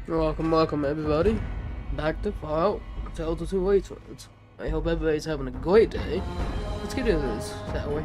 Welcome everybody, back to Fallout Tales of Two Wastelands. I hope everybody's having a great day. Let's get into this, shall we?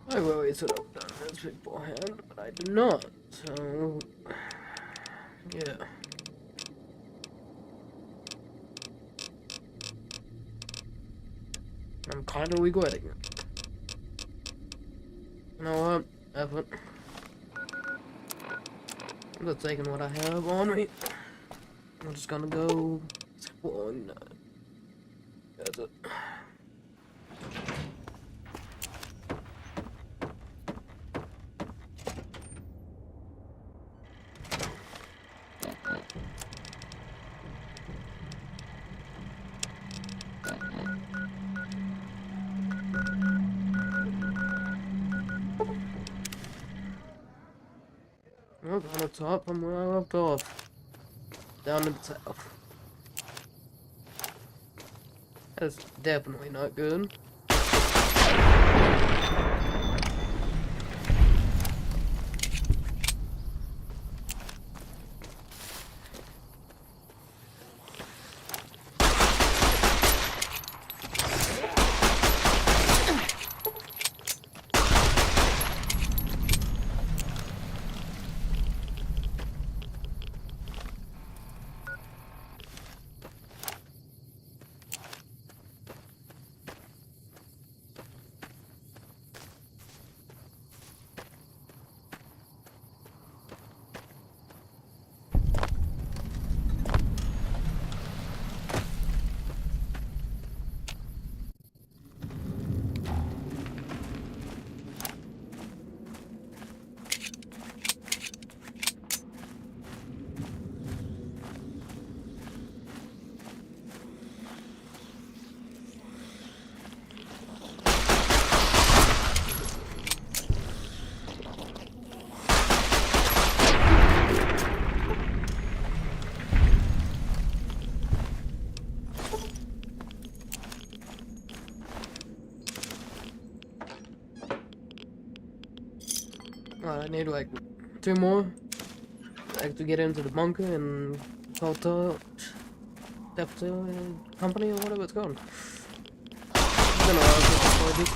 I really should have done this beforehand, but I did not, so... yeah. I'm kinda regretting it. You know what? Effort. I'm just taking what I have on me. I'm just gonna go exploring that. That's it. Well, on the top from where I left off. Down to the south. That's definitely not good. I need like 2 more like to get into the bunker and Delta Company or whatever it's called. It's been a while since I played this.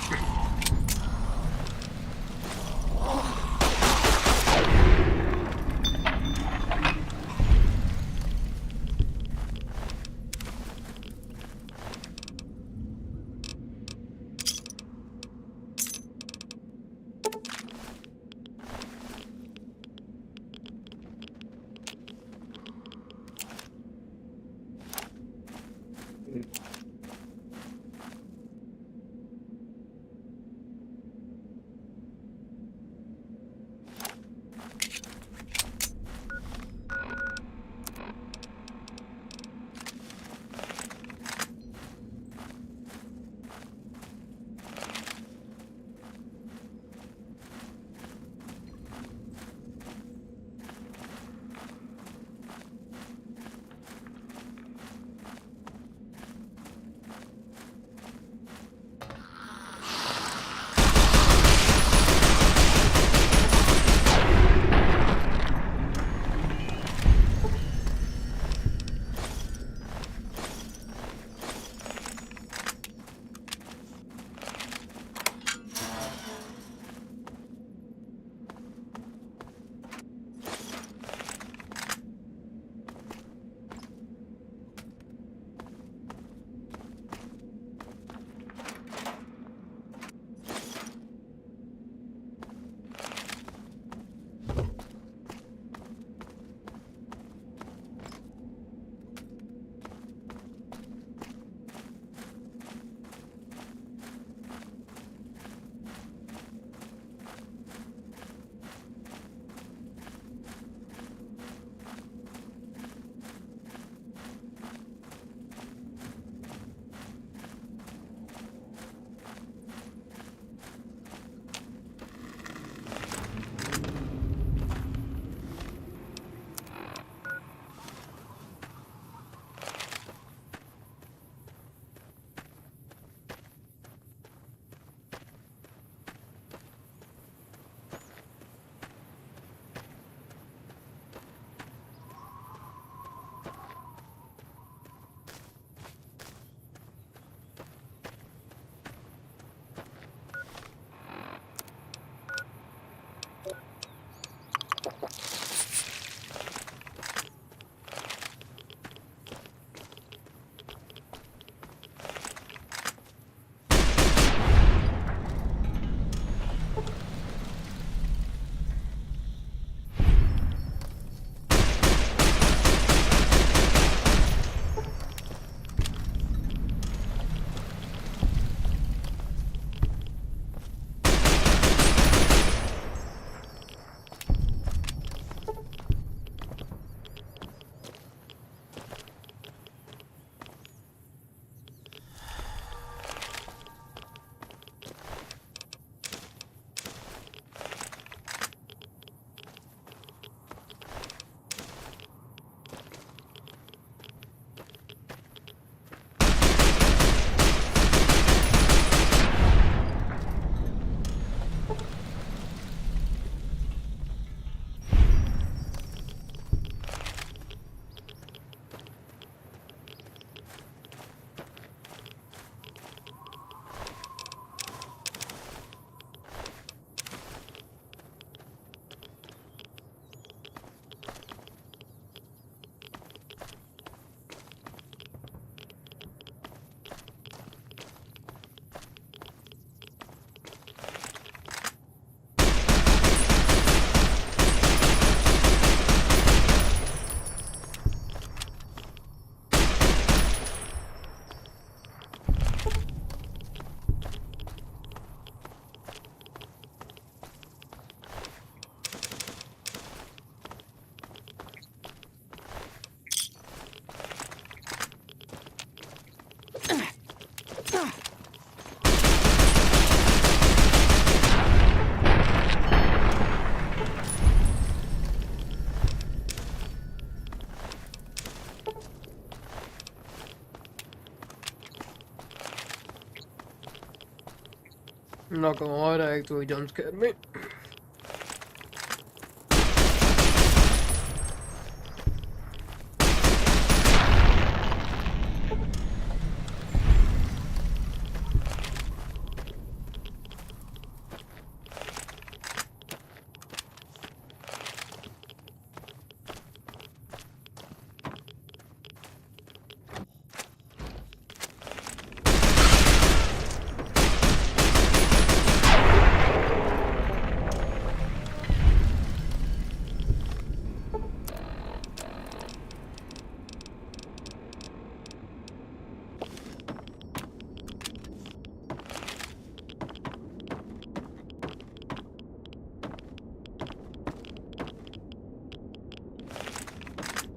I'm not gonna lie, that actually jump scared me.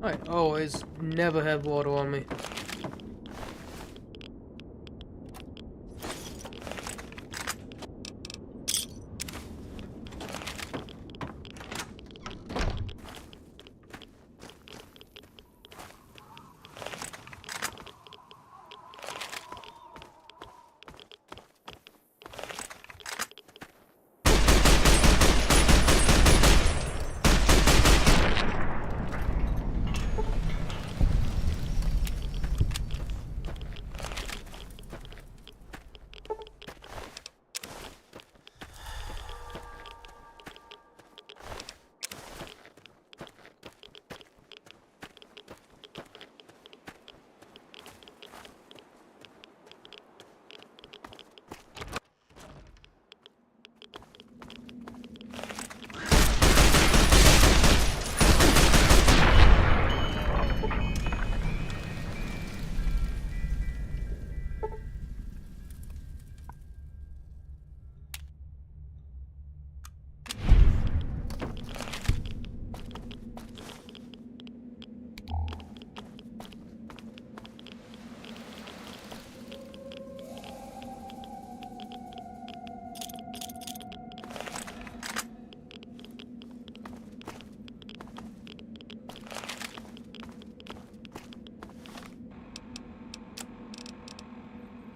I always never have water on me.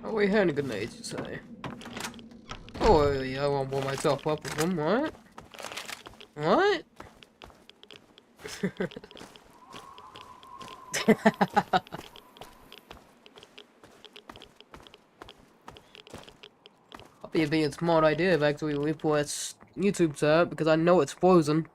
Are we having a good night, you say? Oh, yeah, I won't blow myself up with them, what? What? Probably be a smart idea if actually we put YouTube set because I know it's frozen.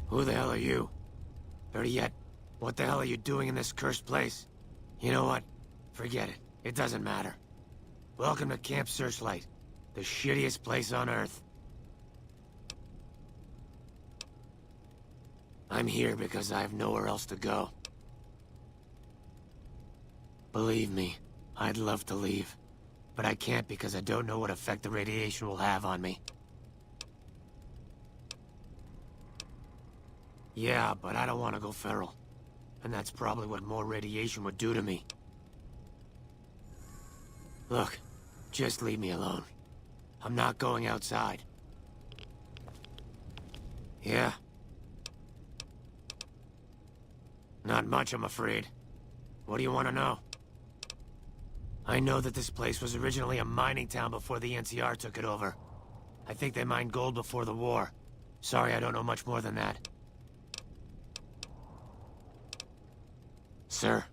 Who the hell are you? Better yet, what the hell are you doing in this cursed place? You know what? Forget it. It doesn't matter. Welcome to Camp Searchlight, the shittiest place on Earth. I'm here because I have nowhere else to go. Believe me, I'd love to leave, but I can't because I don't know what effect the radiation will have on me. Yeah, but I don't want to go feral. And that's probably what more radiation would do to me. Look, just leave me alone. I'm not going outside. Yeah? Not much, I'm afraid. What do you want to know? I know that this place was originally a mining town before the NCR took it over. I think they mined gold before the war. Sorry, I don't know much more than that. Sir.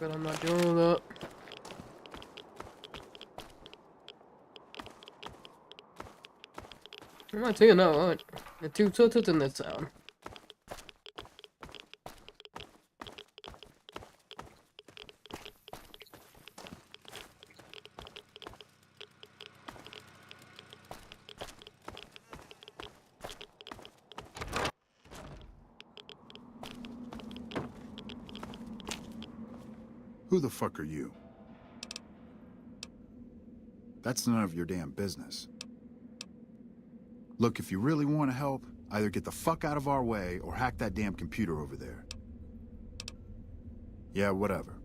But I'm not doing that. I'm not saying no, right? The two turtles in this town. Who the fuck are you? That's none of your damn business. Look, if you really want to help, either get the fuck out of our way or hack that damn computer over there. Yeah, whatever.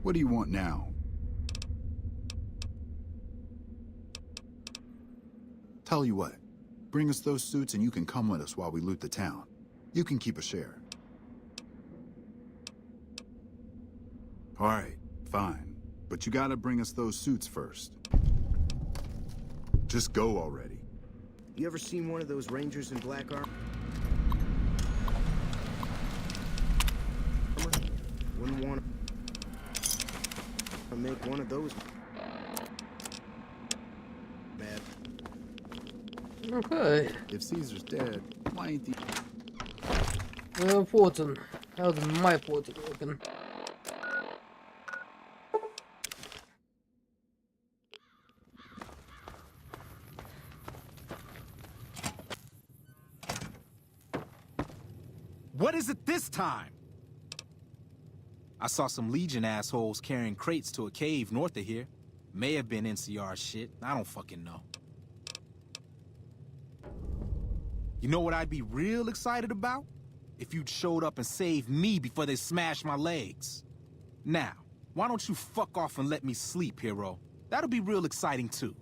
What do you want now? Tell you what, bring us those suits and you can come with us while we loot the town. You can keep a share. All right, fine. But you gotta bring us those suits first. Just go already. You ever seen one of those Rangers in black armor? Wouldn't want to make one of those mad. Okay. If Caesar's dead, why ain't the... Well, Fortin. How's my Fortin looking? What is it this time? I saw some Legion assholes carrying crates to a cave north of here. May have been NCR shit. I don't fucking know. You know what I'd be real excited about? If you'd showed up and saved me before they smashed my legs. Now, why don't you fuck off and let me sleep, hero? That'll be real exciting too.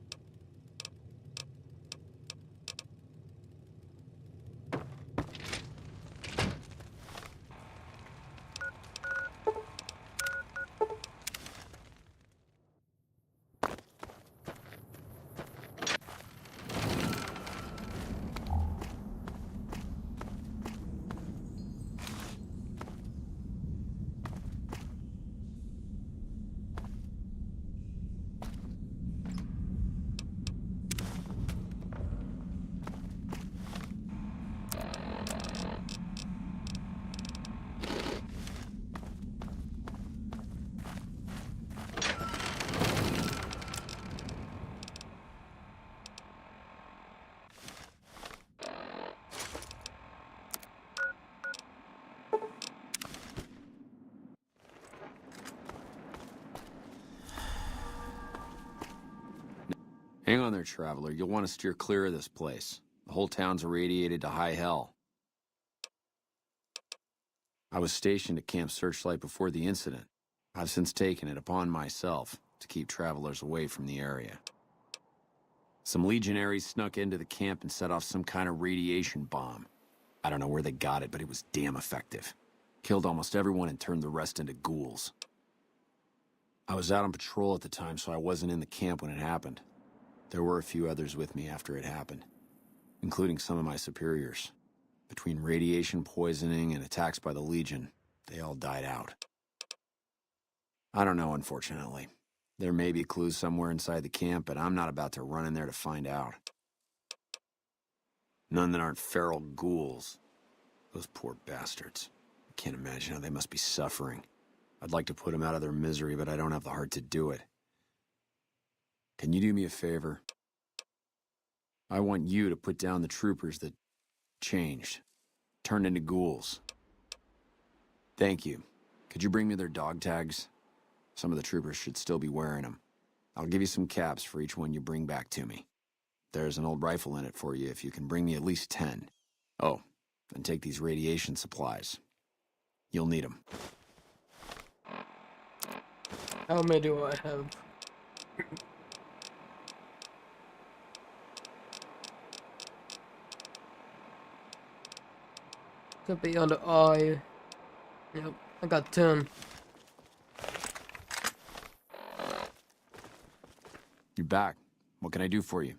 Hang on there, traveler. You'll want to steer clear of this place. The whole town's irradiated to high hell. I was stationed at Camp Searchlight before the incident. I've since taken it upon myself to keep travelers away from the area. Some legionaries snuck into the camp and set off some kind of radiation bomb. I don't know where they got it, but it was damn effective. Killed almost everyone and turned the rest into ghouls. I was out on patrol at the time, so I wasn't in the camp when it happened. There were a few others with me after it happened, including some of my superiors. Between radiation poisoning and attacks by the Legion, they all died out. I don't know, unfortunately. There may be clues somewhere inside the camp, but I'm not about to run in there to find out. None that aren't feral ghouls. Those poor bastards. I can't imagine how they must be suffering. I'd like to put them out of their misery, but I don't have the heart to do it. Can you do me a favor? I want you to put down the troopers that changed, turned into ghouls. Thank you. Could you bring me their dog tags? Some of the troopers should still be wearing them. I'll give you some caps for each one you bring back to me. There's an old rifle in it for you if you can bring me at least 10. Oh, and take these radiation supplies. You'll need them. How many do I have? Could be under I. Yep, I got 10. You're back. What can I do for you?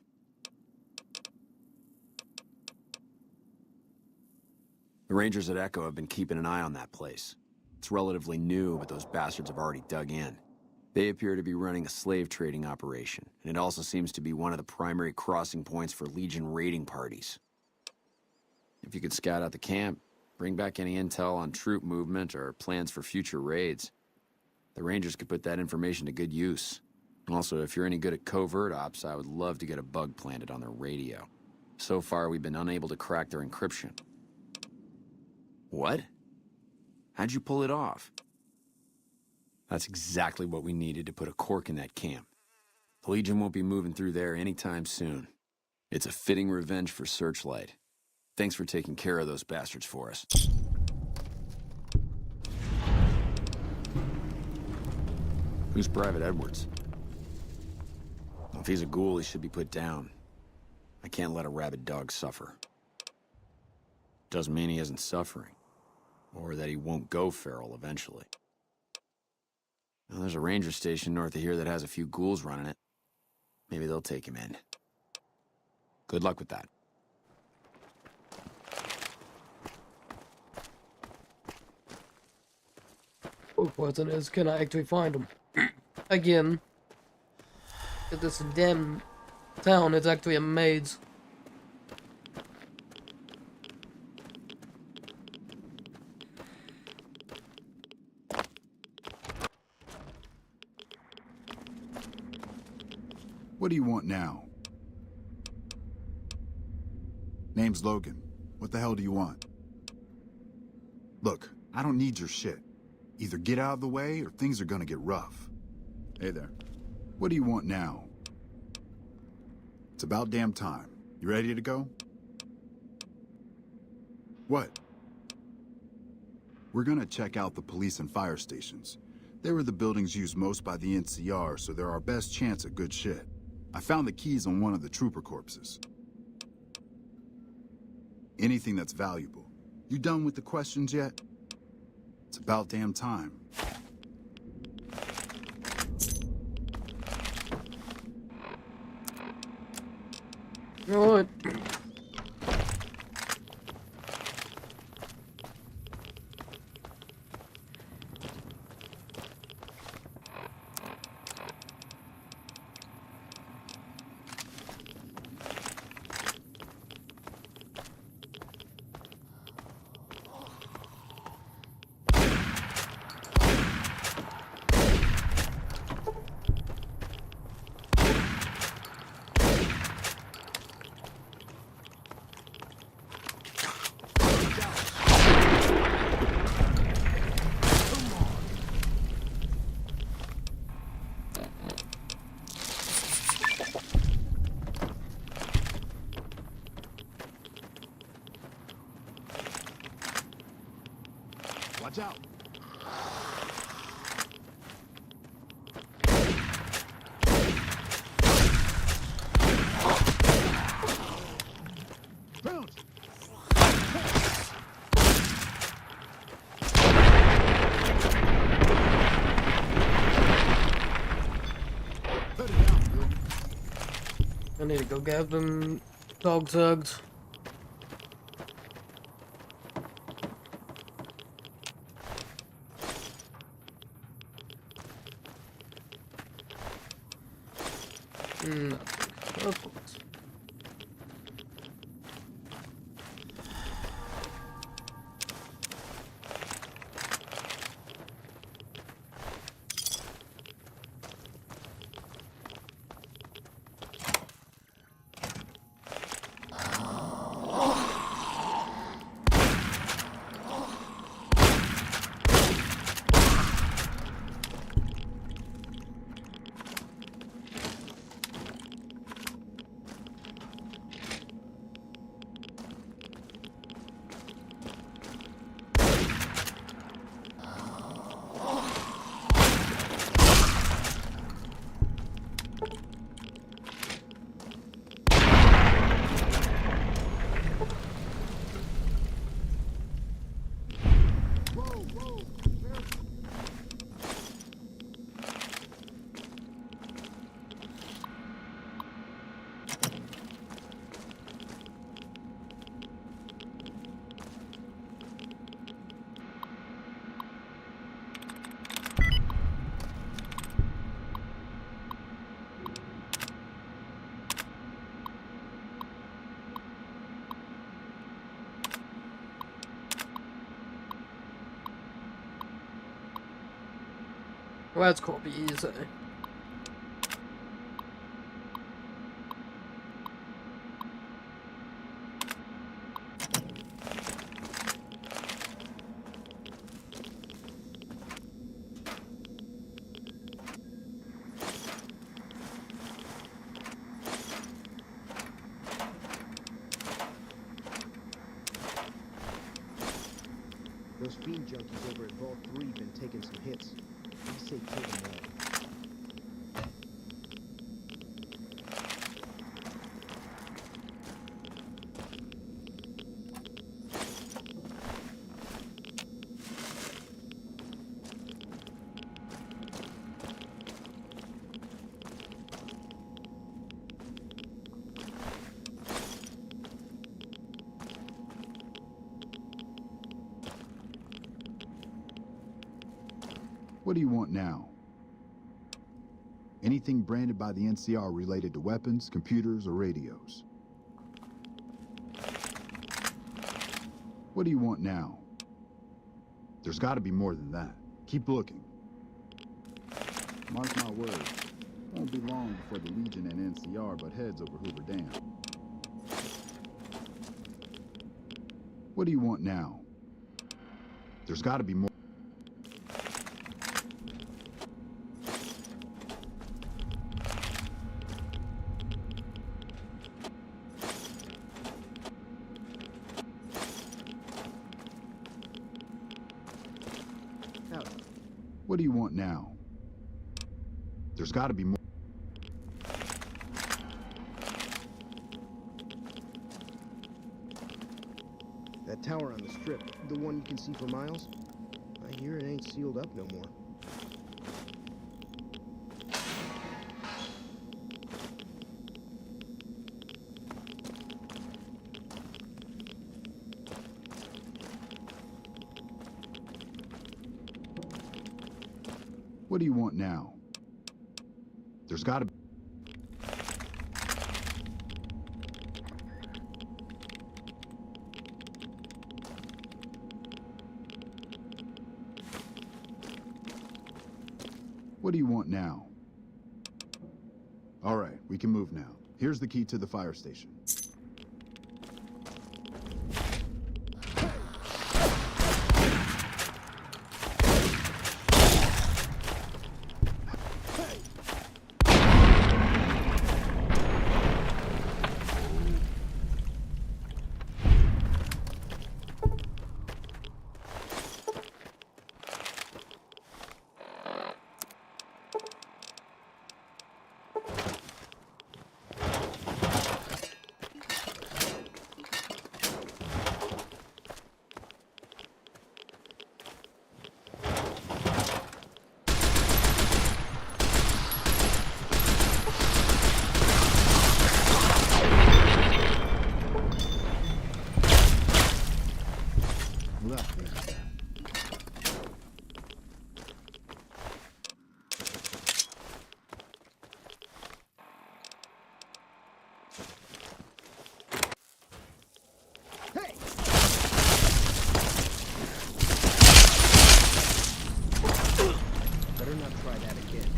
The Rangers at Echo have been keeping an eye on that place. It's relatively new, but those bastards have already dug in. They appear to be running a slave trading operation, and it also seems to be one of the primary crossing points for Legion raiding parties. If you could scout out the camp, bring back any intel on troop movement or plans for future raids, the Rangers could put that information to good use. Also, if you're any good at covert ops, I would love to get a bug planted on their radio. So far, we've been unable to crack their encryption. What? How'd you pull it off? That's exactly what we needed to put a cork in that camp. The Legion won't be moving through there anytime soon. It's a fitting revenge for Searchlight. Thanks for taking care of those bastards for us. Who's Private Edwards? If he's a ghoul, he should be put down. I can't let a rabid dog suffer. Doesn't mean he isn't suffering. Or that he won't go feral eventually. Now, there's a ranger station north of here that has a few ghouls running it. Maybe they'll take him in. Good luck with that. Oh, question is, can I actually find them? Again. If this damn town is actually a maze. What do you want now? Name's Logan. What the hell do you want? Look, I don't need your shit. Either get out of the way or things are gonna get rough. Hey there. What do you want now? It's about damn time. You ready to go? What? We're gonna check out the police and fire stations. They were the buildings used most by the NCR, so they're our best chance at good shit. I found the keys on one of the trooper corpses. Anything that's valuable. You done with the questions yet? It's about damn time. Alright. Watch out. Bounce. Put it down, dude. I need to go get them dog tags. Nothing. Of course. Well, that's copy easy. Those fiend junkies over at Vault 3 been taking some hits. I say kill them all. What do you want now? Anything branded by the NCR related to weapons, computers, or radios? What do you want now? There's got to be more than that. Keep looking. Mark my words. Won't be long before the Legion and NCR butt heads over Hoover Dam. What do you want now? There's got to be more. Out. What do you want now? There's got to be more. That tower on the strip, the one you can see for miles? I hear it ain't sealed up no more. What do you want now? There's got to be. What do you want now? All right, we can move now. Here's the key to the fire station. Left there. Better not try that again.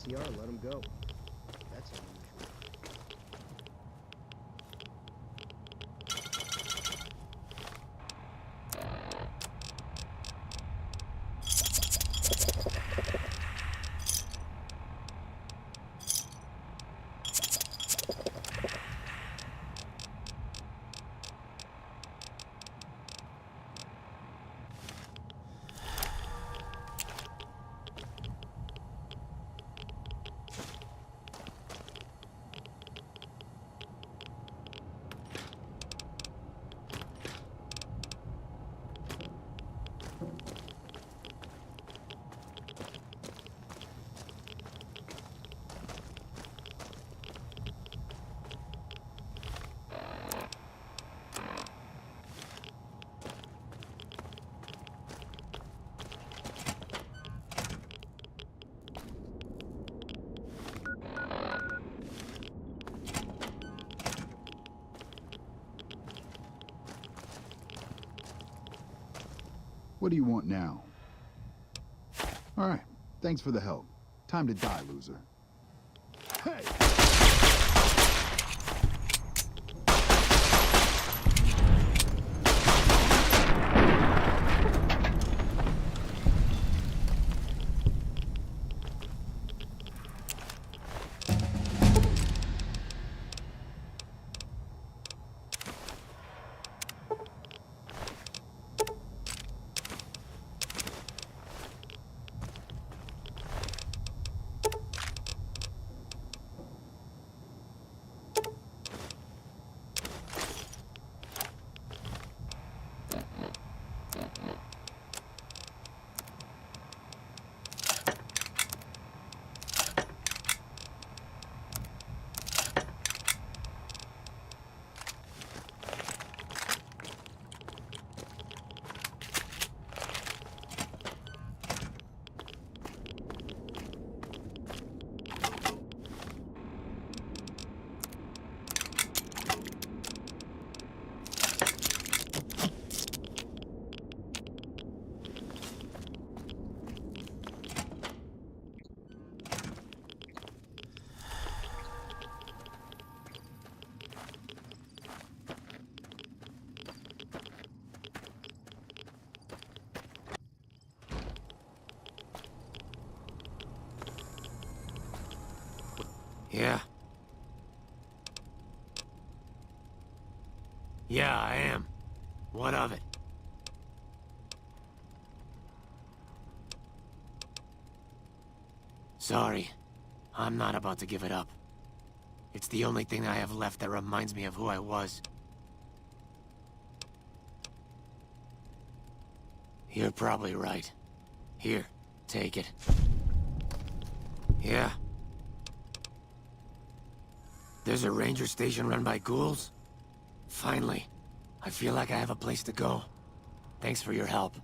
NCR let him go. That's unusual. What do you want now? All right, thanks for the help. Time to die, loser. Hey! Yeah? Yeah, I am. What of it? Sorry. I'm not about to give it up. It's the only thing I have left that reminds me of who I was. You're probably right. Here, take it. Yeah? There's a ranger station run by ghouls? Finally. I feel like I have a place to go. Thanks for your help.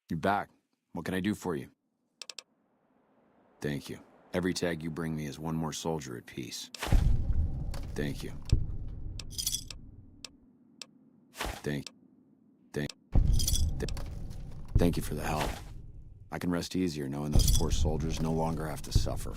You're back. What can I do for you? Thank you. Every tag you bring me is one more soldier at peace. Thank you. Thank you for the help. I can rest easier knowing those poor soldiers no longer have to suffer.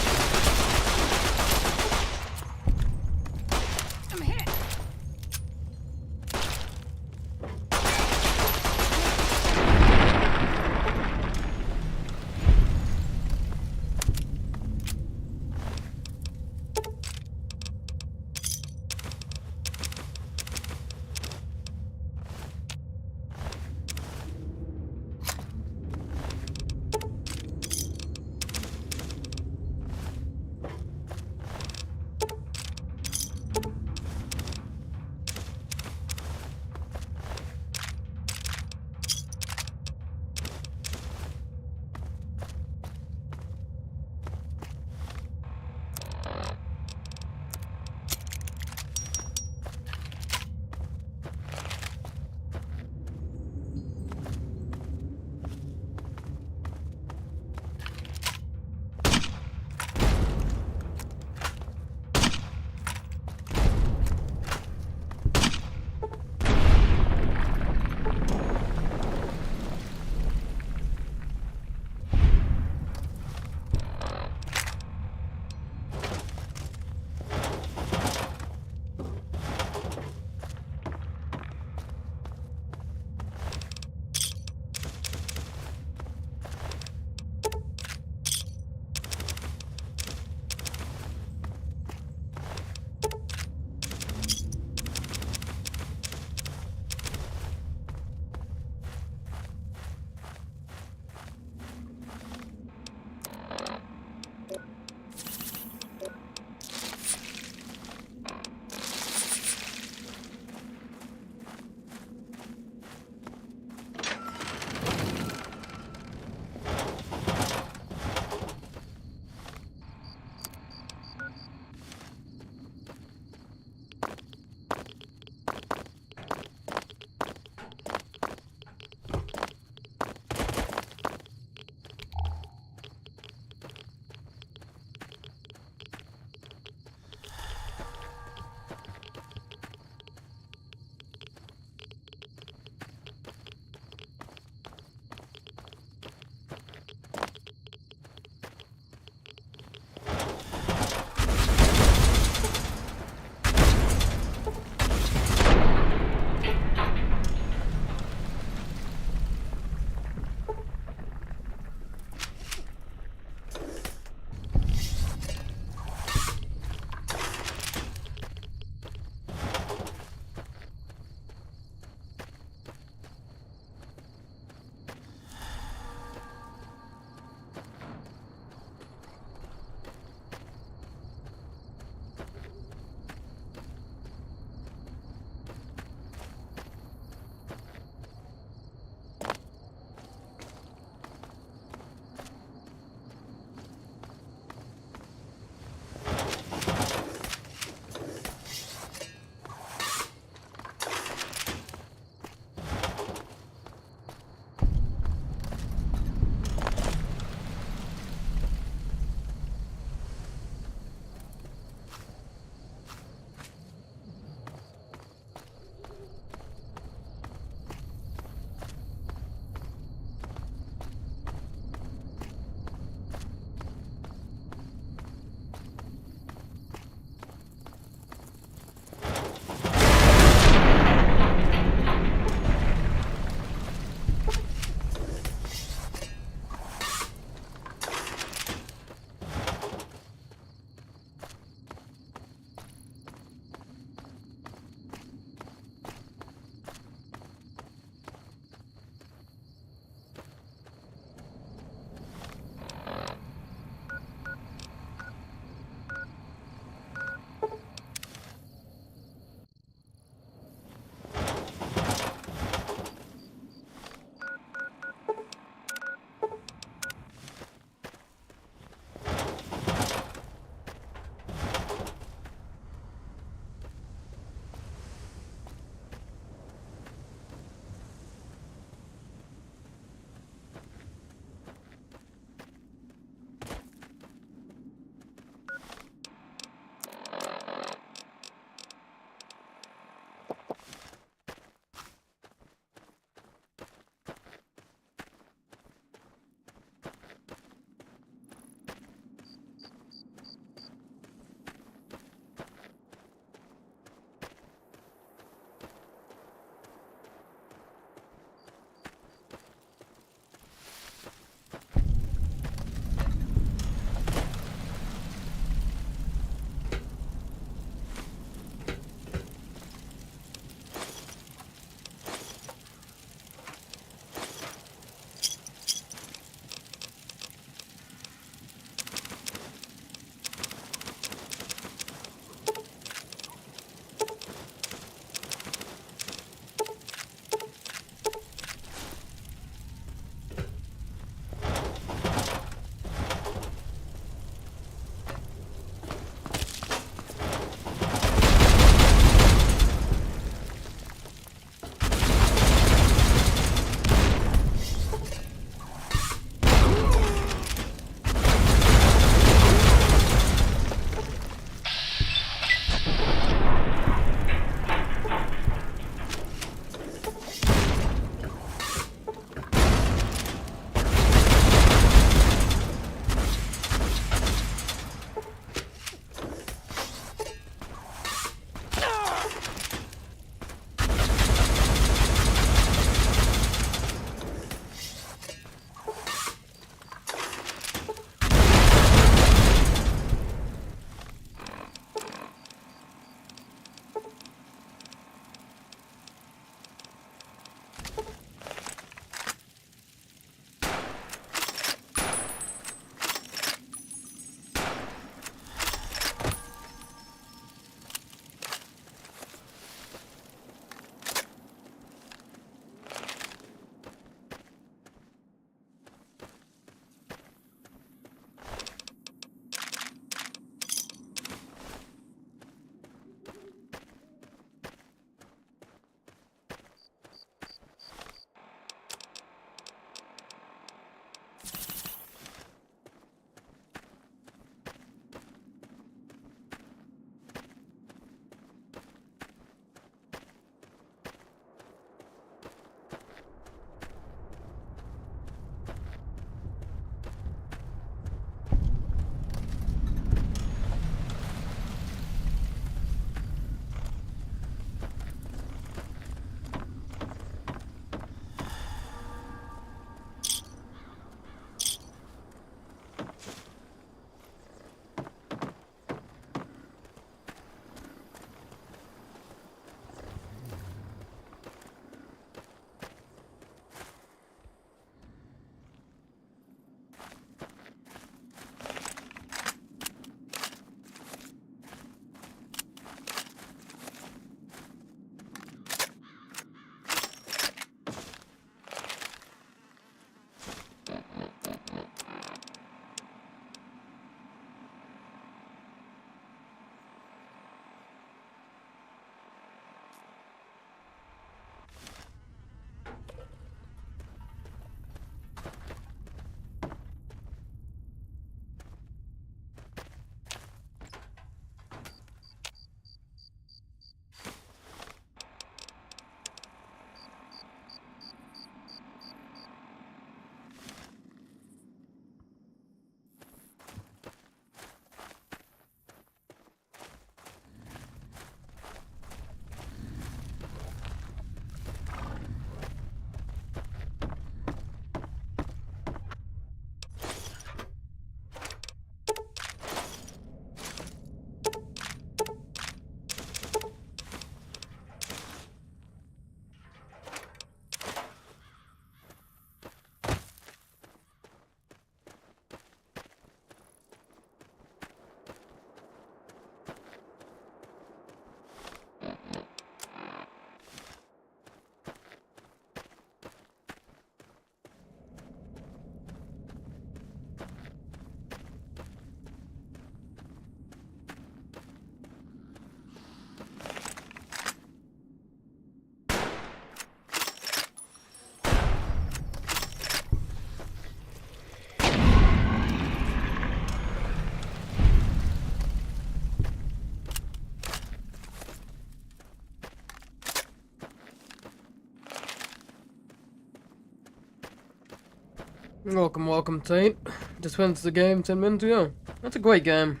Welcome, Tate. Just finished the game 10 minutes ago. That's a great game.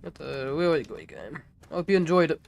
That's a really great game. I hope you enjoyed it.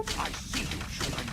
I see you, human.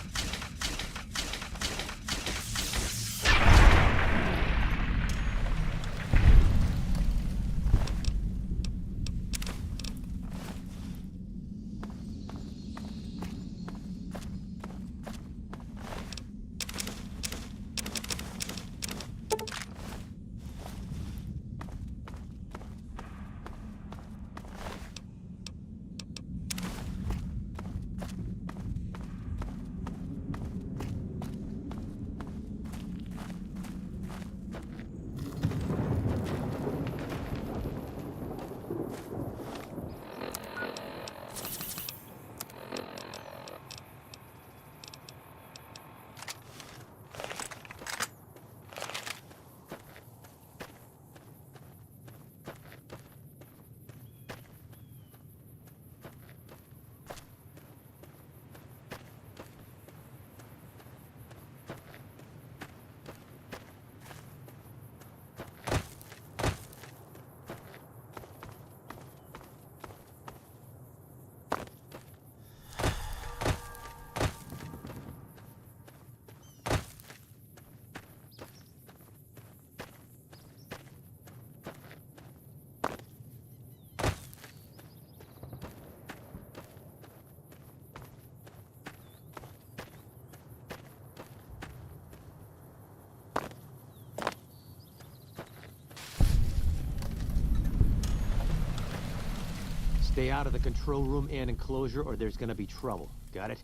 Stay out of the control room and enclosure, or there's gonna be trouble. Got it?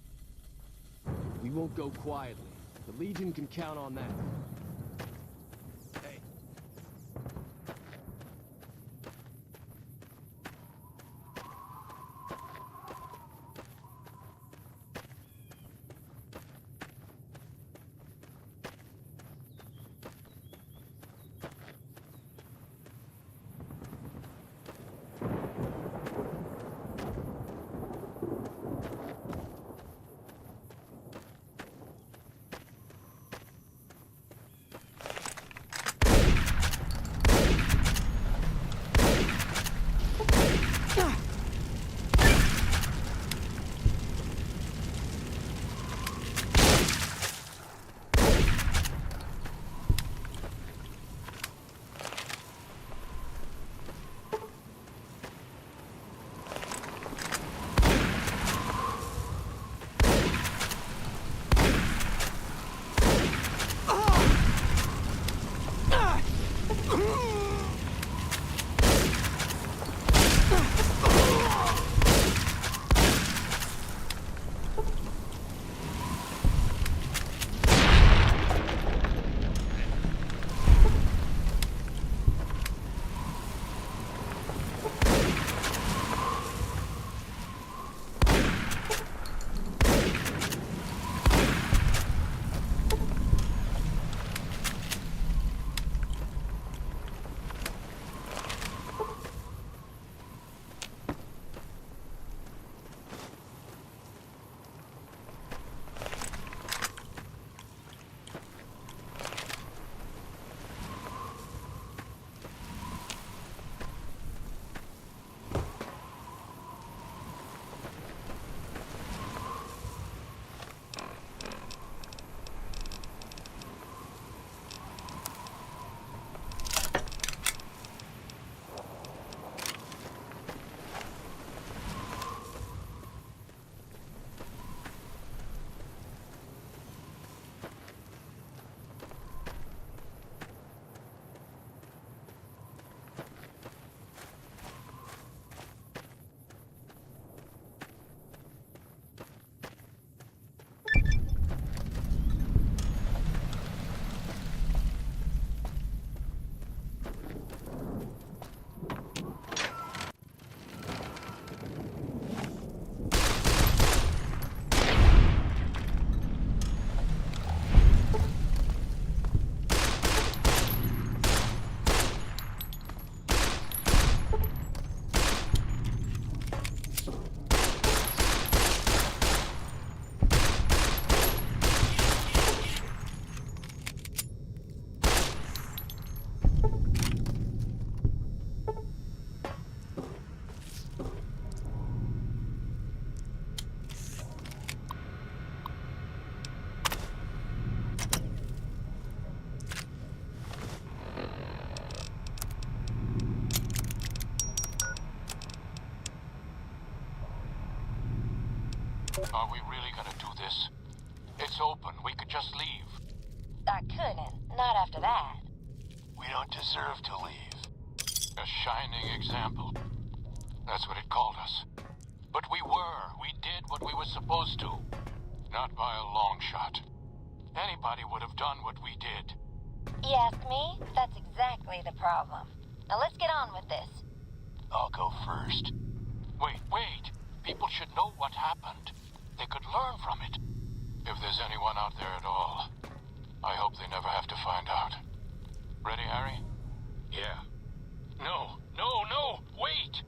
We won't go quietly. The Legion can count on that. Hey. Are we really gonna do this? It's open. We could just leave. I couldn't. Not after that. We don't deserve to leave. A shining example. That's what it called us. But we were. We did what we were supposed to. Not by a long shot. Anybody would have done what we did. You ask me? That's exactly the problem. Now let's get on with this. I'll go first. Wait. People should know what happened. They could learn from it. If there's anyone out there at all, I hope they never have to find out. Ready, Harry? Yeah. No, wait!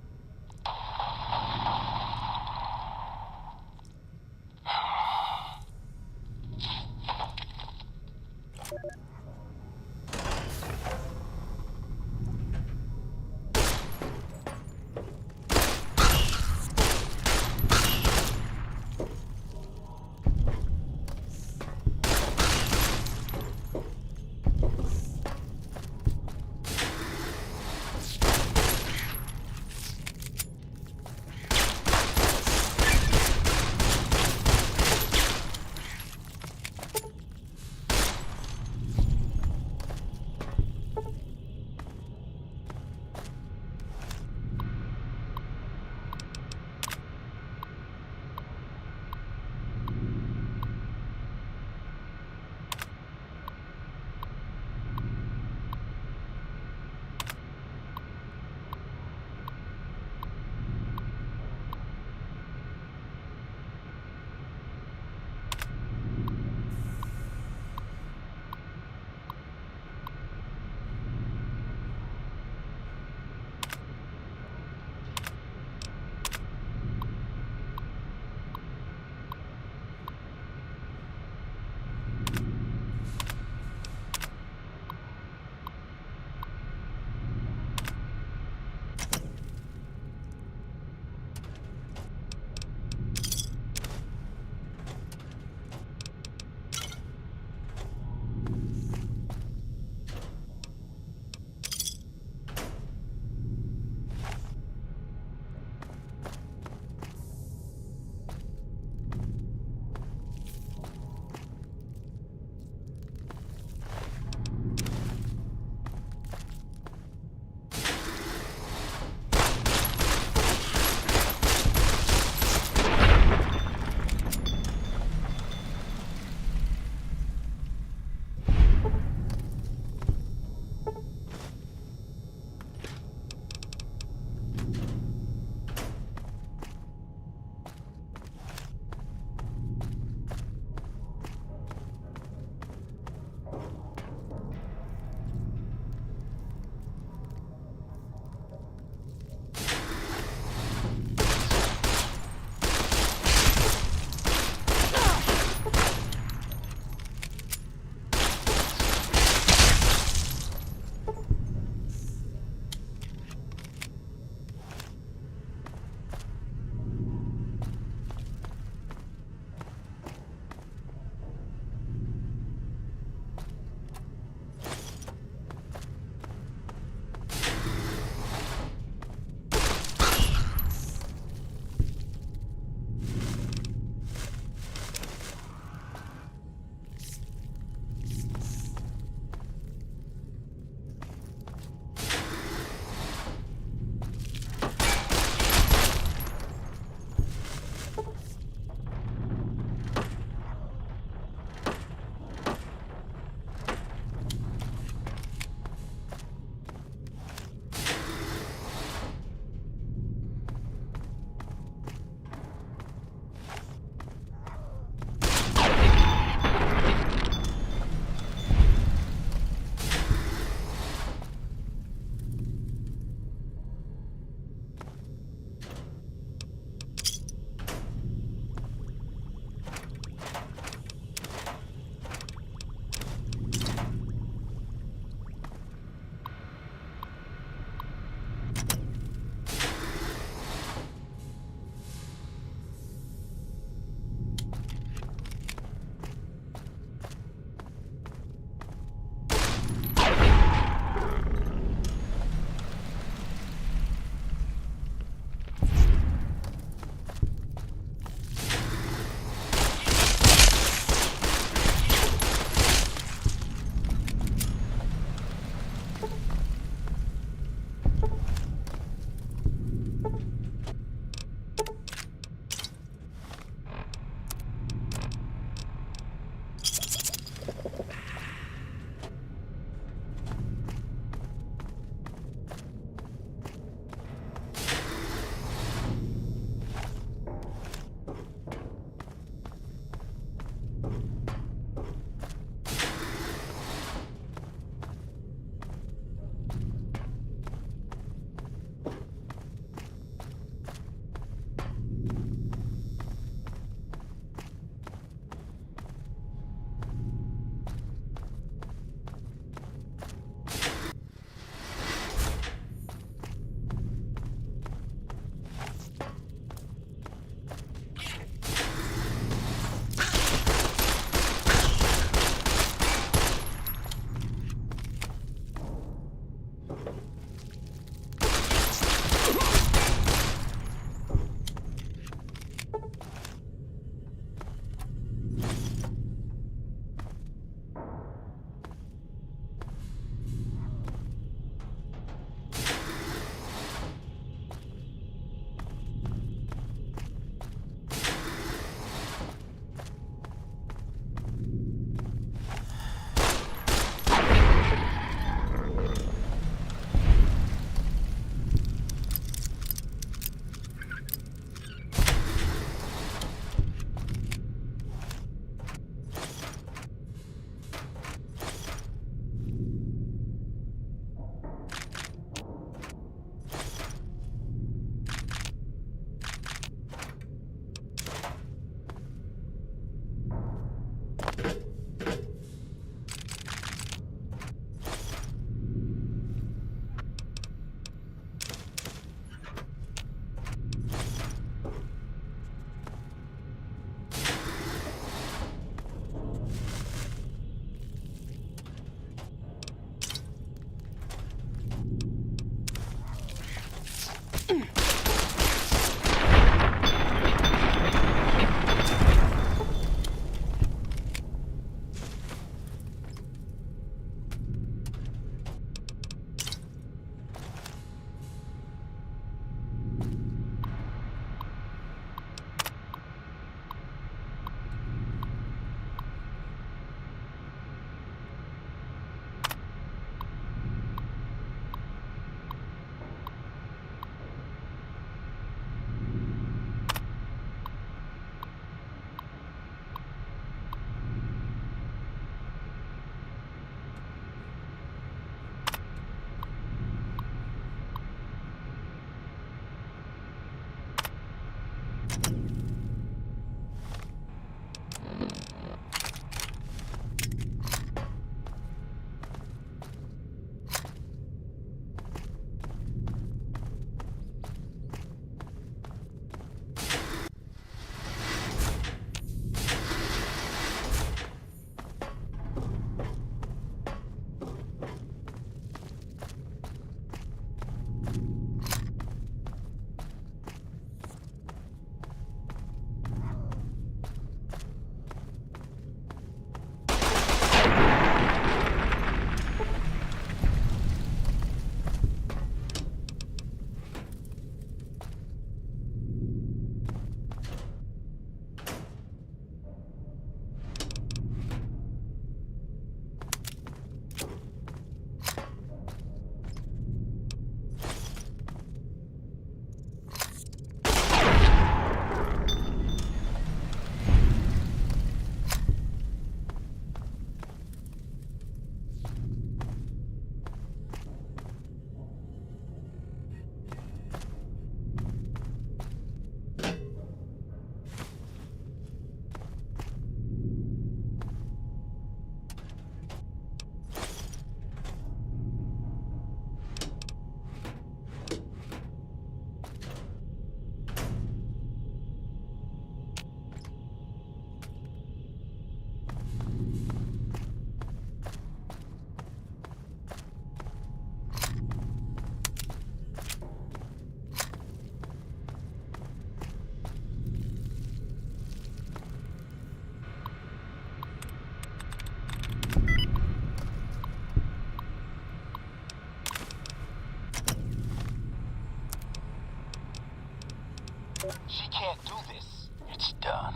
She can't do this. It's done.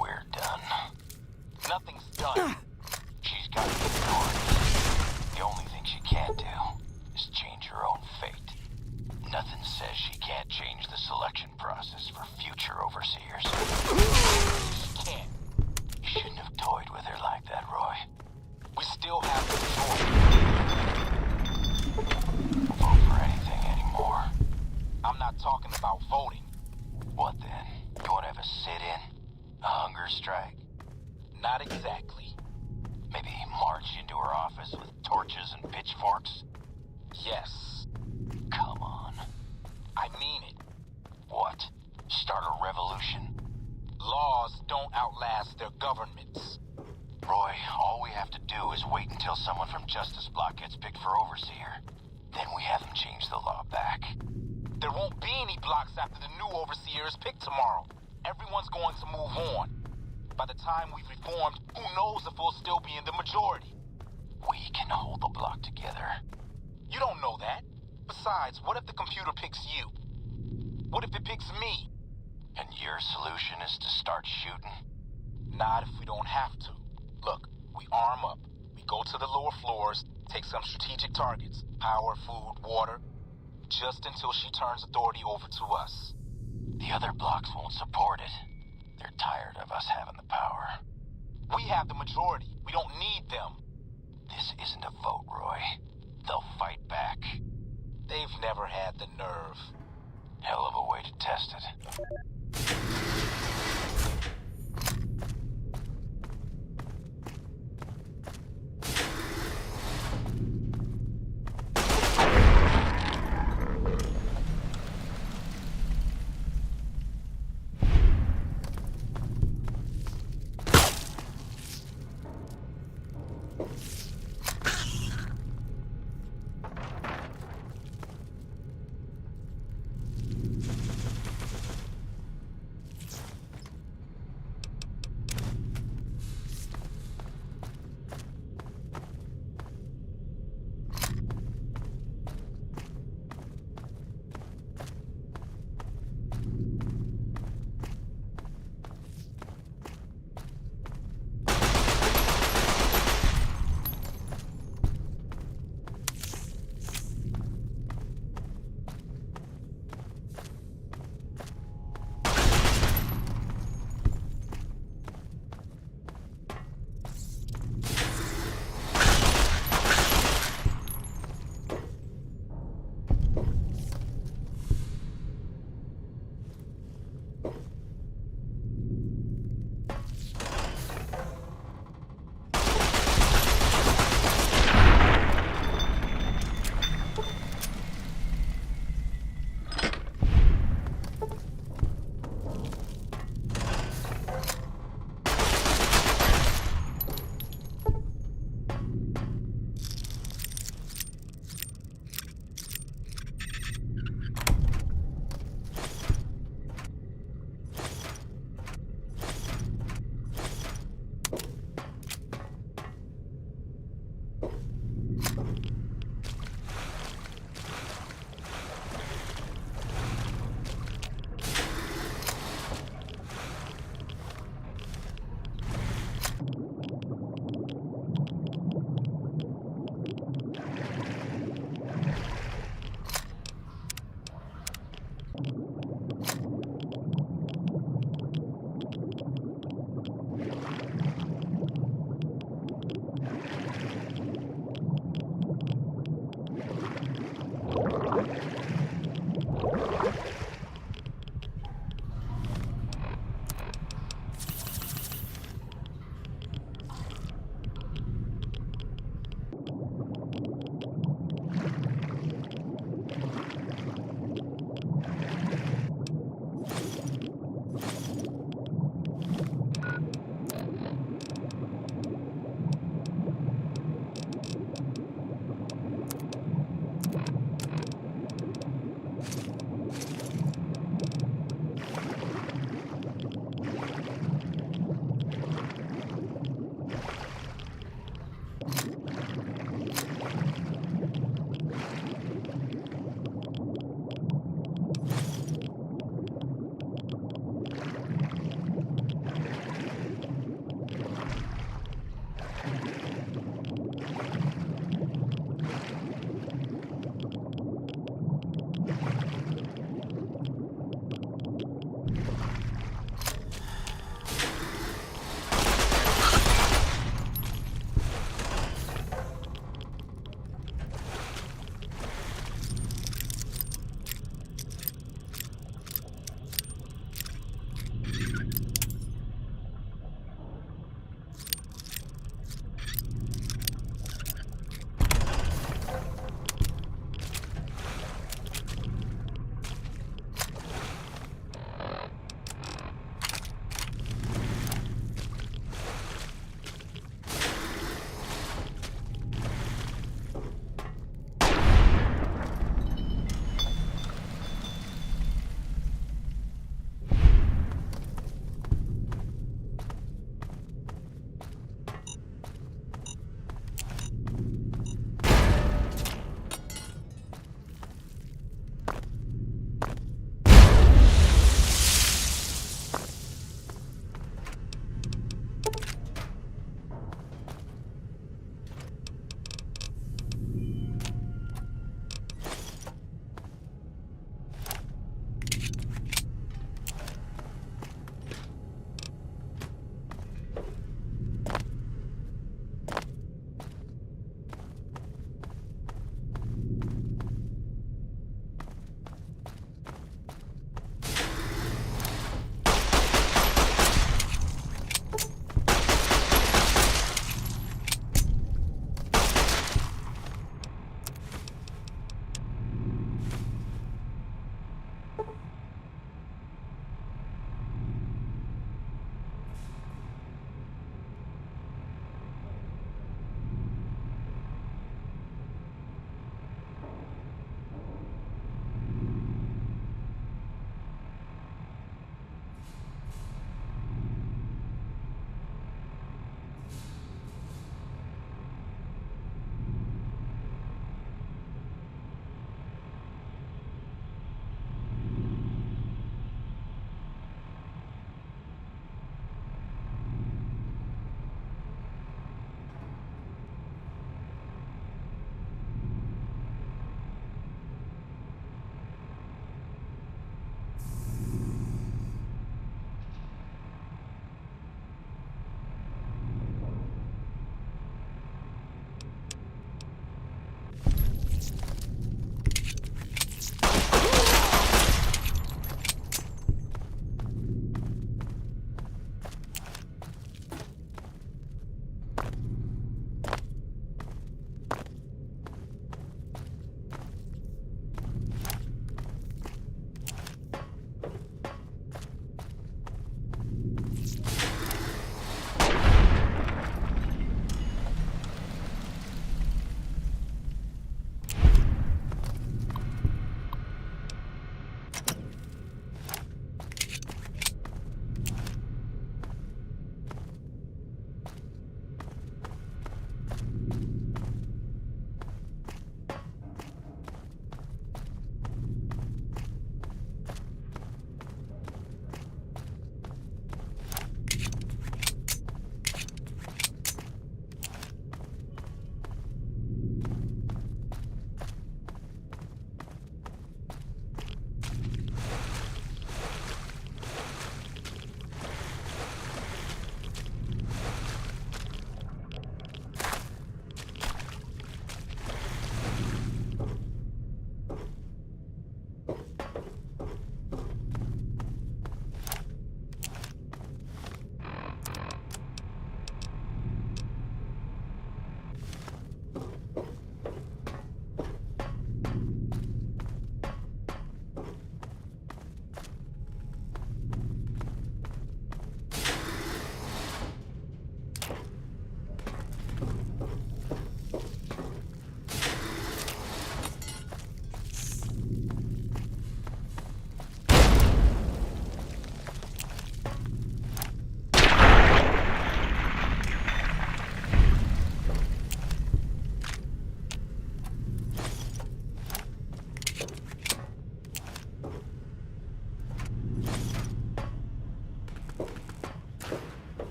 We're done. Nothing's done. She's got the authority. The only thing she can't do is change her own fate. Nothing says she can't change the selection process for future overseers. She can't. You shouldn't have toyed with her like that, Roy. We still have the choice. Vote for anything anymore. I'm not talking about voting. What then? You want to have a sit-in? A hunger strike? Not exactly. Maybe march into her office with torches and pitchforks? Yes. Come on. I mean it. What? Start a revolution? Laws don't outlast their governments. Roy, all we have to do is wait until someone from Justice Block gets picked for Overseer. Then we have them change the law back. There won't be any blocks after the new Overseer is picked tomorrow. Everyone's going to move on. By the time we've reformed, who knows if we'll still be in the majority? We can hold the block together. You don't know that. Besides, what if the computer picks you? What if it picks me? And your solution is to start shooting? Not if we don't have to. Look, we arm up. We go to the lower floors, take some strategic targets. Power, food, water. Just until she turns authority over to us. The other blocks won't support it. They're tired of us having the power. We have the majority. We don't need them. This isn't a vote, Roy. They'll fight back. They've never had the nerve. Hell of a way to test it.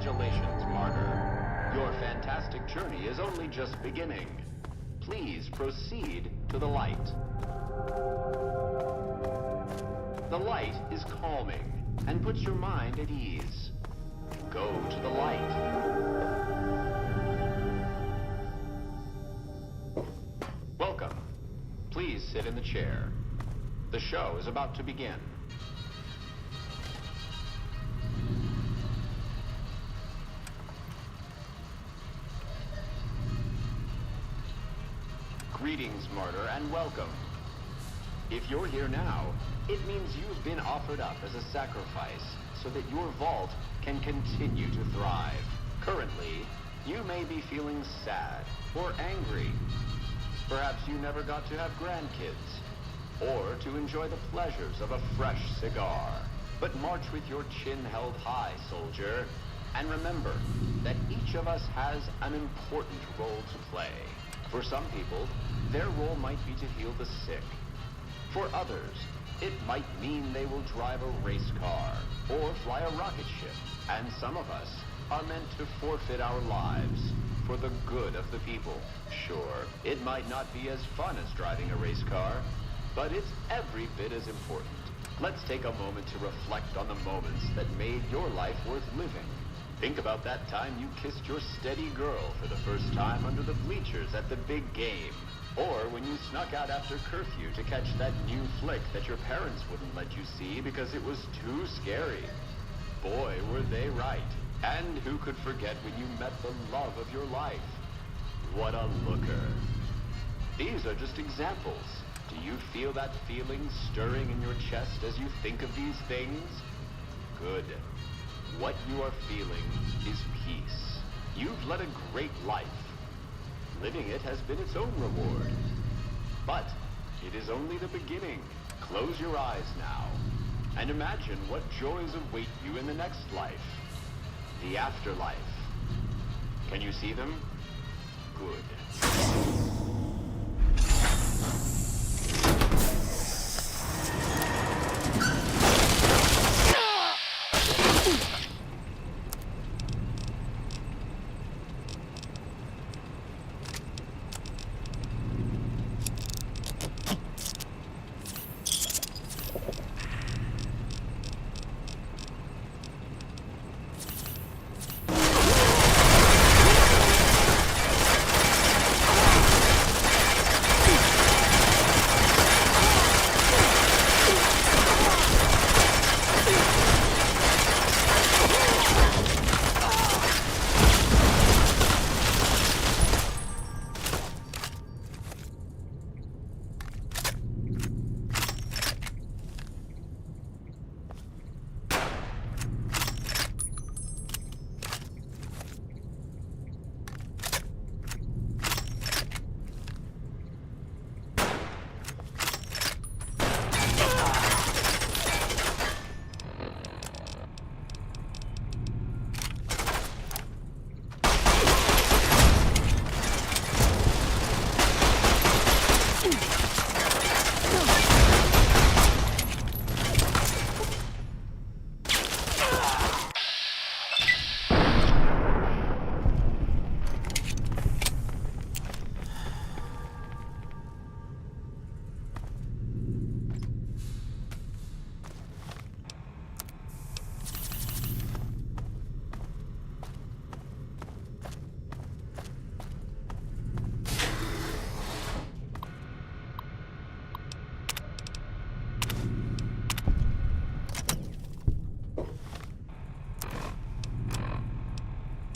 Congratulations, martyr. Your fantastic journey is only just beginning. Please proceed to the light. The light is calming and puts your mind at ease. Go to the light. Welcome. Please sit in the chair. The show is about to begin. Greetings, martyr, and welcome. If you're here now, it means you've been offered up as a sacrifice so that your vault can continue to thrive. Currently, you may be feeling sad or angry. Perhaps you never got to have grandkids, or to enjoy the pleasures of a fresh cigar. But march with your chin held high, soldier, and remember that each of us has an important role to play. For some people, their role might be to heal the sick. For others, it might mean they will drive a race car or fly a rocket ship. And some of us are meant to forfeit our lives for the good of the people. Sure, it might not be as fun as driving a race car, but it's every bit as important. Let's take a moment to reflect on the moments that made your life worth living. Think about that time you kissed your steady girl for the first time under the bleachers at the big game. Or when you snuck out after curfew to catch that new flick that your parents wouldn't let you see because it was too scary. Boy, were they right. And who could forget when you met the love of your life? What a looker. These are just examples. Do you feel that feeling stirring in your chest as you think of these things? Good. What you are feeling is peace. You've led a great life. Living it has been its own reward. But it is only the beginning. Close your eyes now, and imagine what joys await you in the next life. The afterlife. Can you see them? Good.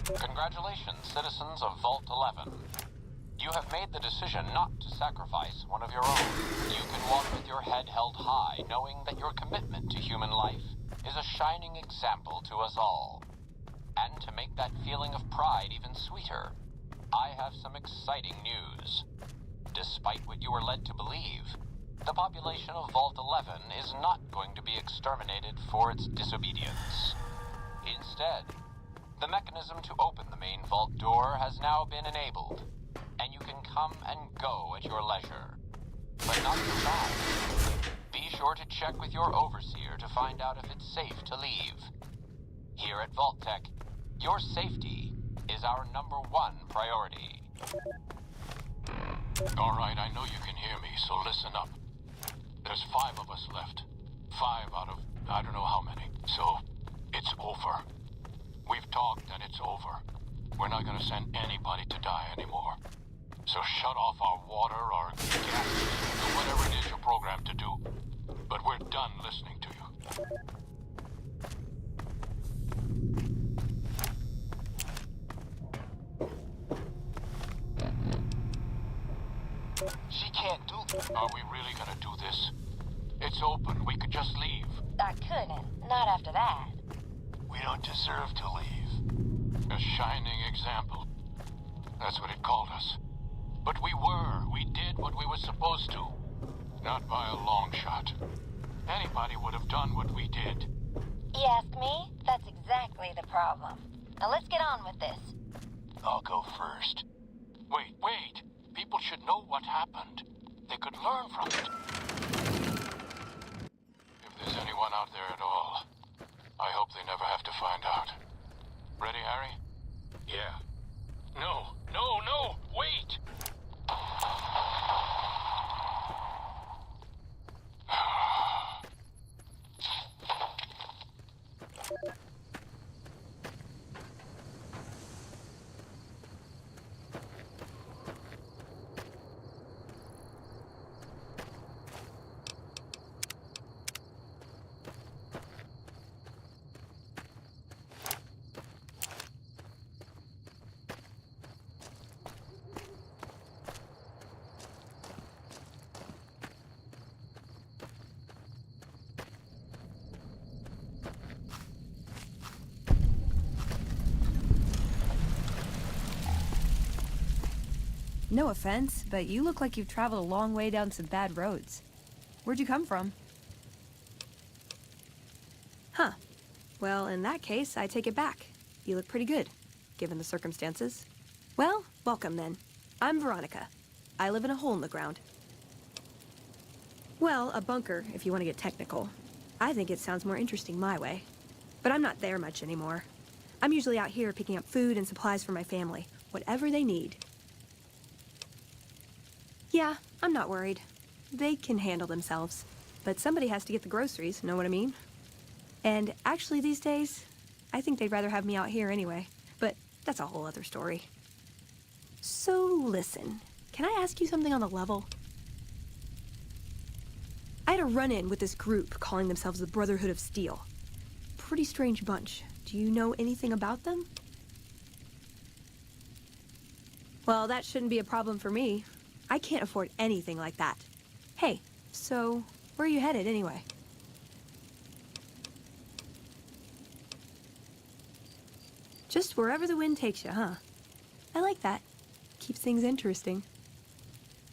Congratulations, citizens of Vault 11. You have made the decision not to sacrifice one of your own. You can walk with your head held high, knowing that your commitment to human life is a shining example to us all. And to make that feeling of pride even sweeter, I have some exciting news. Despite what you were led to believe, the population of Vault 11 is not going to be exterminated for its disobedience. Instead, the mechanism to open the main vault door has now been enabled, and you can come and go at your leisure. But not too fast. Be sure to check with your overseer to find out if it's safe to leave. Here at Vault Tech, Your safety is our #1 priority. All right, I know you can hear me, so listen up. There's 5 of us left. 5 out of I don't know how many. So, it's over. We've talked and it's over. We're not gonna send anybody to die anymore. So shut off our water, our gas, or whatever it is you're programmed to do. But we're done listening to you. She can't do that. Are we really gonna do this? It's open. We could just leave. I couldn't. Not after that. We don't deserve to leave. A shining example. That's what it called us. But we were. We did what we were supposed to. Not by a long shot. Anybody would have done what we did. You ask me? That's exactly the problem. Now let's get on with this. I'll go first. Wait. People should know what happened. They could learn from it. If there's anyone out there at all, I hope they never have to find out. Ready, Harry? Yeah. No, wait! No offense, but you look like you've traveled a long way down some bad roads. Where'd you come from? Huh. Well, in that case, I take it back. You look pretty good, given the circumstances. Well, welcome then. I'm Veronica. I live in a hole in the ground. Well, a bunker, if you want to get technical. I think it sounds more interesting my way. But I'm not there much anymore. I'm usually out here picking up food and supplies for my family, whatever they need. Yeah, I'm not worried. They can handle themselves. But somebody has to get the groceries, know what I mean? And actually these days, I think they'd rather have me out here anyway. But that's a whole other story. So listen, can I ask you something on the level? I had a run-in with this group calling themselves the Brotherhood of Steel. Pretty strange bunch. Do you know anything about them? Well, that shouldn't be a problem for me. I can't afford anything like that. Hey, so where are you headed anyway? Just wherever the wind takes you, huh? I like that. Keeps things interesting.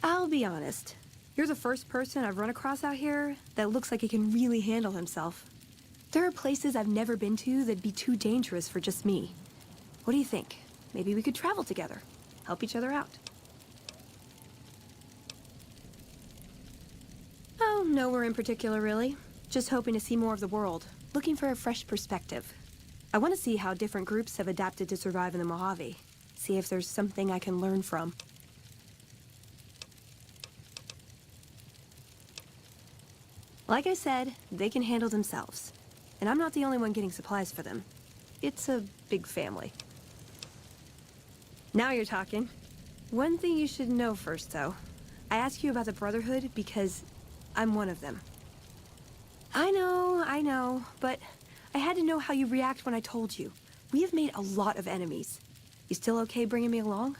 I'll be honest. You're the first person I've run across out here that looks like he can really handle himself. There are places I've never been to that'd be too dangerous for just me. What do you think? Maybe we could travel together, help each other out. Oh, nowhere in particular, really. Just hoping to see more of the world, looking for a fresh perspective. I want to see how different groups have adapted to survive in the Mojave. See if there's something I can learn from. Like I said, they can handle themselves. And I'm not the only one getting supplies for them. It's a big family. Now you're talking. One thing you should know first, though. I asked you about the Brotherhood because I'm one of them. I know, but I had to know how you react when I told you. We have made a lot of enemies. You still okay bringing me along?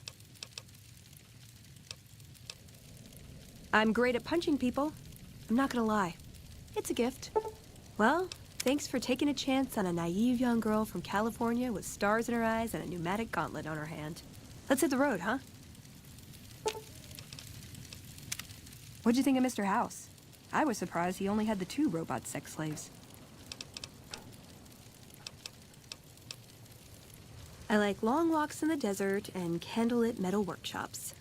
I'm great at punching people. I'm not gonna lie. It's a gift. Well, thanks for taking a chance on a naive young girl from California with stars in her eyes and a pneumatic gauntlet on her hand. Let's hit the road, huh? What'd you think of Mr. House? I was surprised he only had the 2 robot sex slaves. I like long walks in the desert and candlelit metal workshops.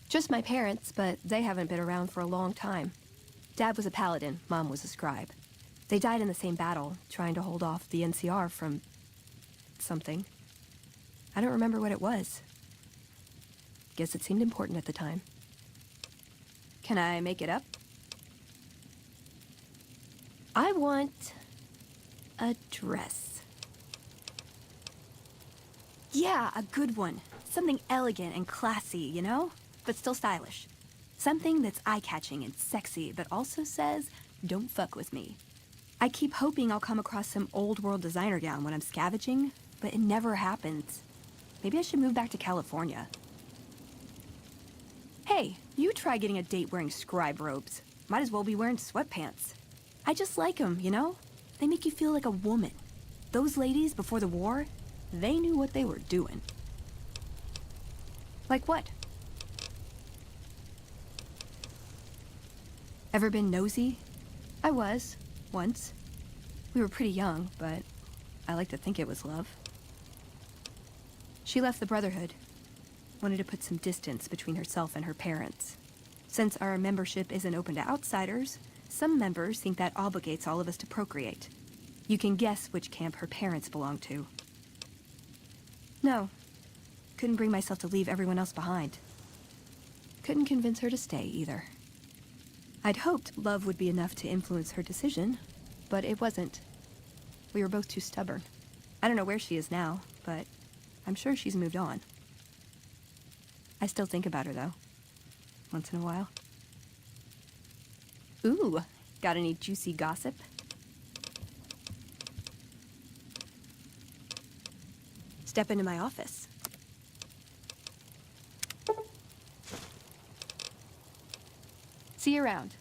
Just my parents, but they haven't been around for a long time. Dad was a paladin, Mom was a scribe. They died in the same battle, trying to hold off the NCR from something. I don't remember what it was. Guess it seemed important at the time. Can I make it up? I want a dress. Yeah, a good one. Something elegant and classy, you know? But still stylish. Something that's eye-catching and sexy, but also says, don't fuck with me. I keep hoping I'll come across some old-world designer gown when I'm scavenging, but it never happens. Maybe I should move back to California. Hey, you try getting a date wearing scribe robes. Might as well be wearing sweatpants. I just like them, you know? They make you feel like a woman. Those ladies before the war, they knew what they were doing. Like what? Ever been nosy? I was, once. We were pretty young, but I like to think it was love. She left the Brotherhood. Wanted to put some distance between herself and her parents. Since our membership isn't open to outsiders, some members think that obligates all of us to procreate. You can guess which camp her parents belong to. No. Couldn't bring myself to leave everyone else behind. Couldn't convince her to stay, either. I'd hoped love would be enough to influence her decision, but it wasn't. We were both too stubborn. I don't know where she is now, but I'm sure she's moved on. I still think about her, though. Once in a while. Ooh, got any juicy gossip? Step into my office. See you around.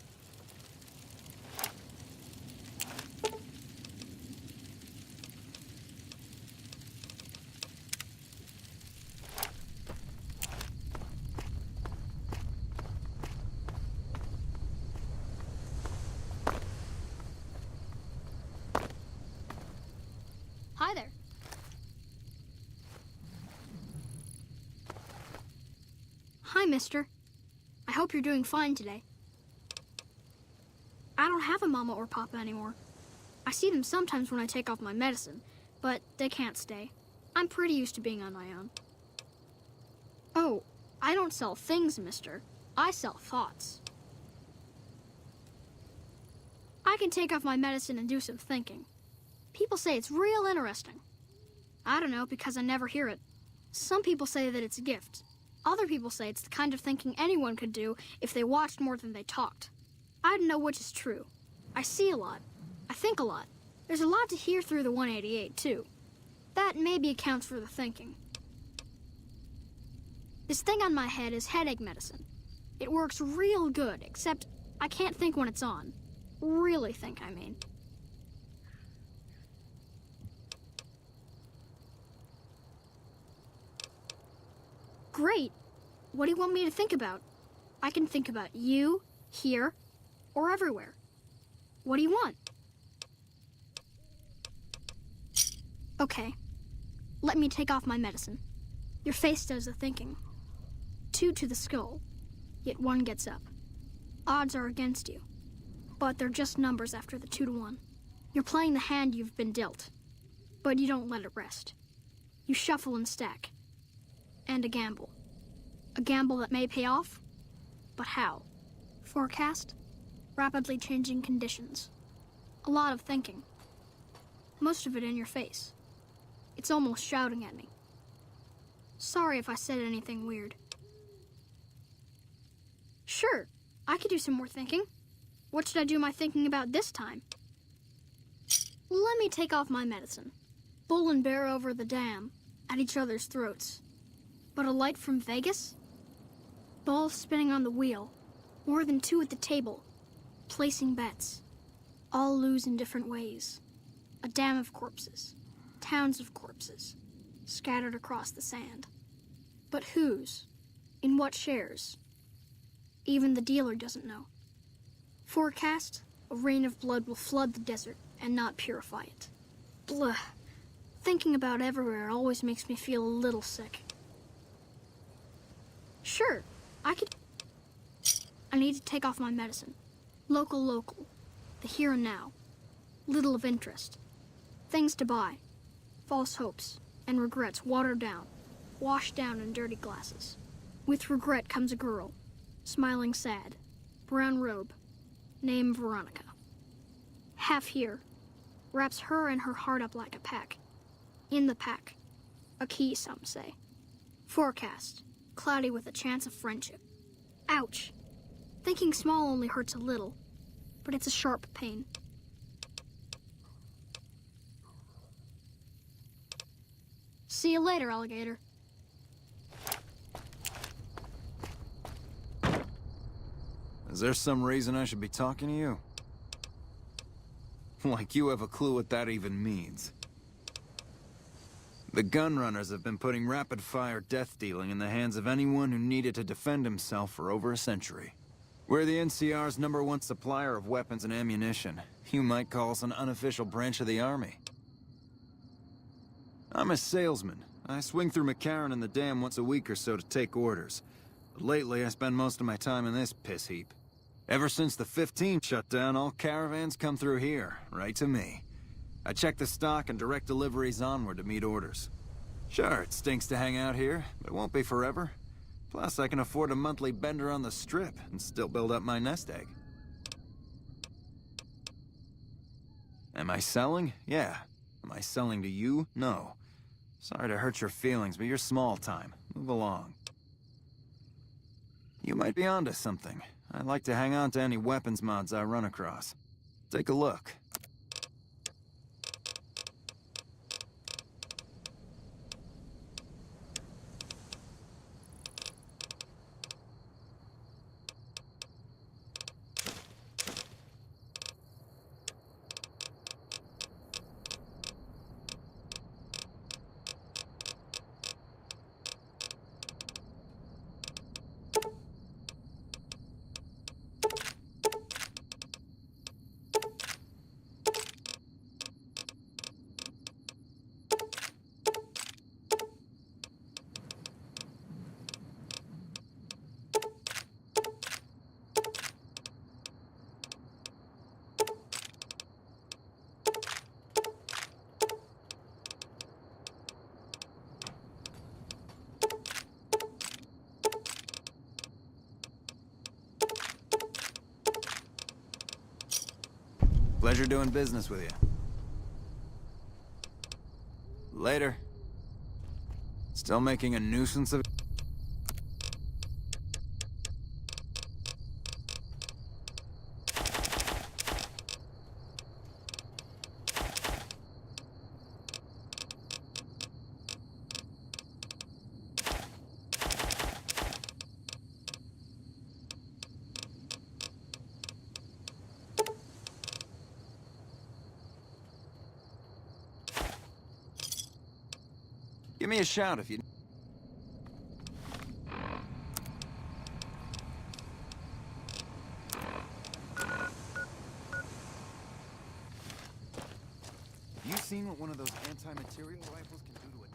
Hi there. Hi, mister. I hope you're doing fine today. I don't have a mama or papa anymore. I see them sometimes when I take off my medicine, but they can't stay. I'm pretty used to being on my own. Oh, I don't sell things, mister. I sell thoughts. I can take off my medicine and do some thinking. People say it's real interesting. I don't know, because I never hear it. Some people say that it's a gift. Other people say it's the kind of thinking anyone could do if they watched more than they talked. I don't know which is true. I see a lot. I think a lot. There's a lot to hear through the 188, too. That maybe accounts for the thinking. This thing on my head is headache medicine. It works real good, except I can't think when it's on. Really think, I mean. Great. What do you want me to think about? I can think about you, here, or everywhere. What do you want? Okay. Let me take off my medicine. Your face does the thinking. 2 to the skull, yet 1 gets up. Odds are against you, but they're just numbers after the 2 to 1. You're playing the hand you've been dealt, but you don't let it rest. You shuffle and stack. And a gamble. A gamble that may pay off, but how? Forecast? Rapidly changing conditions. A lot of thinking. Most of it in your face. It's almost shouting at me. Sorry if I said anything weird. Sure, I could do some more thinking. What should I do my thinking about this time? Let me take off my medicine. Bull and bear over the dam, at each other's throats. But a light from Vegas? Balls spinning on the wheel. More than 2 at the table. Placing bets. All lose in different ways. A dam of corpses. Towns of corpses. Scattered across the sand. But whose? In what shares? Even the dealer doesn't know. Forecast, a rain of blood will flood the desert and not purify it. Blah. Thinking about everywhere always makes me feel a little sick. Sure, I could... I need to take off my medicine. Local. The here and now. little of interest. Things to buy, false hopes, and regrets watered down, washed down in dirty glasses. With regret comes a girl, smiling sad, brown robe, named Veronica. Half here, wraps her and her heart up like a pack. In the pack, a key, some say. Forecast, cloudy with a chance of friendship. Ouch. Thinking small only hurts a little, but it's a sharp pain. See you later, alligator. Is there some reason I should be talking to you? Like you have a clue what that even means. The gun runners have been putting rapid-fire death dealing in the hands of anyone who needed to defend himself for over a century. We're the NCR's #1 supplier of weapons and ammunition. You might call us an unofficial branch of the Army. I'm a salesman. I swing through McCarran and the dam once a week or so to take orders. But lately, I spend most of my time in this piss heap. Ever since the 15th shut down, all caravans come through here, right to me. I check the stock and direct deliveries onward to meet orders. Sure, it stinks to hang out here, but it won't be forever. Plus, I can afford a monthly bender on the strip and still build up my nest egg. Am I selling? Yeah. Am I selling to you? No. Sorry to hurt your feelings, but you're small time. Move along. You might be onto something. I like to hang on to any weapons mods I run across. Take a look. Pleasure doing business with you. Later. Still making a nuisance of... Give me a shout if you... You seen what one of those anti-material rifles can do to a...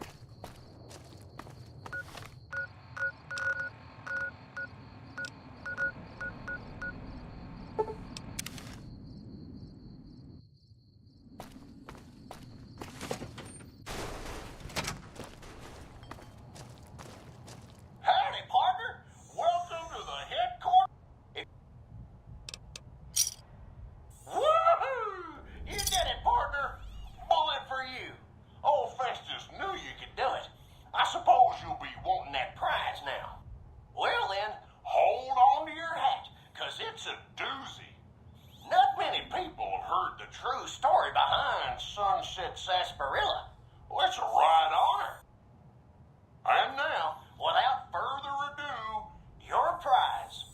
Sarsaparilla. Well, it's a right honor. And now, without further ado, your prize,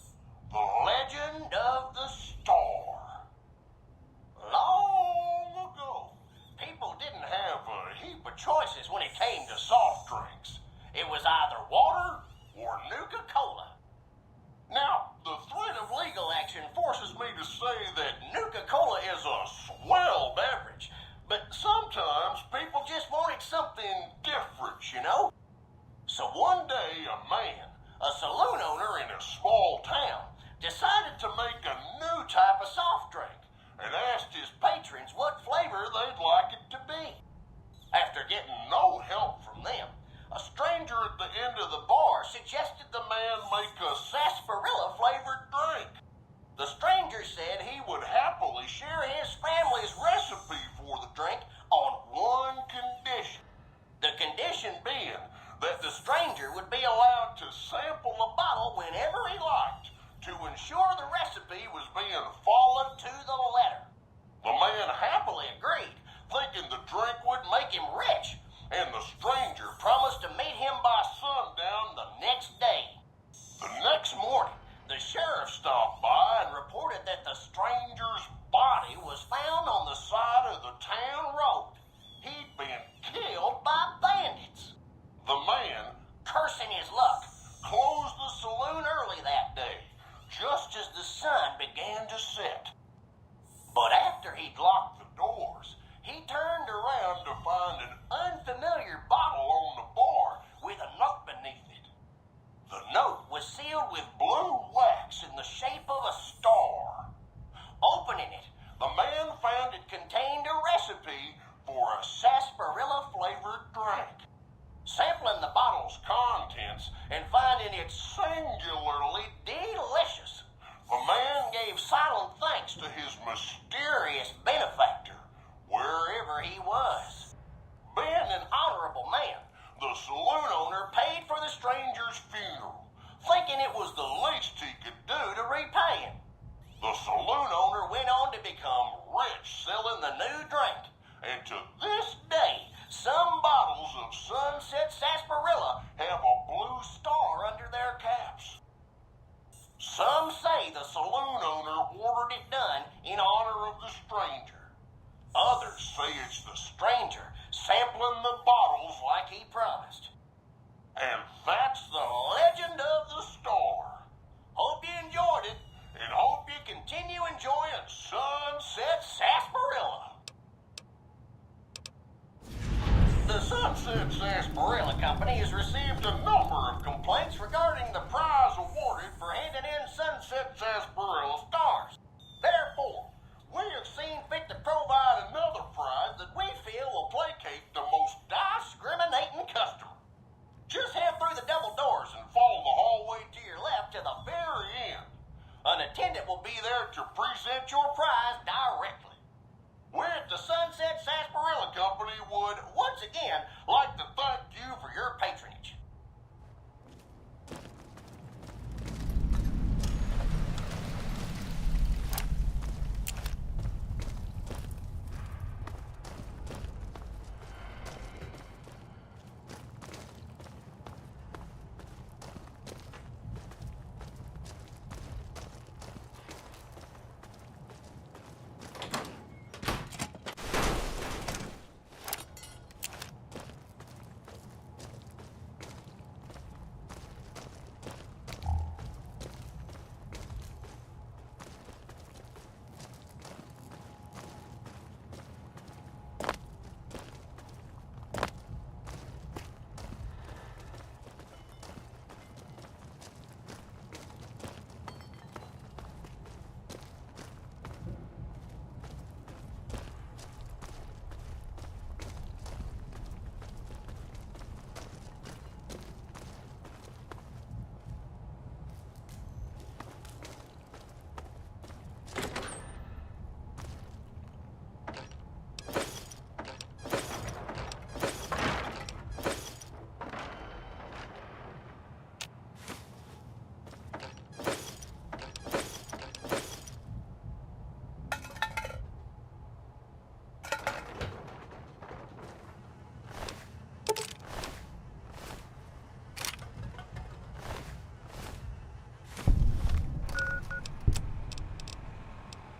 the Legend of the Star. Long ago, people didn't have a heap of choices when it came to soft drinks. It was either water or Nuka-Cola. Now, the threat of legal action forces me to say that Nuka-Cola is a swell beverage, but sometimes people just wanted something different, you know? So one day, a man, a saloon owner in a small town, decided to make a new type of soft drink and asked his patrons what flavor promised. And that's the legend of the store. Hope you enjoyed it, and hope you continue enjoying Sunset Sarsaparilla. The Sunset Sarsaparilla Company has received a number of complaints regarding the prize awarded for handing in Sunset Sarsaparilla stars. Therefore, we have seen fit to provide another prize that we feel will placate the most discriminating customer. Just head through the double doors and follow the hallway to your left to the very end. An attendant will be there to present your prize directly. We at the Sunset Sarsaparilla Company would, once again, like to thank you for your patronage.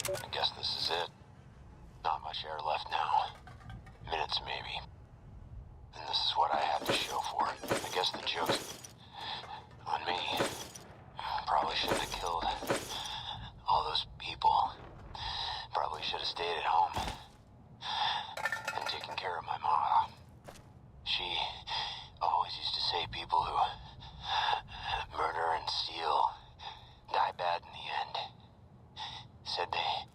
I guess this is it. Not much air left now. Minutes, maybe. And this is what I have to show for it. I guess the joke's on me. Probably shouldn't have killed all those people. Probably should have stayed at home and taken care of my mom. She always used to say people who murder and steal die bad in the end. Said they...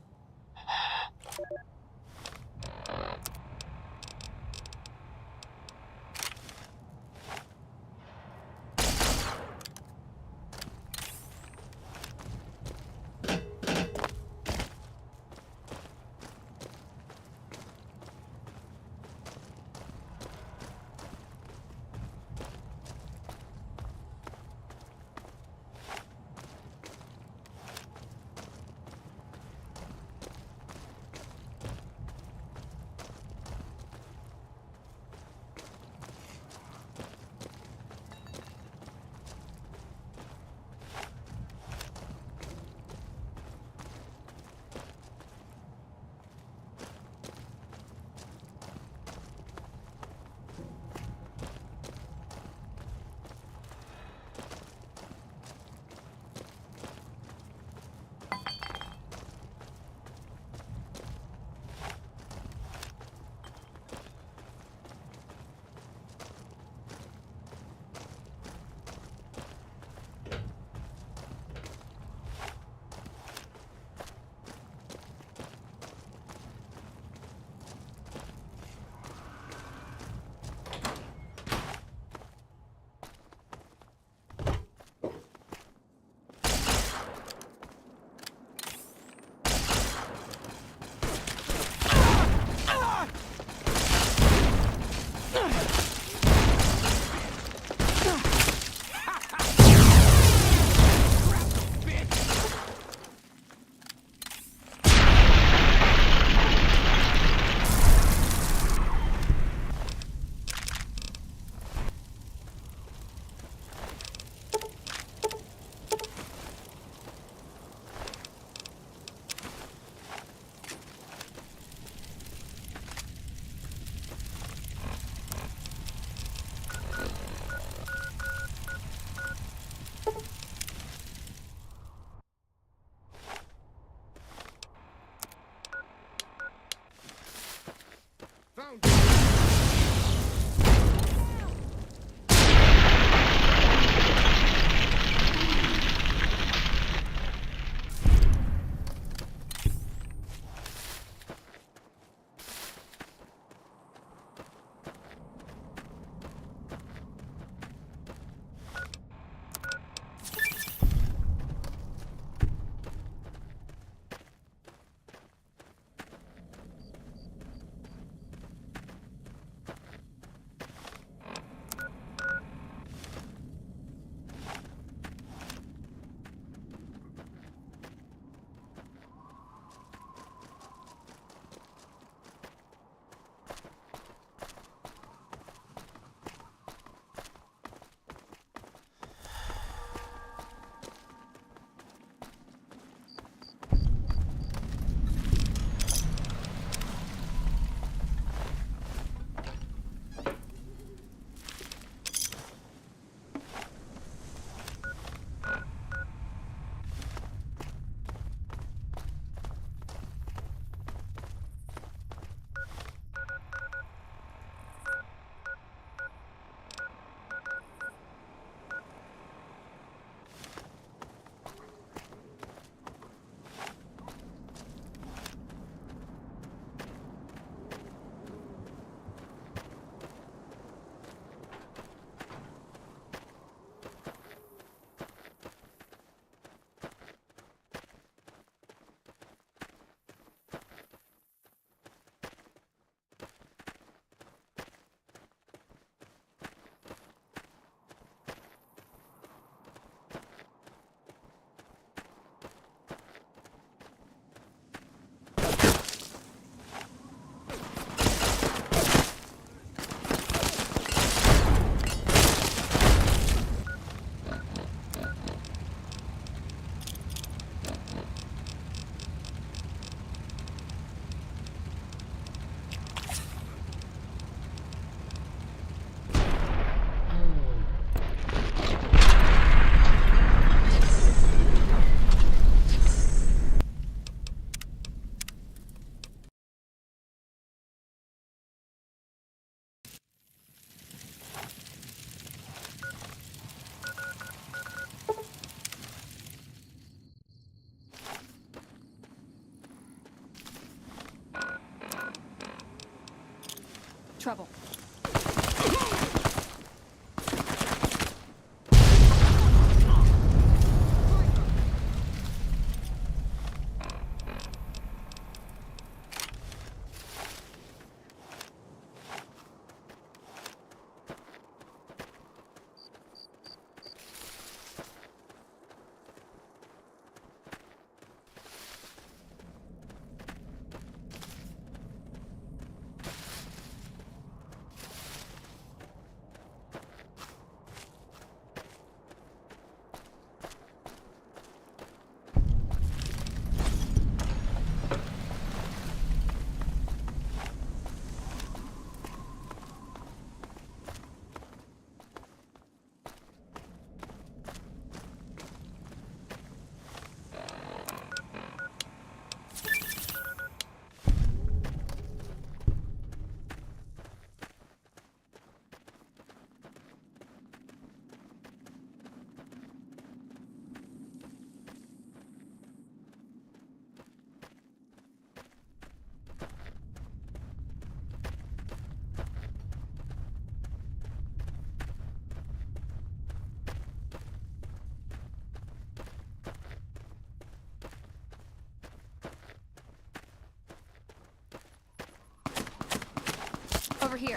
over here.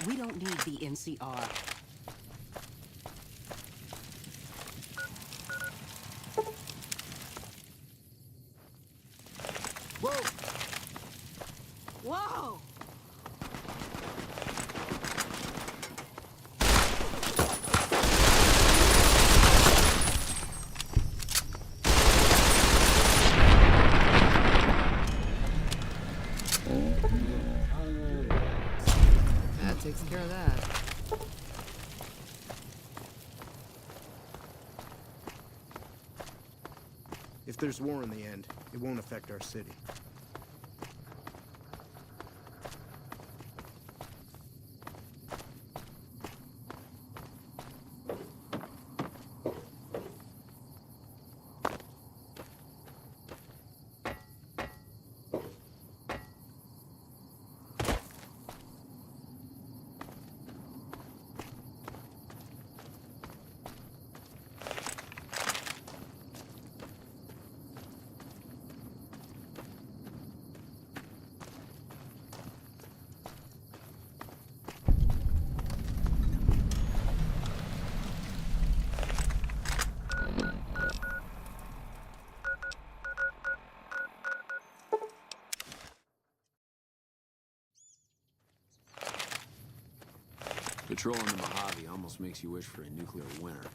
We don't need the NCR. Whoa! Whoa! That takes care of that. If there's war in the end, it won't affect our city. Patrolling the Mojave almost makes you wish for a nuclear winter.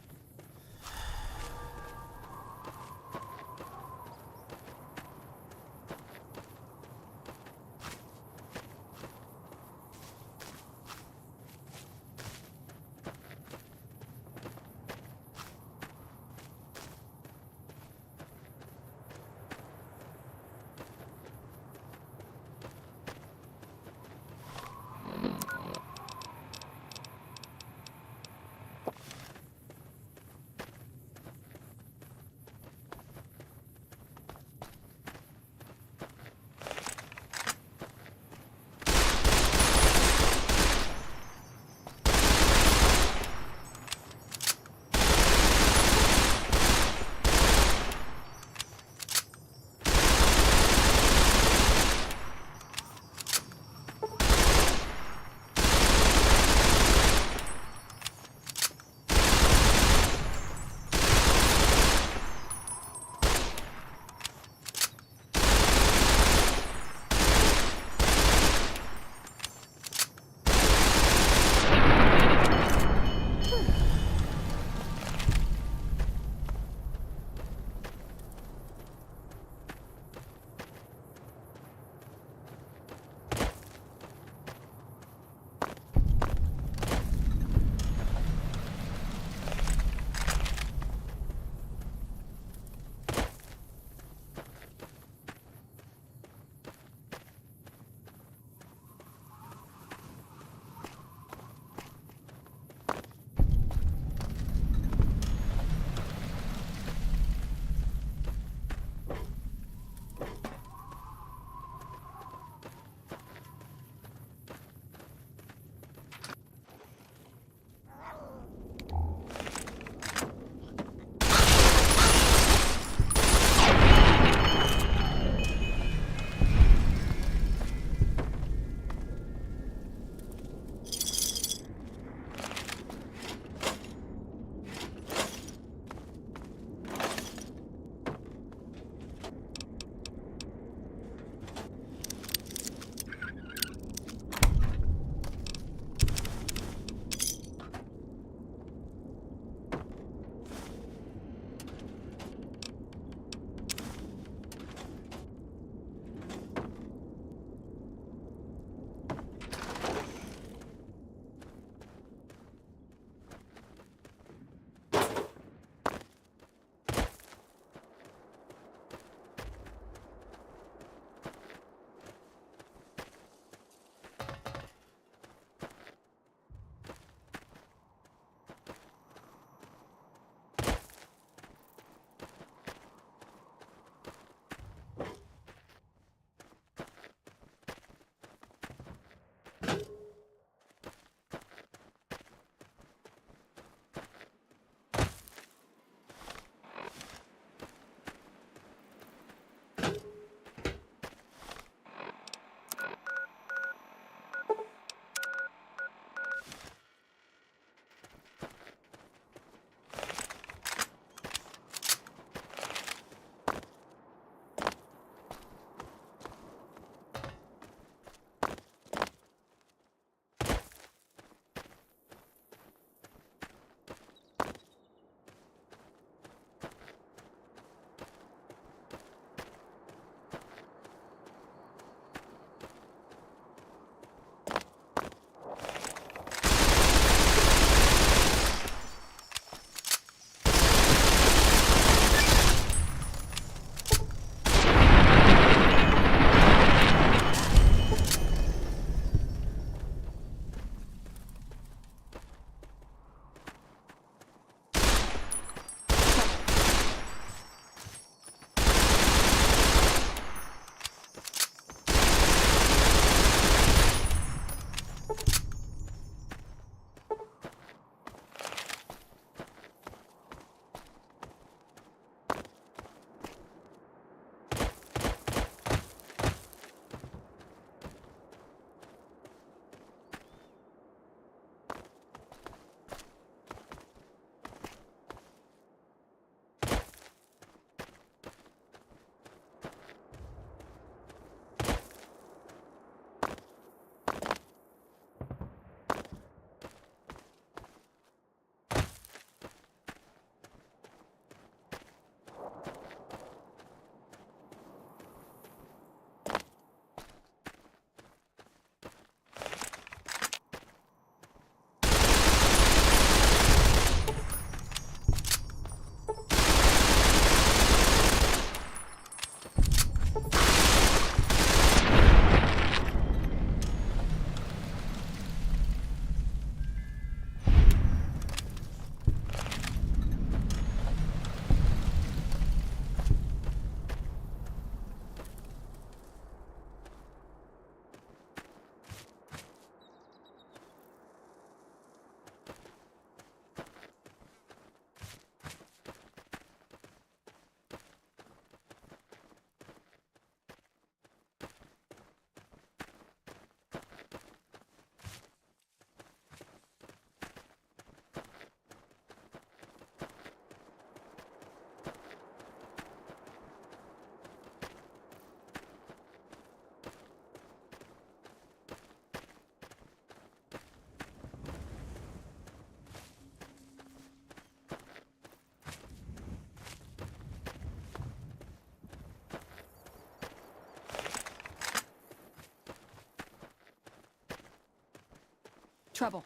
Trouble.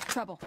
Trouble.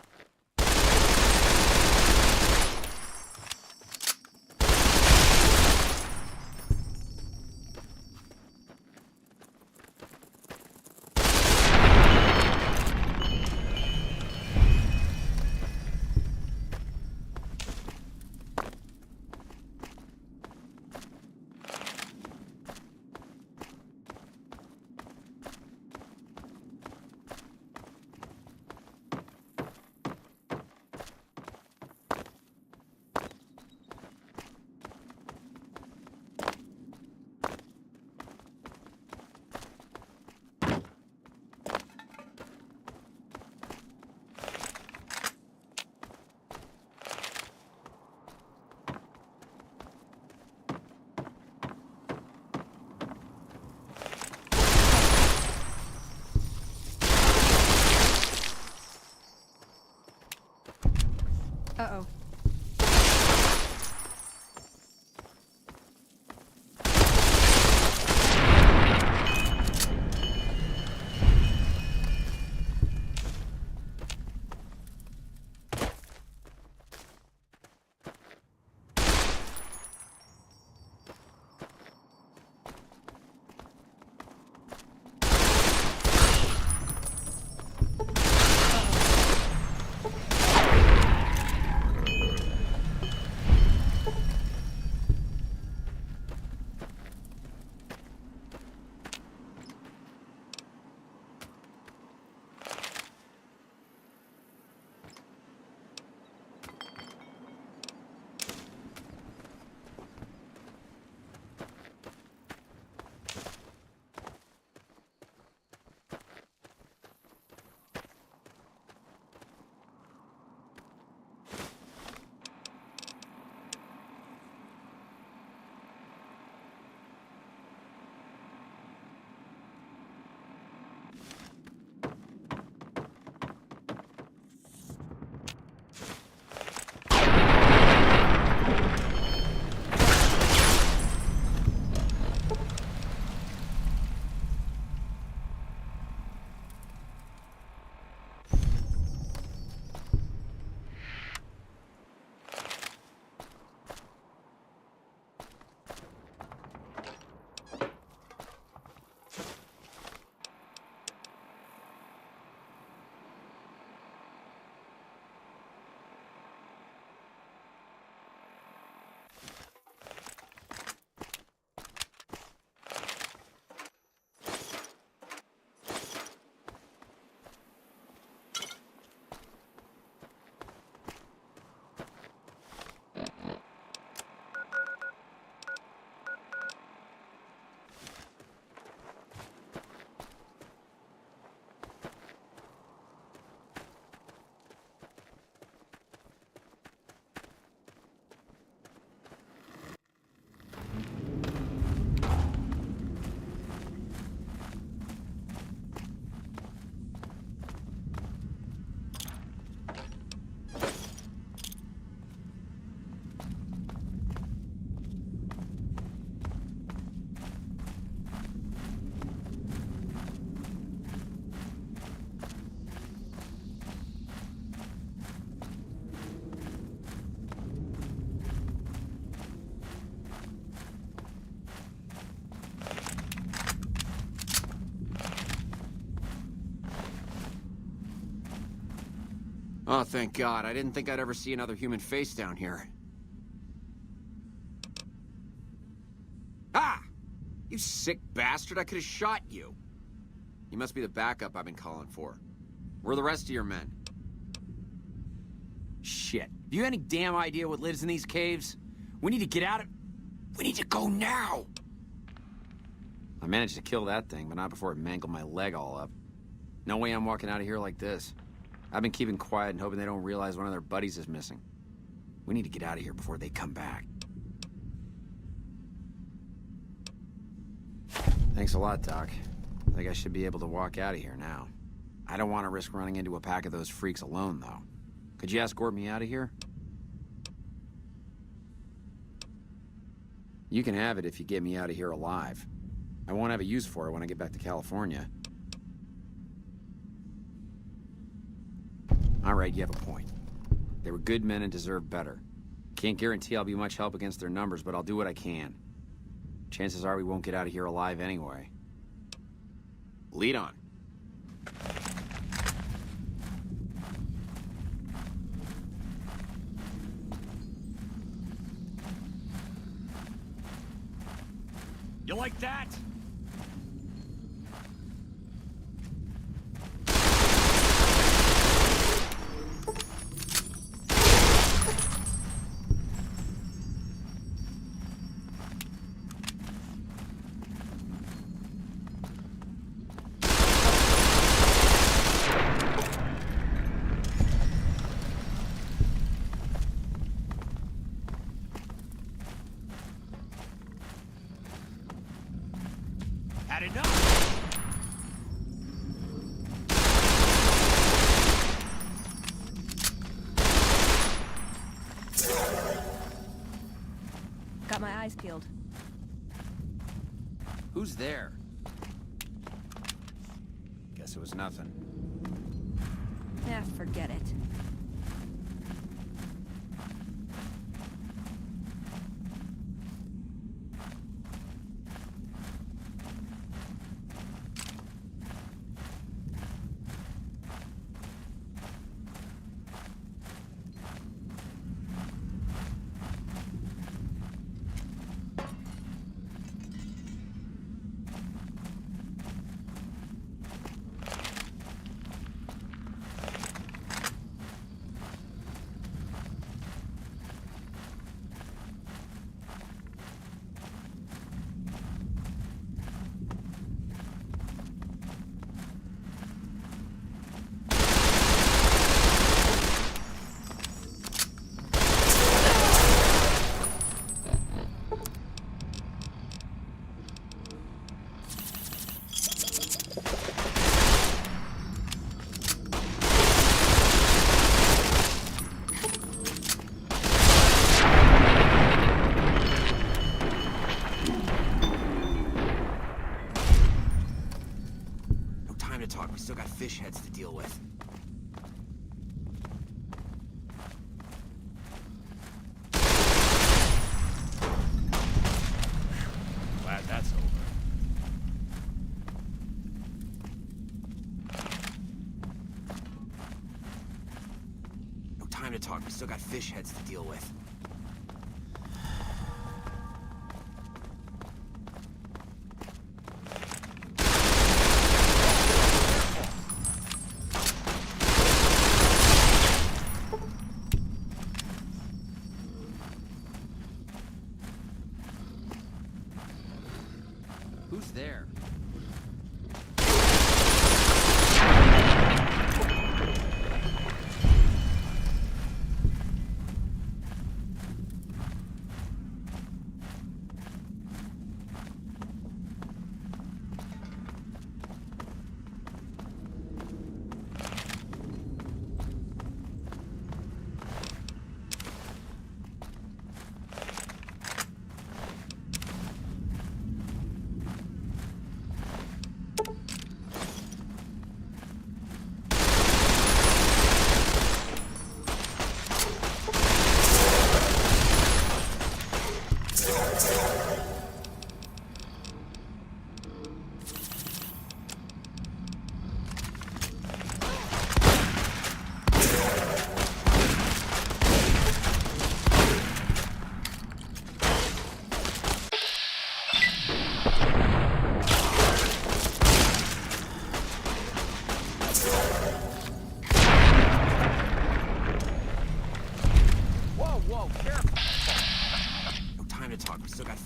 Oh, thank God. I didn't think I'd ever see another human face down here. Ah! You sick bastard, I could have shot you. You must be the backup I've been calling for. Where are the rest of your men? Shit. Do you have any damn idea what lives in these caves? We need to get out of... We need to go now! I managed to kill that thing, but not before it mangled my leg all up. No way I'm walking out of here like this. I've been keeping quiet and hoping they don't realize one of their buddies is missing. We need to get out of here before they come back. Thanks a lot, Doc. I think I should be able to walk out of here now. I don't want to risk running into a pack of those freaks alone, though. Could you escort me out of here? You can have it if you get me out of here alive. I won't have a use for it when I get back to California. All right, you have a point. They were good men and deserve better. Can't guarantee I'll be much help against their numbers, but I'll do what I can. Chances are we won't get out of here alive anyway. Lead on. You like that? Had enough! Got my eyes peeled. Who's there? Guess it was nothing. Ah, forget it. We still got fish heads to deal with. Glad that's over. No time to talk. We still got fish heads to deal with. Who's there?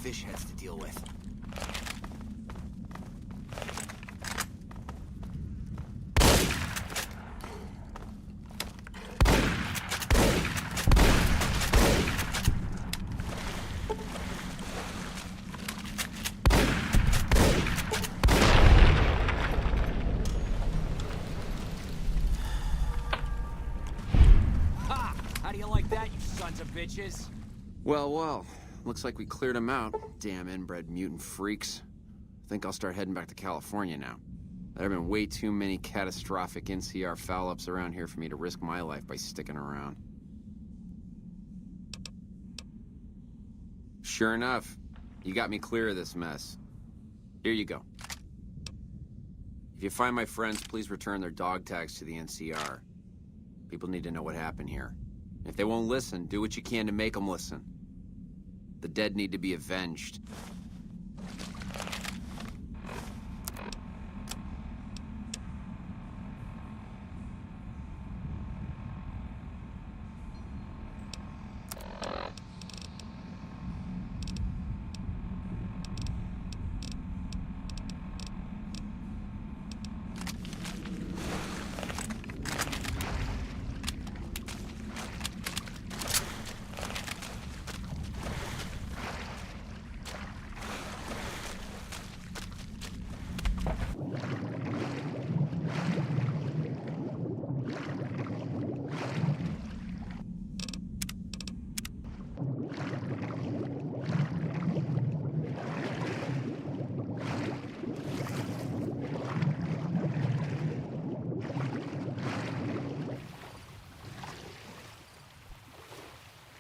fish heads to deal with. How do you like that, you sons of bitches? Well, well. Looks like we cleared them out. Damn inbred mutant freaks. Think I'll start heading back to California now. There have been way too many catastrophic NCR foul-ups around here for me to risk my life by sticking around. Sure enough, you got me clear of this mess. Here you go. If you find my friends, please return their dog tags to the NCR. People need to know what happened here. If they won't listen, do what you can to make them listen. The dead need to be avenged.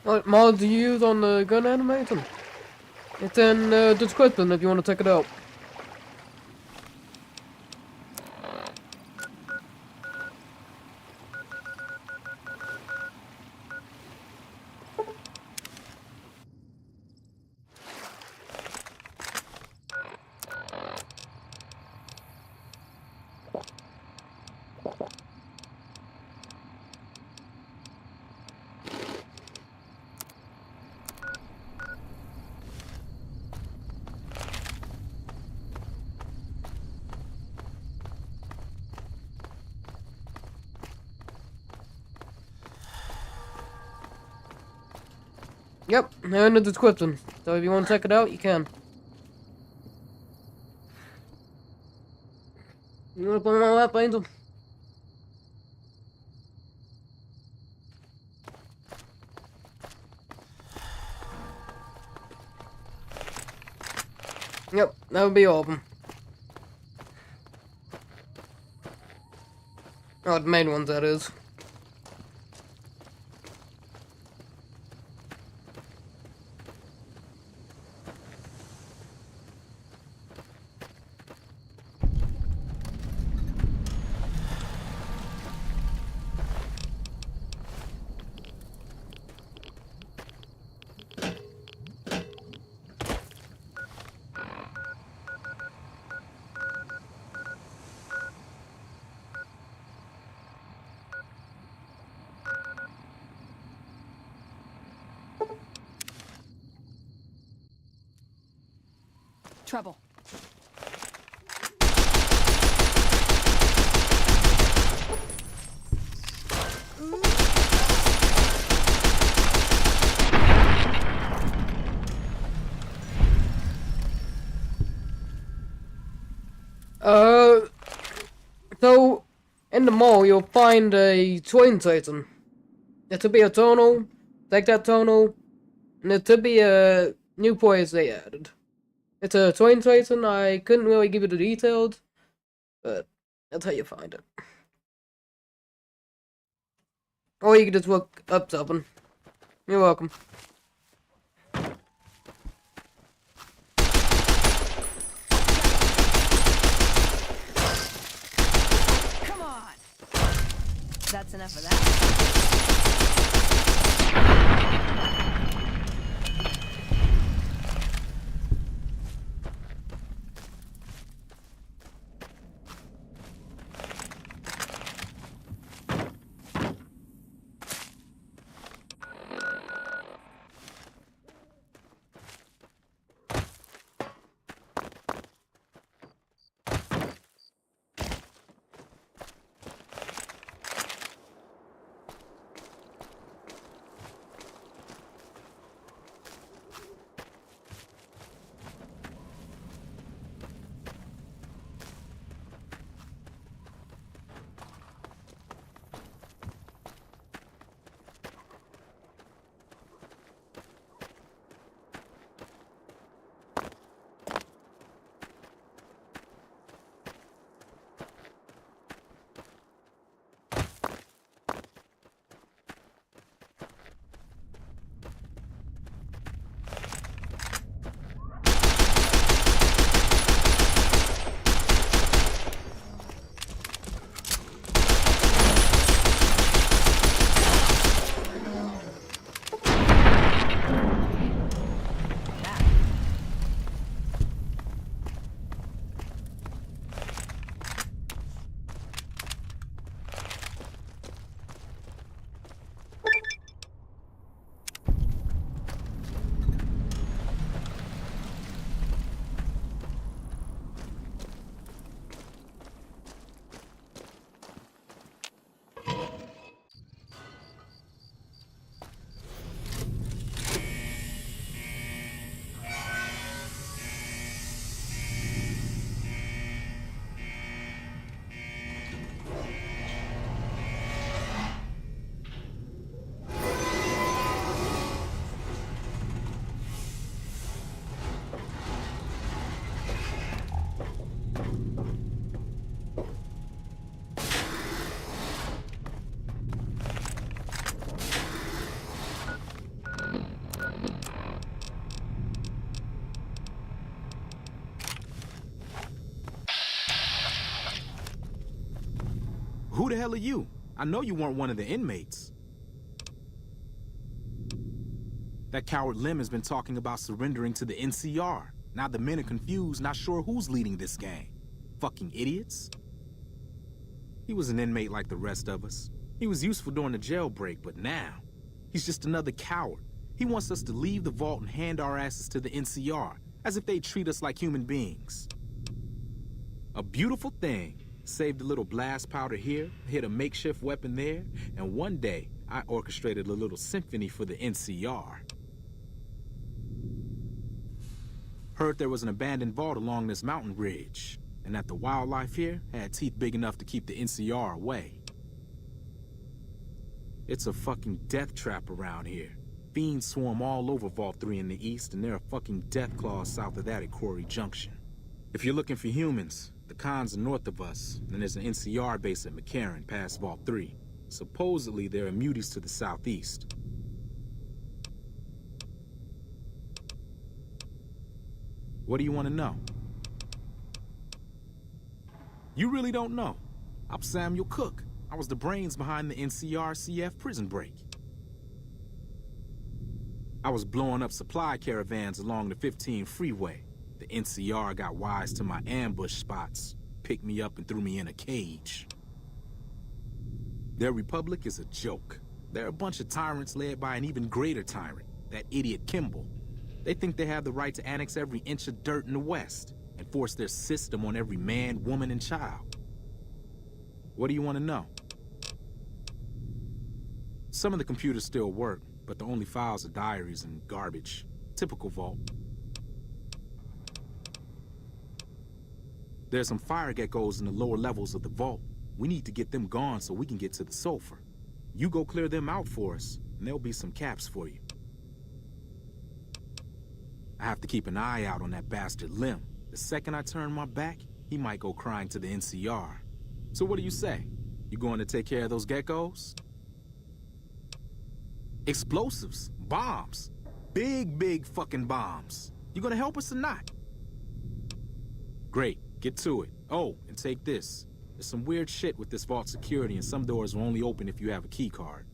What mod do you use on the gun animator? It's in the description if you want to check it out. Yep, they're in the description. So if you want to check it out, you can. You want to put them on that, Angel? Yep, that would be all of them. Oh, the main ones, that is. Trouble. So, in the mall, you'll find a train station. It should be a tunnel. Take that tunnel. And it should be a new place they added. It's a train station. I couldn't really give you the details, but that's how you find it. Or you can just look up something. You're welcome. Come on. That's enough of that. Who the hell are you? I know you weren't one of the inmates. That coward Lim has been talking about surrendering to the NCR. Now the men are confused, not sure who's leading this gang. Fucking idiots. He was an inmate like the rest of us. He was useful during the jailbreak, but now, he's just another coward. He wants us to leave the vault and hand our asses to the NCR, as if they treat us like human beings. A beautiful thing. Saved a little blast powder here, hit a makeshift weapon there, and one day, I orchestrated a little symphony for the NCR. Heard there was an abandoned vault along this mountain ridge, and that the wildlife here had teeth big enough to keep the NCR away. It's a fucking death trap around here. Fiends swarm all over Vault 3 in the east, and there are fucking death claws south of that at Quarry Junction. If you're looking for humans, the cons are north of us, and there's an NCR base at McCarran past Vault 3. Supposedly, there are muties to the southeast. What do you want to know? You really don't know. I'm Samuel Cook. I was the brains behind the NCR-CF prison break. I was blowing up supply caravans along the 15 freeway. The NCR got wise to my ambush spots, picked me up and threw me in a cage. Their republic is a joke. They're a bunch of tyrants led by an even greater tyrant, that idiot Kimball. They think they have the right to annex every inch of dirt in the West and force their system on every man, woman, and child. What do you want to know? Some of the computers still work, but the only files are diaries and garbage. Typical Vault. There's some fire geckos in the lower levels of the vault. We need to get them gone so we can get to the sulfur. You go clear them out for us, and there'll be some caps for you. I have to keep an eye out on that bastard Lim. The second I turn my back, he might go crying to the NCR. So what do you say? You going to take care of those geckos? Explosives, bombs, big fucking bombs. You gonna help us or not? Great, get to it. Oh, and take this. There's some weird shit with this vault security, and some doors will only open if you have a key card.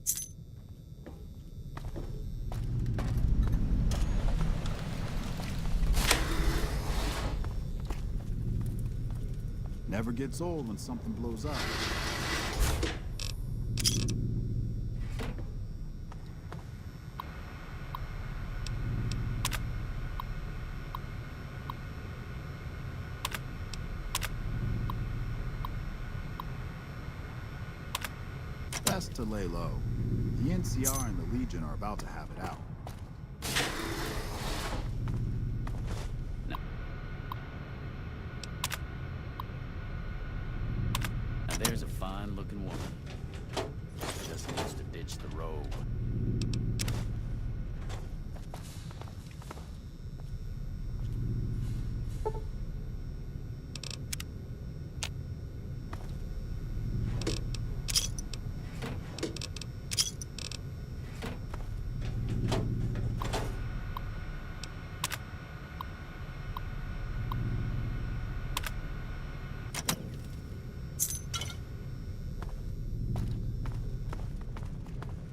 Never gets old when something blows up. Best to lay low. The NCR and the Legion are about to have it out. Now there's a fine-looking woman. She just needs to ditch the robe.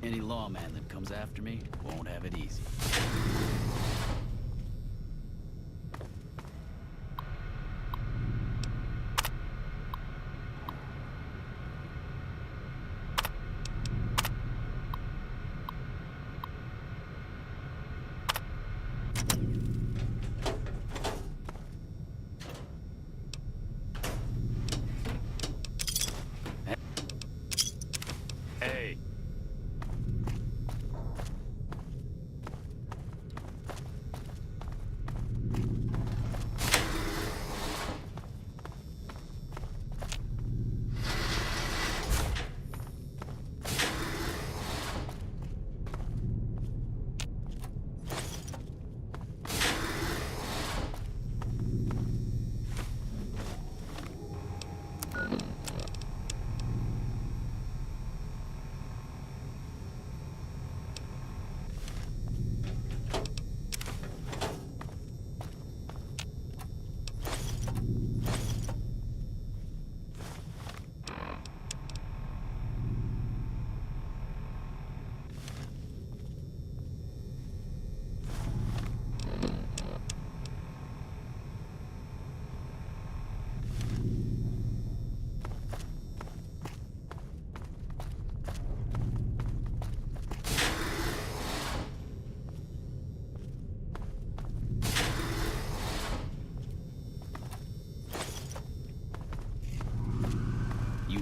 Any lawman that comes after me won't have it easy.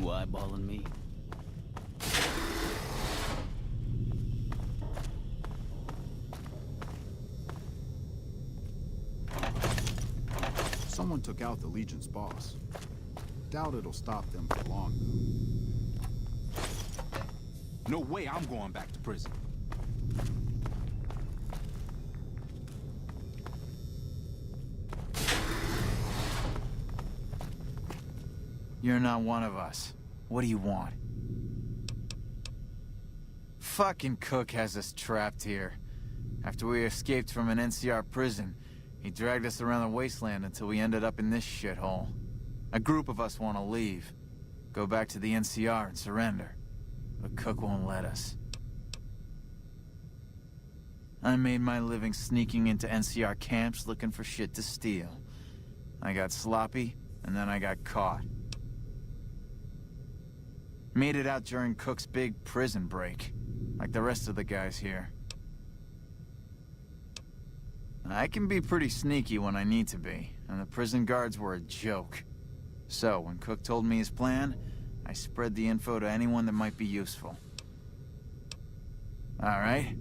eyeballing me? Someone took out the Legion's boss. Doubt it'll stop them for long, though. No way I'm going back to prison. You're not one of us. What do you want? Fucking Cook has us trapped here. After we escaped from an NCR prison, he dragged us around the wasteland until we ended up in this shithole. A group of us want to leave. Go back to the NCR and surrender. But Cook won't let us. I made my living sneaking into NCR camps looking for shit to steal. I got sloppy, and then I got caught. Made it out during Cook's big prison break, like the rest of the guys here. I can be pretty sneaky when I need to be, and the prison guards were a joke. So, when Cook told me his plan, I spread the info to anyone that might be useful. Alright,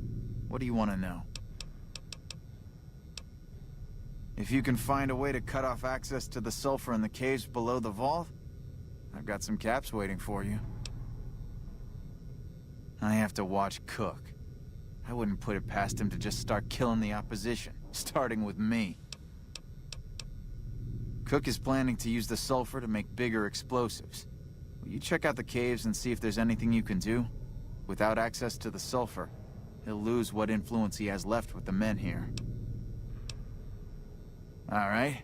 what do you want to know? If you can find a way to cut off access to the sulfur in the caves below the vault, I've got some caps waiting for you. I have to watch Cook. I wouldn't put it past him to just start killing the opposition, starting with me. Cook is planning to use the sulfur to make bigger explosives. Will you check out the caves and see if there's anything you can do? Without access to the sulfur, he'll lose what influence he has left with the men here. Alright,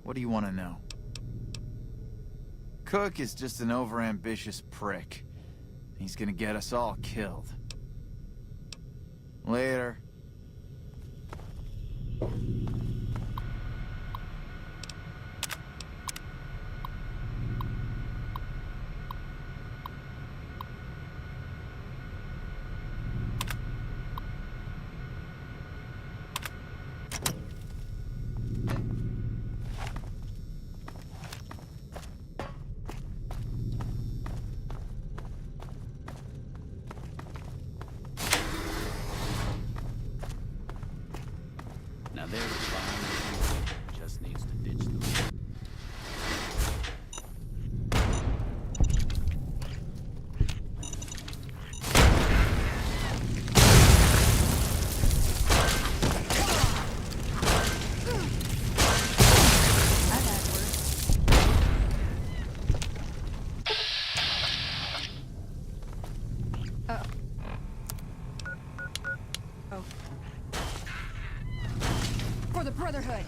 what do you want to know? Cook is just an overambitious prick. He's gonna get us all killed. Later. Now there's a fine. Just needs to ditch the road. For the Brotherhood!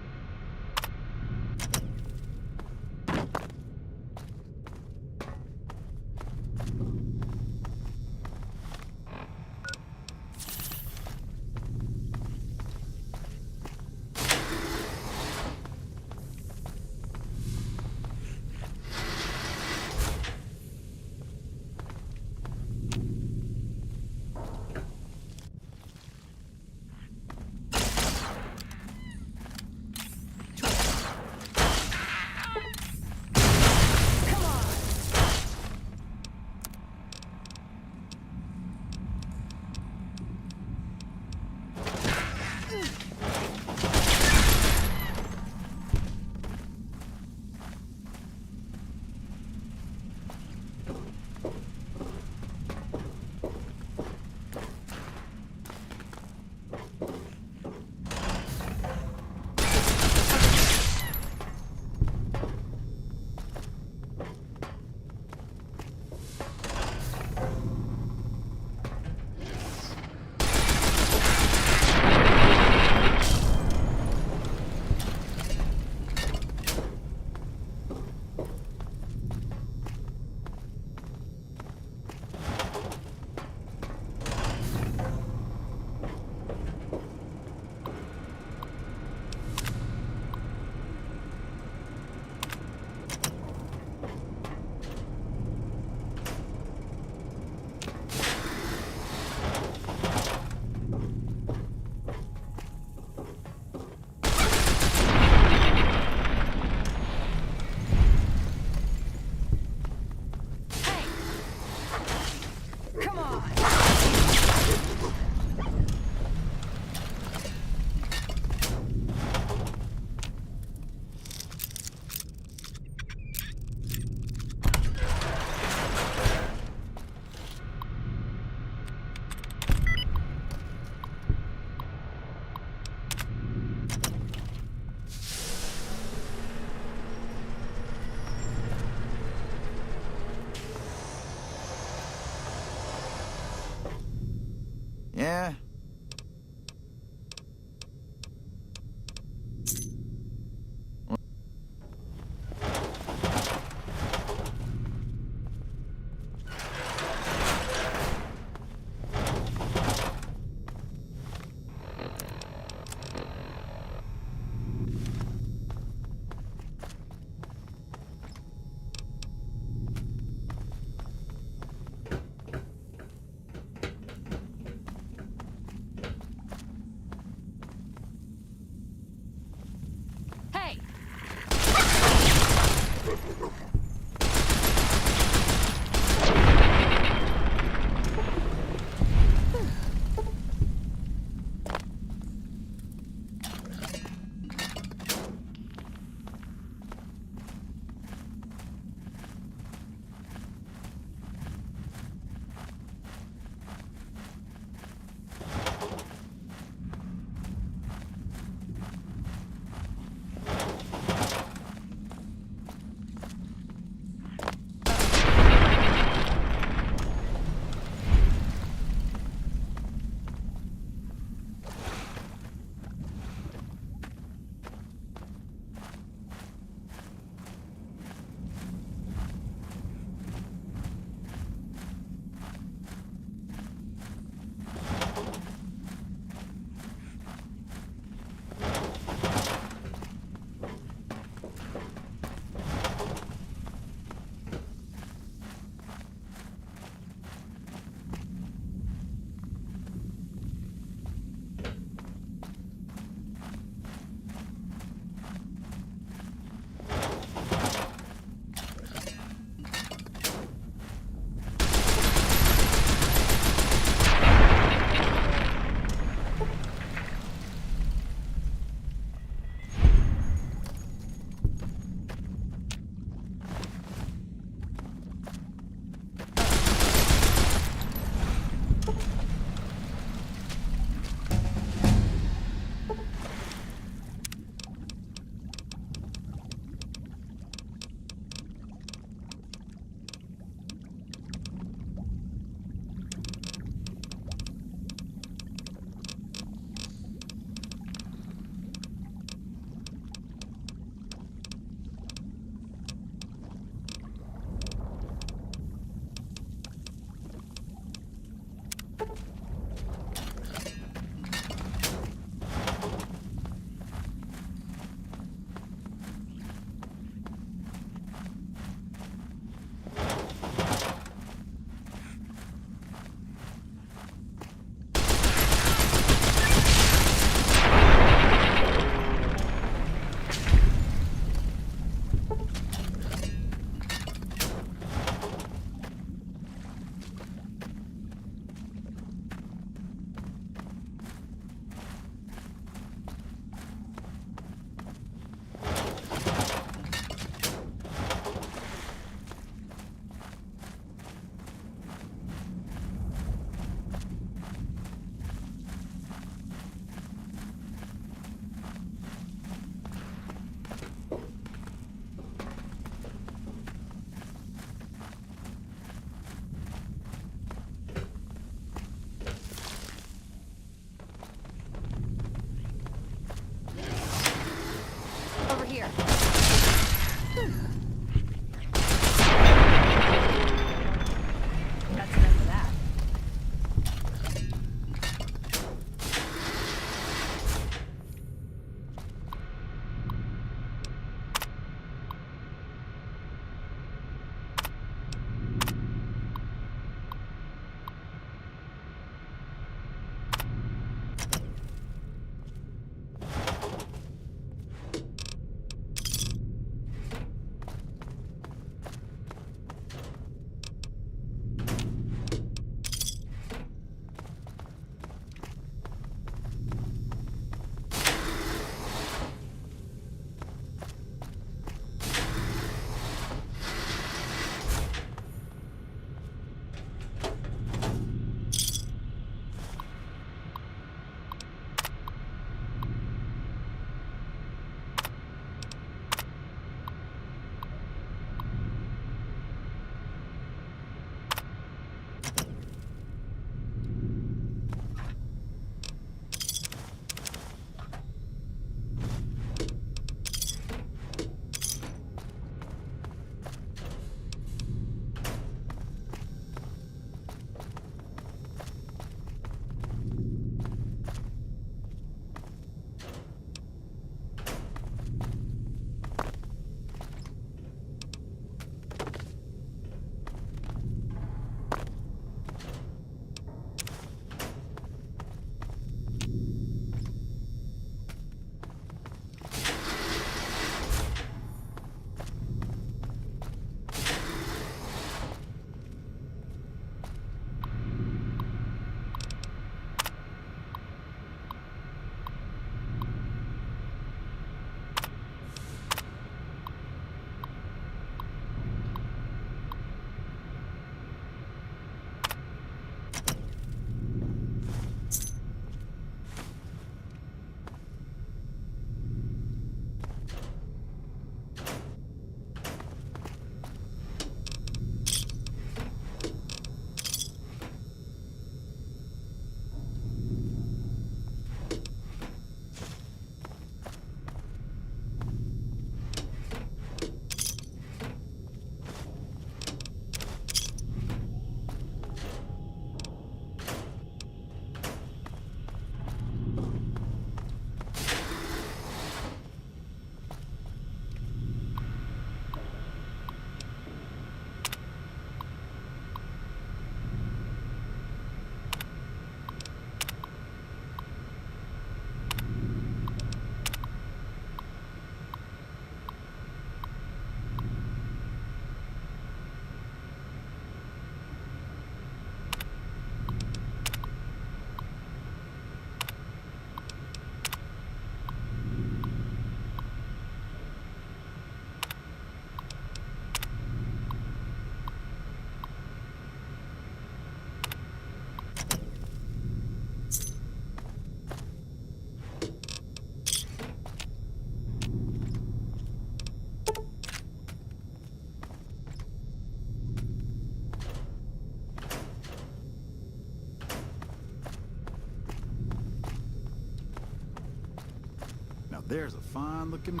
There's a fine-looking...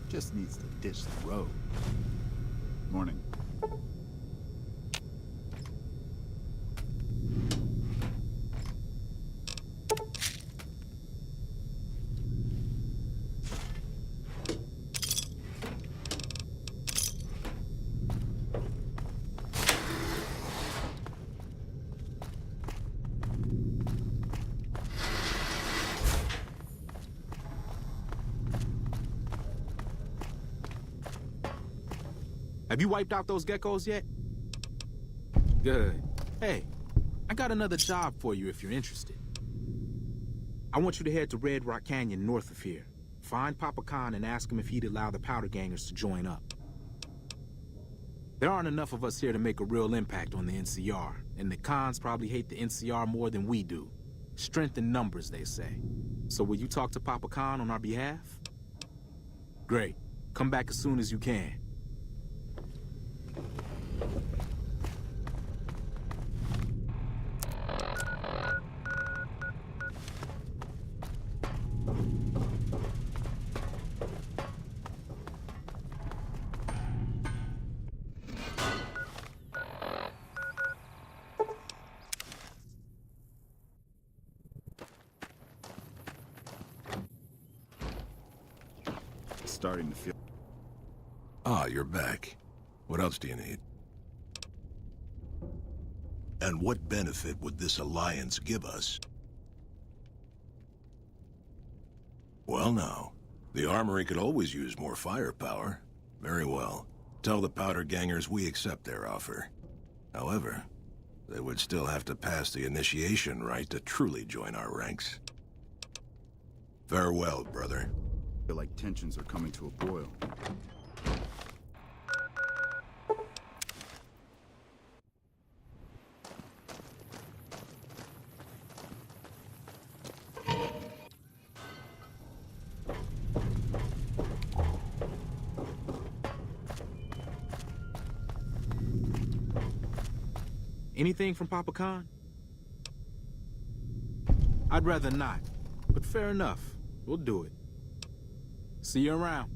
Just needs to ditch the road. Morning. Have you wiped out those geckos yet? Good. Hey, I got another job for you if you're interested. I want you to head to Red Rock Canyon north of here. Find Papa Khan and ask him if he'd allow the Powder Gangers to join up. There aren't enough of us here to make a real impact on the NCR, and the Khans probably hate the NCR more than we do. Strength in numbers, they say. So will you talk to Papa Khan on our behalf? Great. Come back as soon as you can. Starting to feel... Ah, you're back. What else do you need? And what benefit would this alliance give us? Well now, the armory could always use more firepower. Very well. Tell the Powder Gangers we accept their offer. However, they would still have to pass the initiation rite to truly join our ranks. Farewell, brother. I feel like tensions are coming to a boil. Anything from Papa Khan? I'd rather not, but fair enough. We'll do it. See you around.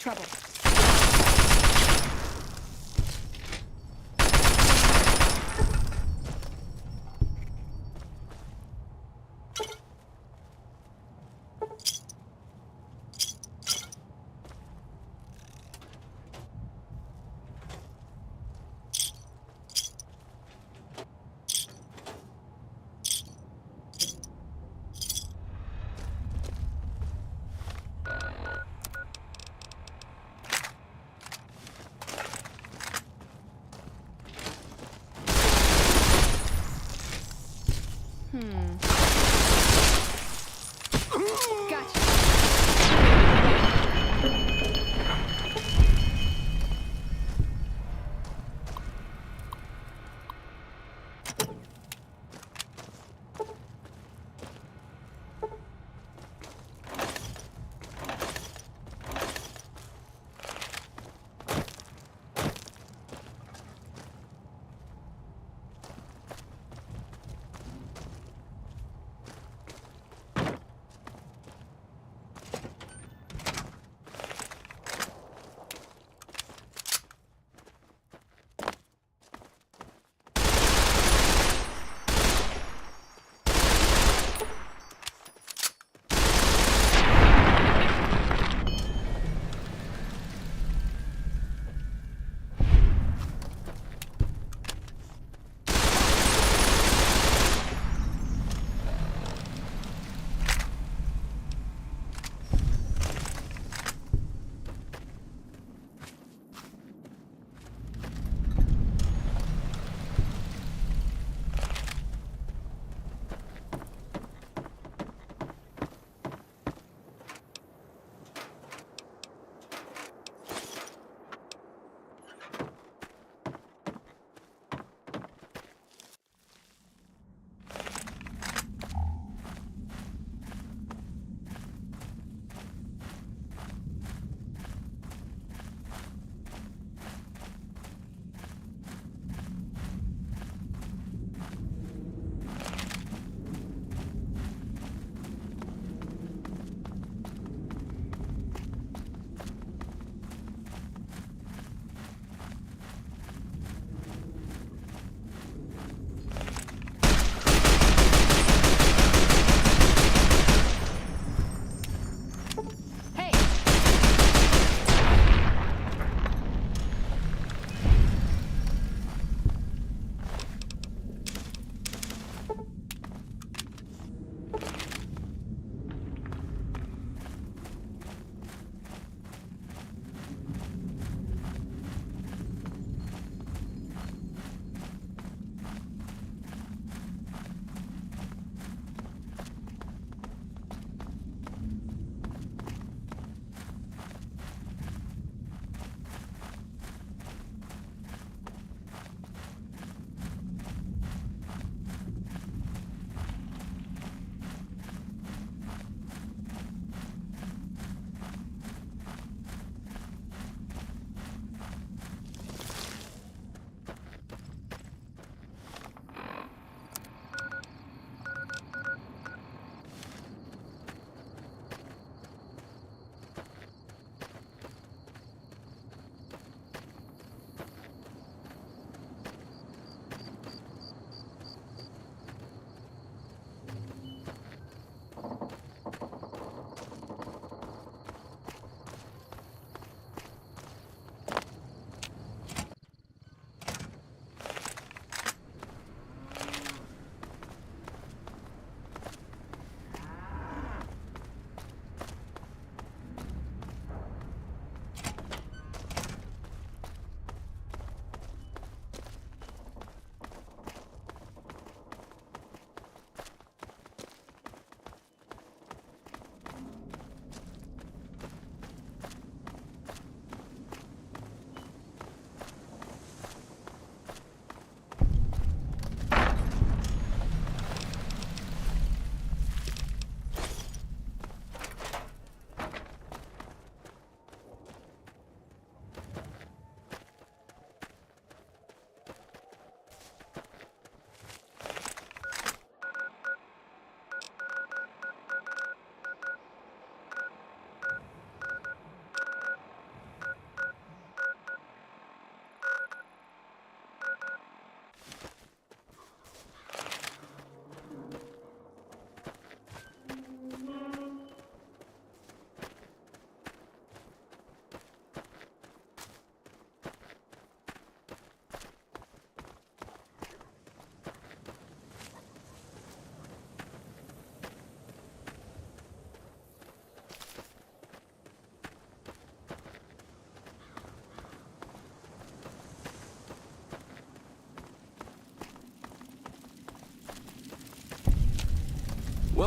trouble.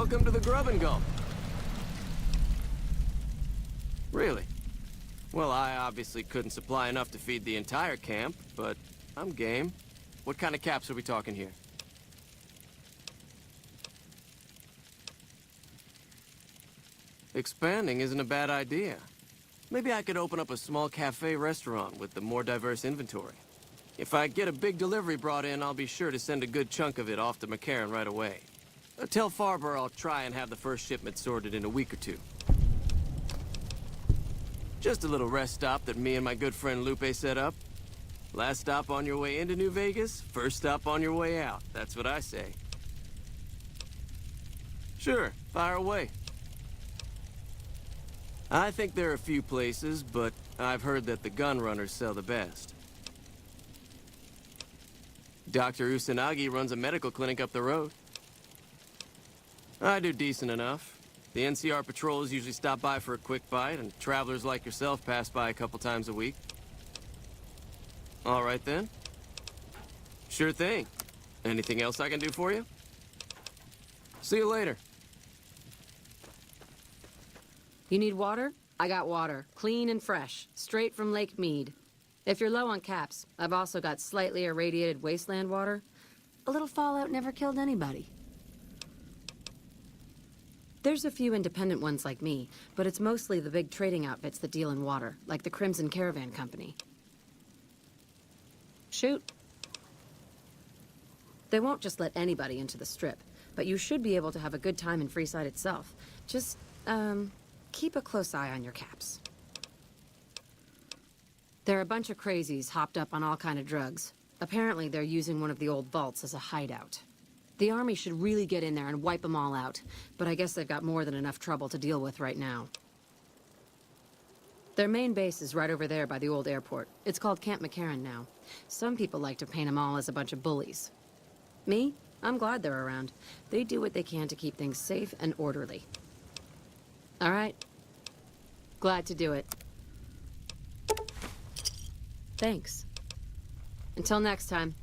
Welcome to the Grub and Gulp. Really? Well, I obviously couldn't supply enough to feed the entire camp, but I'm game. What kind of caps are we talking here? Expanding isn't a bad idea. Maybe I could open up a small cafe restaurant with the more diverse inventory. If I get a big delivery brought in, I'll be sure to send a good chunk of it off to McCarran right away. Tell Farber I'll try and have the first shipment sorted in a week or two. Just a little rest stop that me and my good friend Lupe set up. Last stop on your way into New Vegas, first stop on your way out. That's what I say. Sure, fire away. I think there are a few places, but I've heard that the gun runners sell the best. Dr. Usanagi runs a medical clinic up the road. I do decent enough. The NCR patrols usually stop by for a quick bite, and travelers like yourself pass by a couple times a week. All right, then. Sure thing. Anything else I can do for you? See you later. You need water? I got water. Clean and fresh. Straight from Lake Mead. If you're low on caps, I've also got slightly irradiated wasteland water. A little fallout never killed anybody. There's a few independent ones like me, but it's mostly the big trading outfits that deal in water, like the Crimson Caravan Company. Shoot. They won't just let anybody into the Strip, but you should be able to have a good time in Freeside itself. Just, keep a close eye on your caps. They're a bunch of crazies hopped up on all kind of drugs. Apparently they're using one of the old vaults as a hideout. The army should really get in there and wipe them all out, but I guess they've got more than enough trouble to deal with right now. Their main base is right over there by the old airport. It's called Camp McCarran now. Some people like to paint them all as a bunch of bullies. Me? I'm glad they're around. They do what they can to keep things safe and orderly. All right. Glad to do it. Thanks. Until next time.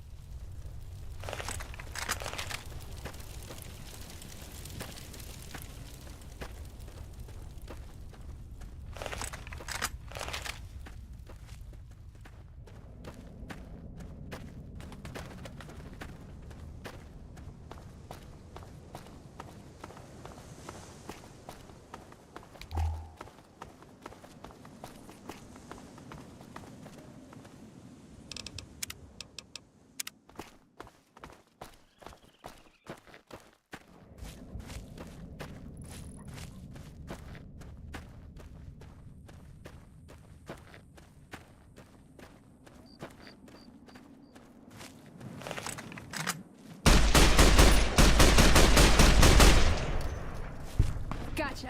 Gotcha.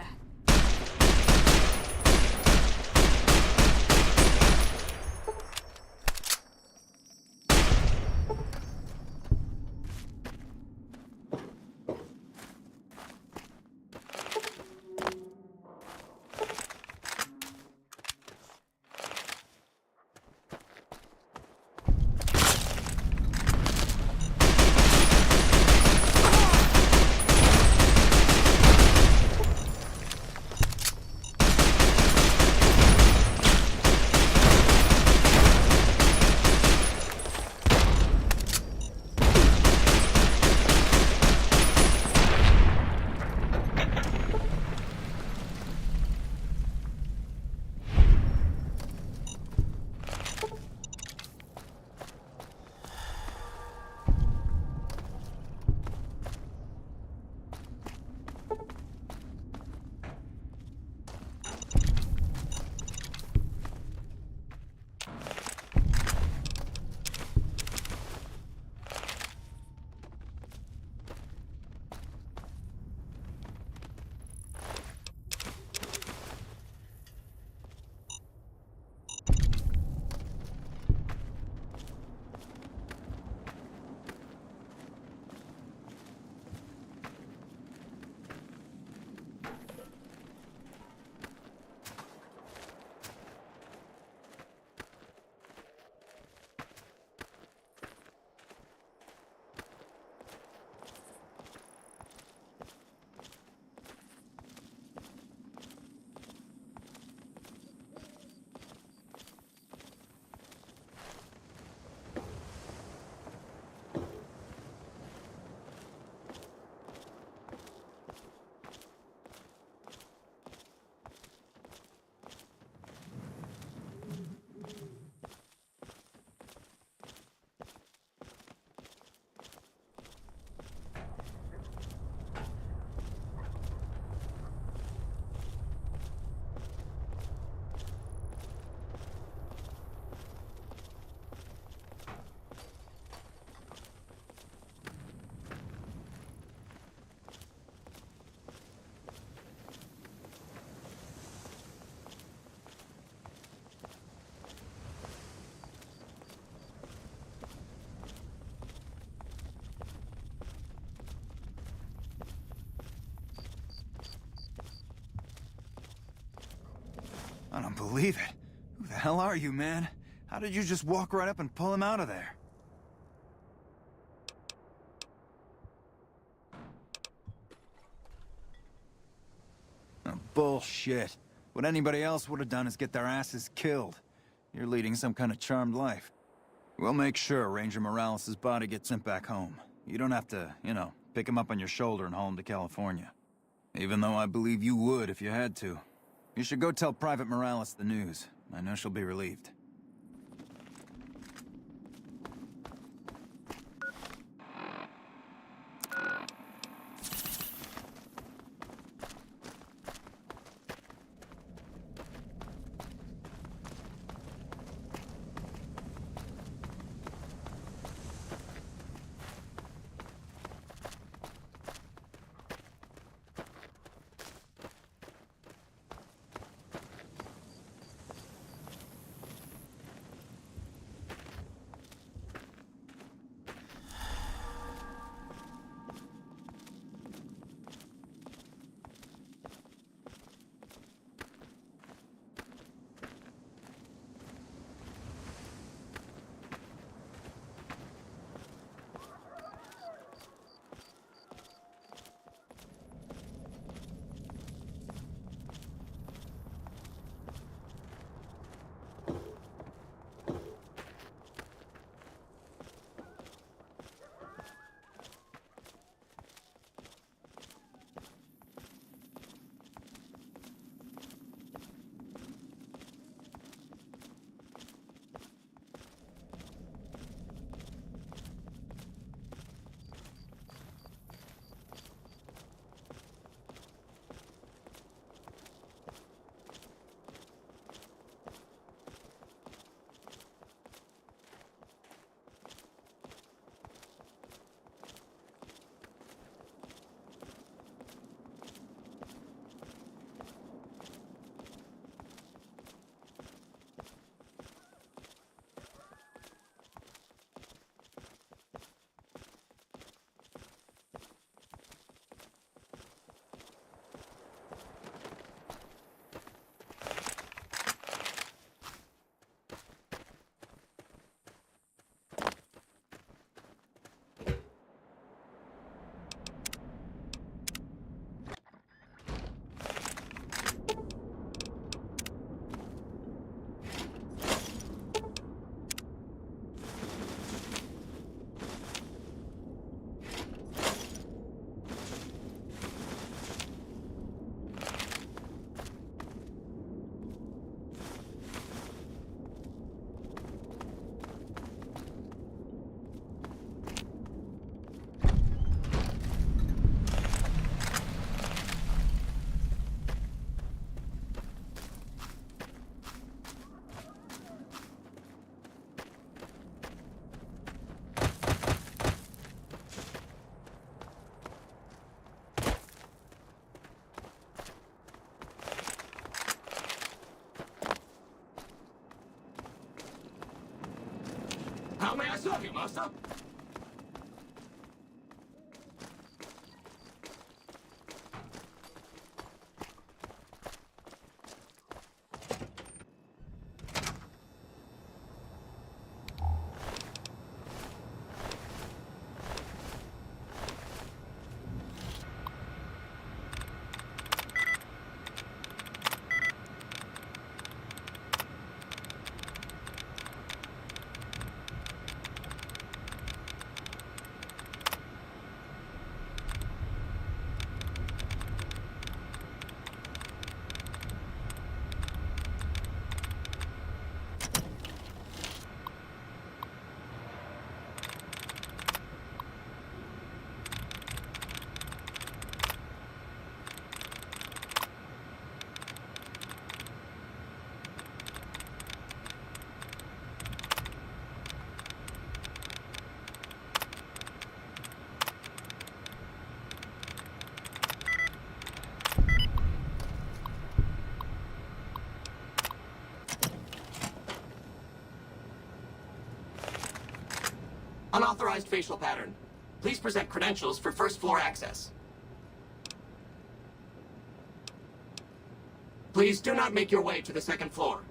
I don't believe it. Who the hell are you, man? How did you just walk right up and pull him out of there? Oh, bullshit. What anybody else would have done is get their asses killed. You're leading some kind of charmed life. We'll make sure Ranger Morales' body gets sent back home. You don't have to, you know, pick him up on your shoulder and haul him to California. Even though I believe you would if you had to. You should go tell Private Morales the news. I know she'll be relieved. How may I serve you, master? Unauthorized facial pattern. Please present credentials for first floor access. Please do not make your way to the second floor.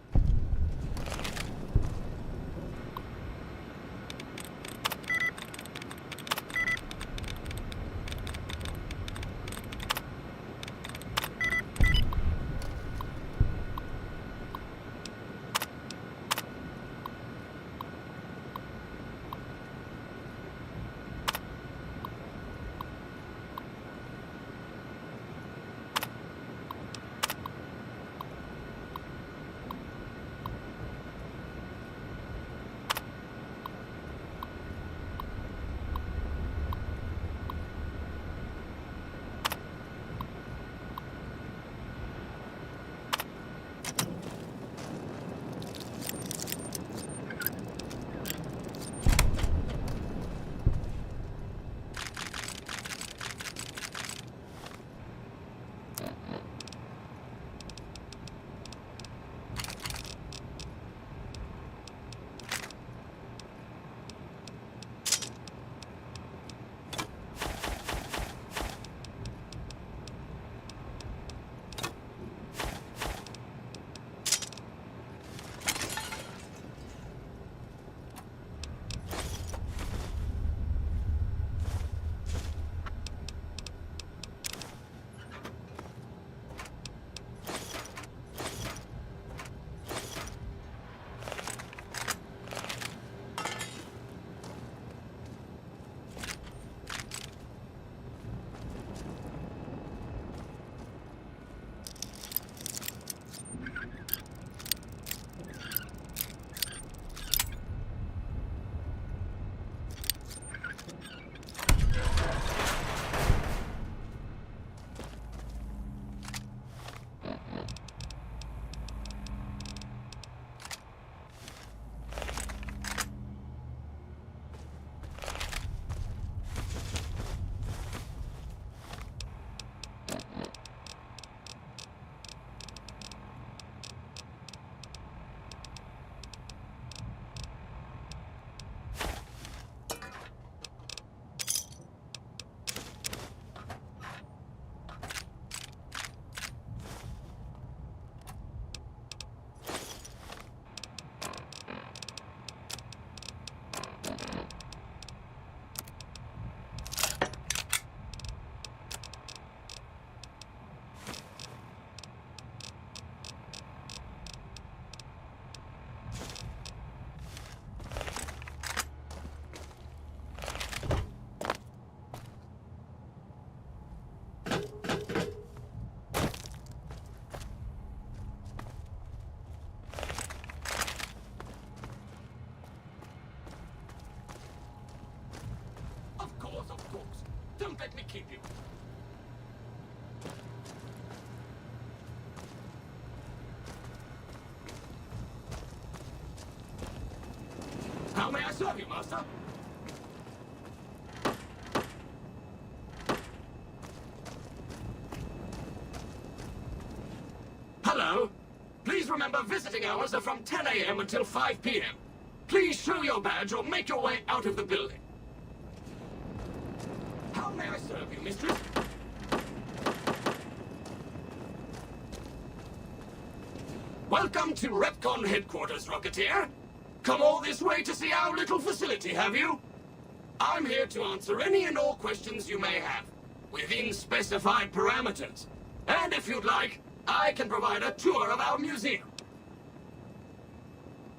Of course. Don't let me keep you. How may I serve you, Master? Hello. Please remember visiting hours are from 10 a.m. until 5 p.m. Please show your badge or make your way out of the building. How may I serve you, mistress? Welcome to Repcon headquarters, Rocketeer. Come all this way to see our little facility, have you? I'm here to answer any and all questions you may have, within specified parameters. And if you'd like, I can provide a tour of our museum.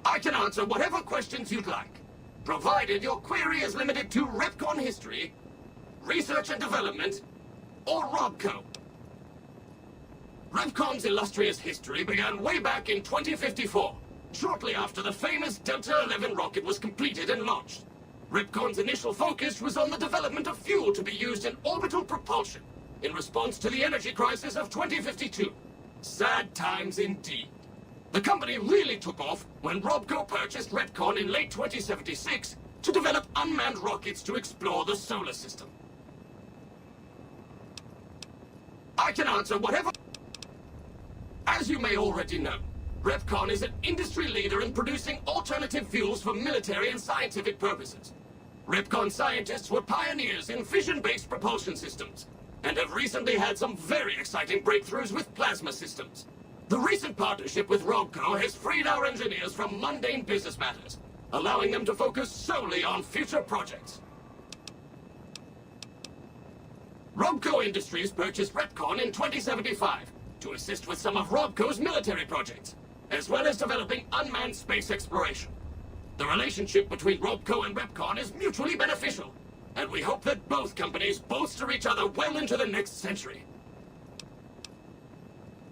I can answer whatever questions you'd like, provided your query is limited to Repcon history, research and development, or RobCo. Repcon's illustrious history began way back in 2054, shortly after the famous Delta-11 rocket was completed and launched. Repcon's initial focus was on the development of fuel to be used in orbital propulsion, in response to the energy crisis of 2052. Sad times indeed. The company really took off when RobCo purchased Repcon in late 2076 to develop unmanned rockets to explore the solar system. I can answer whatever... As you may already know, Repcon is an industry leader in producing alternative fuels for military and scientific purposes. Repcon scientists were pioneers in fission-based propulsion systems, and have recently had some very exciting breakthroughs with plasma systems. The recent partnership with Robco has freed our engineers from mundane business matters, allowing them to focus solely on future projects. Robco Industries purchased Retcon in 2075 to assist with some of Robco's military projects, as well as developing unmanned space exploration. The relationship between Robco and Repcon is mutually beneficial, and we hope that both companies bolster each other well into the next century.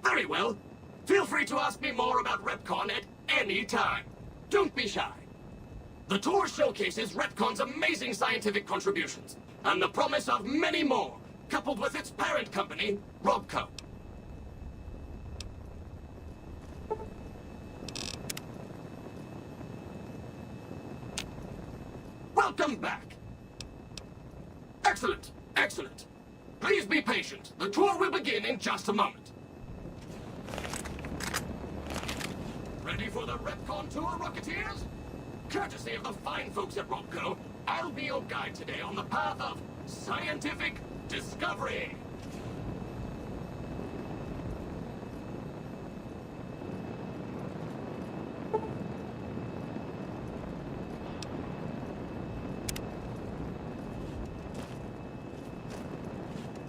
Very well. Feel free to ask me more about Repcon at any time. Don't be shy. The tour showcases Repcon's amazing scientific contributions, and the promise of many more, coupled with its parent company, Robco. Welcome back. Excellent, excellent. Please be patient. The tour will begin in just a moment. Ready for the Repcon tour, Rocketeers? Courtesy of the fine folks at Robco, I'll be your guide today on the path of scientific discovery.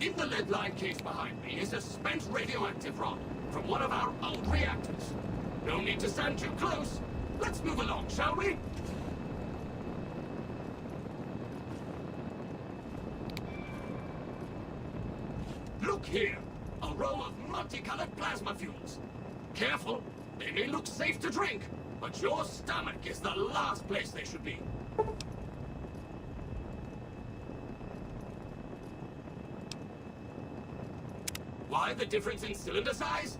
In the lead-lined case behind me is a spent radioactive rod from one of our old reactors. No need to stand too close. Let's move along, shall we? Look here, a row of multicolored plasma fuels. Careful, they may look safe to drink, but your stomach is the last place they should be. Why the difference in cylinder size?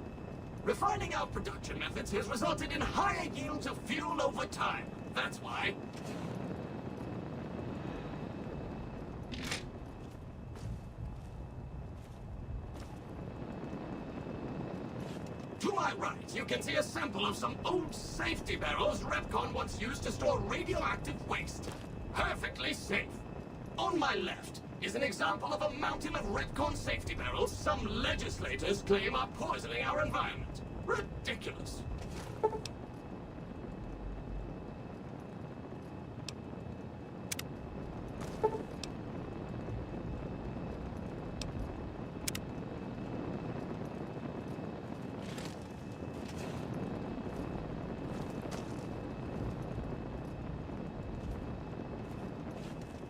Refining our production methods has resulted in higher yields of fuel over time. That's why. To my right, you can see a sample of some old safety barrels Repcon once used to store radioactive waste. Perfectly safe. On my left is an example of a mountain of Repcon safety barrels some legislators claim are poisoning our environment. Ridiculous.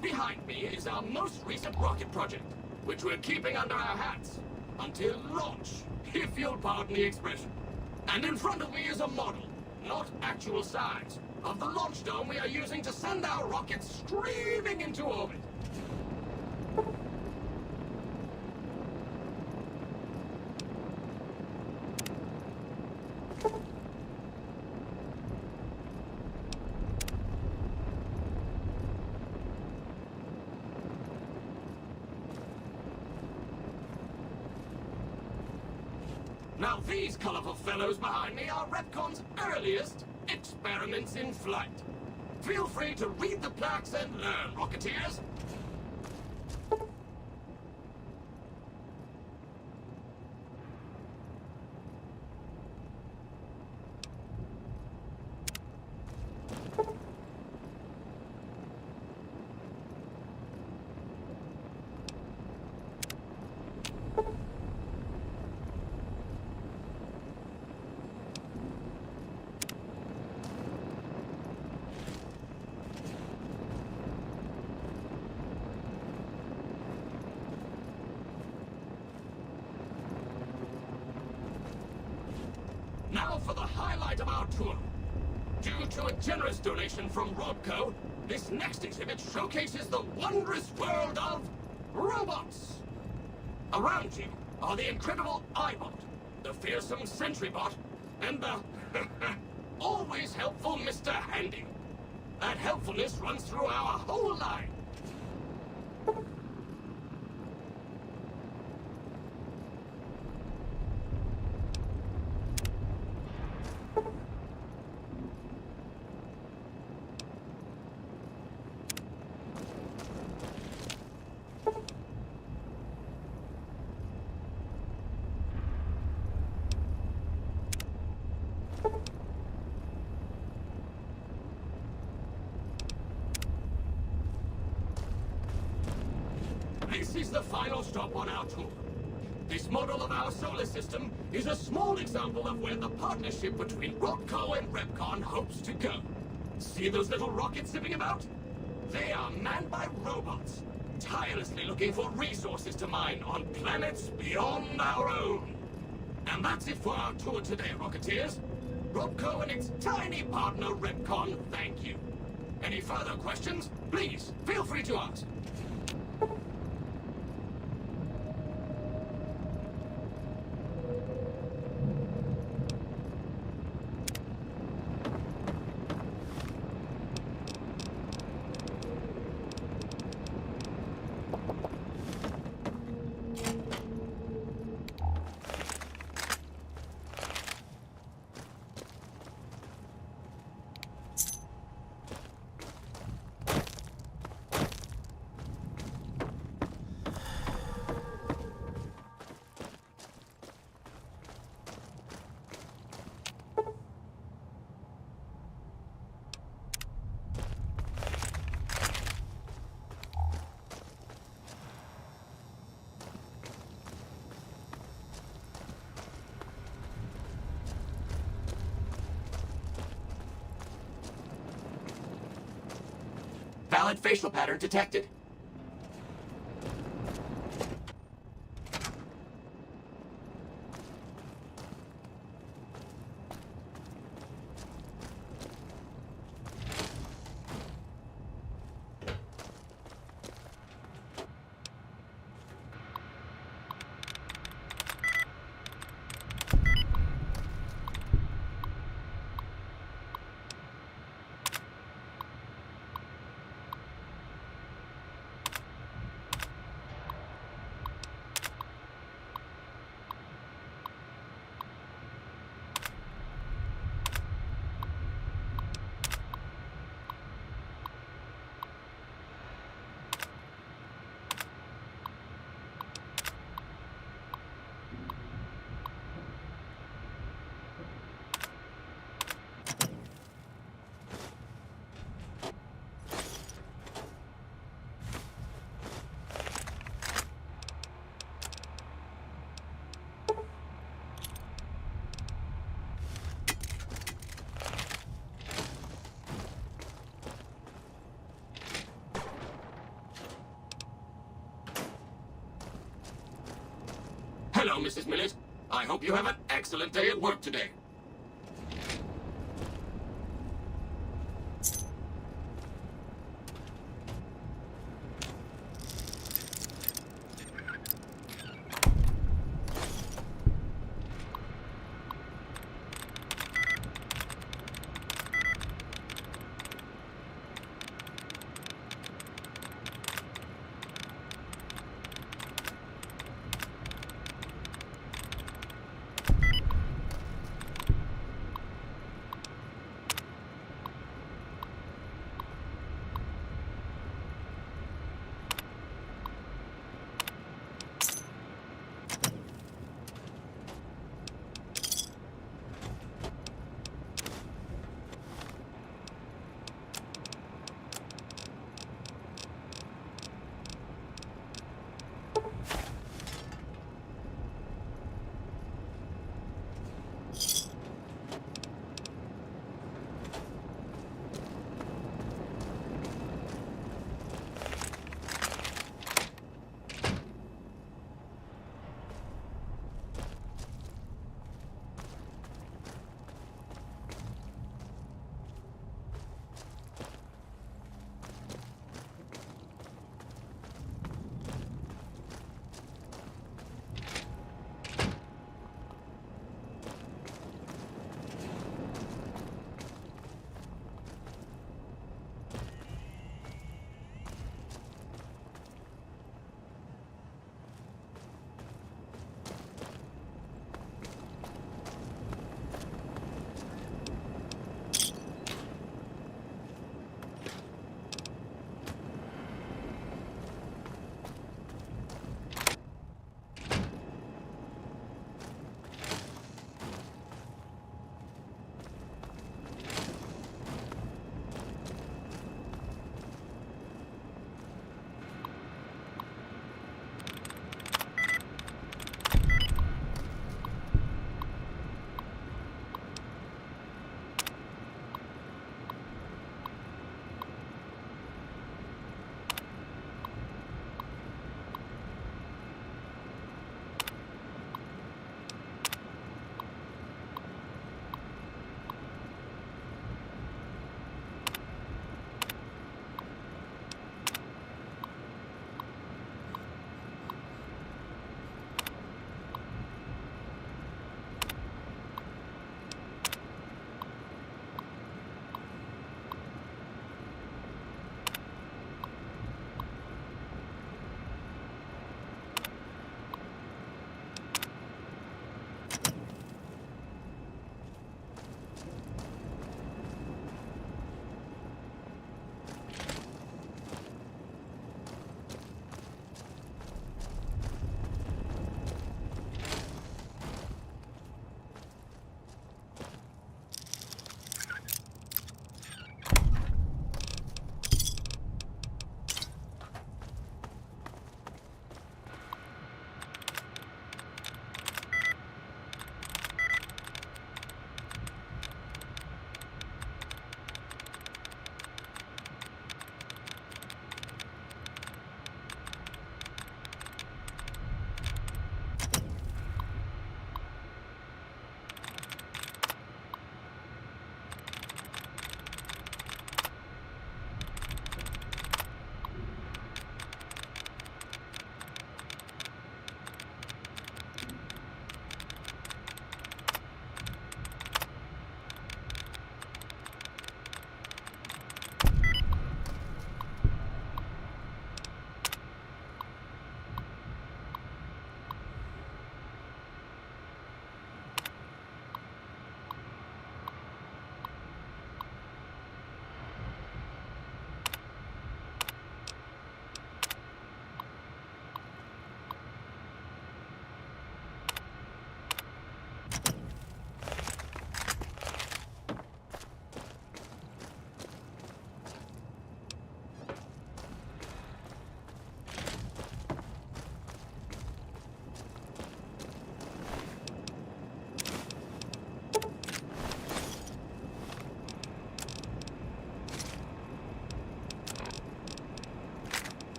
Behind me is our most recent rocket project, which we're keeping under our hats until launch, if you'll pardon the expression. And in front of me is a model, not actual size, of the launch dome we are using to send our rockets streaming into orbit. Now these colorful fellows behind me are Repcon's earliest experiments in flight. Feel free to read the plaques and learn, Rocketeers. Now for the highlight of our tour. Due to a generous donation from Robco, this next exhibit showcases the wondrous world of robots. Around you are the incredible iBot, the fearsome SentryBot, and the always helpful Mr. Handy. That helpfulness runs through our whole line. the final stop on our tour. This model of our solar system is a small example of where the partnership between Robco and Repcon hopes to go. See those little rockets zipping about? They are manned by robots, tirelessly looking for resources to mine on planets beyond our own. And that's it for our tour today, Rocketeers. Robco and its tiny partner, Repcon, thank you. Any further questions? Please, feel free to ask. Valid facial pattern detected. Hello, Mrs. Millet. I hope you have an excellent day at work today.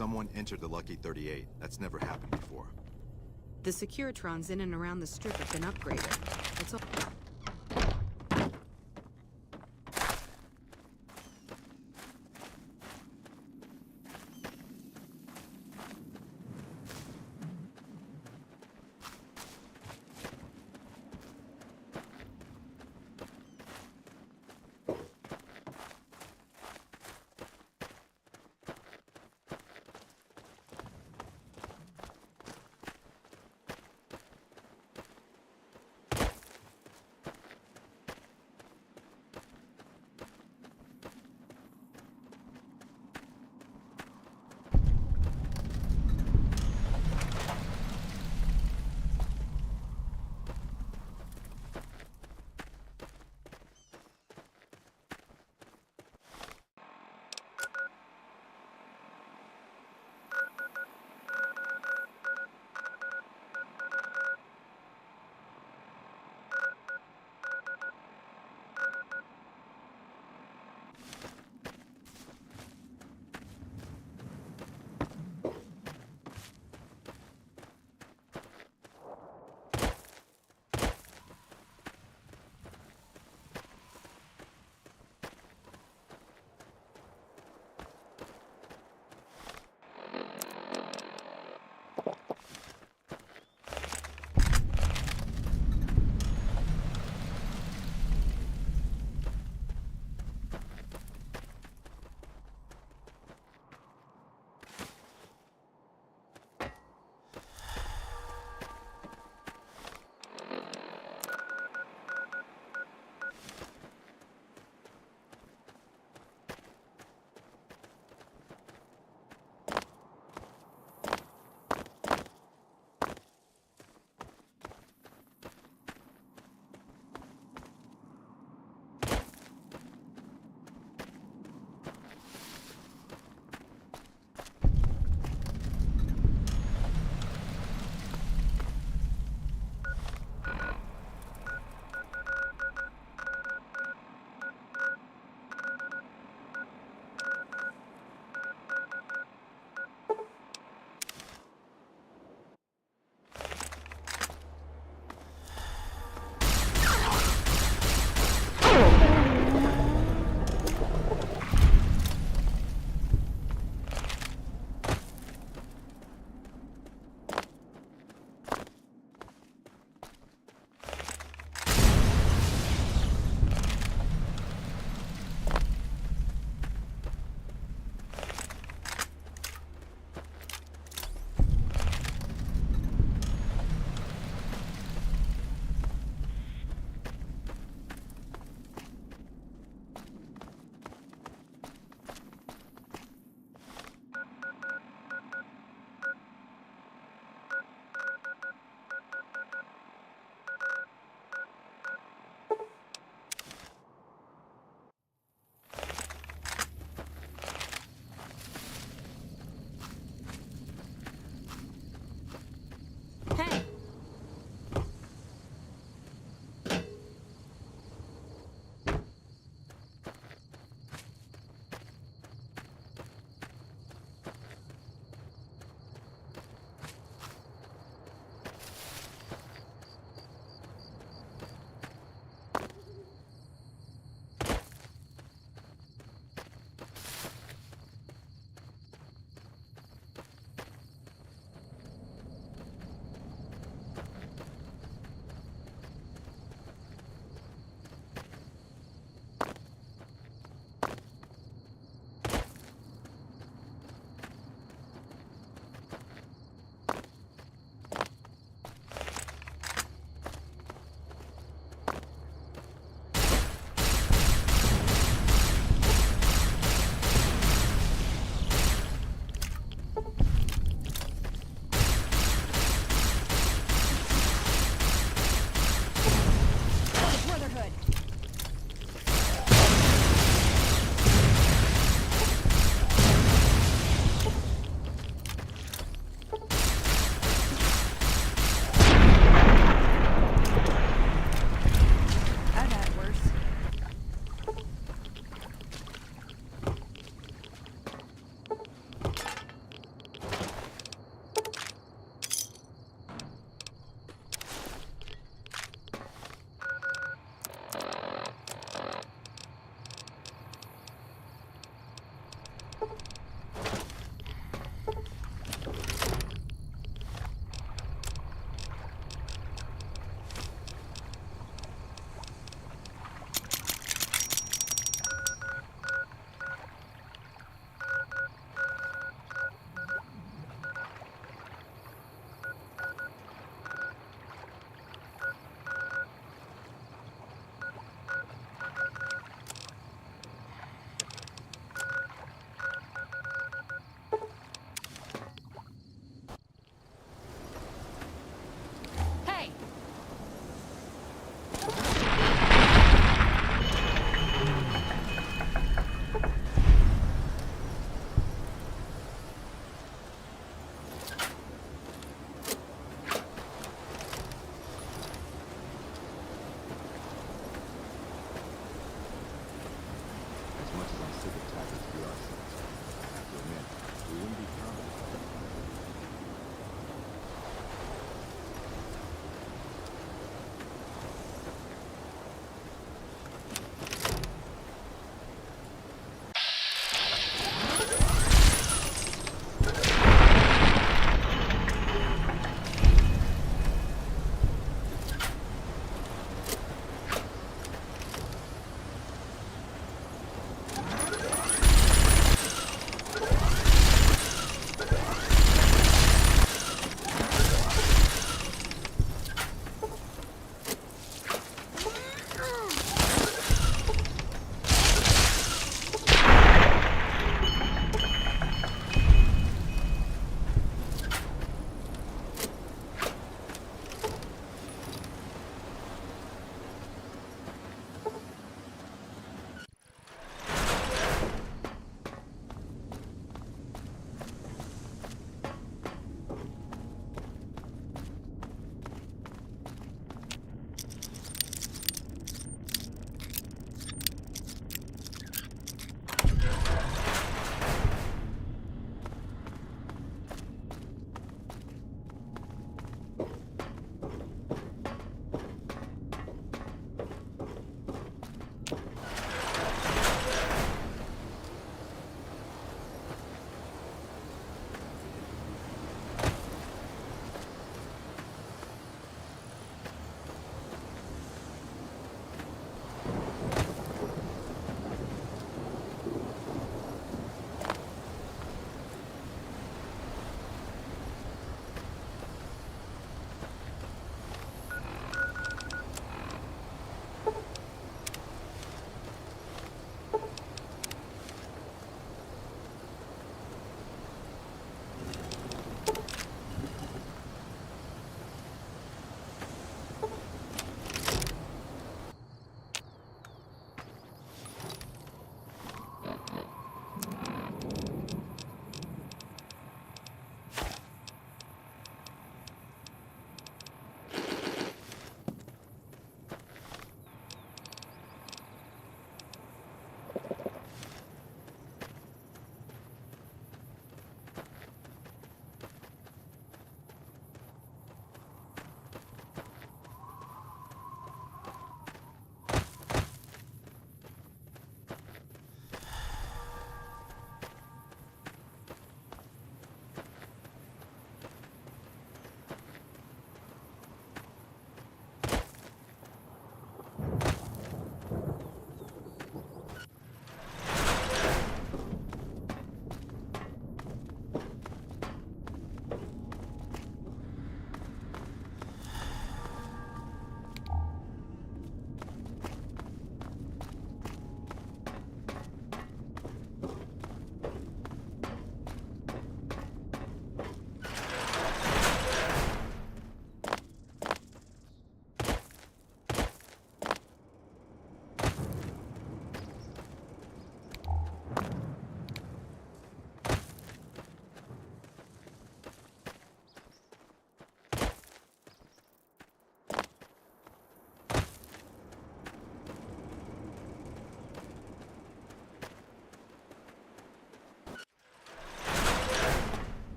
Someone entered the Lucky 38. That's never happened before. The Securitrons in and around the strip have been upgraded. That's all.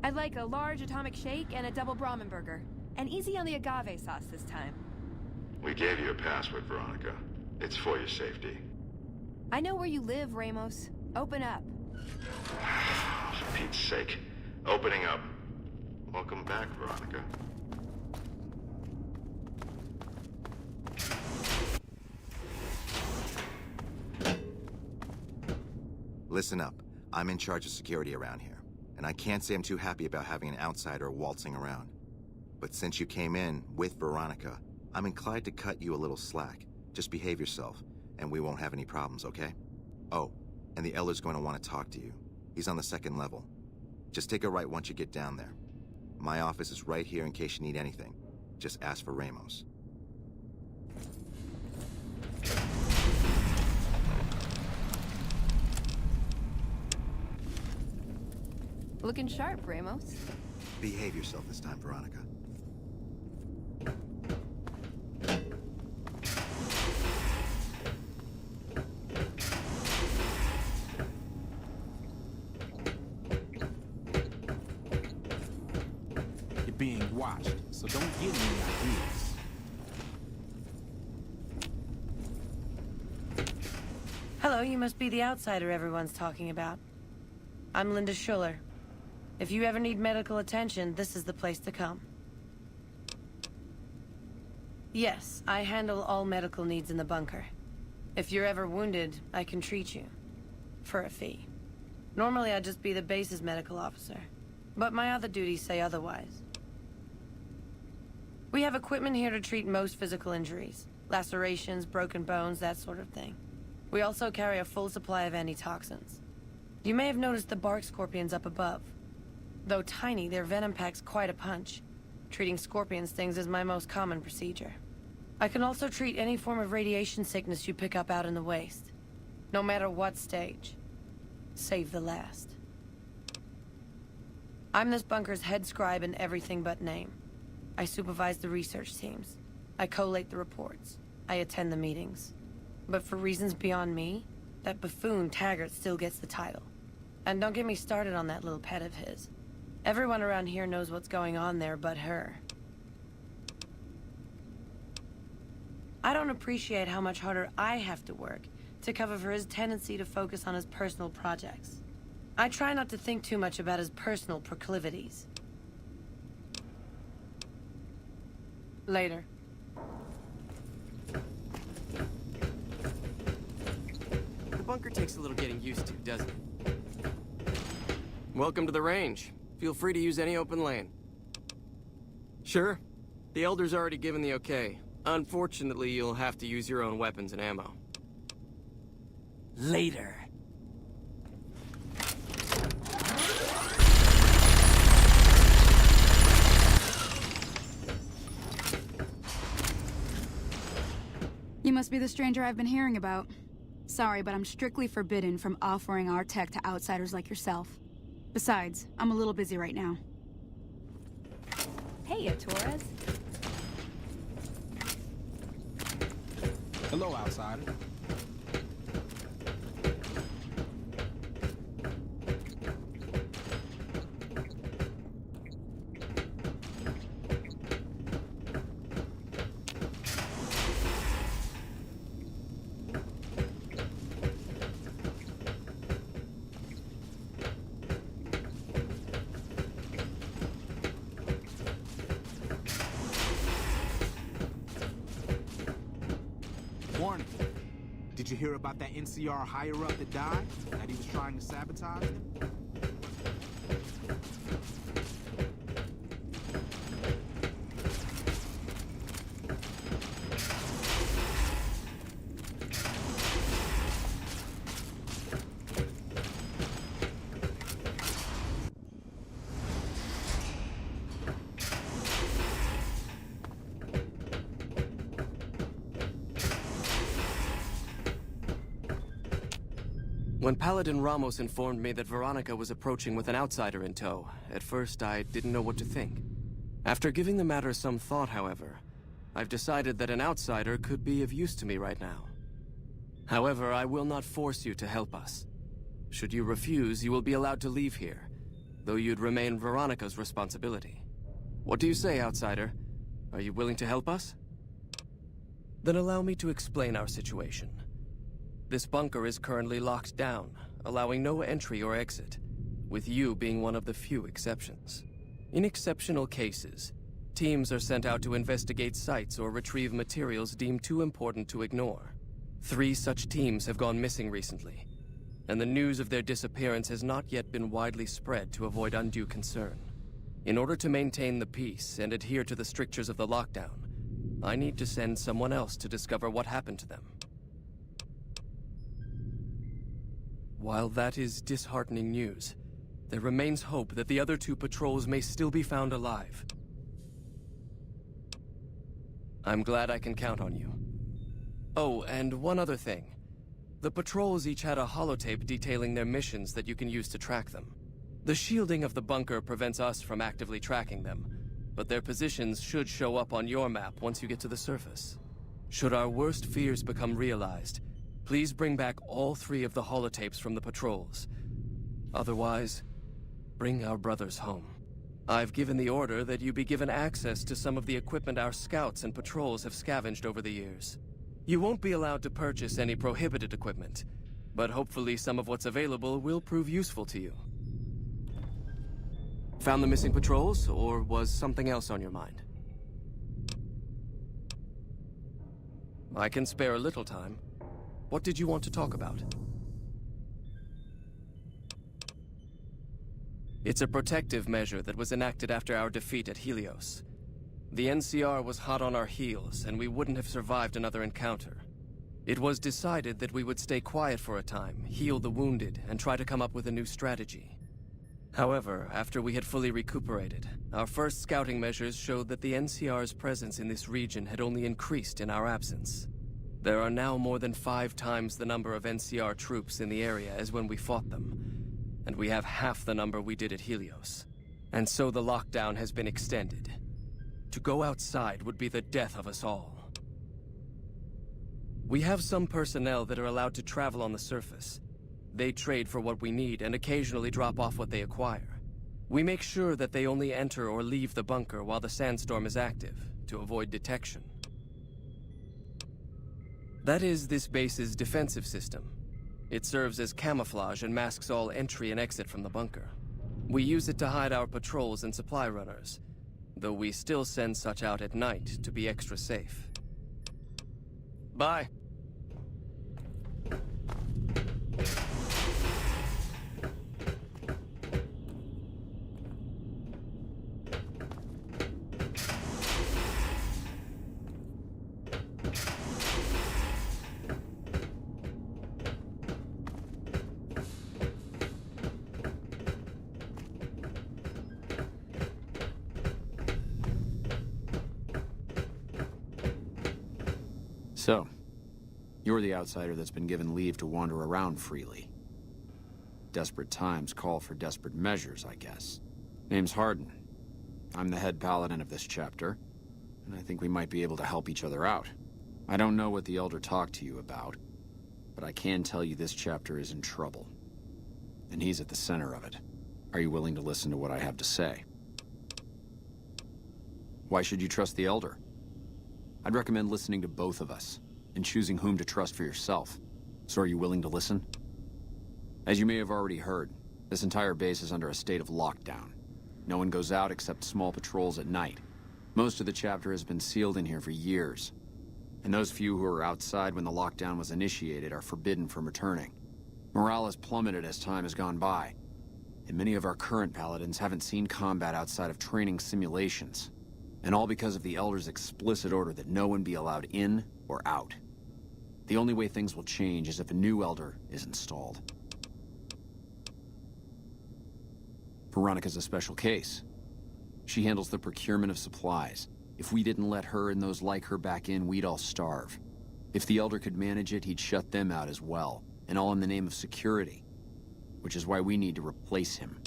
I'd like a large atomic shake and a double Brahmin burger. And easy on the agave sauce this time. We gave you a password, Veronica. It's for your safety. I know where you live, Ramos. Open up. For Pete's sake. Opening up. Welcome back, Veronica. Listen up. I'm in charge of security around here, and I can't say I'm too happy about having an outsider waltzing around. But since you came in with Veronica, I'm inclined to cut you a little slack. Just behave yourself, and we won't have any problems, okay? Oh, and the Elder's going to want to talk to you. He's on the 2nd level. Just take a right once you get down there. My office is right here in case you need anything. Just ask for Ramos. Looking sharp, Ramos. Behave yourself this time, Veronica. You're being watched, so don't give me ideas. Hello, you must be the outsider everyone's talking about. I'm Linda Schuller. If you ever need medical attention, this is the place to come. Yes, I handle all medical needs in the bunker. If you're ever wounded, I can treat you. For a fee. Normally I'd just be the base's medical officer, but my other duties say otherwise. We have equipment here to treat most physical injuries. Lacerations, broken bones, that sort of thing. We also carry a full supply of antitoxins. You may have noticed the bark scorpions up above. Though tiny, their venom packs quite a punch. Treating scorpion stings is my most common procedure. I can also treat any form of radiation sickness you pick up out in the waste. No matter what stage. Save the last. I'm this bunker's head scribe in everything but name. I supervise the research teams. I collate the reports. I attend the meetings. But for reasons beyond me, that buffoon Taggart still gets the title. And don't get me started on that little pet of his. Everyone around here knows what's going on there but her. I don't appreciate how much harder I have to work to cover for his tendency to focus on his personal projects. I try not to think too much about his personal proclivities. Later. The bunker takes a little getting used to, doesn't it? Welcome to the range. Feel free to use any open lane. Sure. The Elder's already given the okay. Unfortunately, you'll have to use your own weapons and ammo. Later. You must be the stranger I've been hearing about. Sorry, but I'm strictly forbidden from offering our tech to outsiders like yourself. Besides, I'm a little busy right now. Hey, Torres. Hello, outsider. Warning. Did you hear about that NCR higher-up that died? That he was trying to sabotage them? When Paladin Ramos informed me that Veronica was approaching with an outsider in tow, at first I didn't know what to think. After giving the matter some thought, however, I've decided that an outsider could be of use to me right now. However, I will not force you to help us. Should you refuse, you will be allowed to leave here. though you'd remain Veronica's responsibility. What do you say, outsider? Are you willing to help us? Then allow me to explain our situation. This bunker is currently locked down, allowing no entry or exit, with you being one of the few exceptions. In exceptional cases, teams are sent out to investigate sites or retrieve materials deemed too important to ignore. 3 such teams have gone missing recently, and the news of their disappearance has not yet been widely spread to avoid undue concern. In order to maintain the peace and adhere to the strictures of the lockdown, I need to send someone else to discover what happened to them. While that is disheartening news, there remains hope that the other 2 patrols may still be found alive. I'm glad I can count on you. Oh, and one other thing. The patrols each had a holotape detailing their missions that you can use to track them. The shielding of the bunker prevents us from actively tracking them, but their positions should show up on your map once you get to the surface. Should our worst fears become realized, please bring back all 3 of the holotapes from the patrols. Otherwise, bring our brothers home. I've given the order that you be given access to some of the equipment our scouts and patrols have scavenged over the years. You won't be allowed to purchase any prohibited equipment, but hopefully some of what's available will prove useful to you. Found the missing patrols, or was something else on your mind? I can spare a little time. What did you want to talk about? It's a protective measure that was enacted after our defeat at Helios. The NCR was hot on our heels, and we wouldn't have survived another encounter. It was decided that we would stay quiet for a time, heal the wounded, and try to come up with a new strategy. However, after we had fully recuperated, our first scouting measures showed that the NCR's presence in this region had only increased in our absence. There are now more than 5 times the number of NCR troops in the area as when we fought them, and we have half the number we did at Helios. And so the lockdown has been extended. To go outside would be the death of us all. We have some personnel that are allowed to travel on the surface. They trade for what we need and occasionally drop off what they acquire. We make sure that they only enter or leave the bunker while the sandstorm is active, to avoid detection. That is this base's defensive system. It serves as camouflage and masks all entry and exit from the bunker. We use it to hide our patrols and supply runners, though we still send such out at night to be extra safe. Bye. So, you're the outsider that's been given leave to wander around freely. Desperate times call for desperate measures, I guess. Name's Hardin. I'm the head paladin of this chapter, and I think we might be able to help each other out. I don't know what the Elder talked to you about, but I can tell you this chapter is in trouble. And he's at the center of it. Are you willing to listen to what I have to say? Why should you trust the Elder? I'd recommend listening to both of us, and choosing whom to trust for yourself. So are you willing to listen? As you may have already heard, this entire base is under a state of lockdown. No one goes out except small patrols at night. Most of the chapter has been sealed in here for years. And those few who were outside when the lockdown was initiated are forbidden from returning. Morale has plummeted as time has gone by, and many of our current paladins haven't seen combat outside of training simulations. And all because of the Elder's explicit order that no one be allowed in or out. The only way things will change is if a new Elder is installed. Veronica's a special case. She handles the procurement of supplies. If we didn't let her and those like her back in, we'd all starve. If the Elder could manage it, he'd shut them out as well, and all in the name of security. Which is why we need to replace him.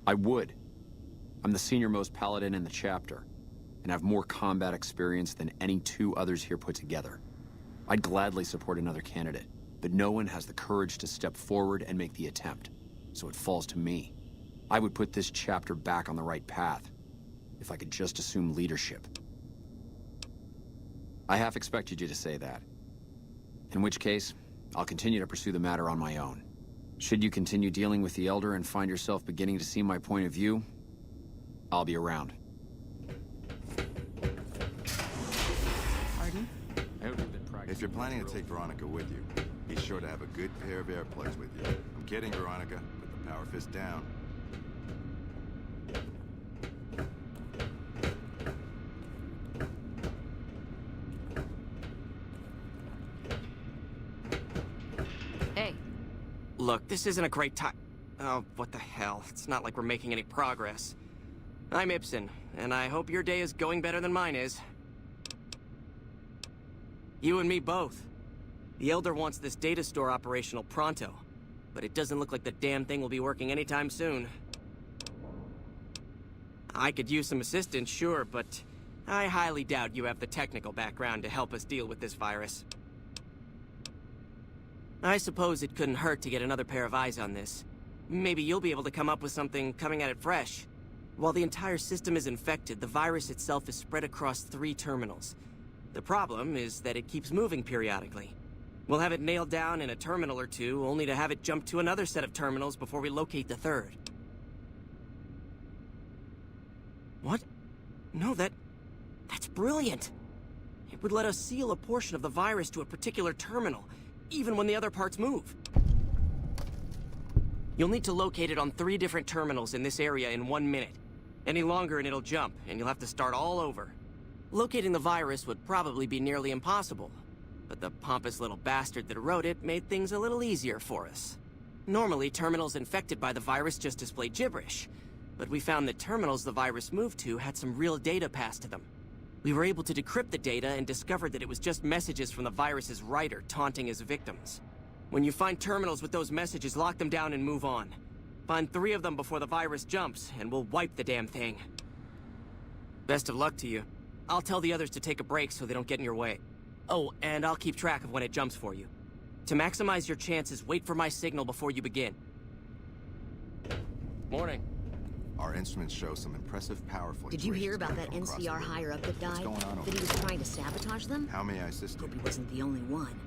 I would. I'm the senior-most paladin in the chapter, and have more combat experience than any 2 others here put together. I'd gladly support another candidate, but no one has the courage to step forward and make the attempt. So it falls to me. I would put this chapter back on the right path, if I could just assume leadership. I half expected you to say that. In which case, I'll continue to pursue the matter on my own. Should you continue dealing with the Elder and find yourself beginning to see my point of view, I'll be around. Pardon? If you're planning to take Veronica with you, be sure to have a good pair of earplugs with you. I'm kidding, Veronica. Put the power fist down. Hey. Look, this isn't a great time. Oh, what the hell. It's not like we're making any progress. I'm Ibsen, and I hope your day is going better than mine is. You and me both. The Elder wants this data store operational pronto, but it doesn't look like the damn thing will be working anytime soon. I could use some assistance, sure, but I highly doubt you have the technical background to help us deal with this virus. I suppose it couldn't hurt to get another pair of eyes on this. Maybe you'll be able to come up with something coming at it fresh. While the entire system is infected, the virus itself is spread across 3 terminals. The problem is that it keeps moving periodically. We'll have it nailed down in a terminal or 2, only to have it jump to another set of terminals before we locate the 3rd. What? No, that's brilliant. It would let us seal a portion of the virus to a particular terminal, even when the other parts move. You'll need to locate it on 3 different terminals in this area in 1 minute. Any longer and it'll jump, and you'll have to start all over. Locating the virus would probably be nearly impossible, but the pompous little bastard that wrote it made things a little easier for us. Normally, terminals infected by the virus just display gibberish, but we found that terminals the virus moved to had some real data passed to them. We were able to decrypt the data and discovered that it was just messages from the virus's writer taunting his victims. When you find terminals with those messages, lock them down and move on. Find 3 of them before the virus jumps, and we'll wipe the damn thing. Best of luck to you. I'll tell the others to take a break so they don't get in your way. Oh, and I'll keep track of when it jumps for you. To maximize your chances, wait for my signal before you begin. Morning. Our instruments show some impressive power fluctuations. Did you hear about that NCR higher-up that died? What's going on over That he was trying to sabotage them? How may I assist you? Hope he wasn't the only one.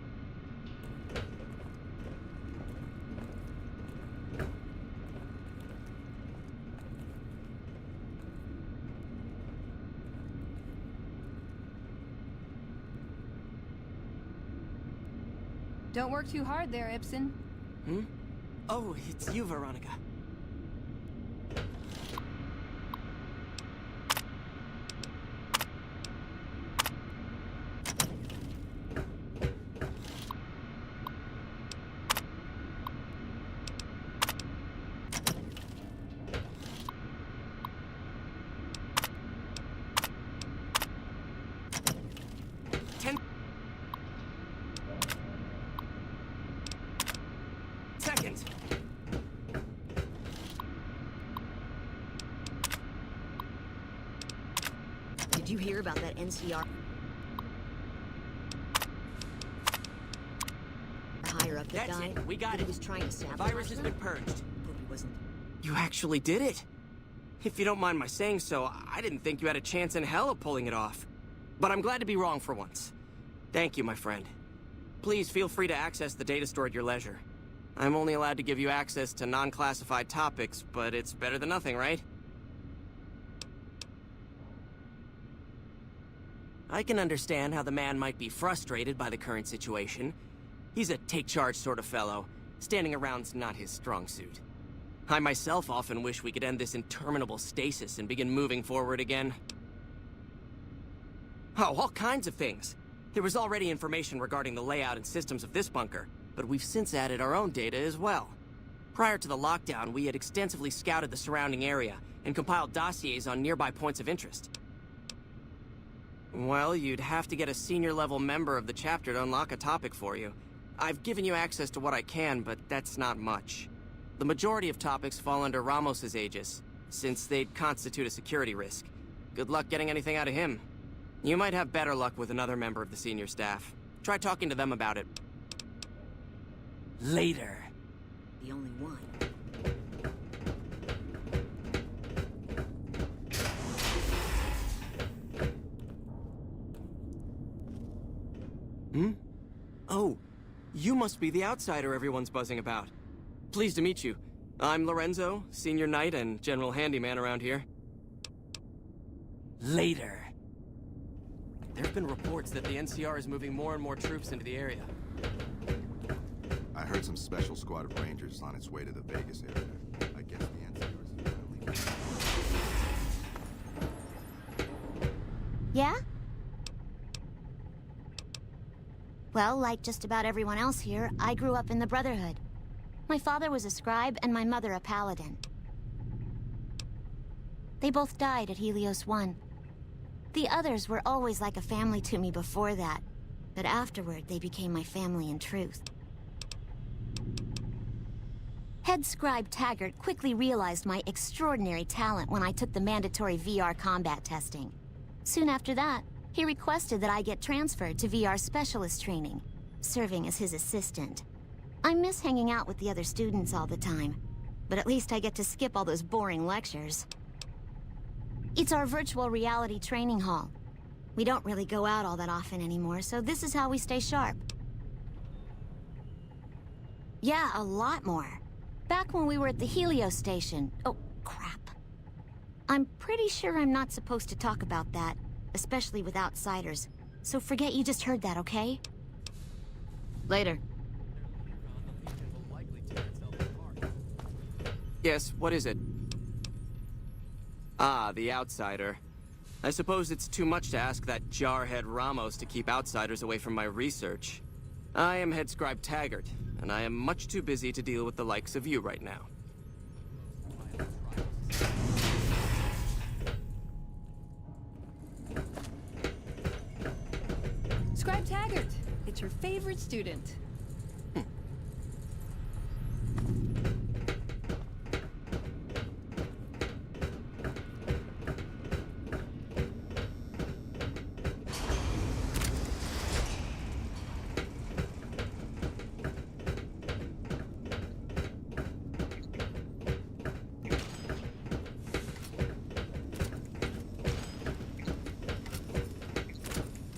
Don't work too hard there, Ibsen. Hmm? Oh, it's you, Veronica. Seconds. Did you hear about that NCR higher up that That's died? it. We got That it. He was trying to The sabotage virus has them? been purged. Hope he wasn't. You actually did it. If you don't mind my saying so, I didn't think you had a chance in hell of pulling it off. But I'm glad to be wrong for once. Thank you, my friend. Please feel free to access the data store at your leisure. I'm only allowed to give you access to non-classified topics, but it's better than nothing, right? I can understand how the man might be frustrated by the current situation. He's a take-charge sort of fellow. Standing around's not his strong suit. I myself often wish we could end this interminable stasis and begin moving forward again. Oh, all kinds of things. There was already information regarding the layout and systems of this bunker, but we've since added our own data as well. Prior to the lockdown, we had extensively scouted the surrounding area and compiled dossiers on nearby points of interest. Well, you'd have to get a senior-level member of the chapter to unlock a topic for you. I've given you access to what I can, but that's not much. The majority of topics fall under Ramos's aegis, since they'd constitute a security risk. Good luck getting anything out of him. You might have better luck with another member of the senior staff. Try talking to them about it. Later. The only one. Hmm? Oh, you must be the outsider everyone's buzzing about. Pleased to meet you. I'm Lorenzo, senior knight and general handyman around here. Later. There have been reports that the NCR is moving more and more troops into the area. I heard some special squad of Rangers on its way to the Vegas area. I guess the NCR is finally... Yeah? Well, like just about everyone else here, I grew up in the Brotherhood. My father was a scribe and my mother a paladin. They both died at Helios 1. The others were always like a family to me before that, but afterward they became my family in truth. Head scribe Taggart quickly realized my extraordinary talent when I took the mandatory VR combat testing. Soon after that, he requested that I get transferred to VR specialist training, serving as his assistant. I miss hanging out with the other students all the time, but at least I get to skip all those boring lectures. It's our virtual reality training hall. We don't really go out all that often anymore, so this is how we stay sharp. Yeah, a lot more. Back when we were at the Helios station. Oh, crap. I'm pretty sure I'm not supposed to talk about that, especially with outsiders. So forget you just heard that, okay? Later. Yes, what is it? Ah, the outsider. I suppose it's too much to ask that jarhead Ramos to keep outsiders away from my research. I am head scribe Taggart, and I am much too busy to deal with the likes of you right now. Scribe Taggart, it's your favorite student.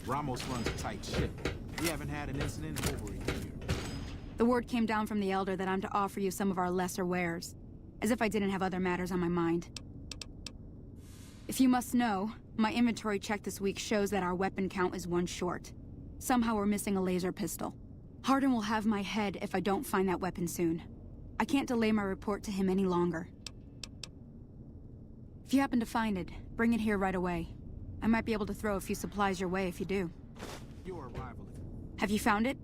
Ramos runs a tight ship. We haven't had an incident in over a year. The word came down from the Elder that I'm to offer you some of our lesser wares. As if I didn't have other matters on my mind. If you must know, my inventory check this week shows that our weapon count is 1 short. Somehow we're missing a laser pistol. Hardin will have my head if I don't find that weapon soon. I can't delay my report to him any longer. If you happen to find it, bring it here right away. I might be able to throw a few supplies your way if you do. Your arrival. Have you found it?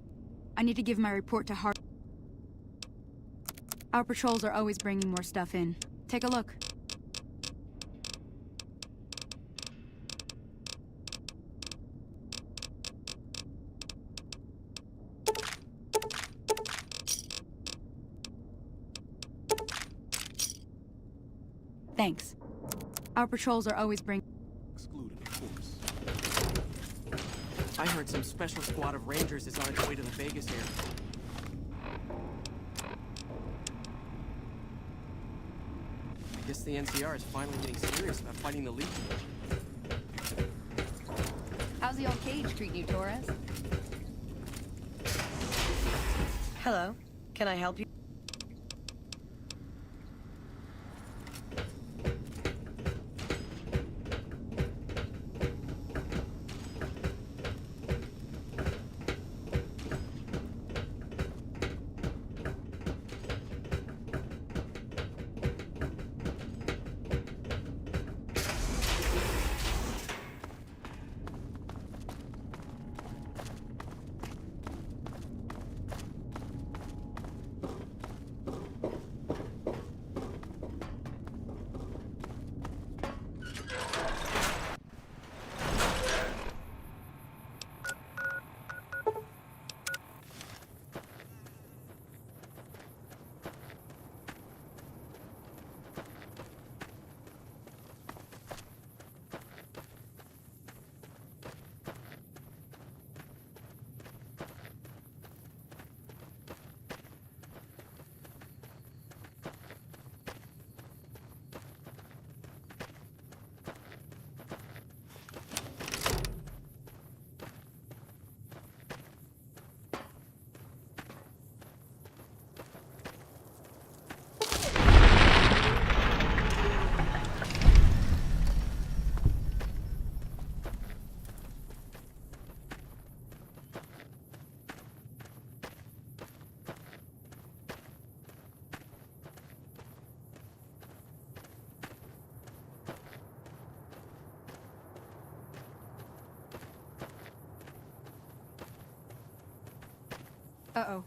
I need to give my report to Hardin. Our patrols are always bringing more stuff in. Take a look. Thanks. Our patrols are always bringing... Excluded, of course. I heard some special squad of Rangers is on its way to the Vegas area. I guess the NCR is finally getting serious about fighting the Legion. How's the old cage treating you, Torres? Hello. Can I help you? Uh-oh.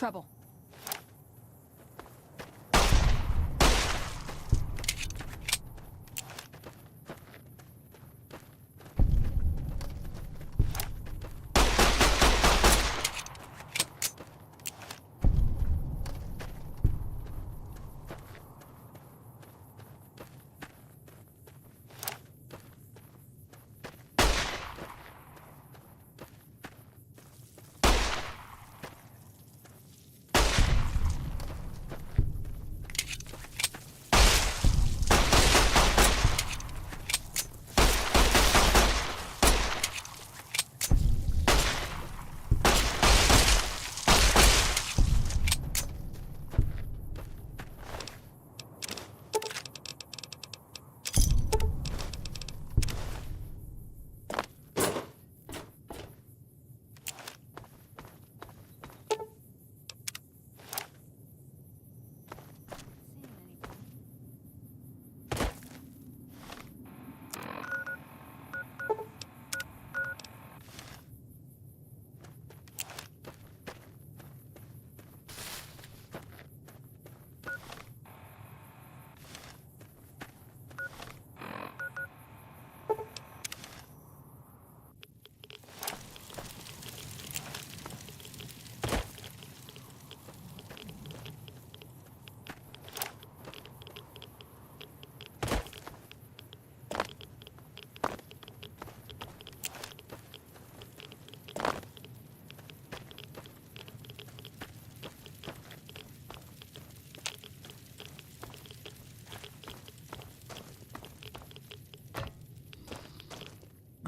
Trouble.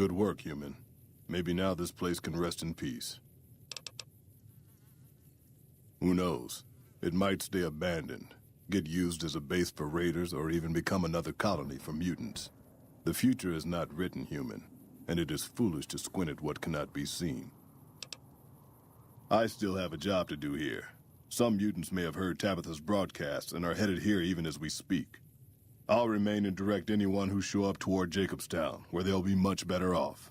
Good work, human. Maybe now this place can rest in peace. Who knows? It might stay abandoned, get used as a base for raiders, or even become another colony for mutants. The future is not written, human, and it is foolish to squint at what cannot be seen. I still have a job to do here. Some mutants may have heard Tabitha's broadcast and are headed here even as we speak. I'll remain and direct anyone who show up toward Jacobstown, where they'll be much better off.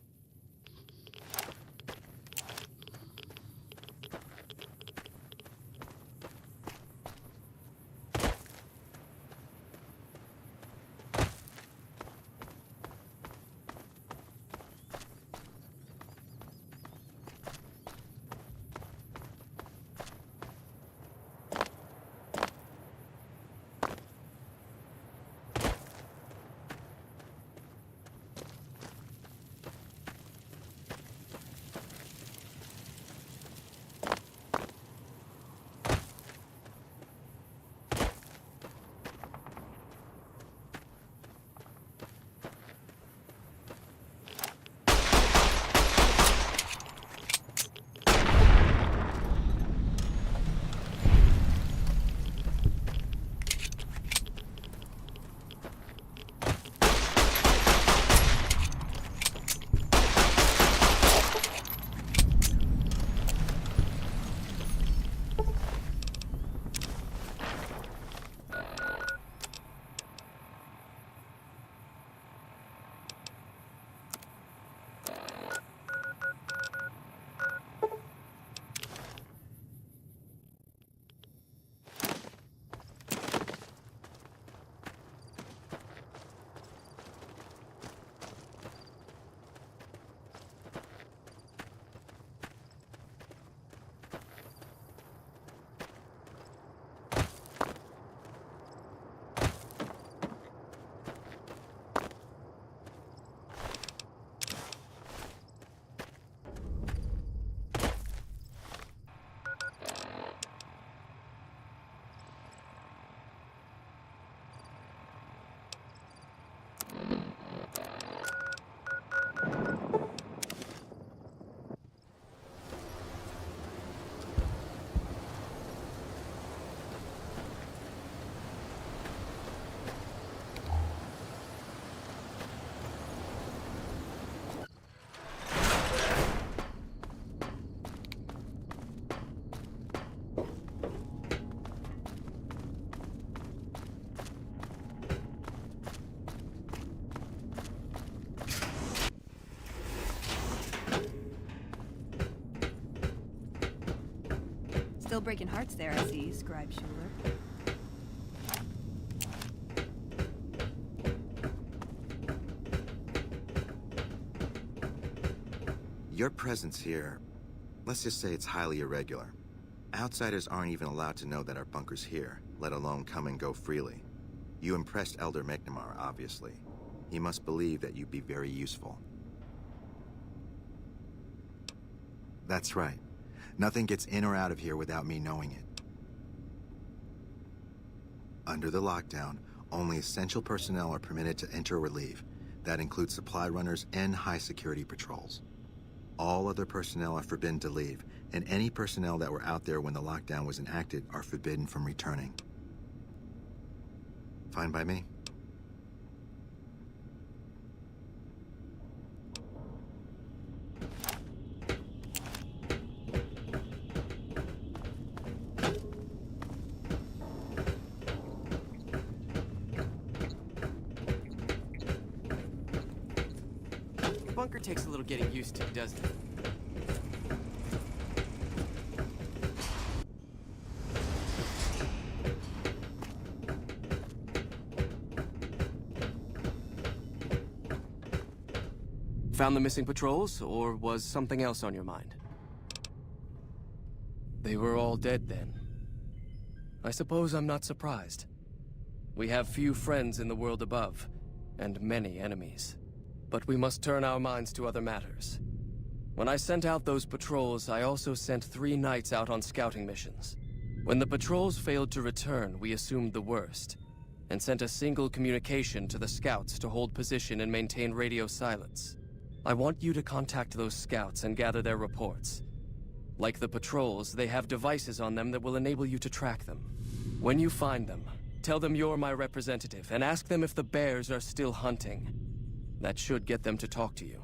Still breaking hearts there, I see, Scribe Schuler. Your presence here, let's just say it's highly irregular. Outsiders aren't even allowed to know that our bunker's here, let alone come and go freely. You impressed Elder McNamara, obviously. He must believe that you'd be very useful. That's right. Nothing gets in or out of here without me knowing it. Under the lockdown, only essential personnel are permitted to enter or leave. That includes supply runners and high-security patrols. All other personnel are forbidden to leave, and any personnel that were out there when the lockdown was enacted are forbidden from returning. Fine by me. The bunker takes a little getting used to, doesn't it? Found the missing patrols, or was something else on your mind? They were all dead then. I suppose I'm not surprised. We have few friends in the world above, and many enemies. But we must turn our minds to other matters. When I sent out those patrols, I also sent 3 knights out on scouting missions. When the patrols failed to return, we assumed the worst, and sent a single communication to the scouts to hold position and maintain radio silence. I want you to contact those scouts and gather their reports. Like the patrols, they have devices on them that will enable you to track them. When you find them, tell them you're my representative and ask them if the bears are still hunting. That should get them to talk to you.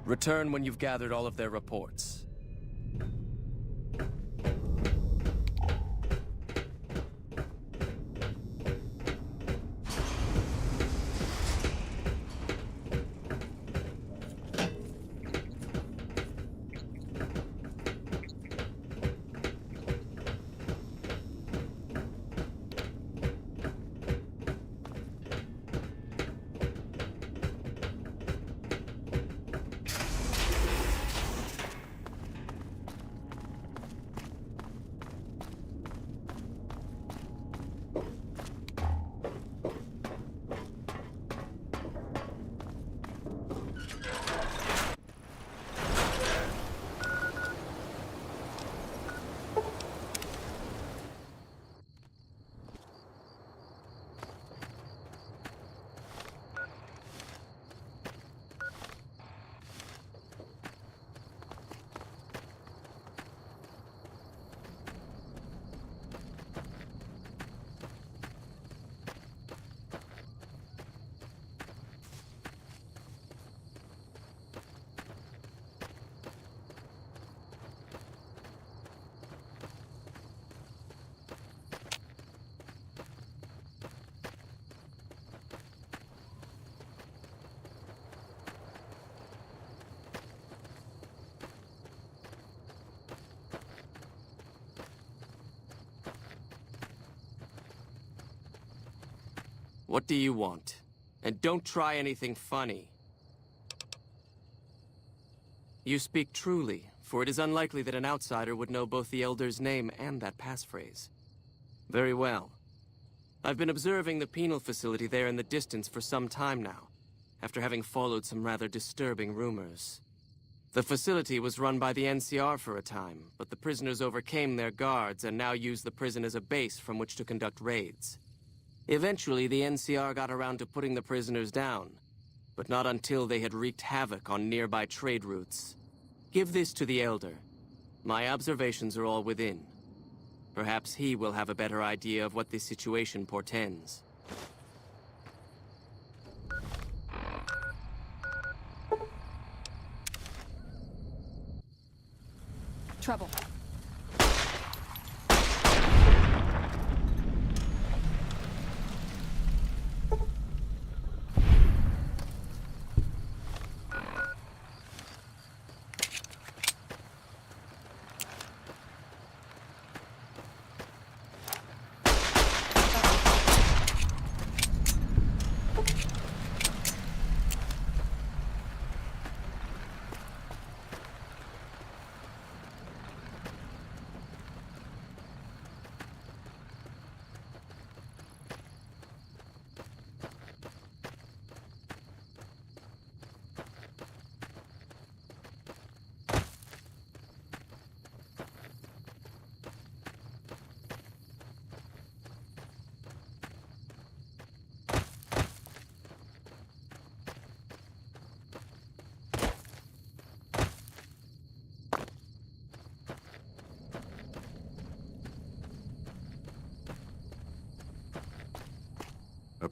Return when you've gathered all of their reports. What do you want? And don't try anything funny. You speak truly, for it is unlikely that an outsider would know both the Elder's name and that passphrase. Very well. I've been observing the penal facility there in the distance for some time now, after having followed some rather disturbing rumors. The facility was run by the NCR for a time, but the prisoners overcame their guards and now use the prison as a base from which to conduct raids. Eventually, the NCR got around to putting the prisoners down, but not until they had wreaked havoc on nearby trade routes. Give this to the Elder. My observations are all within. Perhaps he will have a better idea of what this situation portends. Trouble.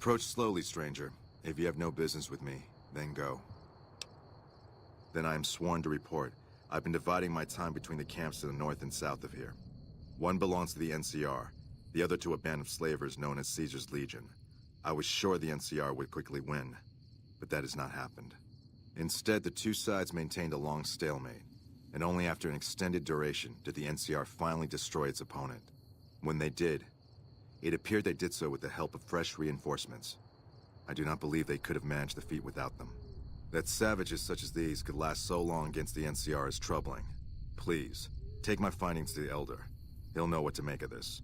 Approach slowly, stranger. If you have no business with me, then go. Then I am sworn to report. I've been dividing my time between the camps to the north and south of here. One belongs to the NCR, the other to a band of slavers known as Caesar's Legion. I was sure the NCR would quickly win, but that has not happened. Instead, the two sides maintained a long stalemate, and only after an extended duration did the NCR finally destroy its opponent. When they did, it appeared they did so with the help of fresh reinforcements. I do not believe they could have managed the feat without them. That savages such as these could last so long against the NCR is troubling. Please, take my findings to the Elder. He'll know what to make of this.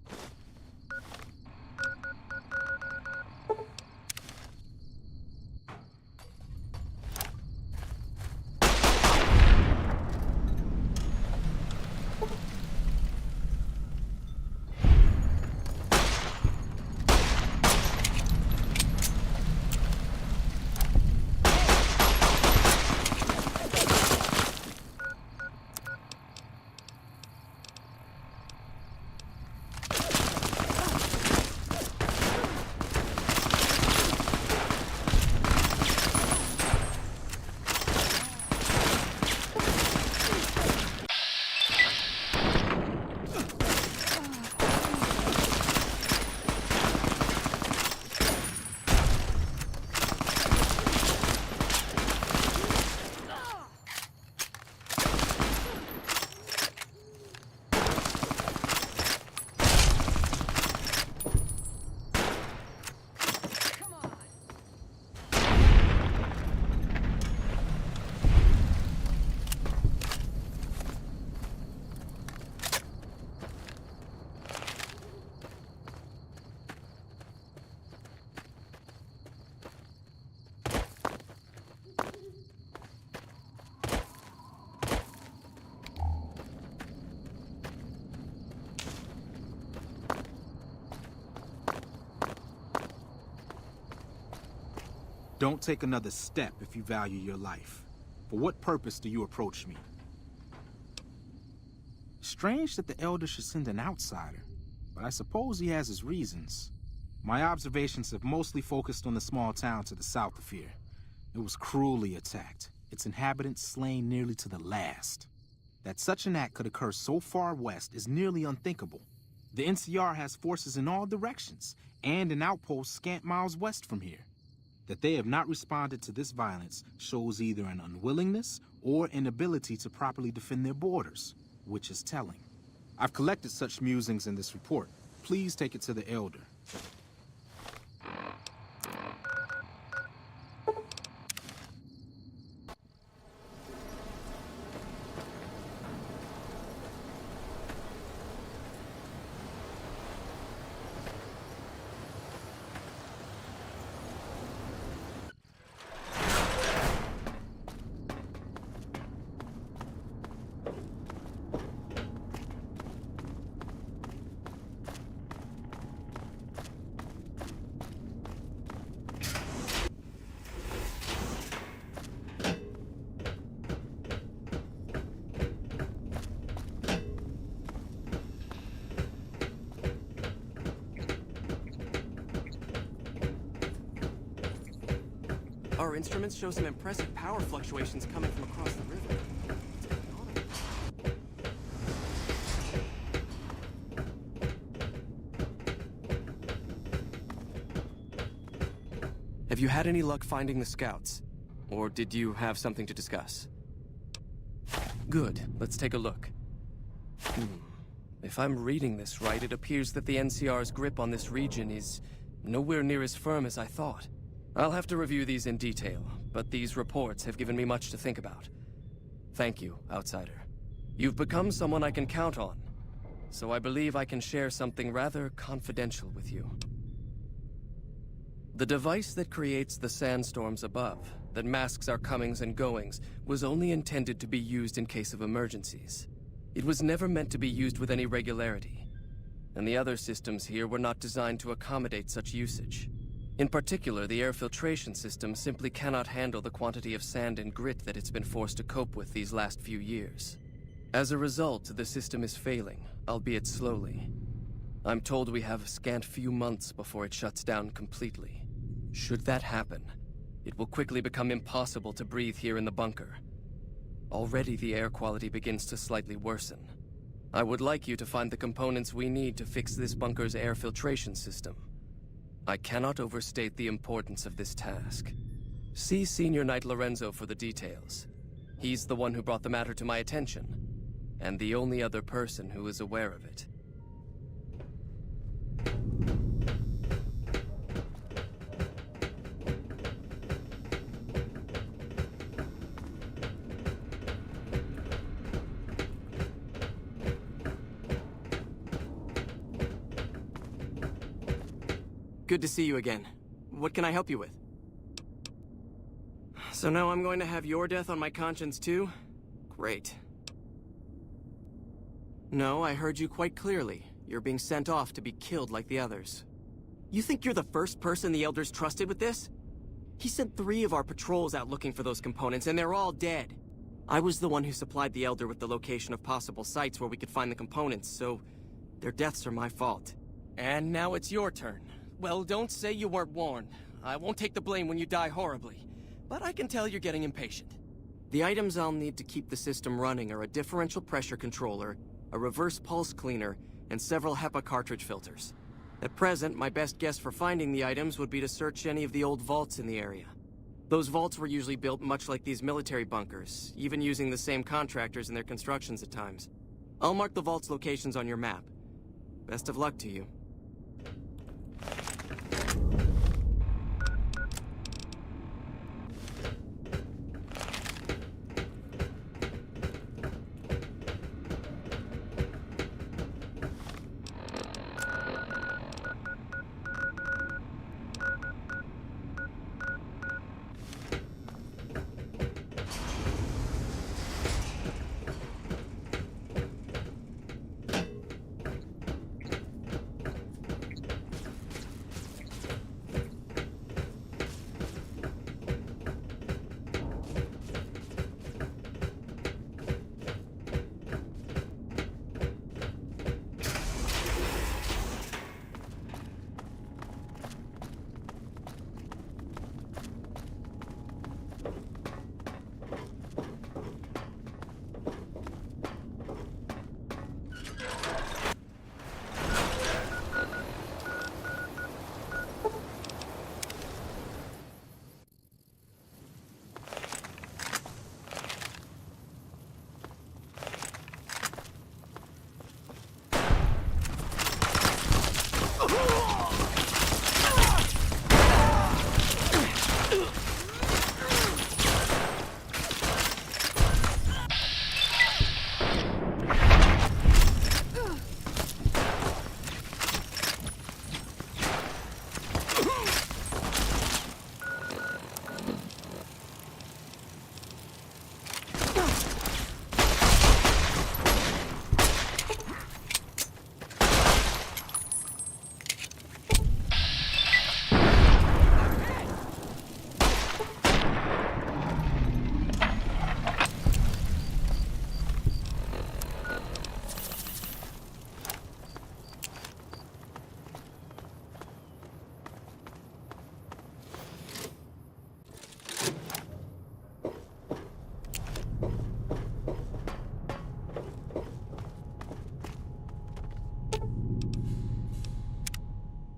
Don't take another step if you value your life. For what purpose do you approach me? Strange that the Elder should send an outsider, but I suppose he has his reasons. My observations have mostly focused on the small town to the south of here. It was cruelly attacked, its inhabitants slain nearly to the last. That such an act could occur so far west is nearly unthinkable. The NCR has forces in all directions, and an outpost scant miles west from here. That they have not responded to this violence shows either an unwillingness or inability to properly defend their borders, which is telling. I've collected such musings in this report. Please take it to the Elder. Our instruments show some impressive power fluctuations coming from across the river. Have you had any luck finding the scouts? Or did you have something to discuss? Good. Let's take a look. If I'm reading this right, it appears that the NCR's grip on this region is nowhere near as firm as I thought. I'll have to review these in detail, but these reports have given me much to think about. Thank you, Outsider. You've become someone I can count on, so I believe I can share something rather confidential with you. The device that creates the sandstorms above, that masks our comings and goings, was only intended to be used in case of emergencies. It was never meant to be used with any regularity, and the other systems here were not designed to accommodate such usage. In particular, the air filtration system simply cannot handle the quantity of sand and grit that it's been forced to cope with these last few years. As a result, the system is failing, albeit slowly. I'm told we have a scant few months before it shuts down completely. Should that happen, it will quickly become impossible to breathe here in the bunker. Already the air quality begins to slightly worsen. I would like you to find the components we need to fix this bunker's air filtration system. I cannot overstate the importance of this task. See Senior Knight Lorenzo for the details. He's the one who brought the matter to my attention, and the only other person who is aware of it. Good to see you again. What can I help you with? So now I'm going to have your death on my conscience too? Great. No, I heard you quite clearly. You're being sent off to be killed like the others. You think you're the first person the Elders trusted with this? He sent 3 of our patrols out looking for those components, and they're all dead. I was the one who supplied the Elder with the location of possible sites where we could find the components, so their deaths are my fault. And now it's your turn. Well, don't say you weren't warned. I won't take the blame when you die horribly, but I can tell you're getting impatient. The items I'll need to keep the system running are a differential pressure controller, a reverse pulse cleaner, and several HEPA cartridge filters. At present, my best guess for finding the items would be to search any of the old vaults in the area. Those vaults were usually built much like these military bunkers, even using the same contractors in their constructions at times. I'll mark the vault's locations on your map. Best of luck to you.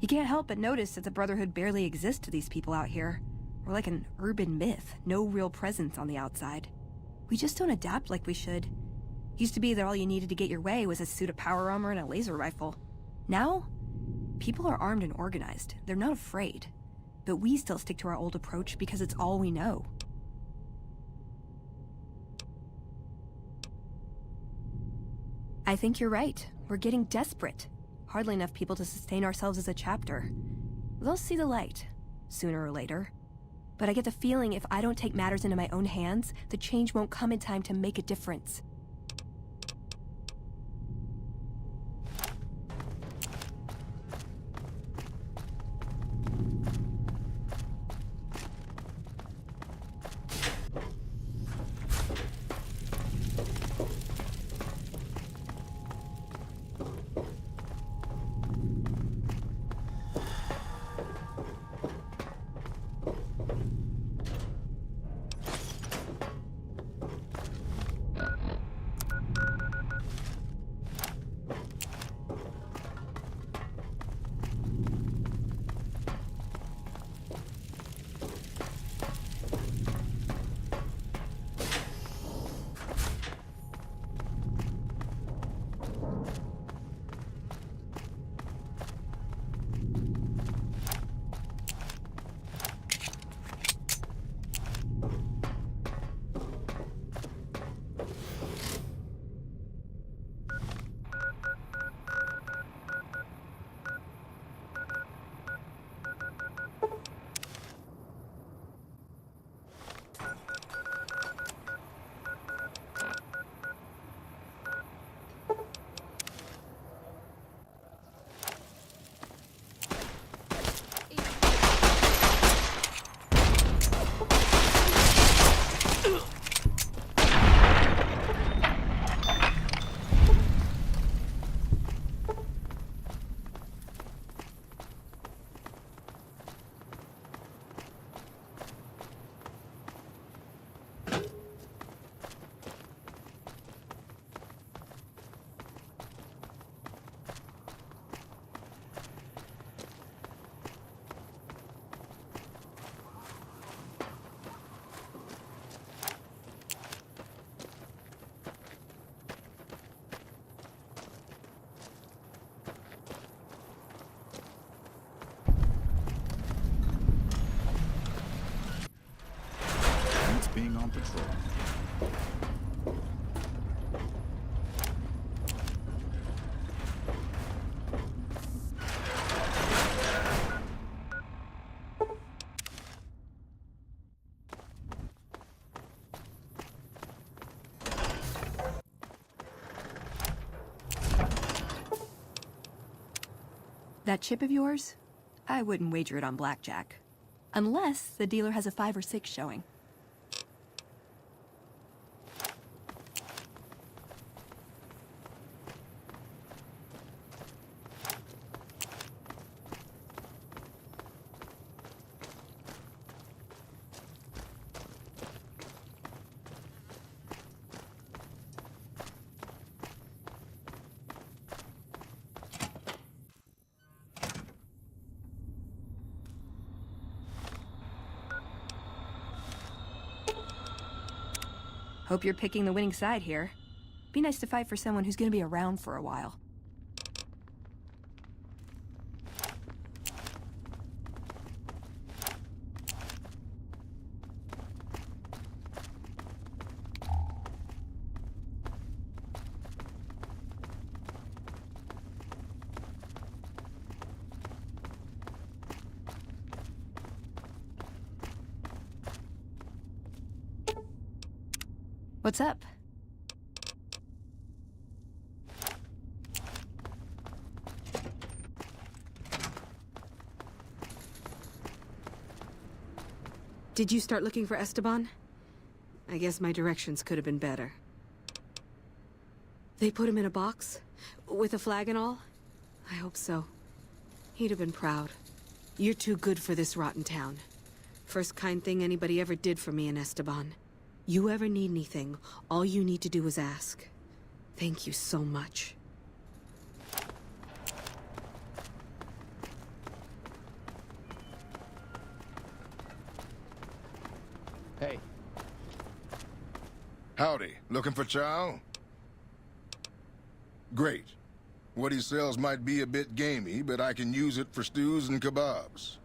You can't help but notice that the Brotherhood barely exists to these people out here. We're like an urban myth, no real presence on the outside. We just don't adapt like we should. Used to be that all you needed to get your way was a suit of power armor and a laser rifle. Now, people are armed and organized. They're not afraid. But we still stick to our old approach because it's all we know. I think you're right. We're getting desperate. Hardly enough people to sustain ourselves as a chapter. They'll see the light, sooner or later. But I get the feeling if I don't take matters into my own hands, the change won't come in time to make a difference. on patrol. That chip of yours? I wouldn't wager it on blackjack. Unless the dealer has a 5 or 6 showing. Hope you're picking the winning side here. Be nice to fight for someone who's gonna be around for a while. What's up? Did you start looking for Esteban? I guess my directions could have been better. They put him in a box? With a flag and all? I hope so. He'd have been proud. You're too good for this rotten town. First kind thing anybody ever did for me in Esteban. You ever need anything, all you need to do is ask. Thank you so much. Hey. Howdy. Looking for chow? Great. What he sells might be a bit gamey, but I can use it for stews and kebabs.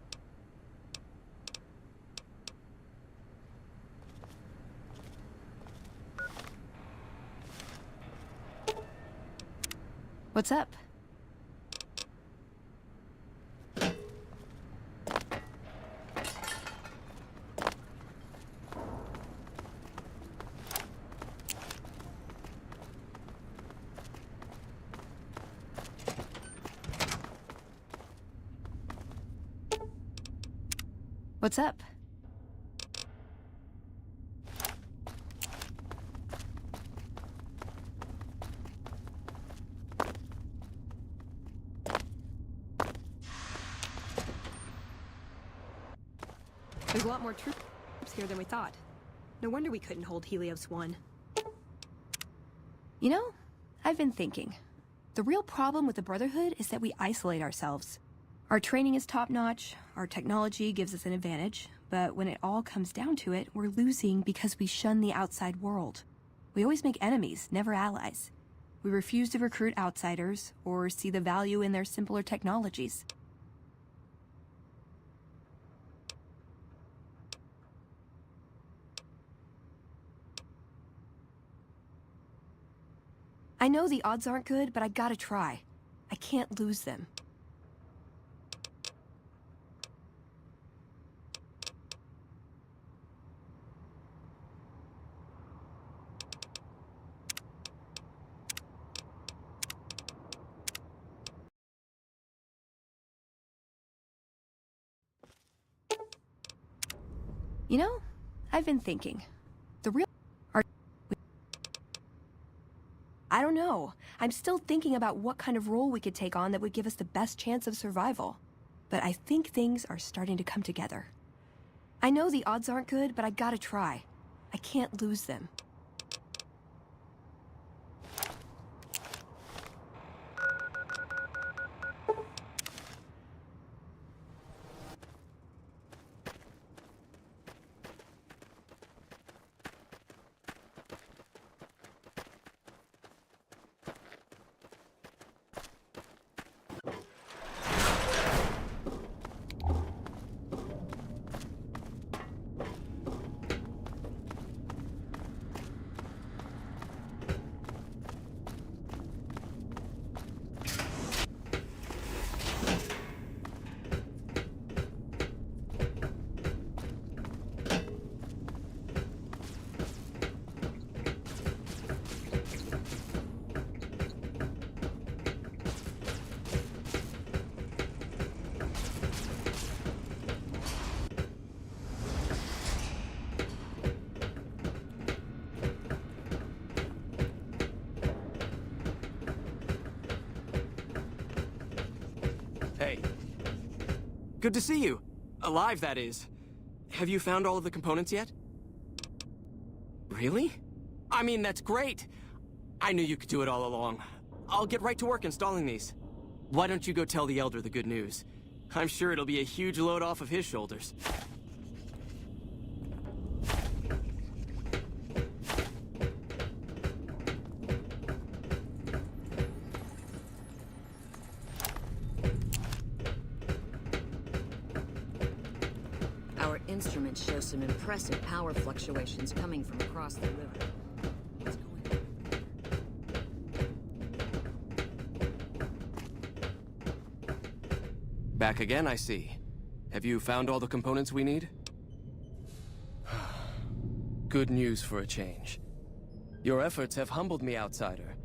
What's up? What's up? There's a lot more troops here than we thought. No wonder we couldn't hold Helios 1. You know, I've been thinking. The real problem with the Brotherhood is that we isolate ourselves. Our training is top-notch, our technology gives us an advantage, but when it all comes down to it, we're losing because we shun the outside world. We always make enemies, never allies. We refuse to recruit outsiders or see the value in their simpler technologies. I know the odds aren't good, but I gotta try. I can't lose them. You know, I've been thinking. The real... I don't know. I'm still thinking about what kind of role we could take on that would give us the best chance of survival. But I think things are starting to come together. I know the odds aren't good, but I gotta try. I can't lose them. Good to see you. Alive, that is. Have you found all of the components yet? Really? I mean, that's great. I knew you could do it all along. I'll get right to work installing these. Why don't you go tell the Elder the good news? I'm sure it'll be a huge load off of his shoulders. Our instruments show some impressive power fluctuations coming from across the river. What's going on? Back again, I see. Have you found all the components we need? Good news for a change. Your efforts have humbled me, outsider.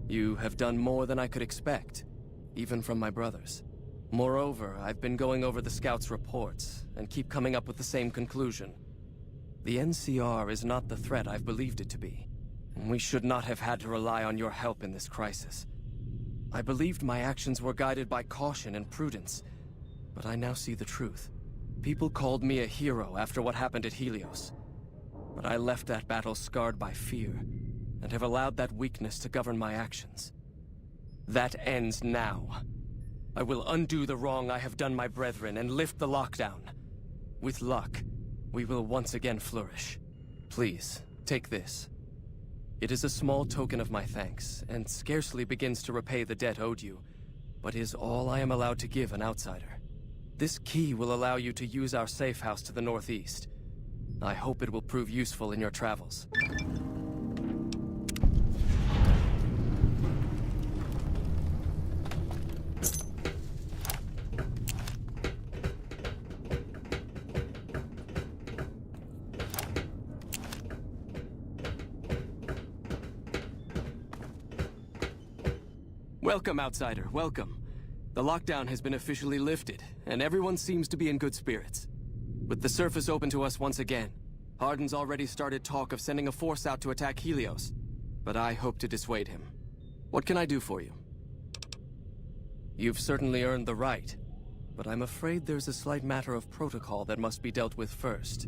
You have done more than I could expect, even from my brothers. Moreover, I've been going over the scouts' reports, and keep coming up with the same conclusion. The NCR is not the threat I've believed it to be. We should not have had to rely on your help in this crisis. I believed my actions were guided by caution and prudence, but I now see the truth. People called me a hero after what happened at Helios. But I left that battle scarred by fear, and have allowed that weakness to govern my actions. That ends now. I will undo the wrong I have done my brethren and lift the lockdown. With luck, we will once again flourish. Please, take this. It is a small token of my thanks, and scarcely begins to repay the debt owed you, but is all I am allowed to give an outsider. This key will allow you to use our safe house to the northeast. I hope it will prove useful in your travels. Welcome, outsider, welcome. The lockdown has been officially lifted, and everyone seems to be in good spirits. With the surface open to us once again, Hardin's already started talk of sending a force out to attack Helios, but I hope to dissuade him. What can I do for you? You've certainly earned the right, but I'm afraid there's a slight matter of protocol that must be dealt with first.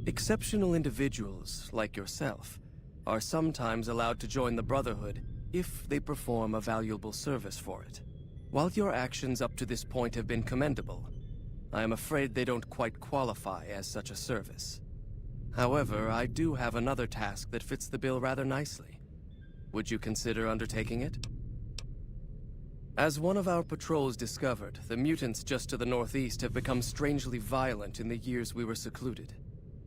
Exceptional individuals, like yourself, are sometimes allowed to join the Brotherhood if they perform a valuable service for it. While your actions up to this point have been commendable, I am afraid they don't quite qualify as such a service. However, I do have another task that fits the bill rather nicely. Would you consider undertaking it? As one of our patrols discovered, the mutants just to the northeast have become strangely violent in the years we were secluded.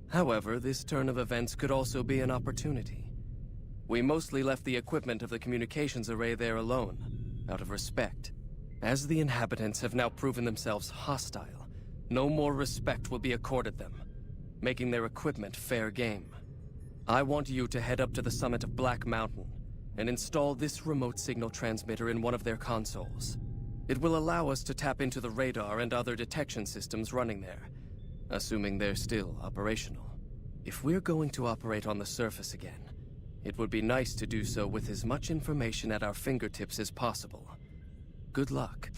However, this turn of events could also be an opportunity. We mostly left the equipment of the communications array there alone, out of respect. As the inhabitants have now proven themselves hostile, no more respect will be accorded them, making their equipment fair game. I want you to head up to the summit of Black Mountain and install this remote signal transmitter in one of their consoles. It will allow us to tap into the radar and other detection systems running there, assuming they're still operational. If we're going to operate on the surface again, it would be nice to do so with as much information at our fingertips as possible. Good luck.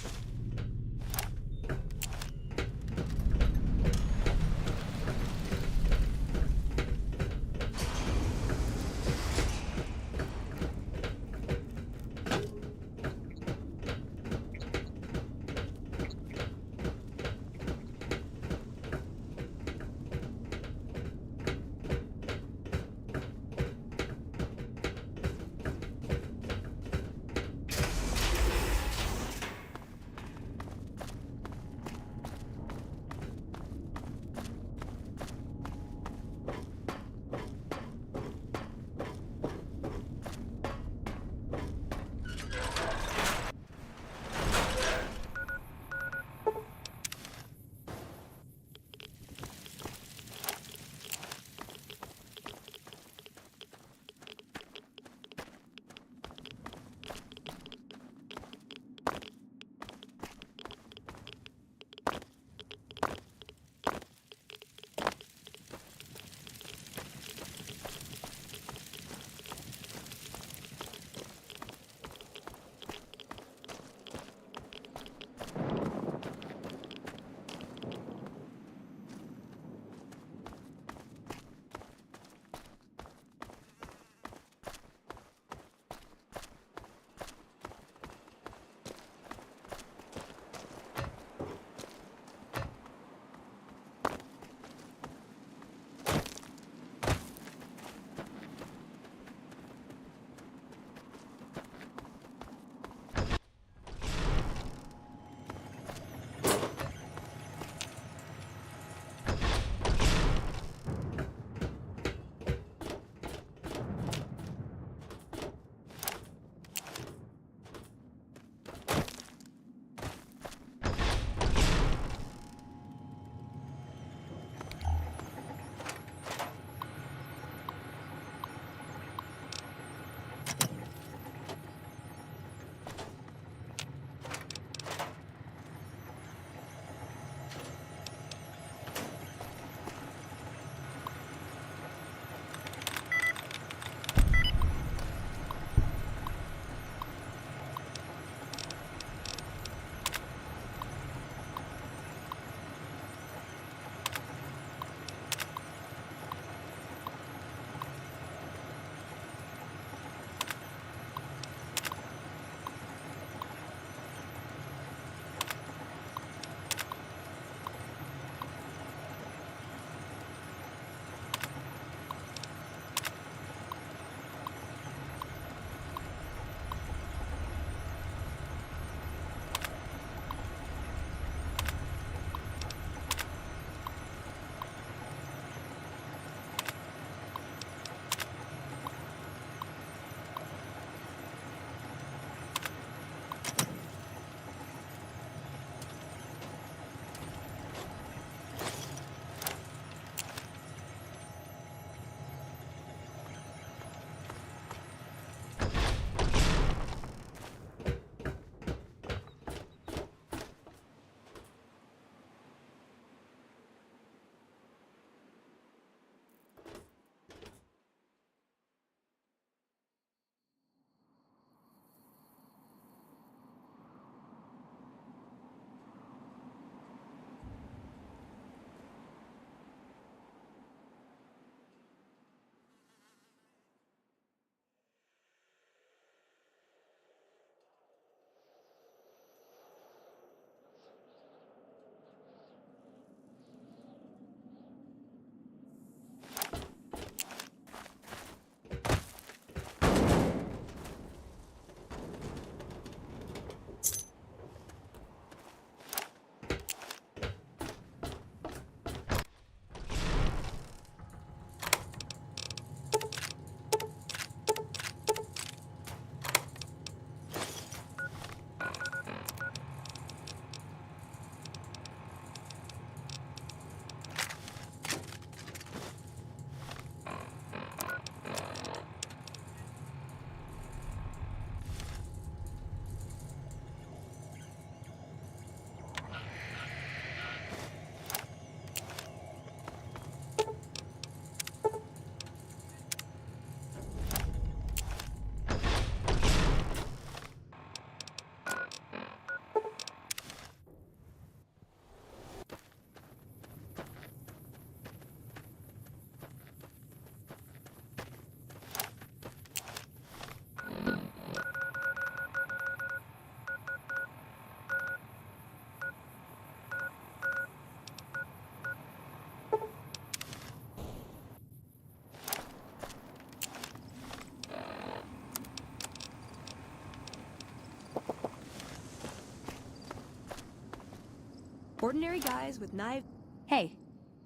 Ordinary guys with knives. Hey,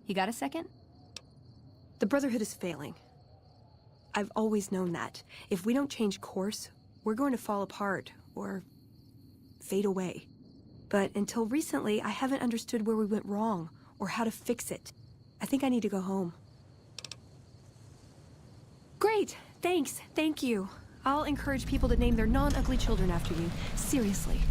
you got a second? The Brotherhood is failing. I've always known that. If we don't change course, we're going to fall apart, or fade away. But until recently, I haven't understood where we went wrong, or how to fix it. I think I need to go home. Great! Thanks, thank you. I'll encourage people to name their non-ugly children after you. Seriously.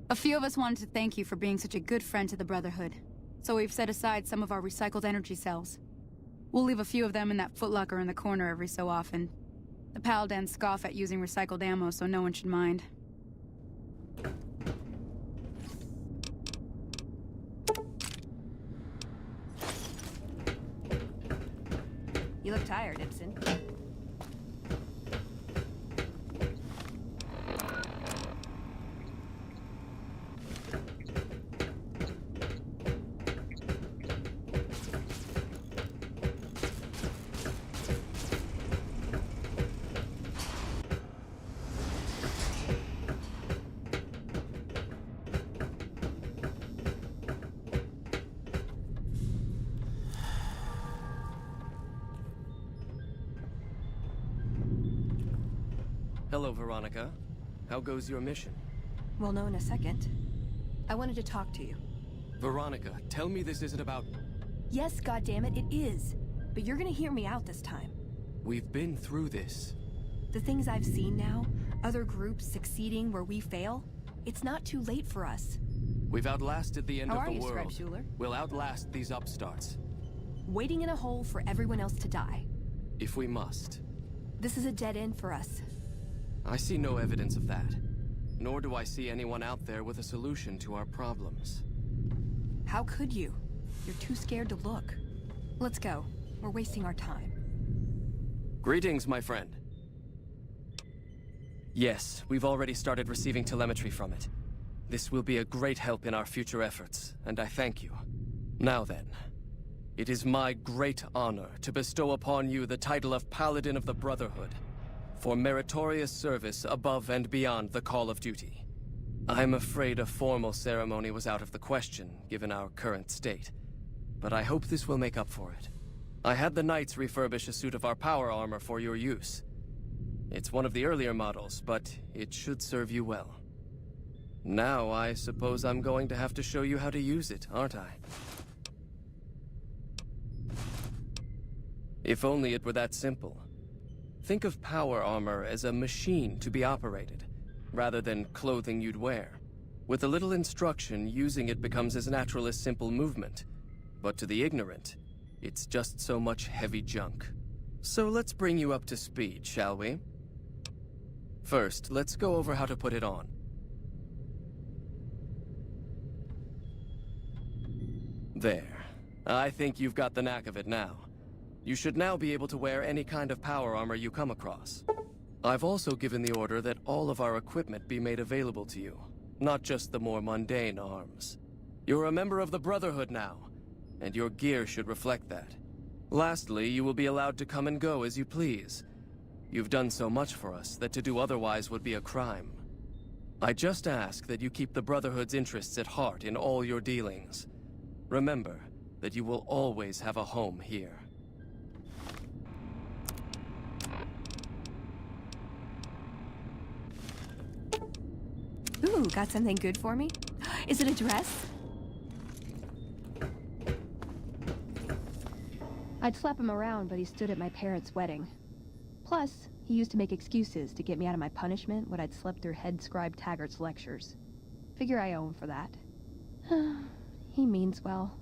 A few of us wanted to thank you for being such a good friend to the Brotherhood, so we've set aside some of our recycled energy cells. We'll leave a few of them in that footlocker in the corner every so often. The Paladins scoff at using recycled ammo, so no one should mind. You look tired, Ibsen. Hello, Veronica. How goes your mission? We'll know in a second. I wanted to talk to you. Veronica, tell me this isn't about... Yes, goddammit, it is. But you're gonna hear me out this time. We've been through this. The things I've seen now, other groups succeeding where we fail, it's not too late for us. We've outlasted the end How of are the you, world. Scribe Schuler? We'll outlast these upstarts. Waiting in a hole for everyone else to die. If we must. This is a dead end for us. I see no evidence of that. Nor do I see anyone out there with a solution to our problems. How could you? You're too scared to look. Let's go. We're wasting our time. Greetings, my friend. Yes, we've already started receiving telemetry from it. This will be a great help in our future efforts, and I thank you. Now then, it is my great honor to bestow upon you the title of Paladin of the Brotherhood, for meritorious service above and beyond the call of duty. I'm afraid a formal ceremony was out of the question, given our current state, but I hope this will make up for it. I had the Knights refurbish a suit of our power armor for your use. It's one of the earlier models, but it should serve you well. Now I suppose I'm going to have to show you how to use it, aren't I? If only it were that simple. Think of power armor as a machine to be operated, rather than clothing you'd wear. With a little instruction, using it becomes as natural as simple movement. But to the ignorant, it's just so much heavy junk. So let's bring you up to speed, shall we? First, let's go over how to put it on. There. I think you've got the knack of it now. You should now be able to wear any kind of power armor you come across. I've also given the order that all of our equipment be made available to you, not just the more mundane arms. You're a member of the Brotherhood now, and your gear should reflect that. Lastly, you will be allowed to come and go as you please. You've done so much for us that to do otherwise would be a crime. I just ask that you keep the Brotherhood's interests at heart in all your dealings. Remember that you will always have a home here. Ooh, got something good for me? Is it a dress? I'd slap him around, but he stood at my parents' wedding. Plus, he used to make excuses to get me out of my punishment when I'd slept through Head Scribe Taggart's lectures. Figure I owe him for that. He means well.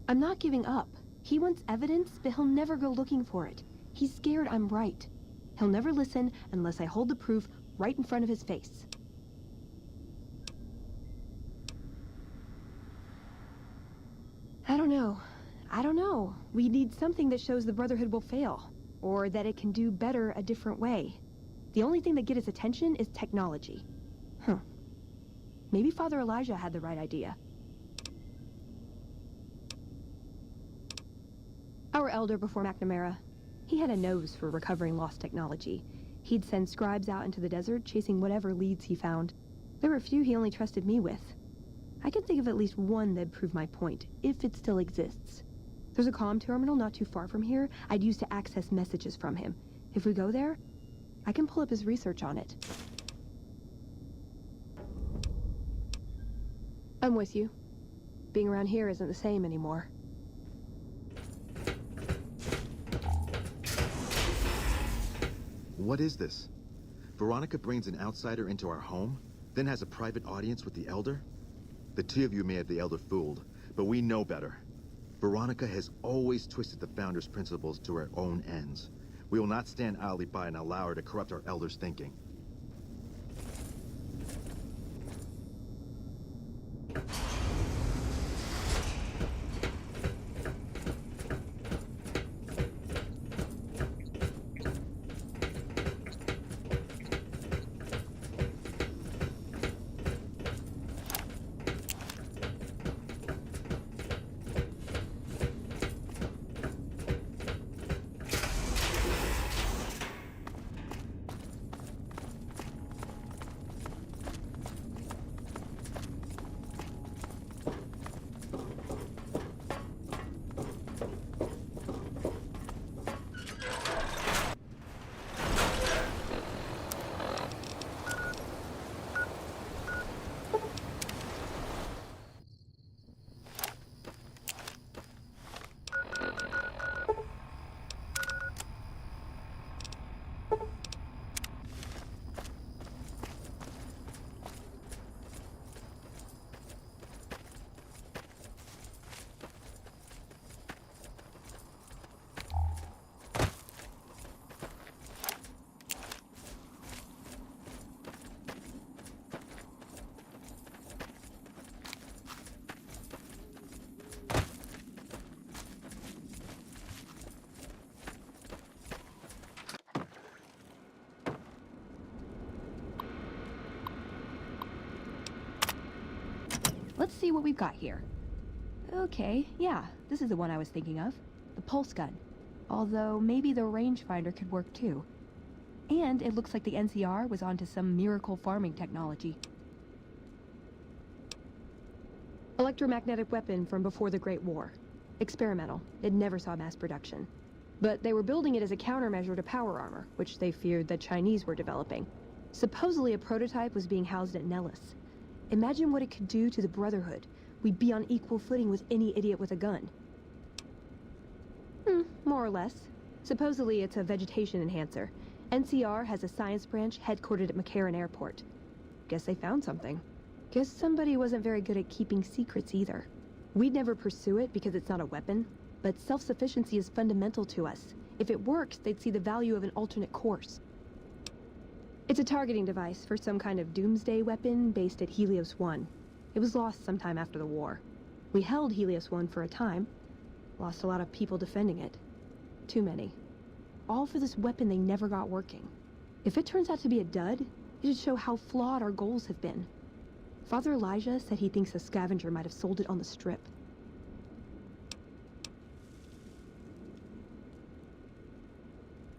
I'm not giving up. He wants evidence, but he'll never go looking for it. He's scared I'm right. He'll never listen unless I hold the proof right in front of his face. I don't know. We need something that shows the Brotherhood will fail, or that it can do better a different way. The only thing that gets his attention is technology. Maybe Father Elijah had the right idea. Our elder before McNamara, he had a nose for recovering lost technology. He'd send scribes out into the desert chasing whatever leads he found. There were a few he only trusted me with. I can think of at least one that'd prove my point, if it still exists. There's a comm terminal not too far from here I'd use to access messages from him. If we go there, I can pull up his research on it. I'm with you. Being around here isn't the same anymore. What is this? Veronica brings an outsider into our home, then has a private audience with the Elder? The two of you may have the Elder fooled, but we know better. Veronica has always twisted the Founder's principles to her own ends. We will not stand idly by and allow her to corrupt our Elder's thinking. Let's see what we've got here. Okay, yeah, this is the one I was thinking of. The pulse gun. Although, maybe the rangefinder could work too. And it looks like the NCR was onto some miracle farming technology. Electromagnetic weapon from before the Great War. Experimental. It never saw mass production. But they were building it as a countermeasure to power armor, which they feared the Chinese were developing. Supposedly a prototype was being housed at Nellis. Imagine what it could do to the Brotherhood. We'd be on equal footing with any idiot with a gun. More or less. Supposedly it's a vegetation enhancer. NCR has a science branch headquartered at McCarran Airport. Guess they found something. Guess somebody wasn't very good at keeping secrets either. We'd never pursue it because it's not a weapon, but self-sufficiency is fundamental to us. If it works, they'd see the value of an alternate course. It's a targeting device for some kind of doomsday weapon based at Helios-1. It was lost sometime after the war. We held Helios-1 for a time. Lost a lot of people defending it. Too many. All for this weapon they never got working. If it turns out to be a dud, it'd show how flawed our goals have been. Father Elijah said he thinks a scavenger might have sold it on the Strip.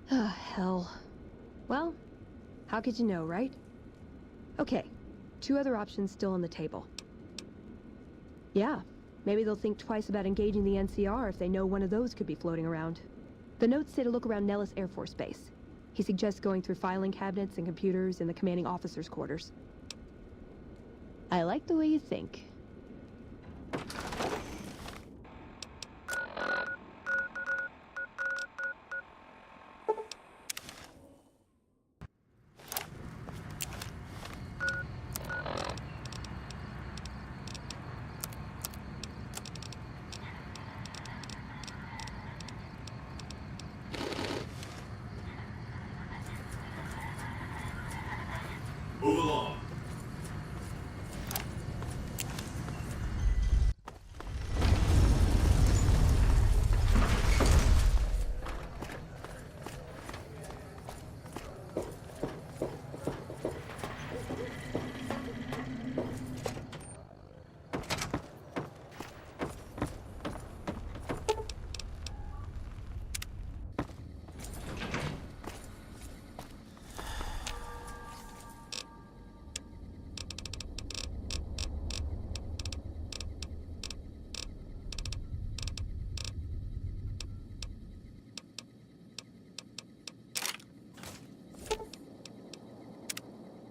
Ah, hell. Well, how could you know, right? Okay, 2 other options still on the table. Yeah, maybe they'll think twice about engaging the NCR if they know one of those could be floating around. The notes say to look around Nellis Air Force Base. He suggests going through filing cabinets and computers in the commanding officer's quarters. I like the way you think.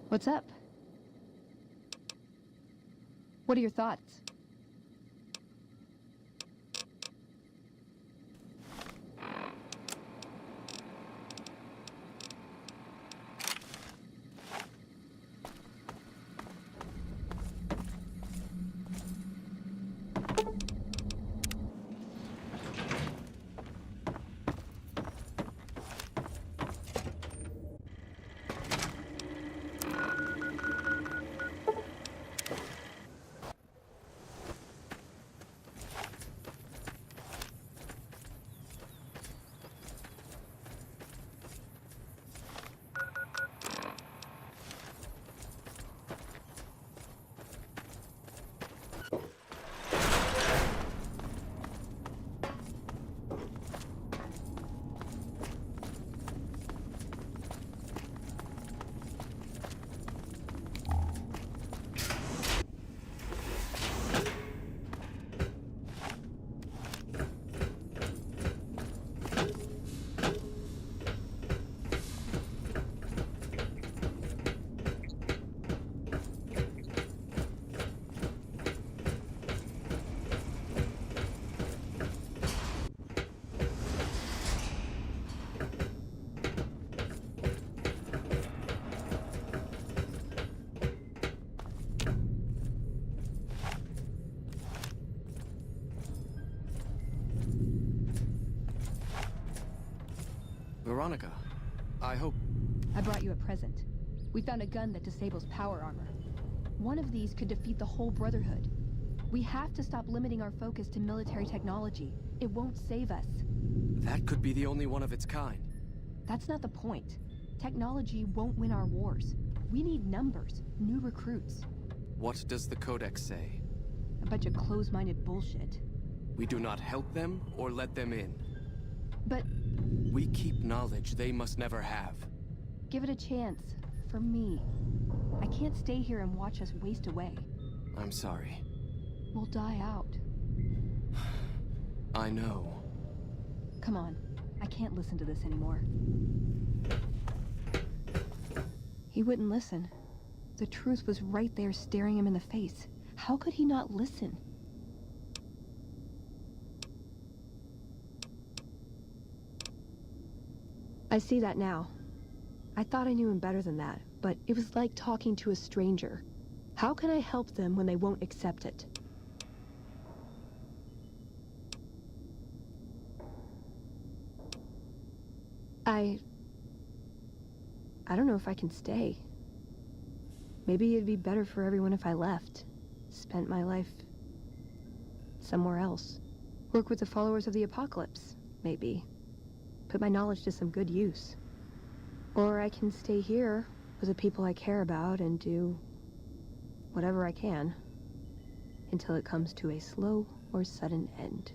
What's up? What are your thoughts? Veronica, I hope... I brought you a present. We found a gun that disables power armor. One of these could defeat the whole Brotherhood. We have to stop limiting our focus to military technology. It won't save us. That could be the only one of its kind. That's not the point. Technology won't win our wars. We need numbers, new recruits. What does the Codex say? A bunch of closed-minded bullshit. We do not help them or let them in. But... we keep knowledge they must never have. give it a chance. For me. I can't stay here and watch us waste away. I'm sorry. We'll die out. I know. Come on. I can't listen to this anymore. He wouldn't listen. The truth was right there staring him in the face. How could he not listen? I see that now. I thought I knew him better than that, but it was like talking to a stranger. How can I help them when they won't accept it? I don't know if I can stay. Maybe it'd be better for everyone if I left. Spent my life somewhere else. Work with the followers of the apocalypse, maybe. Put my knowledge to some good use. Or I can stay here with the people I care about and do whatever I can until it comes to a slow or sudden end.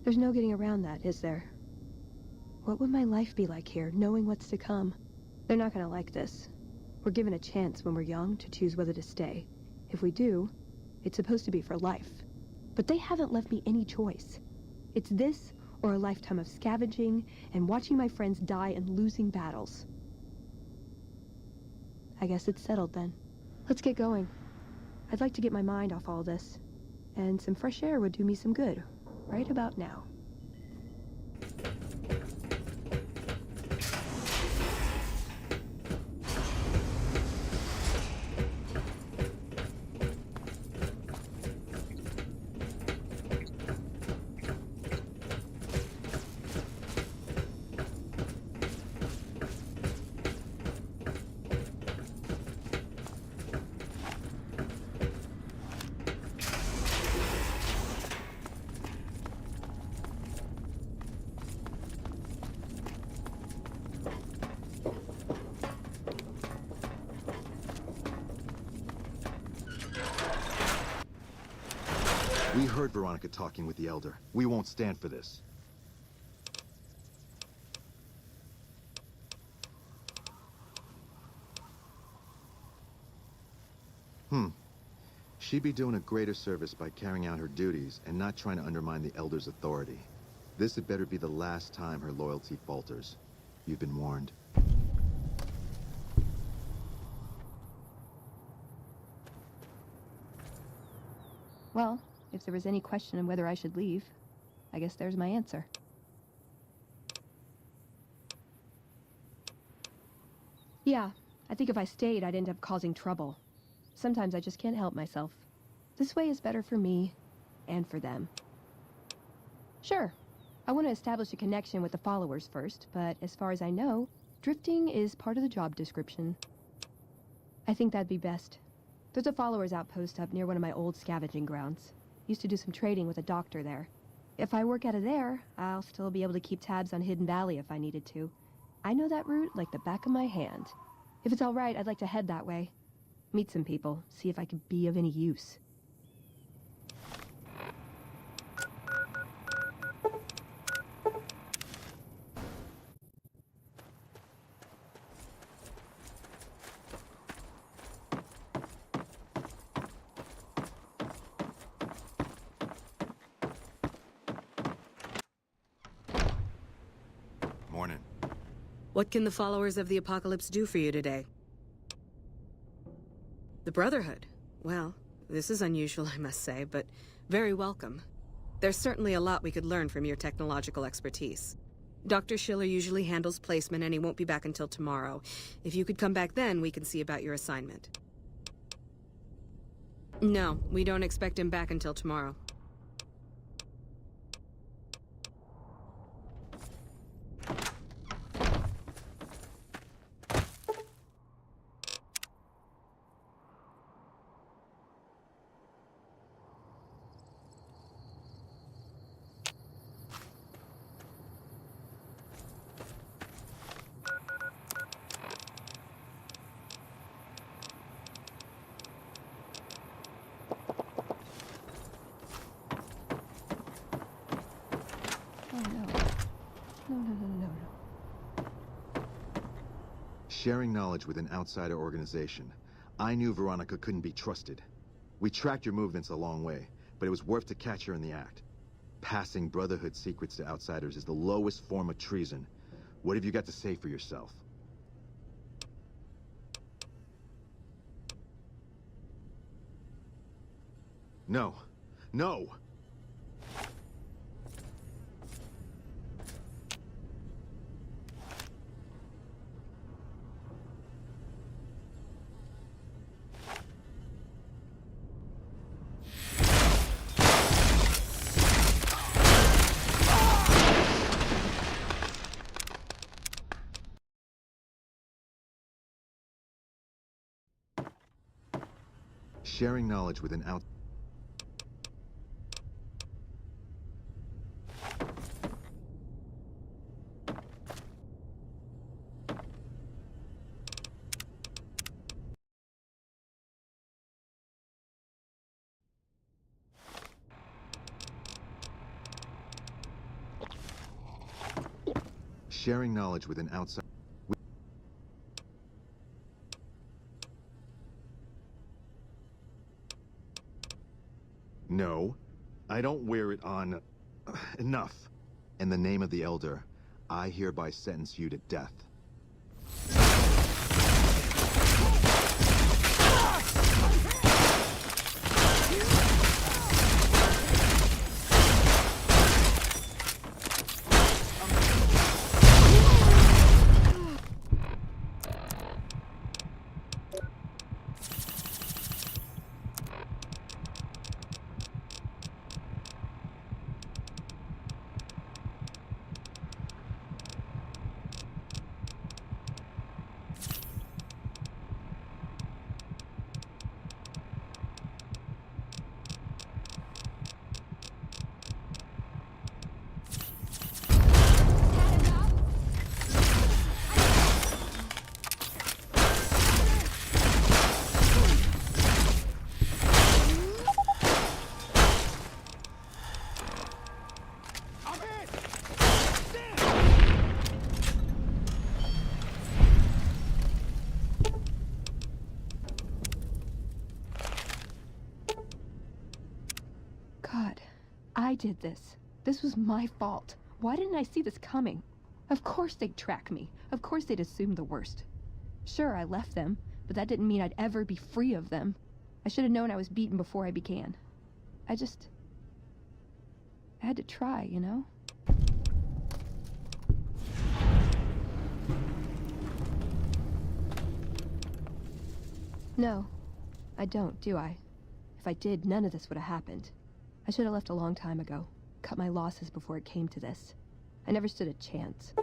There's no getting around that, is there? What would my life be like here, knowing what's to come? They're not gonna like this. We're given a chance when we're young to choose whether to stay. If we do, it's supposed to be for life. But they haven't left me any choice. It's this or a lifetime of scavenging and watching my friends die and losing battles. I guess it's settled then. Let's get going. I'd like to get my mind off all this. And some fresh air would do me some good, right about now. We heard Veronica talking with the Elder. We won't stand for this. She'd be doing a greater service by carrying out her duties and not trying to undermine the Elder's authority. This had better be the last time her loyalty falters. You've been warned. Well, if there was any question of whether I should leave, I guess there's my answer. Yeah, I think if I stayed, I'd end up causing trouble. Sometimes I just can't help myself. This way is better for me, and for them. Sure, I want to establish a connection with the followers first, but as far as I know, drifting is part of the job description. I think that'd be best. There's a followers outpost up near one of my old scavenging grounds. Used to do some trading with a doctor there. If I work out of there, I'll still be able to keep tabs on Hidden Valley if I needed to. I know that route like the back of my hand. If it's all right, I'd like to head that way. Meet some people, see if I could be of any use. Morning. What can the followers of the Apocalypse do for you today? The Brotherhood? Well, this is unusual, I must say, but very welcome. There's certainly a lot we could learn from your technological expertise. Dr. Schiller usually handles placement, and he won't be back until tomorrow. If you could come back then, we can see about your assignment. No, we don't expect him back until tomorrow. Sharing knowledge with an outsider organization. I knew Veronica couldn't be trusted. We tracked your movements a long way, but it was worth to catch her in the act. Passing Brotherhood secrets to outsiders is the lowest form of treason. What have you got to say for yourself? No. No! Sharing knowledge with an out... Sharing knowledge with an outside... No, I don't wear it on... Enough. In the name of the Elder, I hereby sentence you to death. God, I did this. This was my fault. Why didn't I see this coming? Of course they'd track me. Of course they'd assume the worst. Sure, I left them, but that didn't mean I'd ever be free of them. I should have known I was beaten before I began. I had to try, you know? No, I don't, do I? If I did, none of this would have happened. I should have left a long time ago. Cut my losses before it came to this. I never stood a chance.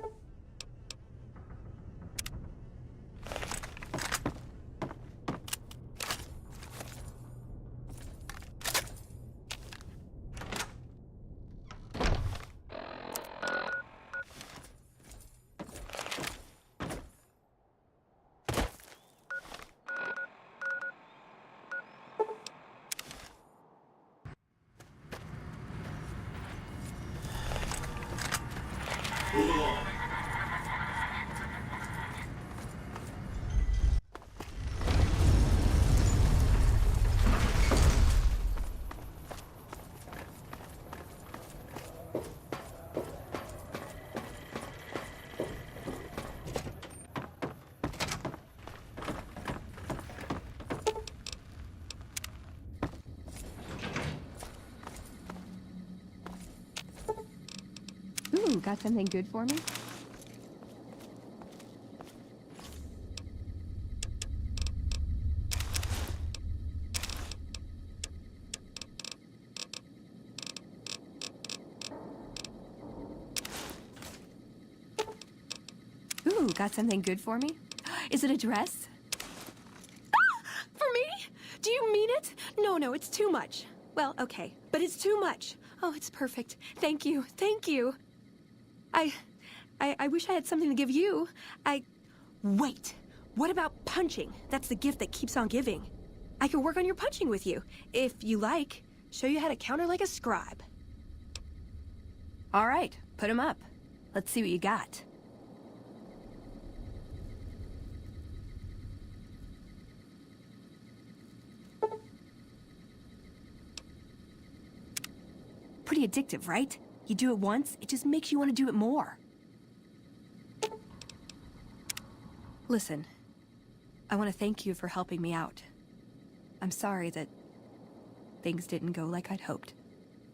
Ooh, got something good for me? Ooh, got something good for me? Is it a dress? Ah! For me? Do you mean it? No, it's too much. Well, okay, but it's too much. Oh, it's perfect. Thank you, thank you. I wish I had something to give you. Wait, what about punching? That's the gift that keeps on giving. I could work on your punching with you, if you like. Show you how to counter like a scribe. All right, put 'em up. Let's see what you got. Pretty addictive, right? You do it once, it just makes you want to do it more. Listen, I want to thank you for helping me out. I'm sorry that things didn't go like I'd hoped,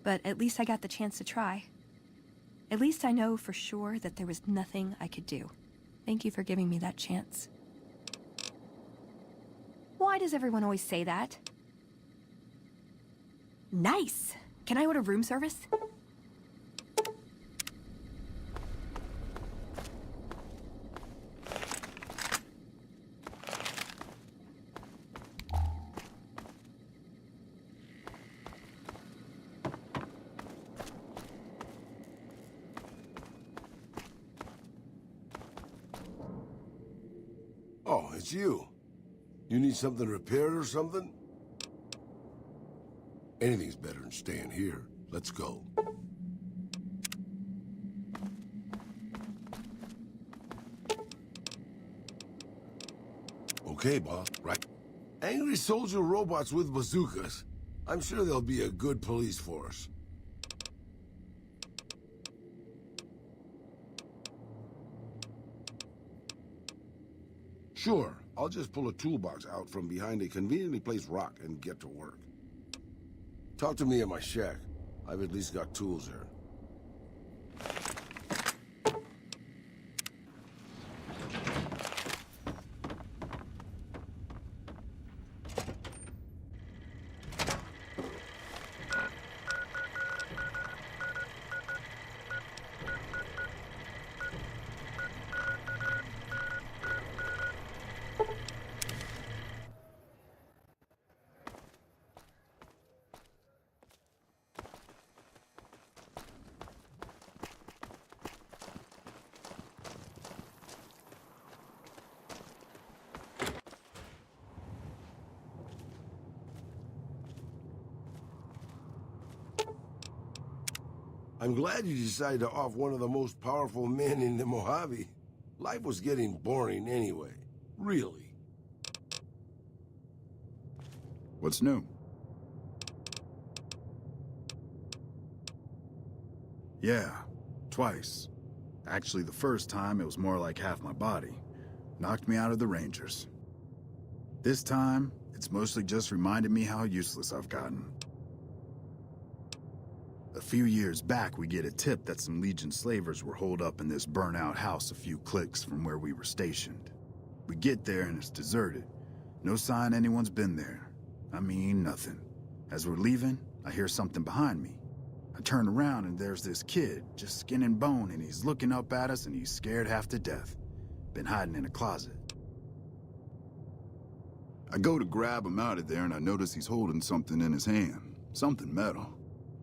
but at least I got the chance to try. At least I know for sure that there was nothing I could do. Thank you for giving me that chance. Why does everyone always say that? Nice! Can I order room service? Oh, it's you. You need something repaired or something? Anything's better than staying here. Let's go. Okay, boss. Right. Angry soldier robots with bazookas. I'm sure they'll be a good police force. Sure, I'll just pull a toolbox out from behind a conveniently placed rock and get to work. Talk to me at my shack. I've at least got tools there. I'm glad you decided to off one of the most powerful men in the Mojave. Life was getting boring anyway. Really. What's new? Yeah, Twice. Actually, the first time, it was more like half my body. Knocked me out of the Rangers. This time, it's mostly just reminded me how useless I've gotten. A few years back, we get a tip that some Legion slavers were holed up in this burnt-out house a few clicks from where we were stationed. We get there and it's deserted. No sign anyone's been there. I mean, nothing. As we're leaving, I hear something behind me. I turn around and there's this kid, just skin and bone, and he's looking up at us and he's scared half to death. Been hiding in a closet. I go to grab him out of there and I notice he's holding something in his hand. Something metal.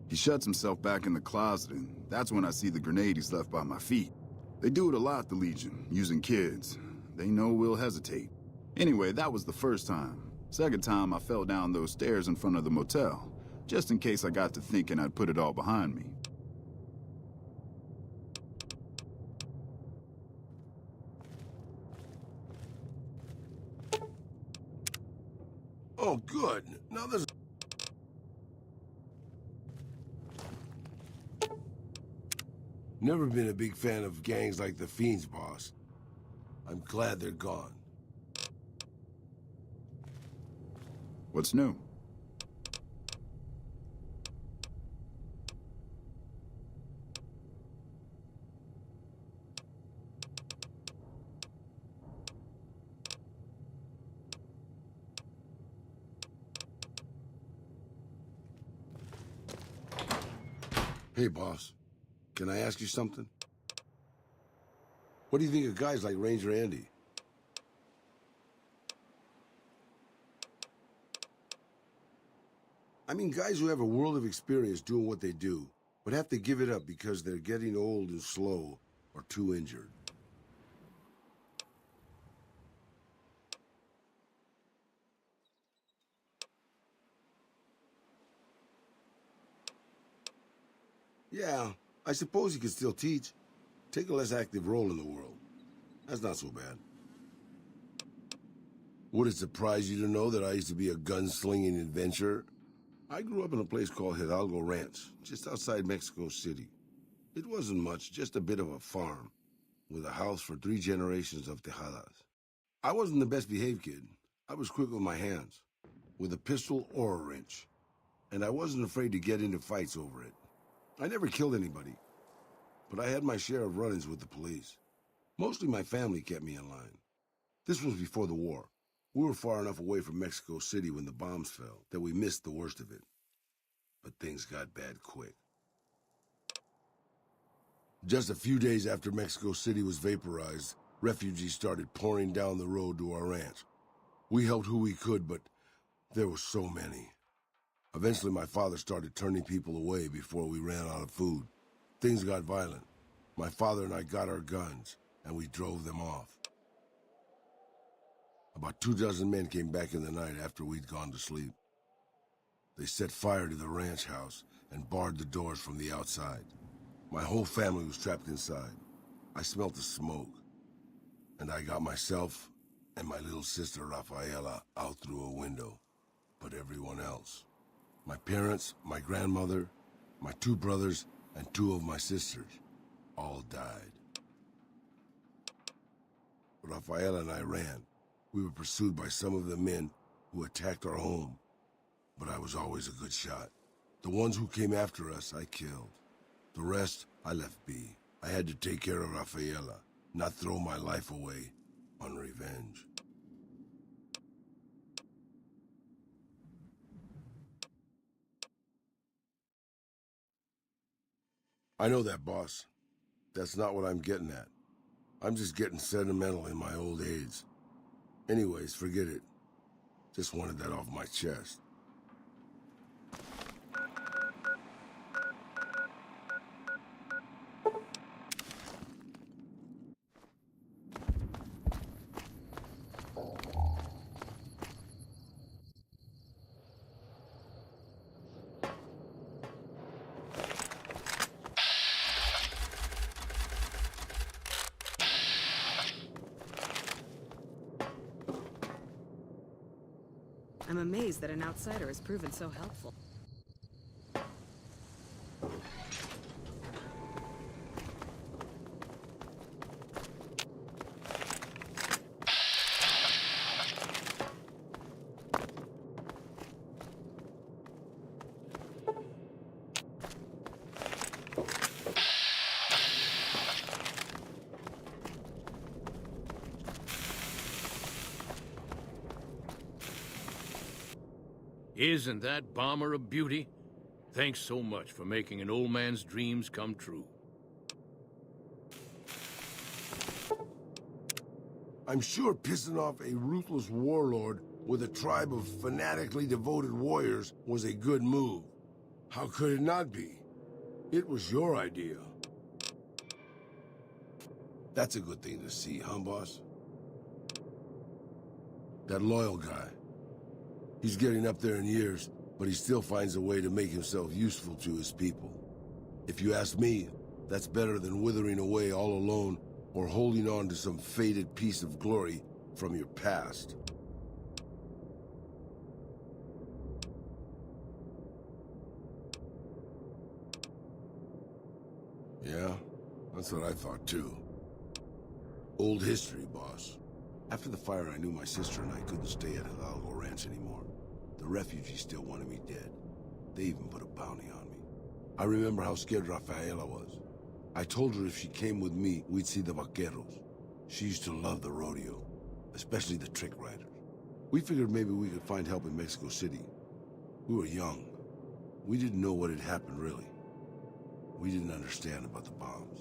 He shuts himself back in the closet and that's when I see the grenade he's left by my feet. They do it a lot, the Legion, using kids. They know we'll hesitate. Anyway, that was the first time. Second time, I fell down those stairs in front of the motel, just in case I got to thinking I'd put it all behind me. Oh, good. Now there's... Never been a big fan of gangs like the Fiends, boss. I'm glad they're gone. What's new? Hey, boss. Can I ask you something? What do you think of guys like Ranger Andy? I mean, guys who have a world of experience doing what they do, but have to give it up because they're getting old and slow or too injured. Yeah, I suppose you could still teach. Take a less active role in the world. That's not so bad. Would it surprise you to know that I used to be a gunslinging adventurer? I grew up in a place called Hidalgo Ranch, just outside Mexico City. It wasn't much, just a bit of a farm, with a house for 3 generations of Tejadas. I wasn't the best behaved kid. I was quick with my hands, with a pistol or a wrench. And I wasn't afraid to get into fights over it. I never killed anybody, but I had my share of run-ins with the police. Mostly my family kept me in line. This was before the war. We were far enough away from Mexico City when the bombs fell that we missed the worst of it. But things got bad quick. Just a few days after Mexico City was vaporized, refugees started pouring down the road to our ranch. We helped who we could, but there were so many. Eventually, my father started turning people away before we ran out of food. Things got violent. My father and I got our guns, and we drove them off. About 24 men came back in the night after we'd gone to sleep. They set fire to the ranch house and barred the doors from the outside. My whole family was trapped inside. I smelt the smoke, and I got myself and my little sister Rafaela out through a window. But everyone else, my parents, my grandmother, my 2 brothers, and 2 of my sisters, all died. Rafaela and I ran. We were pursued by some of the men who attacked our home, but I was always a good shot. The ones who came after us, I killed. The rest, I left be. I had to take care of Rafaela, not throw my life away on revenge. I know that, boss. That's not what I'm getting at. I'm just getting sentimental in my old age. Anyways, forget it. Just wanted that off my chest. I'm amazed that an outsider has proven so helpful. Isn't that bomber a beauty? Thanks so much for making an old man's dreams come true. I'm sure pissing off a ruthless warlord with a tribe of fanatically devoted warriors was a good move. How could it not be? It was your idea. That's a good thing to see, huh, boss? That loyal guy. He's getting up there in years, but he still finds a way to make himself useful to his people. If you ask me, that's better than withering away all alone or holding on to some faded piece of glory from your past. Yeah, that's what I thought too. Old history, boss. After the fire, I knew my sister and I couldn't stay at Hidalgo Ranch anymore. The refugees still wanted me dead. They even put a bounty on me. I remember how scared Rafaela was. I told her if she came with me, we'd see the vaqueros. She used to love the rodeo, especially the trick riders. We figured maybe we could find help in Mexico City. We were young. We didn't know what had happened, really. We didn't understand about the bombs.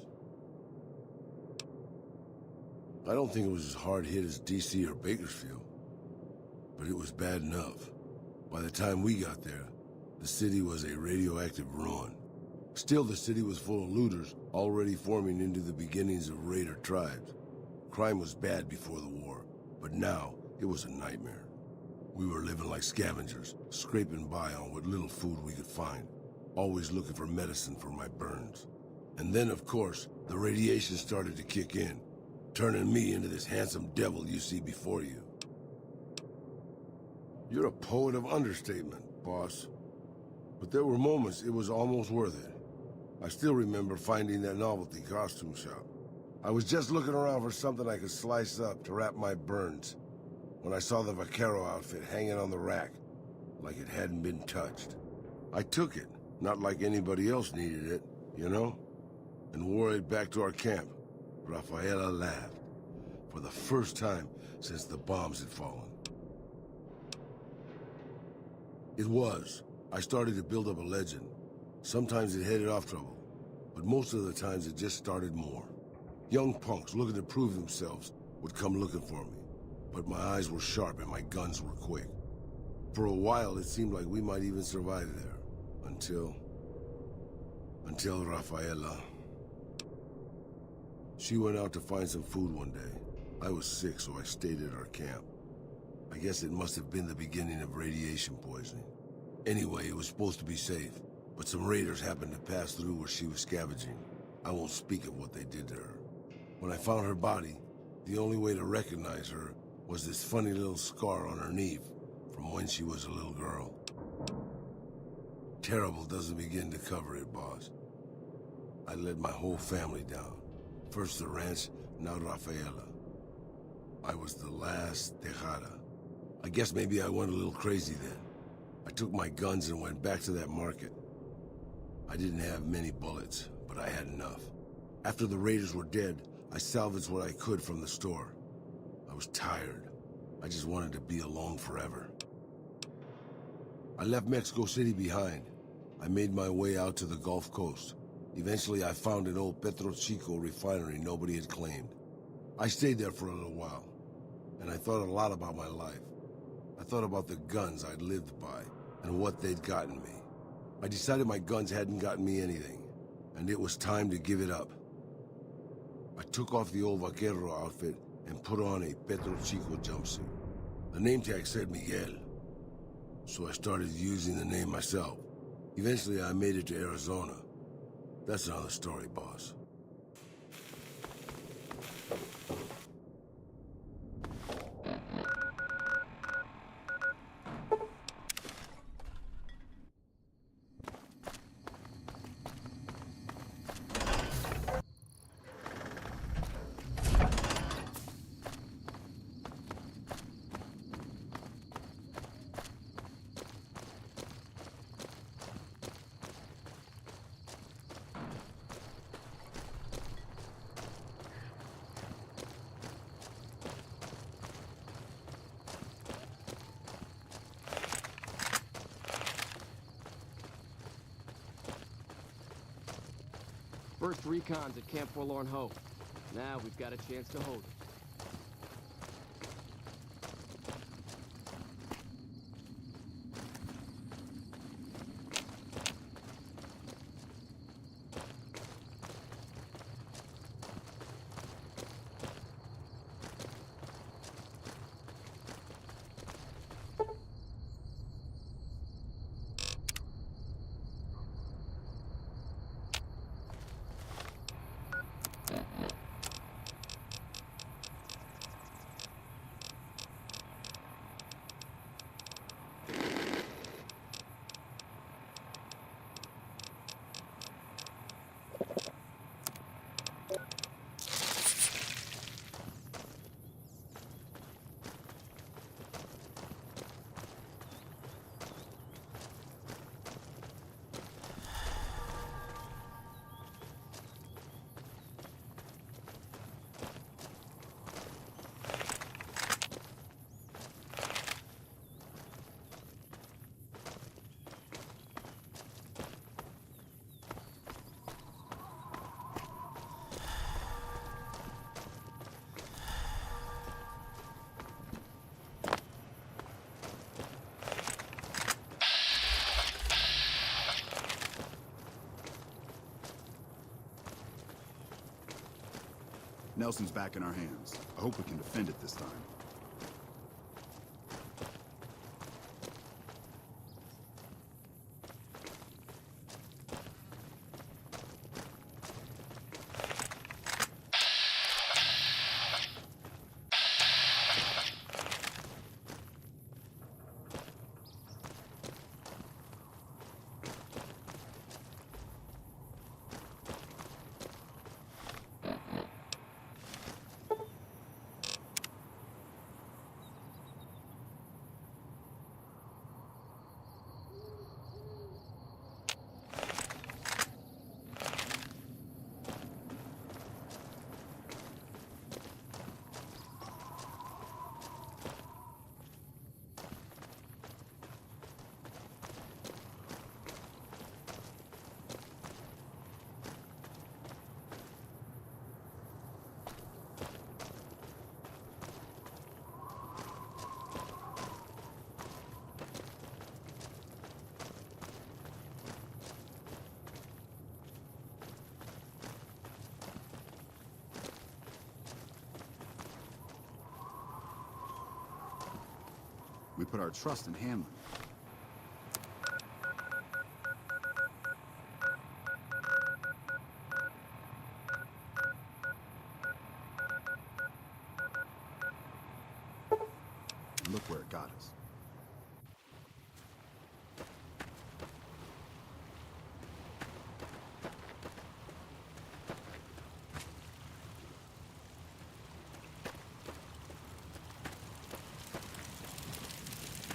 I don't think it was as hard hit as DC or Bakersfield, but it was bad enough. By the time we got there, the city was a radioactive ruin. Still, the city was full of looters, already forming into the beginnings of raider tribes. Crime was bad before the war, but now it was a nightmare. We were living like scavengers, scraping by on what little food we could find, always looking for medicine for my burns. And then, of course, the radiation started to kick in, turning me into this handsome devil you see before you. You're a poet of understatement, boss. But there were moments it was almost worth it. I still remember finding that novelty costume shop. I was just looking around for something I could slice up to wrap my burns when I saw the vaquero outfit hanging on the rack, like it hadn't been touched. I took it, not like anybody else needed it, you know, and wore it back to our camp. Rafaela laughed, for the first time since the bombs had fallen. It was. I started to build up a legend. Sometimes it headed off trouble, but most of the times it just started more. Young punks looking to prove themselves would come looking for me, but my eyes were sharp and my guns were quick. For a while, it seemed like we might even survive there, until Rafaela. She went out to find some food one day. I was sick, so I stayed at our camp. I guess it must have been the beginning of radiation poisoning. Anyway, it was supposed to be safe, but some raiders happened to pass through where she was scavenging. I won't speak of what they did to her. When I found her body, the only way to recognize her was this funny little scar on her knee from when she was a little girl. Terrible doesn't begin to cover it, boss. I led my whole family down. First the ranch, now Rafaela. I was the last Tejada. I guess maybe I went a little crazy then. I took my guns and went back to that market. I didn't have many bullets, but I had enough. After the raiders were dead, I salvaged what I could from the store. I was tired. I just wanted to be alone forever. I left Mexico City behind. I made my way out to the Gulf Coast. Eventually, I found an old Petro Chico refinery nobody had claimed. I stayed there for a little while, and I thought a lot about my life. I thought about the guns I'd lived by, and what they'd gotten me. I decided my guns hadn't gotten me anything, and it was time to give it up. I took off the old vaquero outfit and put on a Petro Chico jumpsuit. The name tag said Miguel, so I started using the name myself. Eventually, I made it to Arizona. That's another story, boss. first recons at Camp Forlorn Hope. Now we've got a chance to hold it. Nelson's back in our hands. I hope we can defend it this time. We put our trust in Hanlon. And look where it got us.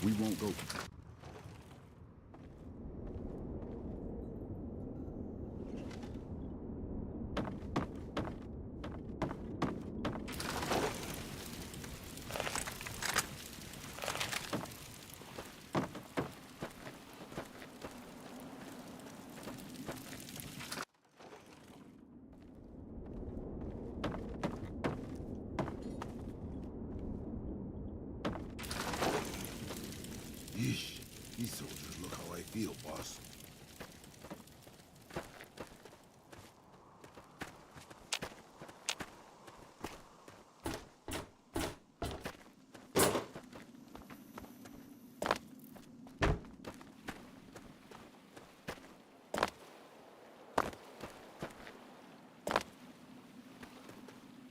We won't go. Yeesh. These soldiers look how I feel, boss.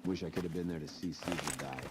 Wish I could have been there to see Caesar die.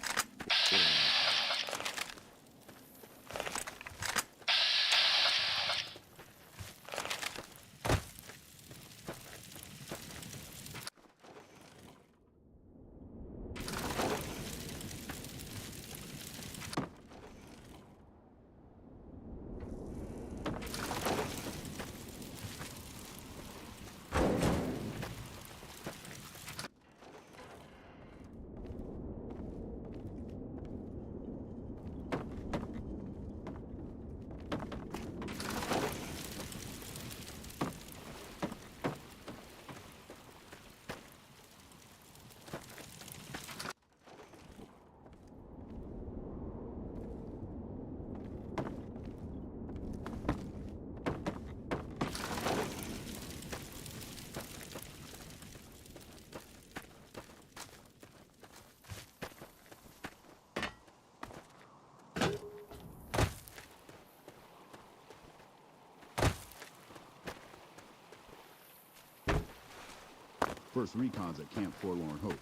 First recon's at Camp Forlorn Hope.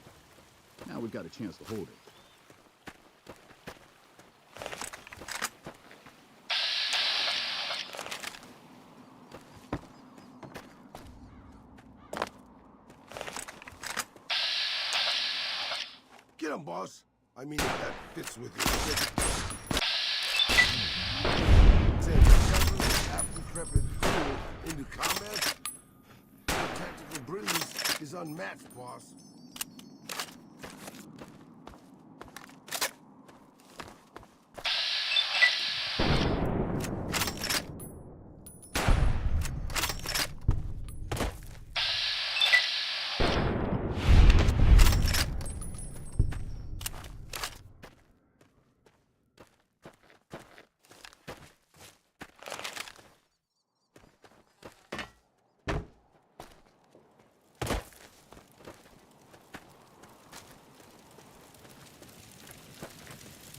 Now we've got a chance to hold it. Get him, boss. I mean, if that fits with your shit. Say, half-decrepit fool into combat? Your tactical brilliance is unmatched, boss.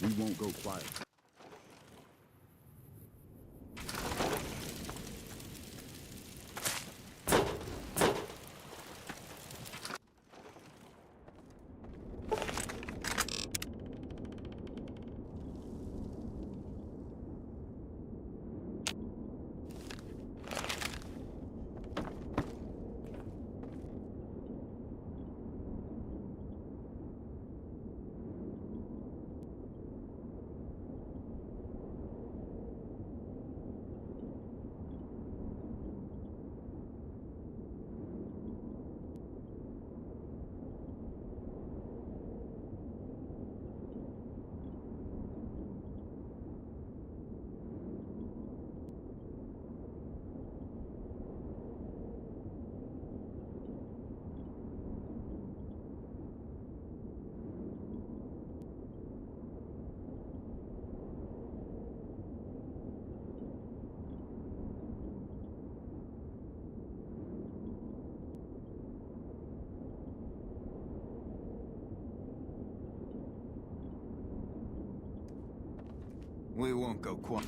We won't go quiet. We won't go quiet.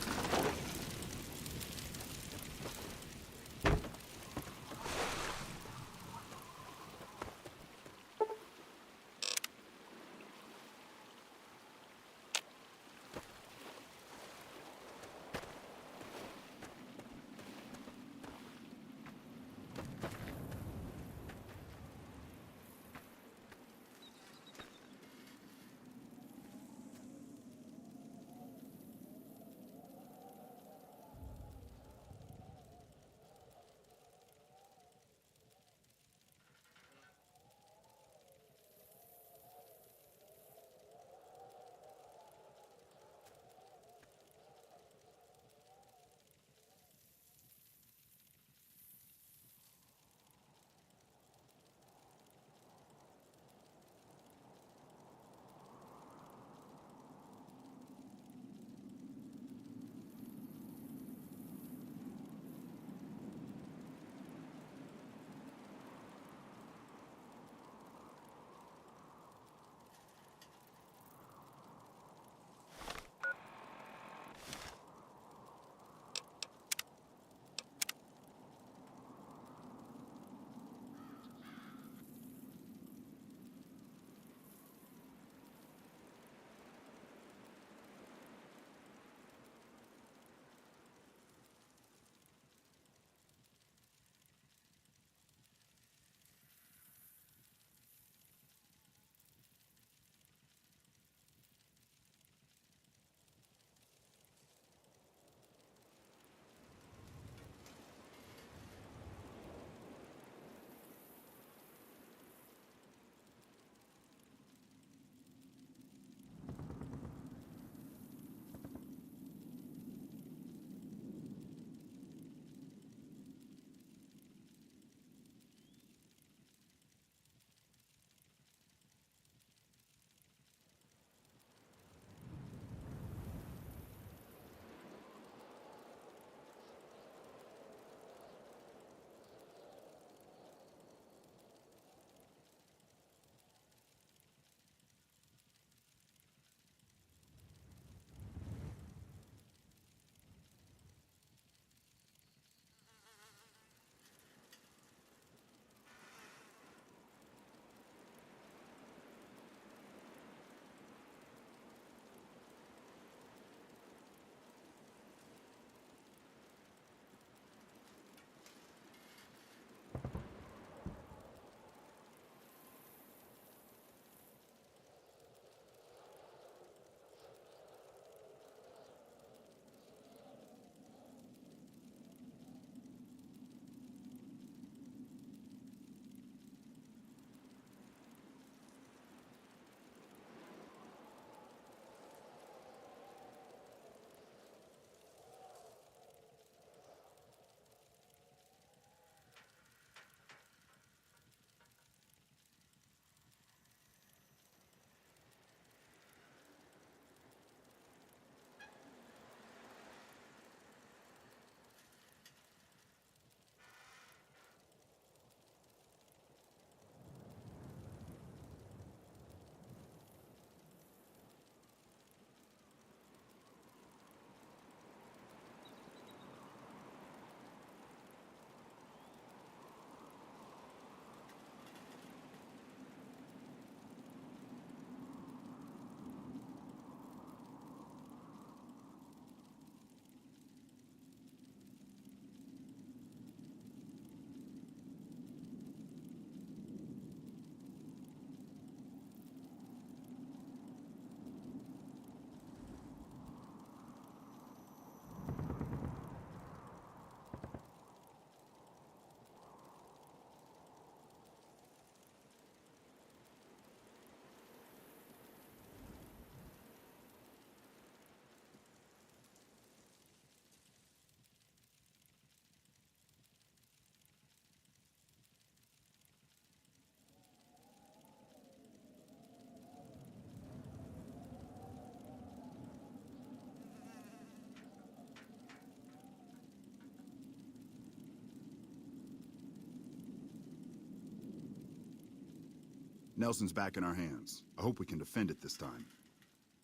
Nelson's back in our hands. I hope we can defend it this time.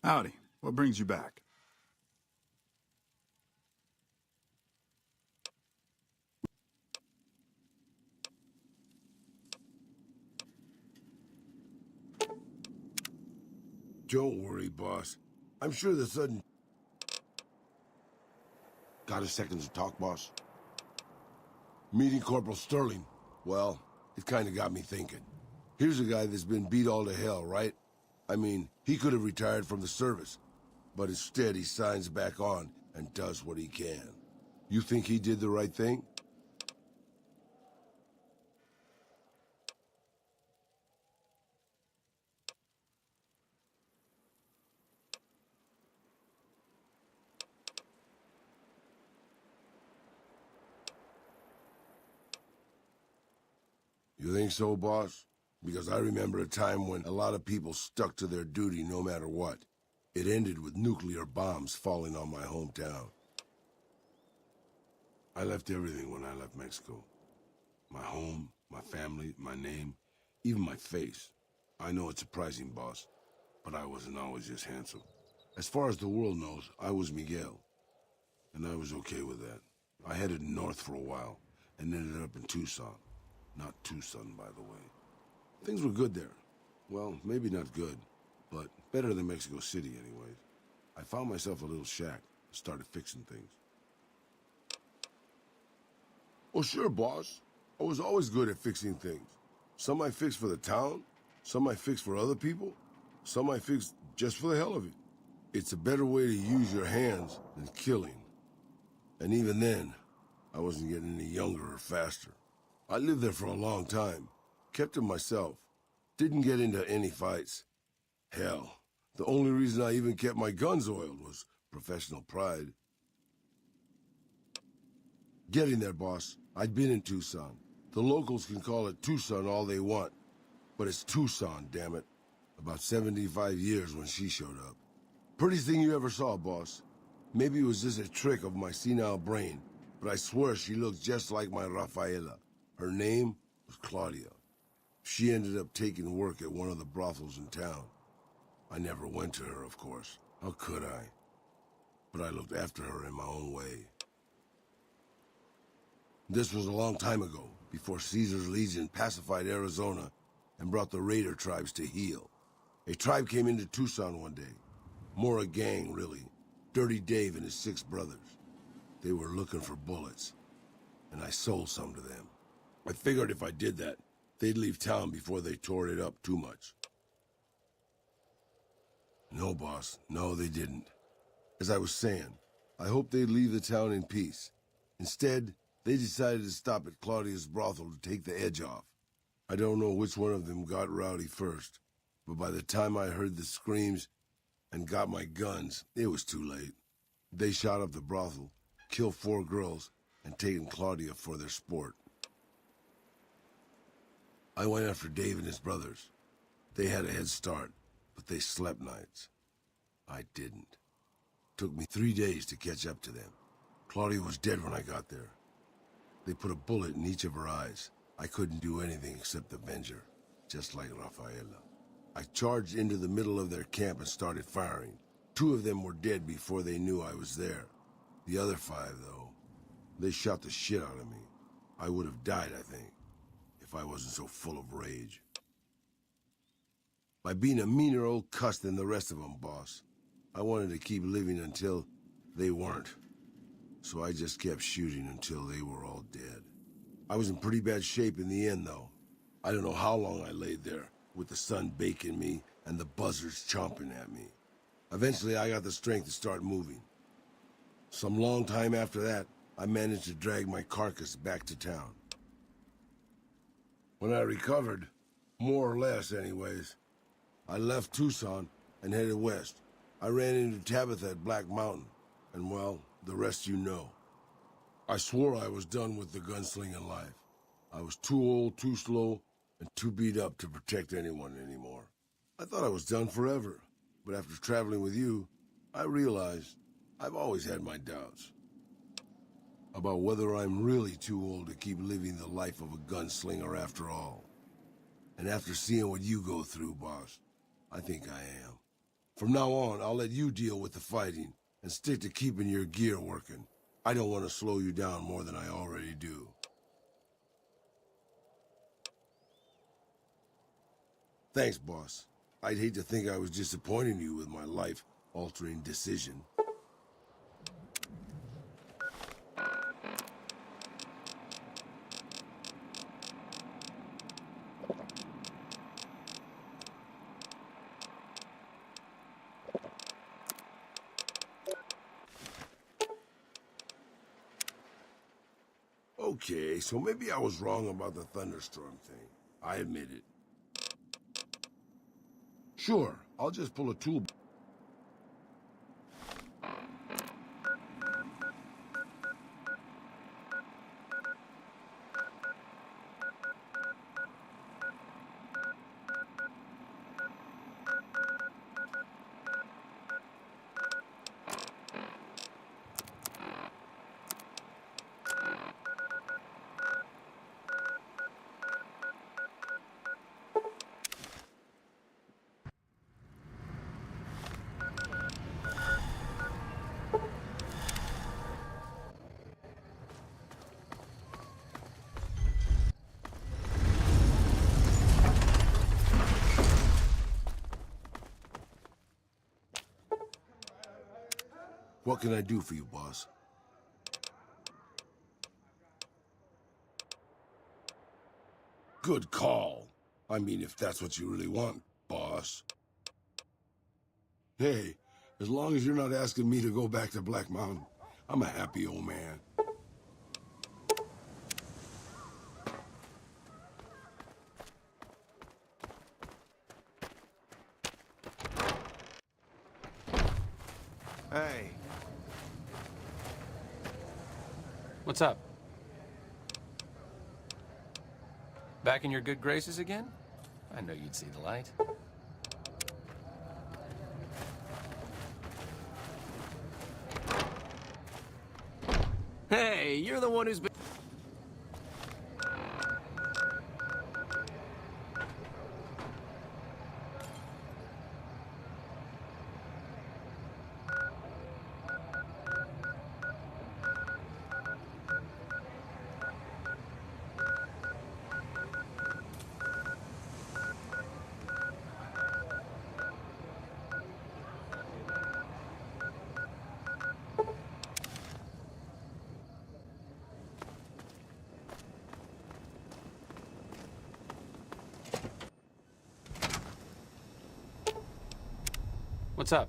Howdy. What brings you back? Don't worry, boss. I'm sure the sudden... Got a second to talk, boss? Meeting Corporal Sterling. Well, it kind of got me thinking. Here's a guy that's been beat all to hell, right? I mean, he could have retired from the service, but instead he signs back on and does what he can. You think he did the right thing? You think so, boss? Because I remember a time when a lot of people stuck to their duty no matter what. It ended with nuclear bombs falling on my hometown. I left everything when I left Mexico. My home, my family, my name, even my face. I know it's surprising, boss, but I wasn't always just handsome. As far as the world knows, I was Miguel, and I was okay with that. I headed north for a while, and ended up in Tucson. Not Tucson, by the way. Things were good there. Well, maybe not good, but better than Mexico City anyways. I found myself a little shack and started fixing things. Oh, sure, boss. I was always good at fixing things. Some I fixed for the town, some I fixed for other people, some I fixed just for the hell of it. It's a better way to use your hands than killing. And even then, I wasn't getting any younger or faster. I lived there for a long time, kept to myself, didn't get into any fights. Hell, the only reason I even kept my guns oiled was professional pride. Getting there, boss. I'd been in Tucson. The locals can call it Tucson all they want, but it's Tucson, damn it. About 75 years when she showed up. Prettiest thing you ever saw, boss. Maybe it was just a trick of my senile brain, but I swear she looked just like my Rafaela. Her name was Claudia. She ended up taking work at one of the brothels in town. I never went to her, of course. How could I? But I looked after her in my own way. This was a long time ago, before Caesar's Legion pacified Arizona and brought the Raider tribes to heel. A tribe came into Tucson one day. More a gang, really. Dirty Dave and his 6 brothers. They were looking for bullets, and I sold some to them. I figured if I did that, they'd leave town before they tore it up too much. No, boss. No, they didn't. As I was saying, I hoped they'd leave the town in peace. Instead, they decided to stop at Claudia's brothel to take the edge off. I don't know which one of them got rowdy first, but by the time I heard the screams and got my guns, it was too late. They shot up the brothel, killed 4 girls, and taken Claudia for their sport. I went after Dave and his brothers. They had a head start, but they slept nights. I didn't. Took me 3 days to catch up to them. Claudia was dead when I got there. They put a bullet in each of her eyes. I couldn't do anything except avenge her, just like Rafaela. I charged into the middle of their camp and started firing. 2 of them were dead before they knew I was there. The other 5, though, they shot the shit out of me. I would have died, I think, if I wasn't so full of rage. By being a meaner old cuss than the rest of them, boss. I wanted to keep living until they weren't. So I just kept shooting until they were all dead. I was in pretty bad shape in the end, though. I don't know how long I laid there, with the sun baking me and the buzzards chomping at me. Eventually, I got the strength to start moving. Some long time after that, I managed to drag my carcass back to town. When I recovered, more or less anyways, I left Tucson and headed west. I ran into Tabitha at Black Mountain, and well, the rest you know. I swore I was done with the gunslinging life. I was too old, too slow, and too beat up to protect anyone anymore. I thought I was done forever, but after traveling with you, I realized I've always had my doubts about whether I'm really too old to keep living the life of a gunslinger after all. And after seeing what you go through, boss, I think I am. From now on, I'll let you deal with the fighting and stick to keeping your gear working. I don't want to slow you down more than I already do. Thanks, boss. I'd hate to think I was disappointing you with my life-altering decision. Okay, so maybe I was wrong about the thunderstorm thing. I admit it. Sure, I'll just pull a tool. What can I do for you, boss? Good call. I mean, if that's what you really want, boss. Hey, as long as you're not asking me to go back to Black Mountain, I'm a happy old man. Hey. What's up? Back in your good graces again? I know you'd see the light. Hey, you're the one who's been... What's up?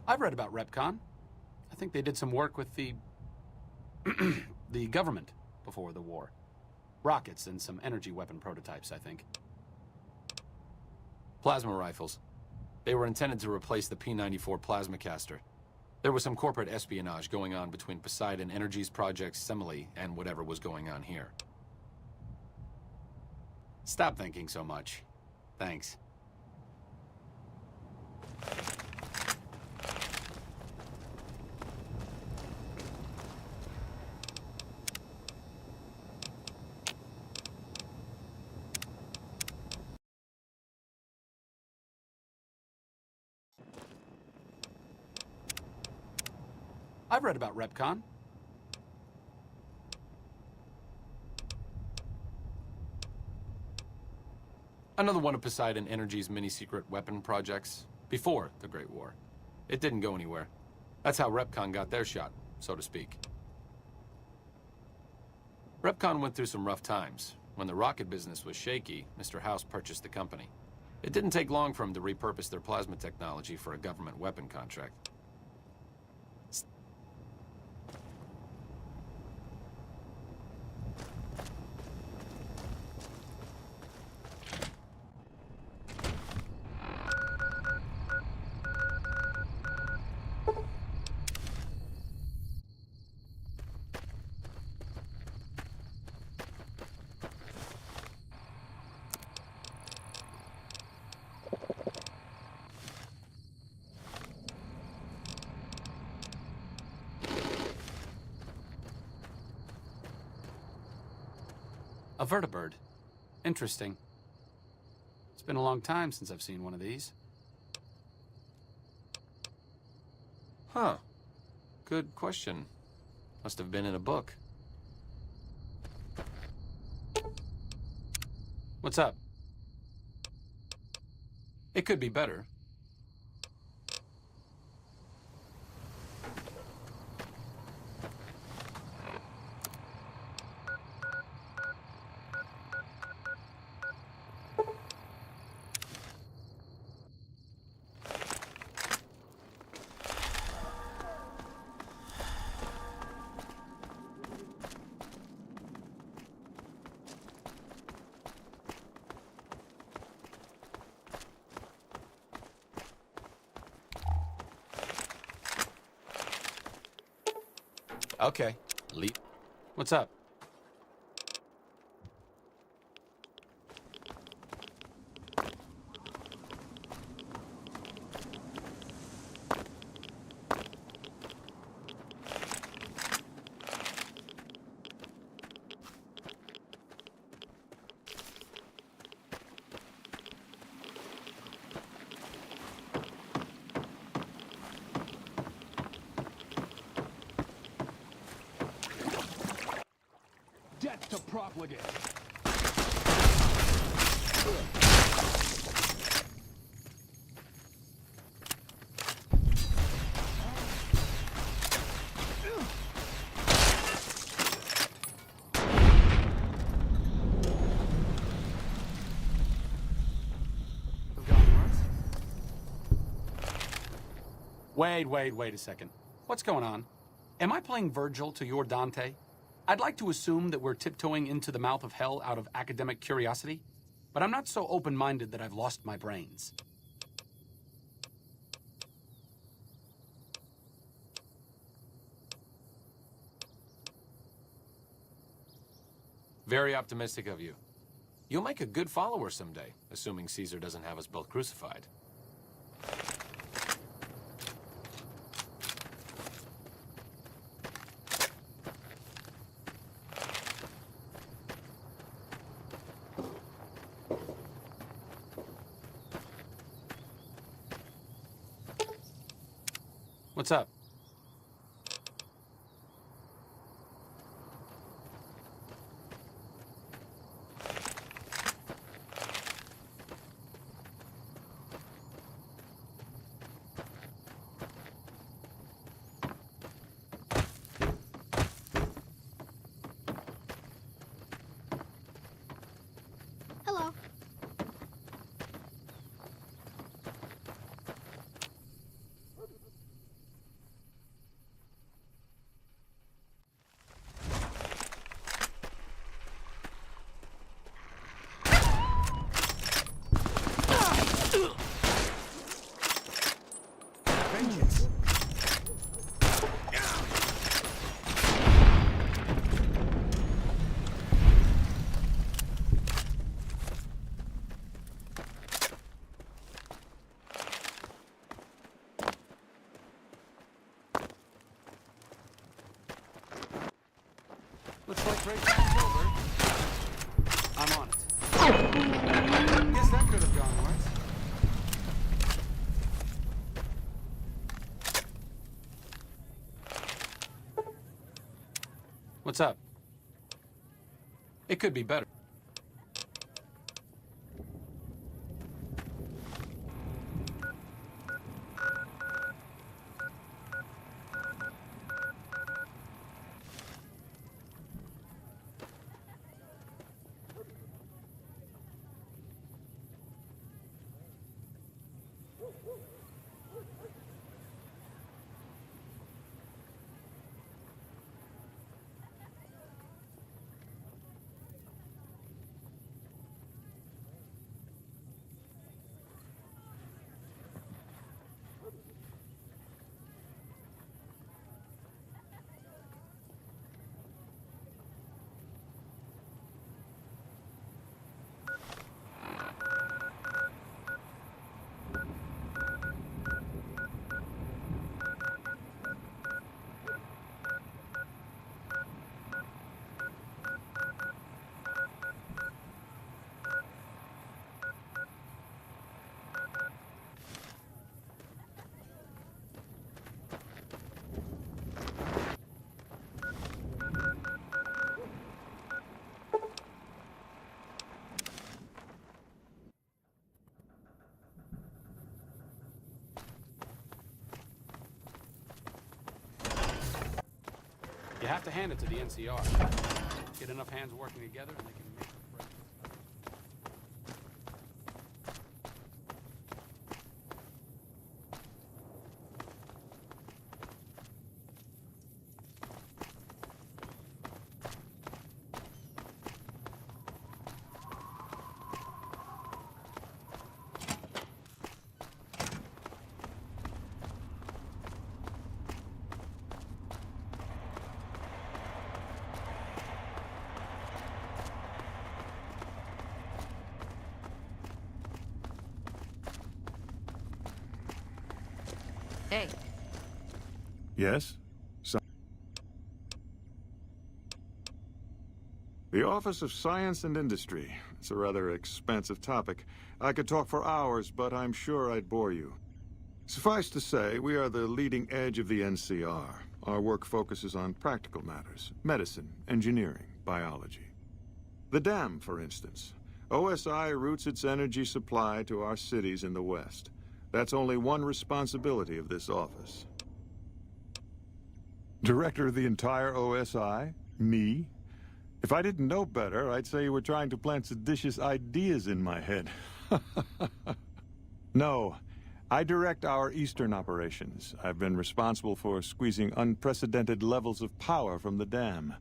I've read about REPCON. I think they did some work with the the government before the war. Rockets and some energy weapon prototypes, I think. Plasma rifles. They were intended to replace the P-94 plasma caster. There was some corporate espionage going on between Poseidon Energy's Project Semele and whatever was going on here. Stop thinking so much. Thanks. I've read about REPCON. Another one of Poseidon Energy's mini-secret weapon projects, before the Great War. It didn't go anywhere. That's how REPCON got their shot, so to speak. REPCON went through some rough times. When the rocket business was shaky, Mr. House purchased the company. It didn't take long for him to repurpose their plasma technology for a government weapon contract. A vertibird. Interesting. It's been a long time since I've seen one of these. Huh. Good question. Must have been in a book. What's up? It could be better. Okay. Leap. What's up? Death to profligate. Wait a second. What's going on? Am I playing Virgil to your Dante? I'd like to assume that we're tiptoeing into the mouth of hell out of academic curiosity, but I'm not so open-minded that I've lost my brains. Very optimistic of you. You'll make a good follower someday, assuming Caesar doesn't have us both crucified. What's up? Hello. Vengeance. Looks like break time's over. I'm on it. Guess that could have gone worse. What's up? It could be better. You have to hand it to the NCR. Get enough hands working together and they can make or break. Hey. Yes? The Office of Science and Industry. It's a rather expansive topic. I could talk for hours, but I'm sure I'd bore you. Suffice to say, we are the leading edge of the NCR. Our work focuses on practical matters: medicine, engineering, biology. The dam, for instance. OSI routes its energy supply to our cities in the West. That's only one responsibility of this office. Director of the entire OSI? Me? If I didn't know better, I'd say you were trying to plant seditious ideas in my head. No, I direct our eastern operations. I've been responsible for squeezing unprecedented levels of power from the dam.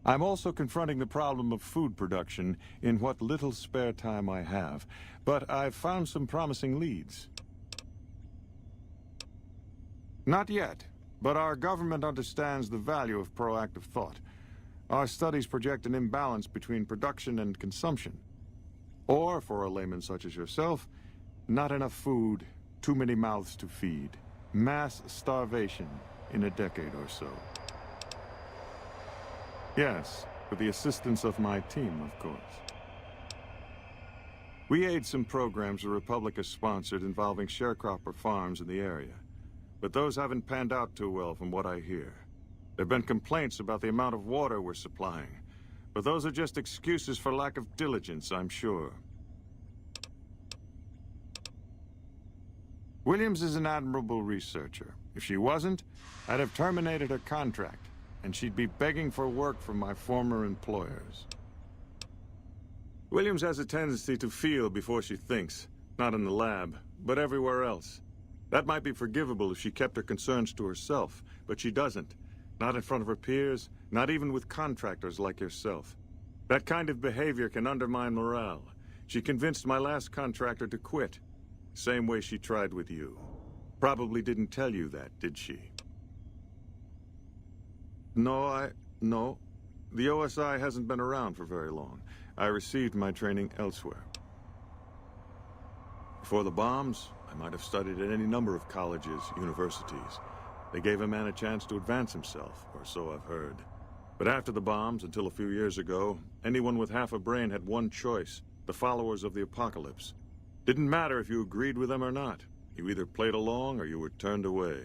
I'm also confronting the problem of food production in what little spare time I have, but I've found some promising leads. Not yet, but our government understands the value of proactive thought. Our studies project an imbalance between production and consumption. Or, for a layman such as yourself, not enough food, too many mouths to feed. Mass starvation in a decade or so. Yes, with the assistance of my team, of course. We aid some programs the Republic has sponsored involving sharecropper farms in the area. But those haven't panned out too well from what I hear. There have been complaints about the amount of water we're supplying. But those are just excuses for lack of diligence, I'm sure. Williams is an admirable researcher. If she wasn't, I'd have terminated her contract, and she'd be begging for work from my former employers. Williams has a tendency to feel before she thinks, not in the lab, but everywhere else. That might be forgivable if she kept her concerns to herself, but she doesn't. Not in front of her peers, not even with contractors like yourself. That kind of behavior can undermine morale. She convinced my last contractor to quit. Same way she tried with you. Probably didn't tell you that, did she? No. The OSI hasn't been around for very long. I received my training elsewhere. Before the bombs, I might have studied at any number of colleges, universities. They gave a man a chance to advance himself, or so I've heard. But after the bombs, until a few years ago, anyone with half a brain had one choice: the followers of the apocalypse. Didn't matter if you agreed with them or not. You either played along or you were turned away.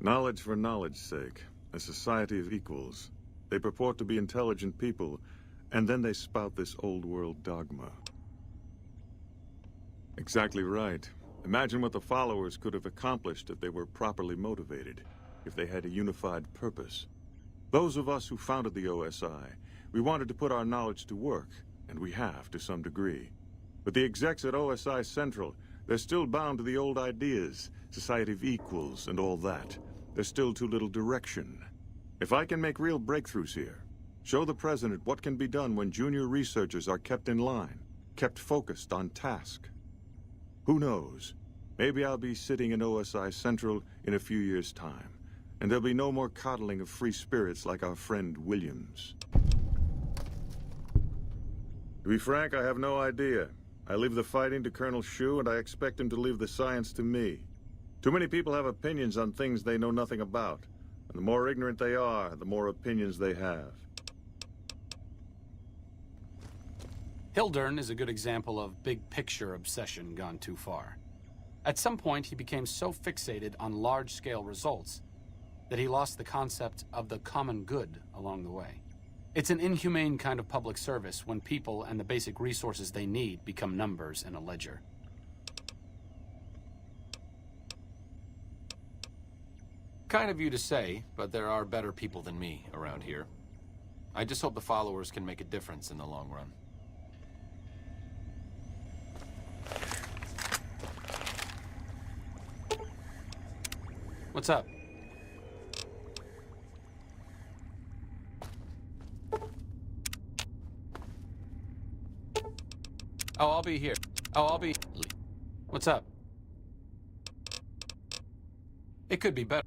Knowledge for knowledge's sake. A society of equals. They purport to be intelligent people, and then they spout this old-world dogma. Exactly right. Imagine what the followers could have accomplished if they were properly motivated, if they had a unified purpose. Those of us who founded the OSI, we wanted to put our knowledge to work, and we have to some degree. But the execs at OSI Central, they're still bound to the old ideas, society of equals and all that. There's still too little direction. If I can make real breakthroughs here, show the President what can be done when junior researchers are kept in line, kept focused on task. Who knows? Maybe I'll be sitting in OSI Central in a few years' time, and there'll be no more coddling of free spirits like our friend Williams. To be frank, I have no idea. I leave the fighting to Colonel Shu, and I expect him to leave the science to me. Too many people have opinions on things they know nothing about, and the more ignorant they are, the more opinions they have. Hildern is a good example of big-picture obsession gone too far. At some point, he became so fixated on large-scale results that he lost the concept of the common good along the way. It's an inhumane kind of public service when people and the basic resources they need become numbers in a ledger. kind of you to say, but there are better people than me around here. I just hope the followers can make a difference in the long run. What's up? Oh, I'll be here. Oh, I'll be... What's up? It could be better.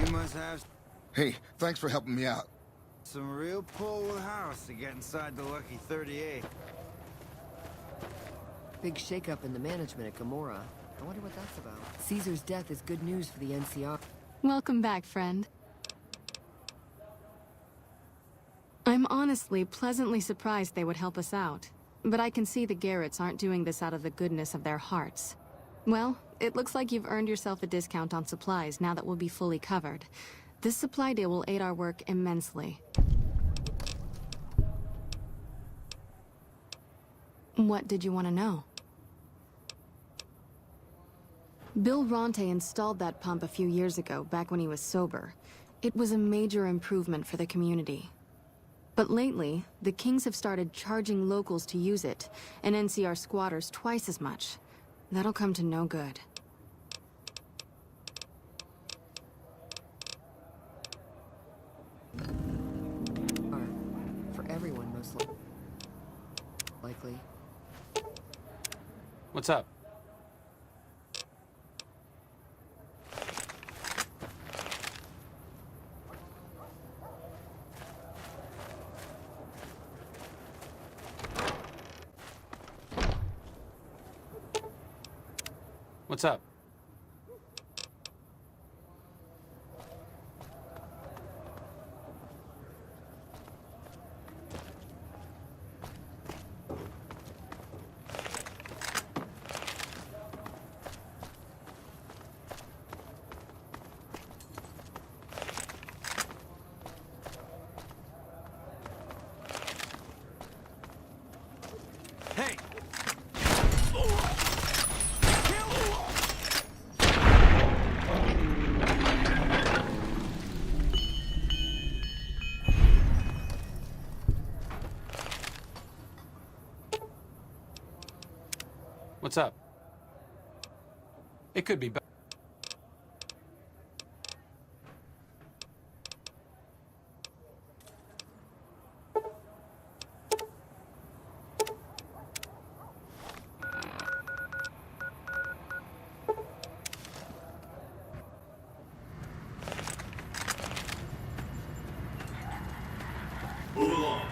You must have... Hey, thanks for helping me out. some real pull with House to get inside the Lucky 38. Big shakeup in the management at Gamora. I wonder what that's about. Caesar's death is good news for the NCR. Welcome back, friend. I'm honestly pleasantly surprised they would help us out. But I can see the Garretts aren't doing this out of the goodness of their hearts. Well, it looks like you've earned yourself a discount on supplies now that we'll be fully covered. This supply deal will aid our work immensely. What did you want to know? Bill Ronte installed that pump a few years ago, back when he was sober. It was a major improvement for the community. But lately, the Kings have started charging locals to use it, and NCR squatters twice as much. That'll come to no good. For everyone, most likely. What's up? What's up? Hey! What's up? It could be better. Move along.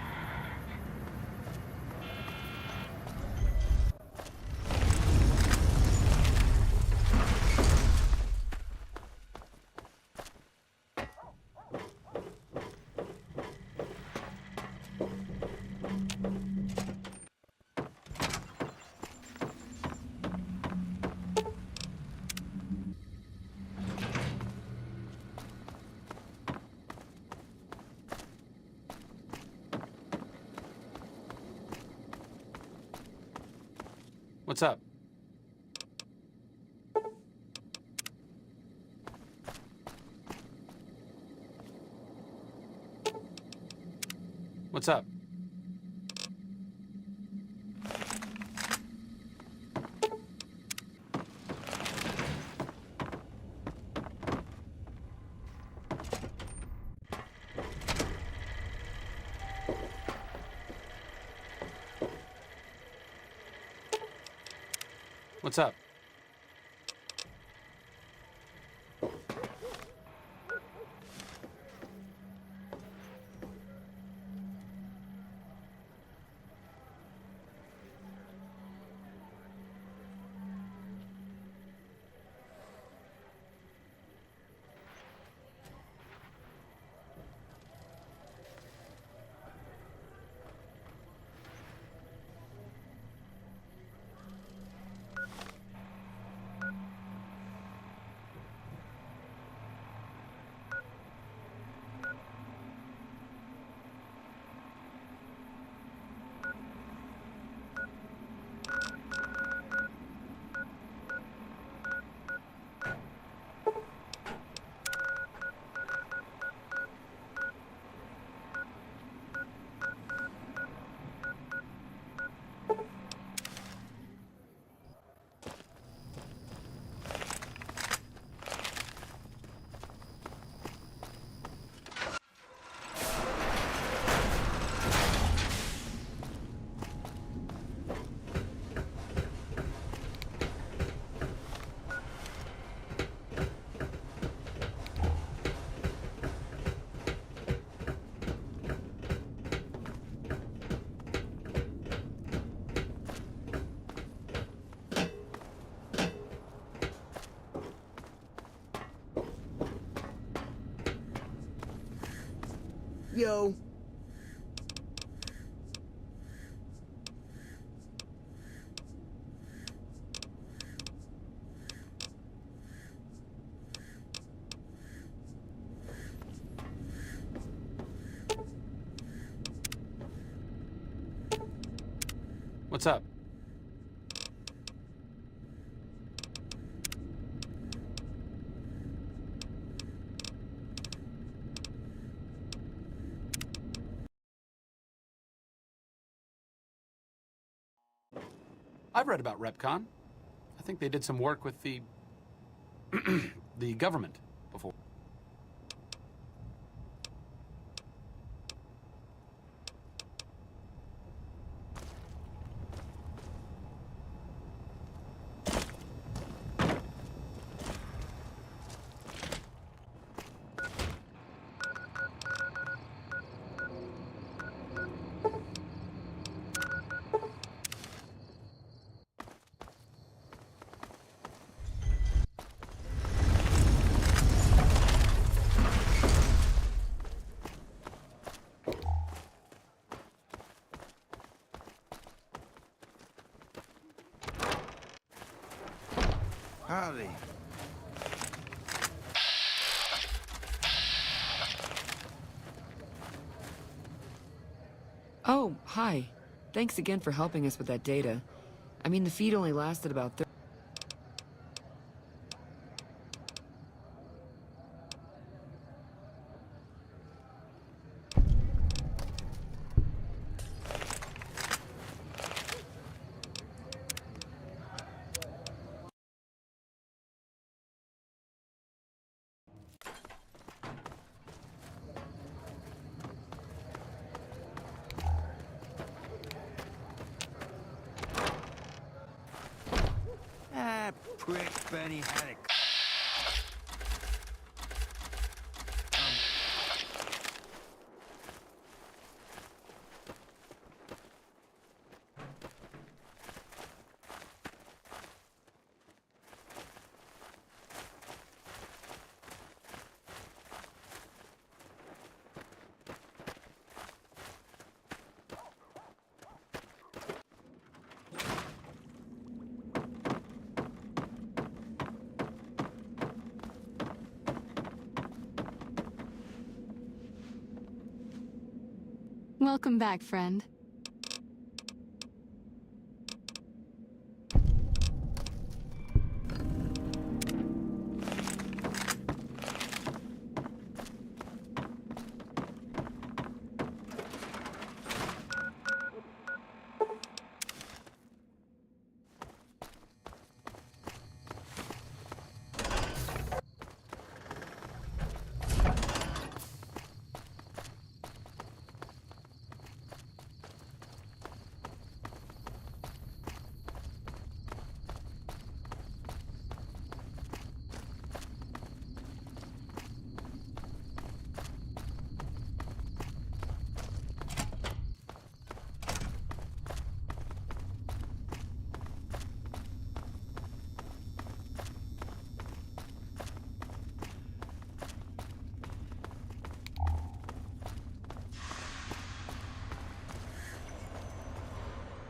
What's up? What's up? What's up? Yo. What's up? I've read about RepCon. I think they did some work with the the government before. Howdy. Oh, hi. Thanks again for helping us with that data. I mean, the feed only lasted about 30... Ah, prick Benny had it. Welcome back, friend.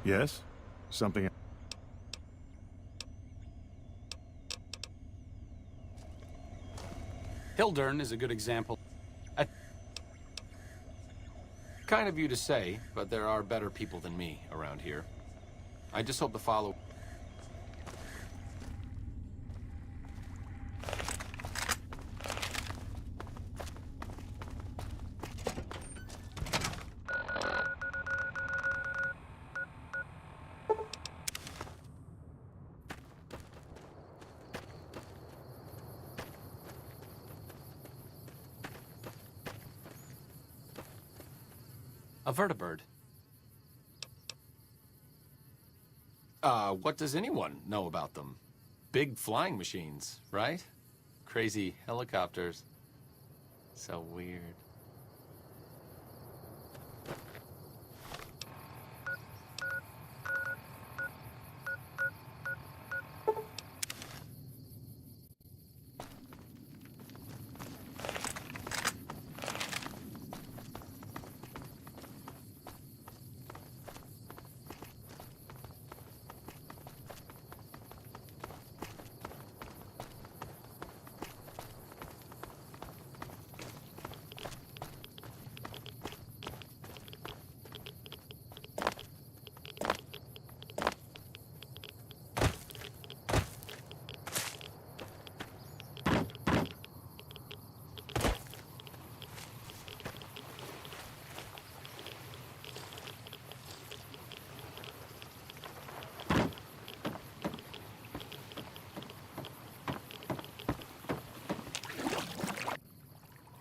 Yes? Something... Hildern is a good example. Kind of you to say, but there are better people than me around here. I just hope the follow... A vertibird. What does anyone know about them? Big flying machines, right? Crazy helicopters. So weird.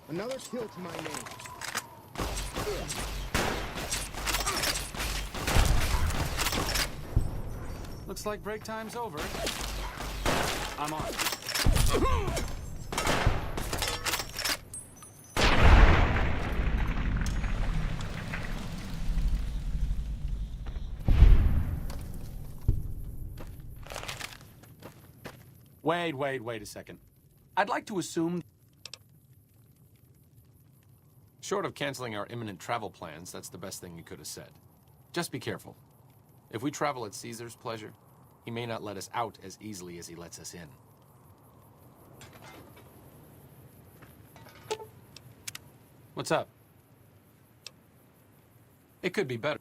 Another kill to my name. Looks like break time's over. I'm on. Wait a second. I'd like to assume... Short of canceling our imminent travel plans, that's the best thing you could have said. Just be careful. If we travel at Caesar's pleasure, he may not let us out as easily as he lets us in. What's up? It could be better.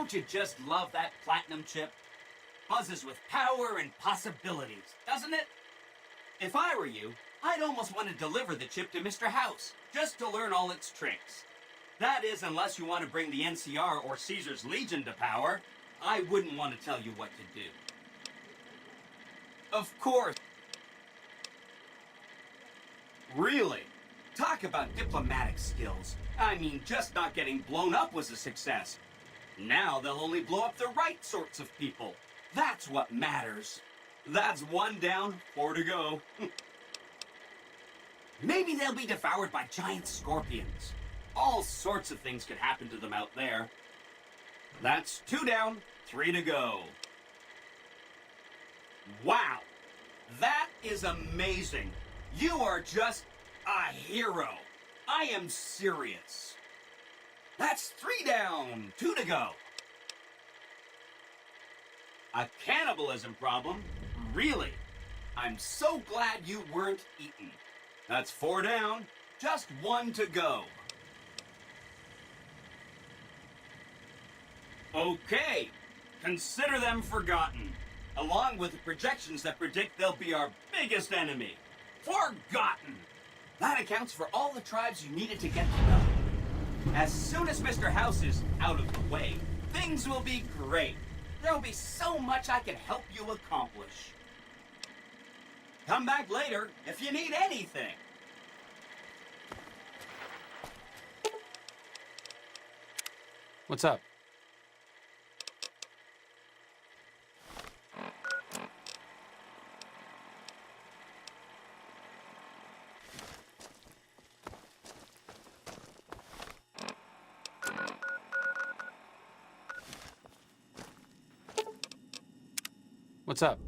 Don't you just love that platinum chip? Buzzes with power and possibilities, doesn't it? If I were you, I'd almost want to deliver the chip to Mr. House, just to learn all its tricks. That is, unless you want to bring the NCR or Caesar's Legion to power. I wouldn't want to tell you what to do. Of course. Really? Talk about diplomatic skills. I mean, just not getting blown up was a success. Now they'll only blow up the right sorts of people. That's what matters. That's 1 down, 4 to go. Maybe they'll be devoured by giant scorpions. All sorts of things could happen to them out there. That's 2 down, 3 to go. Wow! That is amazing. You are just a hero. I am serious. That's 3 down, 2 to go. A cannibalism problem? Really? I'm so glad you weren't eaten. That's 4 down, just 1 to go. Okay, consider them forgotten, along with the projections that predict they'll be our biggest enemy. Forgotten! That accounts for all the tribes you needed to get to know. As soon as Mr. House is out of the way, things will be great. There'll be so much I can help you accomplish. Come back later if you need anything. What's up? What's up?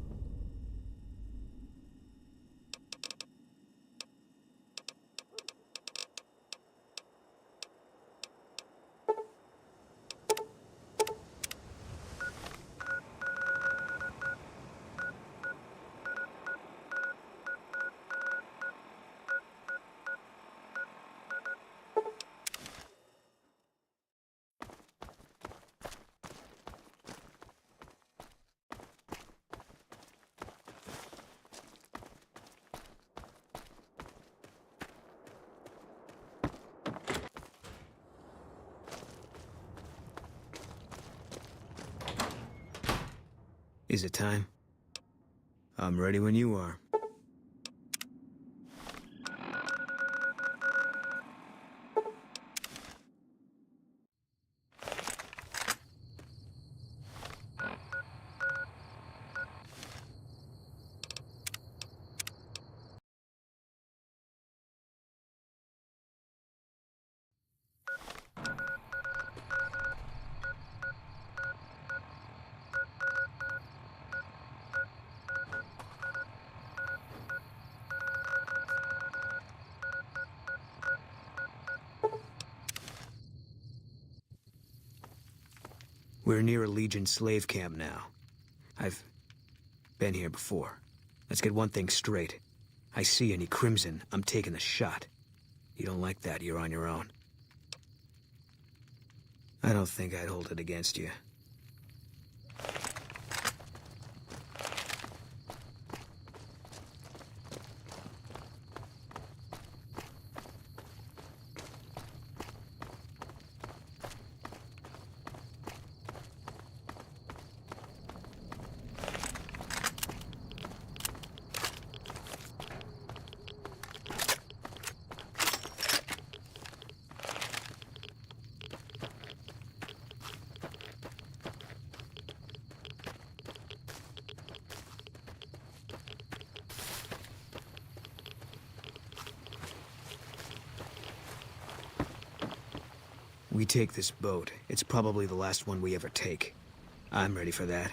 Is it time? I'm ready when you are. We're near a Legion slave camp now. I've been here before. Let's get one thing straight. I see any crimson, I'm taking the shot. You don't like that, you're on your own. I don't think I'd hold it against you. We take this boat. It's probably the last one we ever take. I'm ready for that.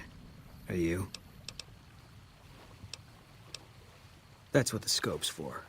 Are you? That's what the scope's for.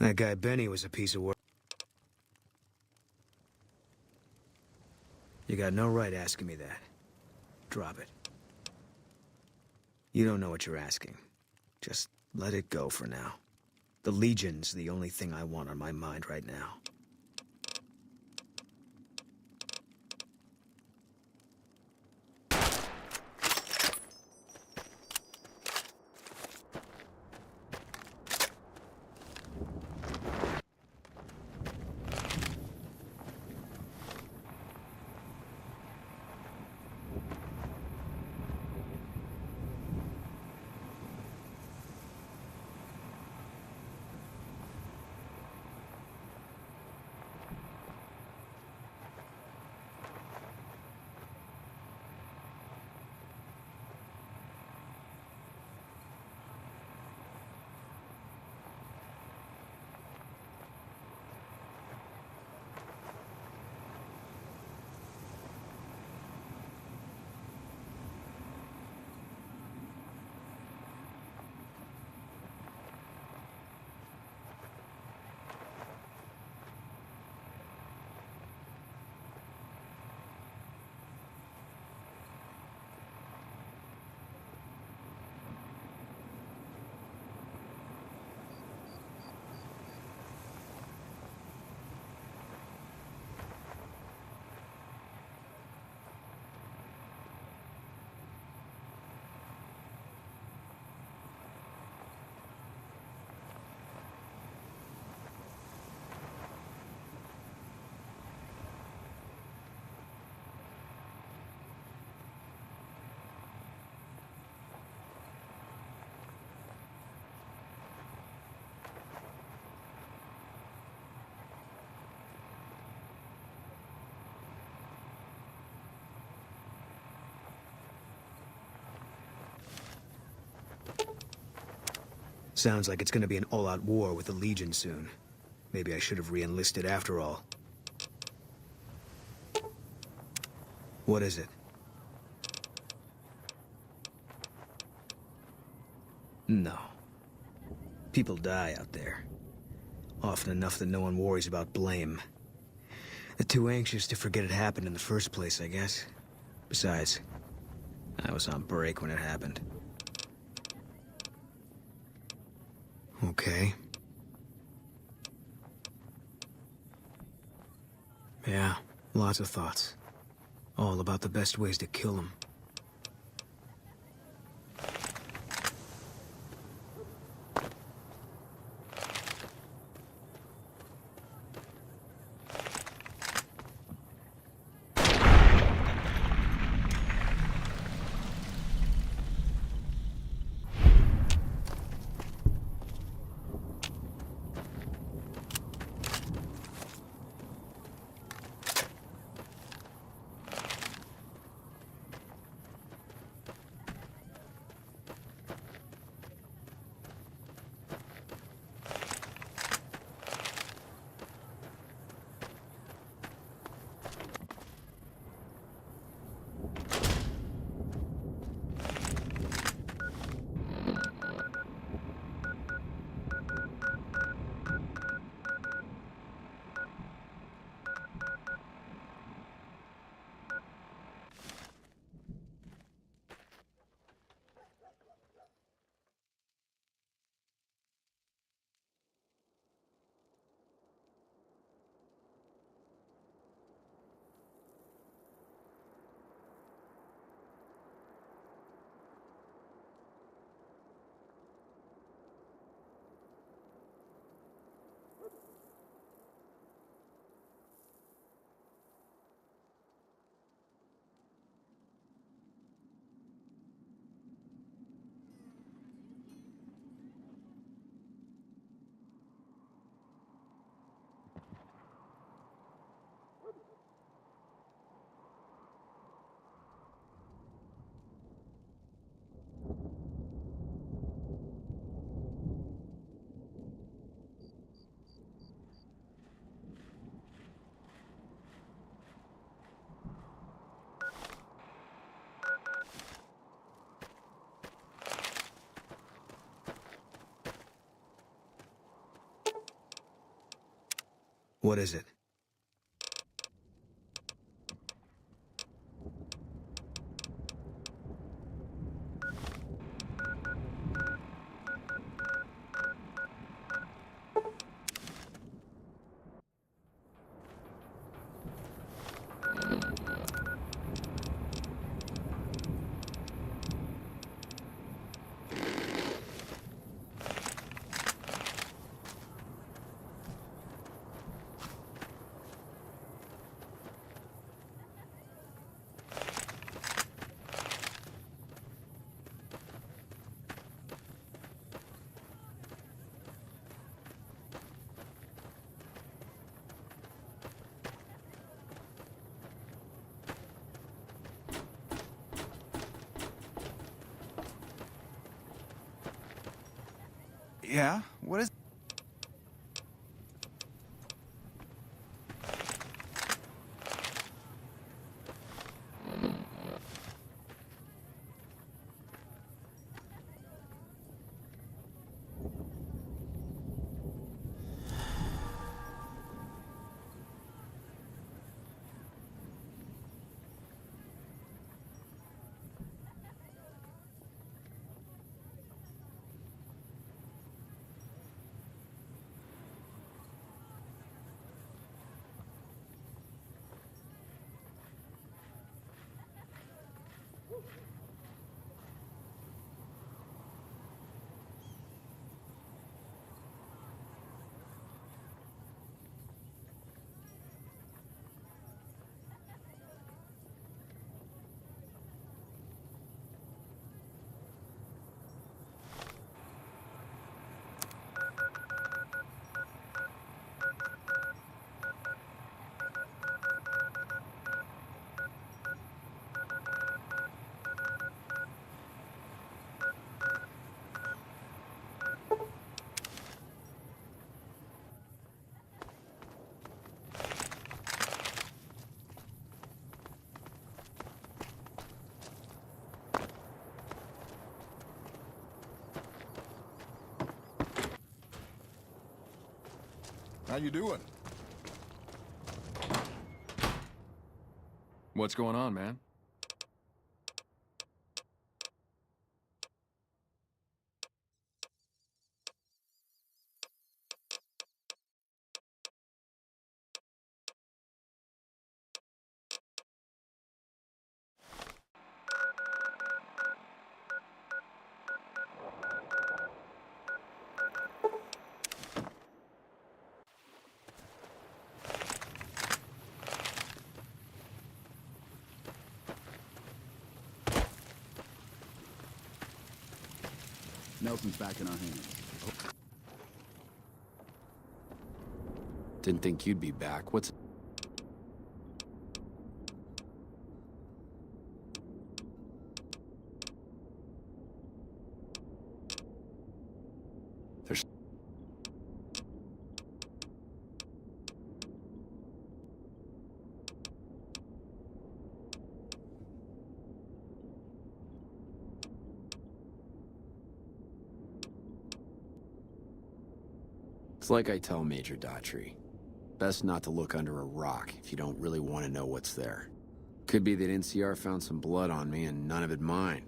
That guy Benny was a piece of work. You got no right asking me that. Drop it. You don't know what you're asking. Just let it go for now. The Legion's the only thing I want on my mind right now. Sounds like it's gonna be an all-out war with the Legion soon. Maybe I should have re-enlisted after all. What is it? No. People die out there. Often enough that no one worries about blame. They're too anxious to forget it happened in the first place, I guess. Besides, I was on break when it happened. Okay. Yeah, lots of thoughts. All about the best ways to kill them. What is it? Yeah? What is... How you doing? What's going on, man? Nelson's back in our hands. Didn't think you'd be back. What's... There's... It's like I tell Major Daughtry. Best not to look under a rock if you don't really want to know what's there. Could be that NCR found some blood on me and none of it mine.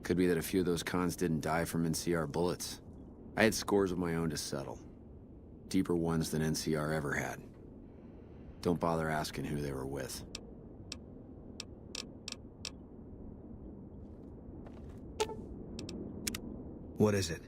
Could be that a few of those cons didn't die from NCR bullets. I had scores of my own to settle. Deeper ones than NCR ever had. Don't bother asking who they were with. What is it?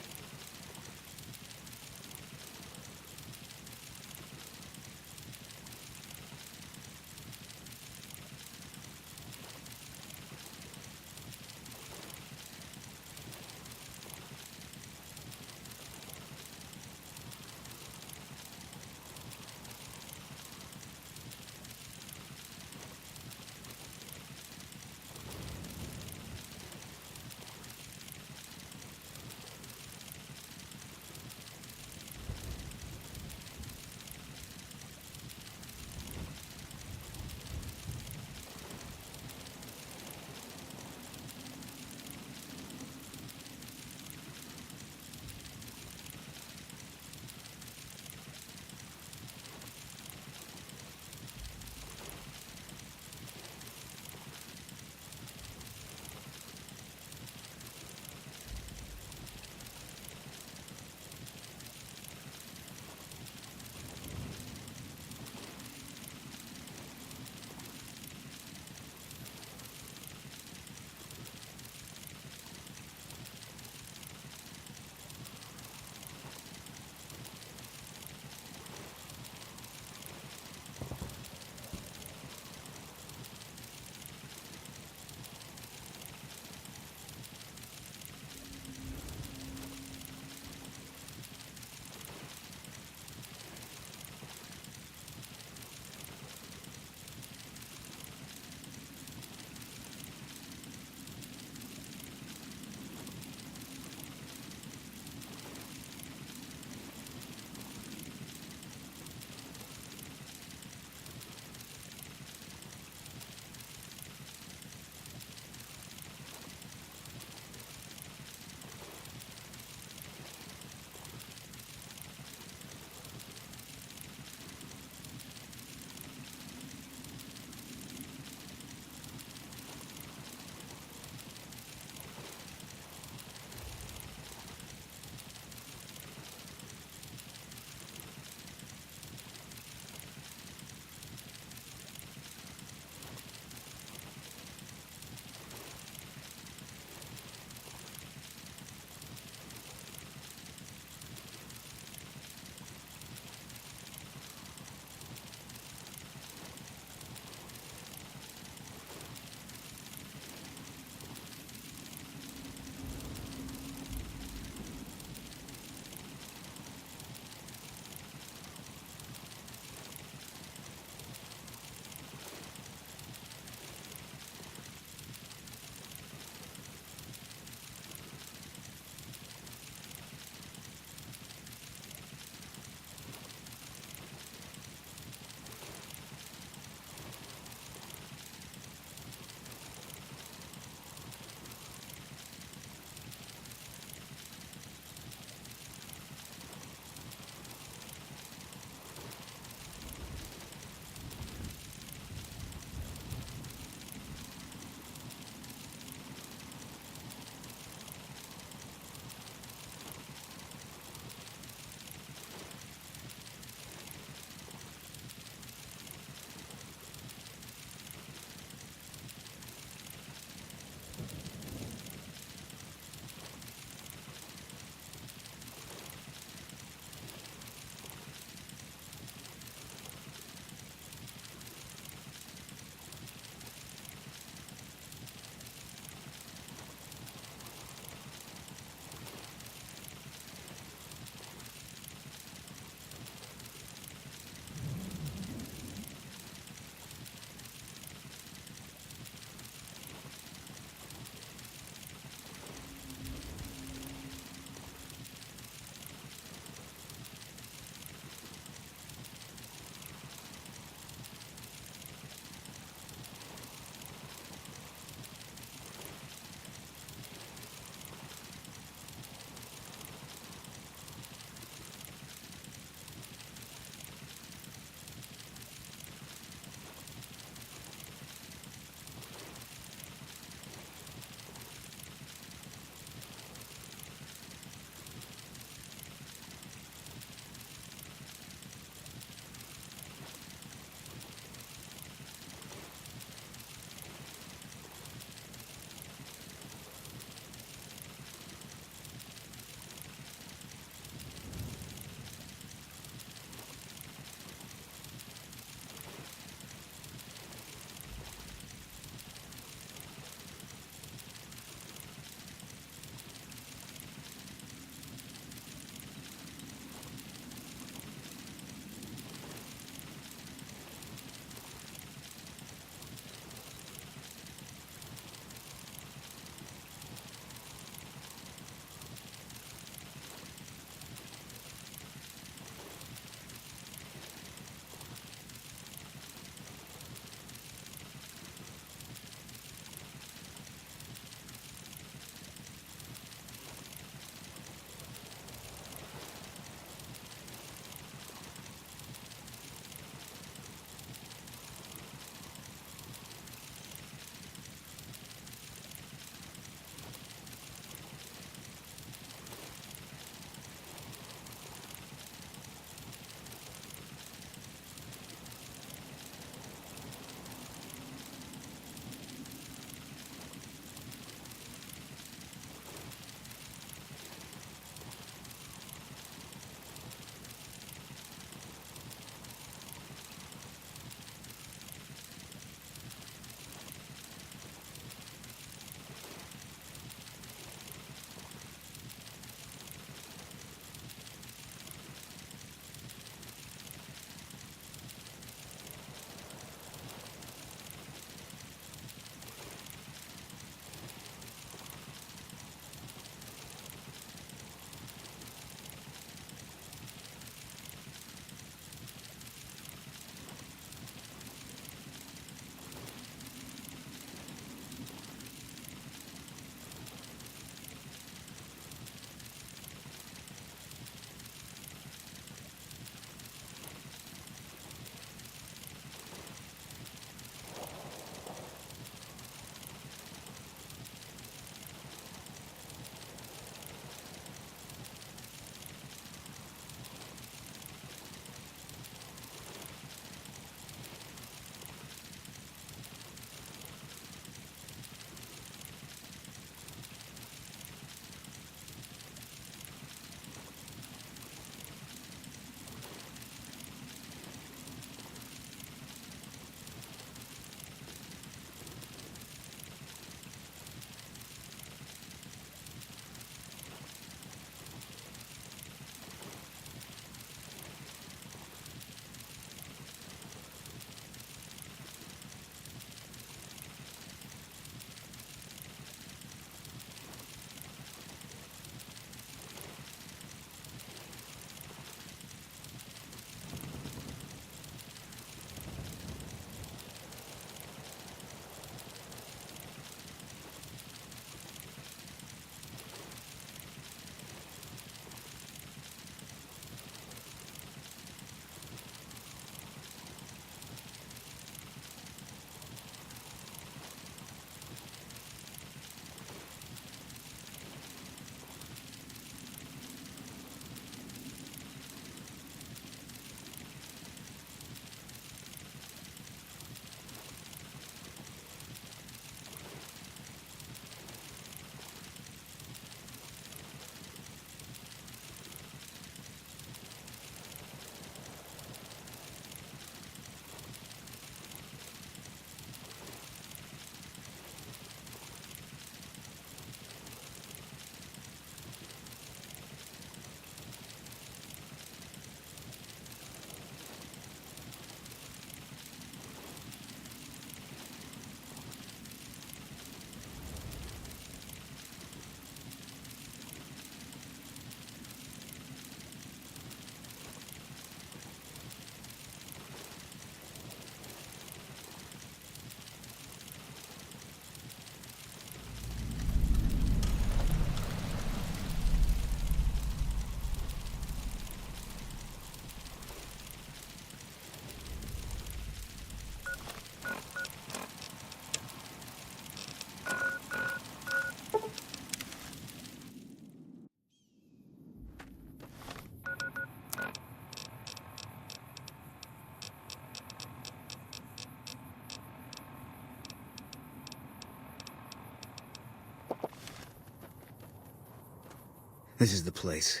This is the place.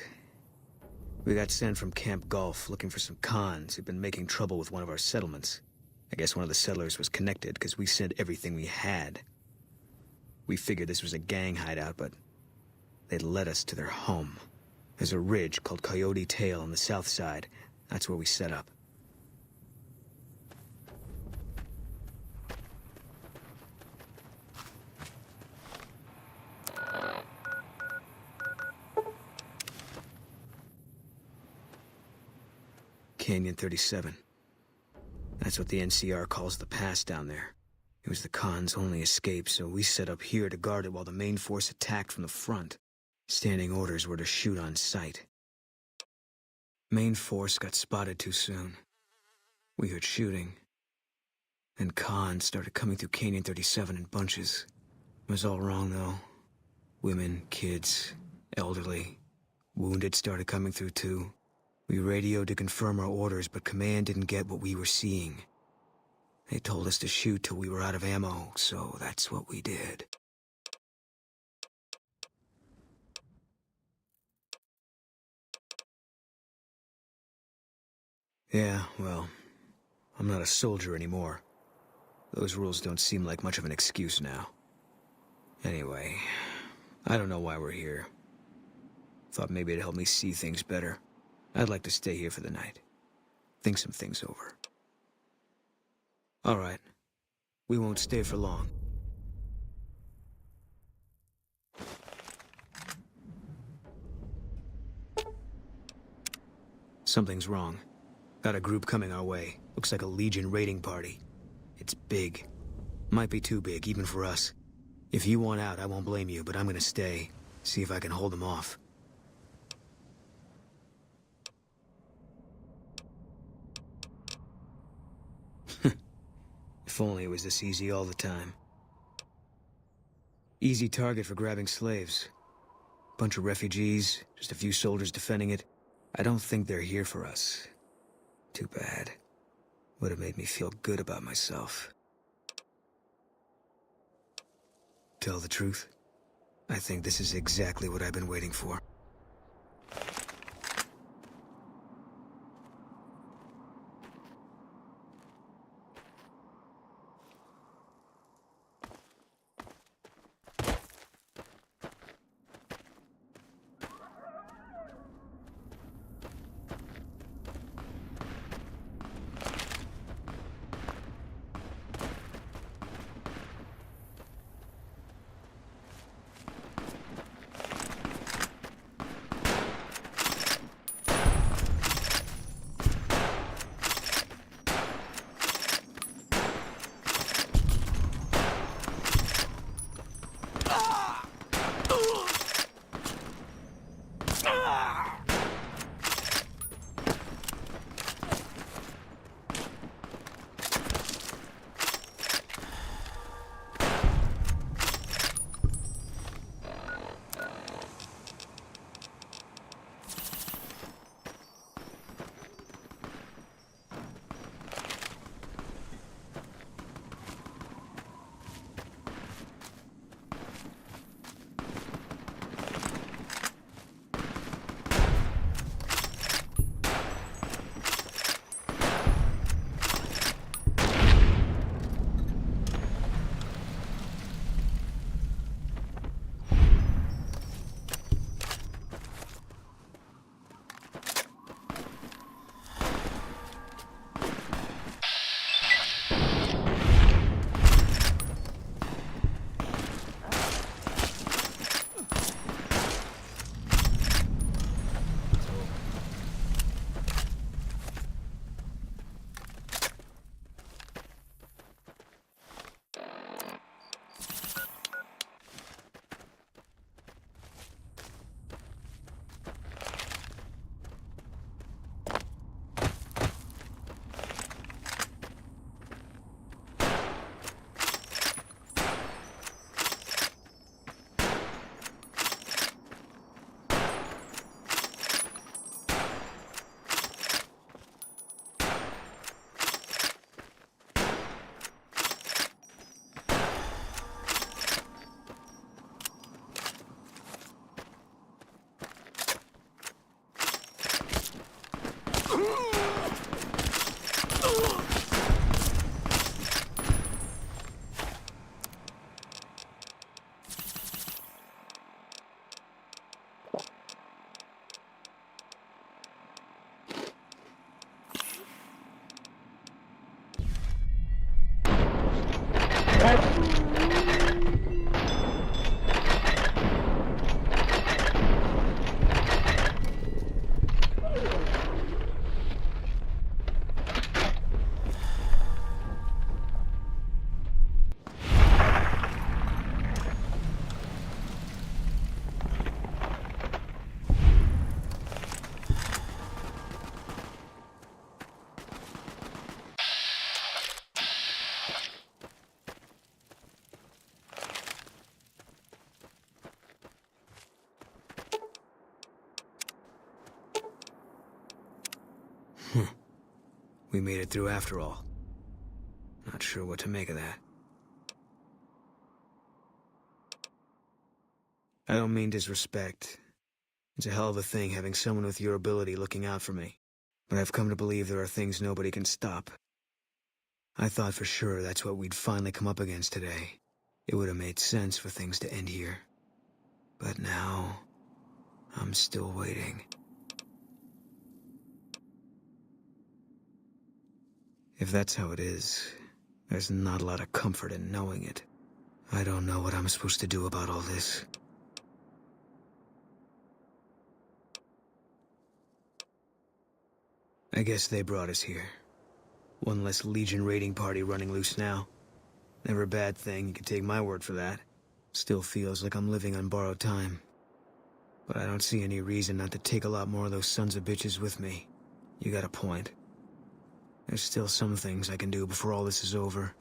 We got sent from Camp Gulf looking for some cons who'd been making trouble with one of our settlements. I guess one of the settlers was connected because we sent everything we had. We figured this was a gang hideout, but they'd led us to their home. There's a ridge called Coyote Tail on the south side. That's where we set up. Canyon 37. That's what the NCR calls the pass down there. It was the Khan's only escape, so we set up here to guard it while the main force attacked from the front. Standing orders were to shoot on sight. Main force got spotted too soon. We heard shooting. And Khan started coming through Canyon 37 in bunches. It was all wrong, though. Women, kids, elderly. Wounded started coming through, too. We radioed to confirm our orders, but command didn't get what we were seeing. They told us to shoot till we were out of ammo, so that's what we did. Yeah, well, I'm not a soldier anymore. Those rules don't seem like much of an excuse now. Anyway, I don't know why we're here. Thought maybe it'd help me see things better. I'd like to stay here for the night. Think some things over. All right. We won't stay for long. Something's wrong. Got a group coming our way. Looks like a Legion raiding party. It's big. Might be too big, even for us. If you want out, I won't blame you, but I'm gonna stay. See if I can hold them off. If only it was this easy all the time. Easy target for grabbing slaves. Bunch of refugees, just a few soldiers defending it. I don't think they're here for us. Too bad. Would have made me feel good about myself. Tell the truth, I think this is exactly what I've been waiting for. We made it through after all. Not sure what to make of that. I don't mean disrespect. It's a hell of a thing having someone with your ability looking out for me. But I've come to believe there are things nobody can stop. I thought for sure that's what we'd finally come up against today. It would have made sense for things to end here. But now, I'm still waiting. If that's how it is, there's not a lot of comfort in knowing it. I don't know what I'm supposed to do about all this. I guess they brought us here. One less Legion raiding party running loose now. Never a bad thing, you can take my word for that. Still feels like I'm living on borrowed time. But I don't see any reason not to take a lot more of those sons of bitches with me. You got a point. There's still some things I can do before all this is over.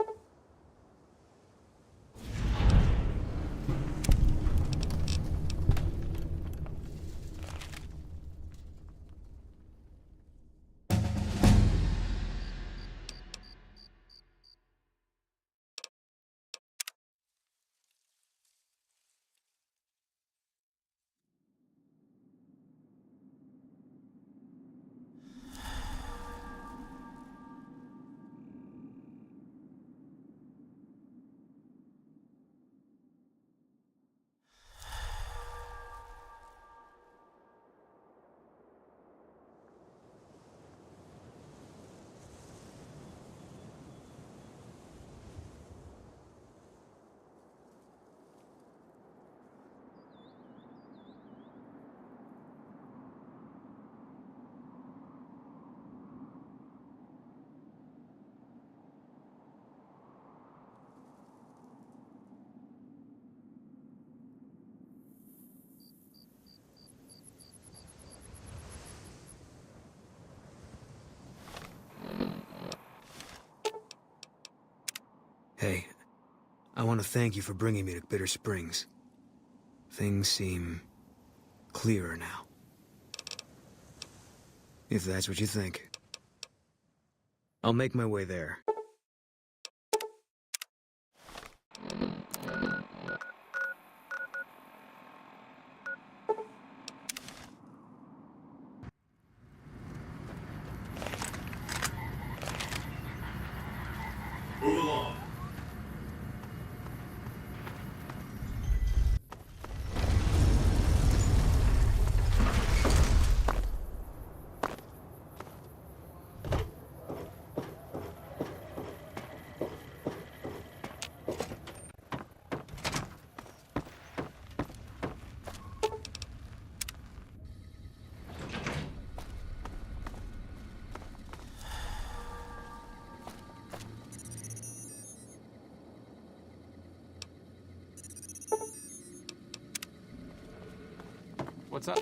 Hey, I want to thank you for bringing me to Bitter Springs. Things seem clearer now. If that's what you think. I'll make my way there. Move along. What's up?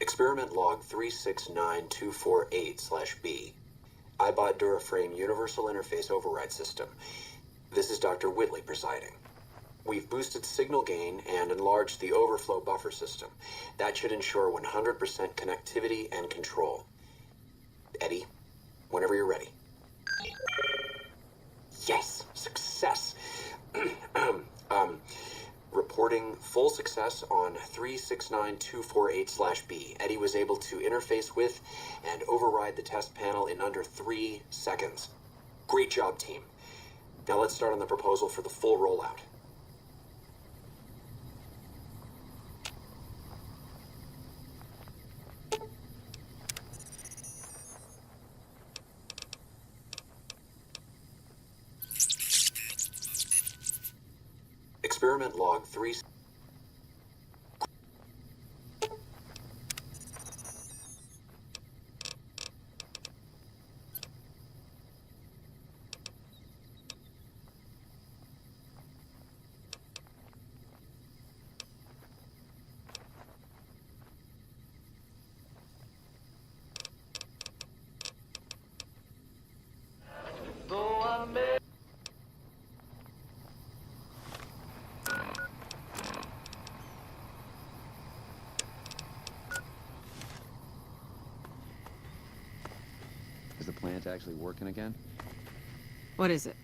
Experiment log 369248/B. I bought Duraframe Universal Interface Override System. This is Dr. Whitley presiding. We've boosted signal gain and enlarged the overflow buffer system. That should ensure 100% connectivity and control. Eddie, whenever you're ready. Yes, success. Reporting full success on 369248/B. Eddie was able to interface with and override the test panel in under 3 seconds. Great job, team. Now let's start on the proposal for the full rollout. Experiment log 3. Is the plant actually working again? What is it?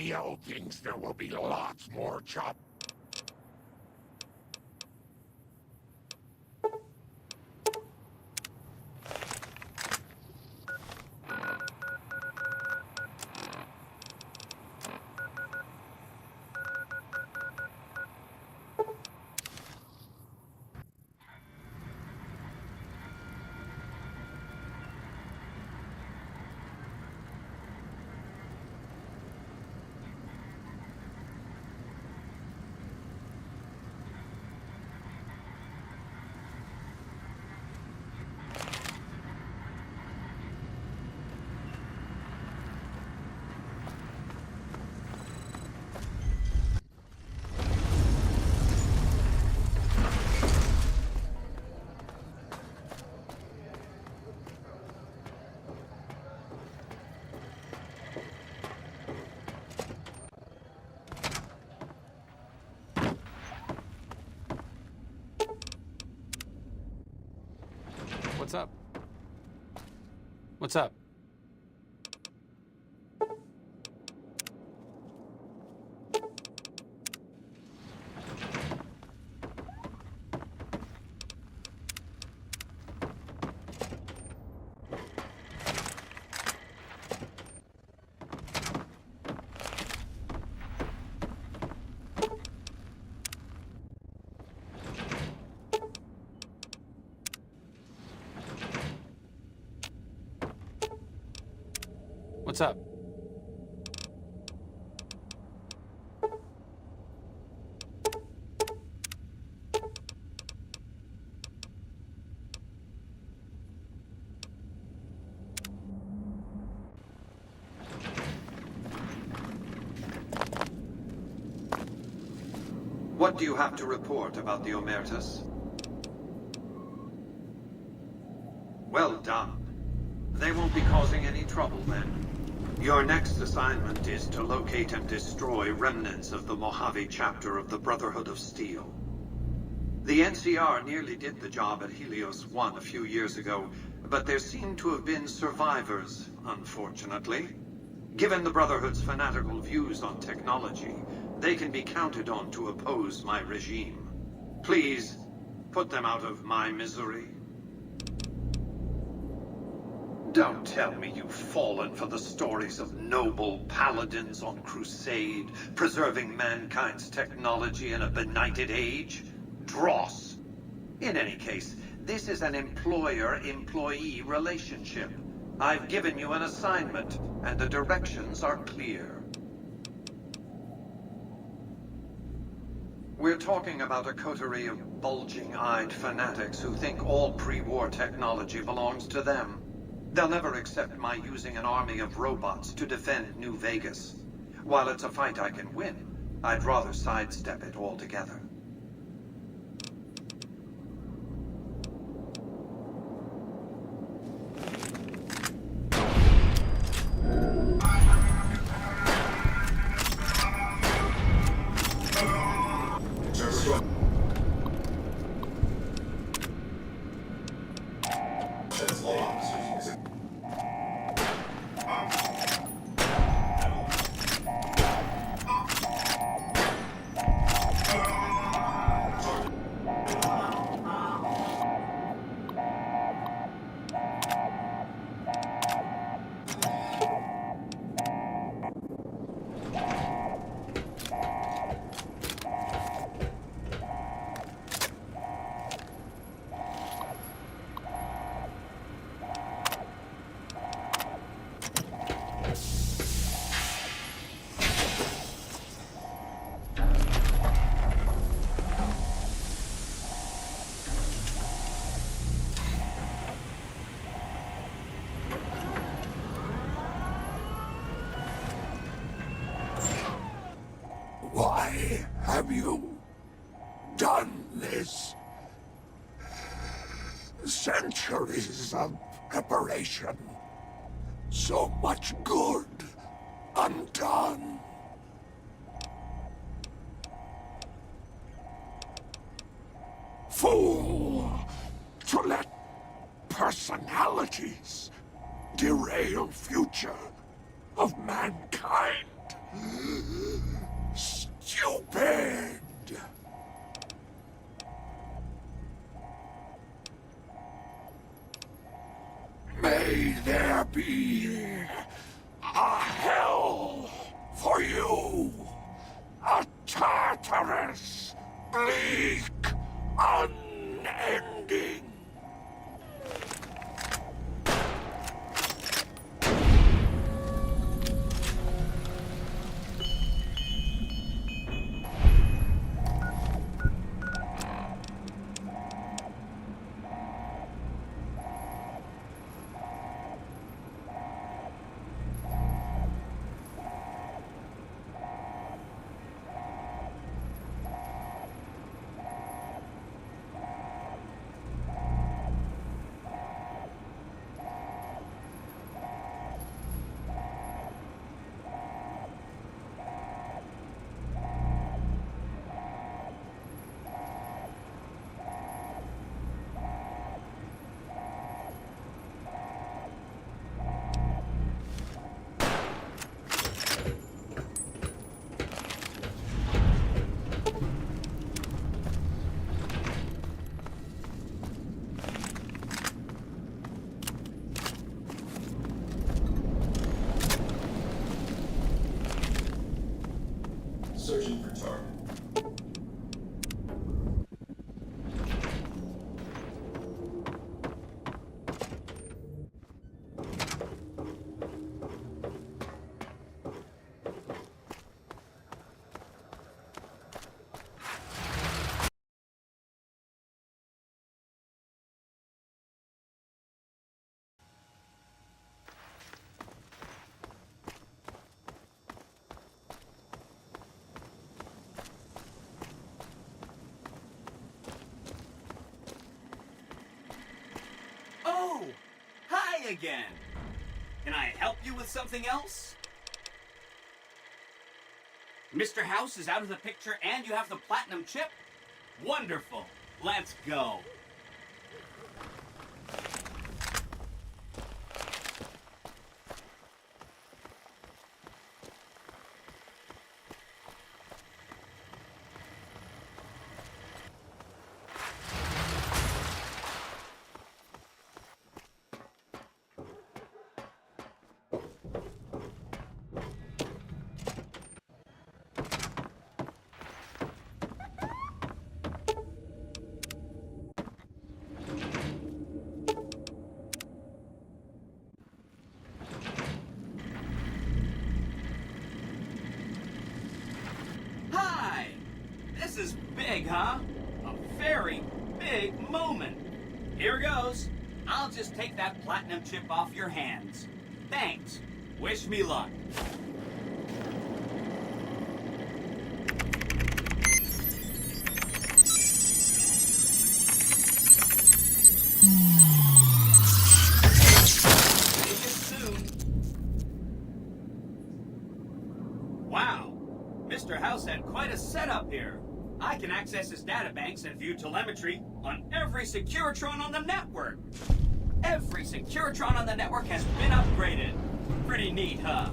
Leo thinks there will be lots more chop. What's up? What's up? What's up? What do you have to report about the Omertas? Well done. They won't be causing any trouble then. Your next assignment is to locate and destroy remnants of the Mojave chapter of the Brotherhood of Steel. The NCR nearly did the job at Helios 1 a few years ago, but there seem to have been survivors, unfortunately. Given the Brotherhood's fanatical views on technology, they can be counted on to oppose my regime. Please, put them out of my misery. Don't tell me you've fallen for the stories of noble paladins on crusade, preserving mankind's technology in a benighted age? Dross. In any case, this is an employer-employee relationship. I've given you an assignment, and the directions are clear. We're talking about a coterie of bulging-eyed fanatics who think all pre-war technology belongs to them. They'll never accept my using an army of robots to defend New Vegas. While it's a fight I can win, I'd rather sidestep it altogether. Why have you done this? Centuries of preparation. So much good undone. Fool! To let personalities derail future of mankind. Stupid! May there be a hell for you! A Tartarus, bleak, unending! Searching for target. Oh! Hi again! Can I help you with something else? Mr. House is out of the picture and you have the platinum chip? Wonderful! Let's go! Hi! This is big, huh? A very big moment. Here goes. I'll just take that platinum chip off your hands. Thanks. Wish me luck. See you soon. Wow. Mr. House had quite a setup here. I can access his databanks and view telemetry on every Securitron on the network. Every Securitron on the network has been upgraded. Pretty neat, huh?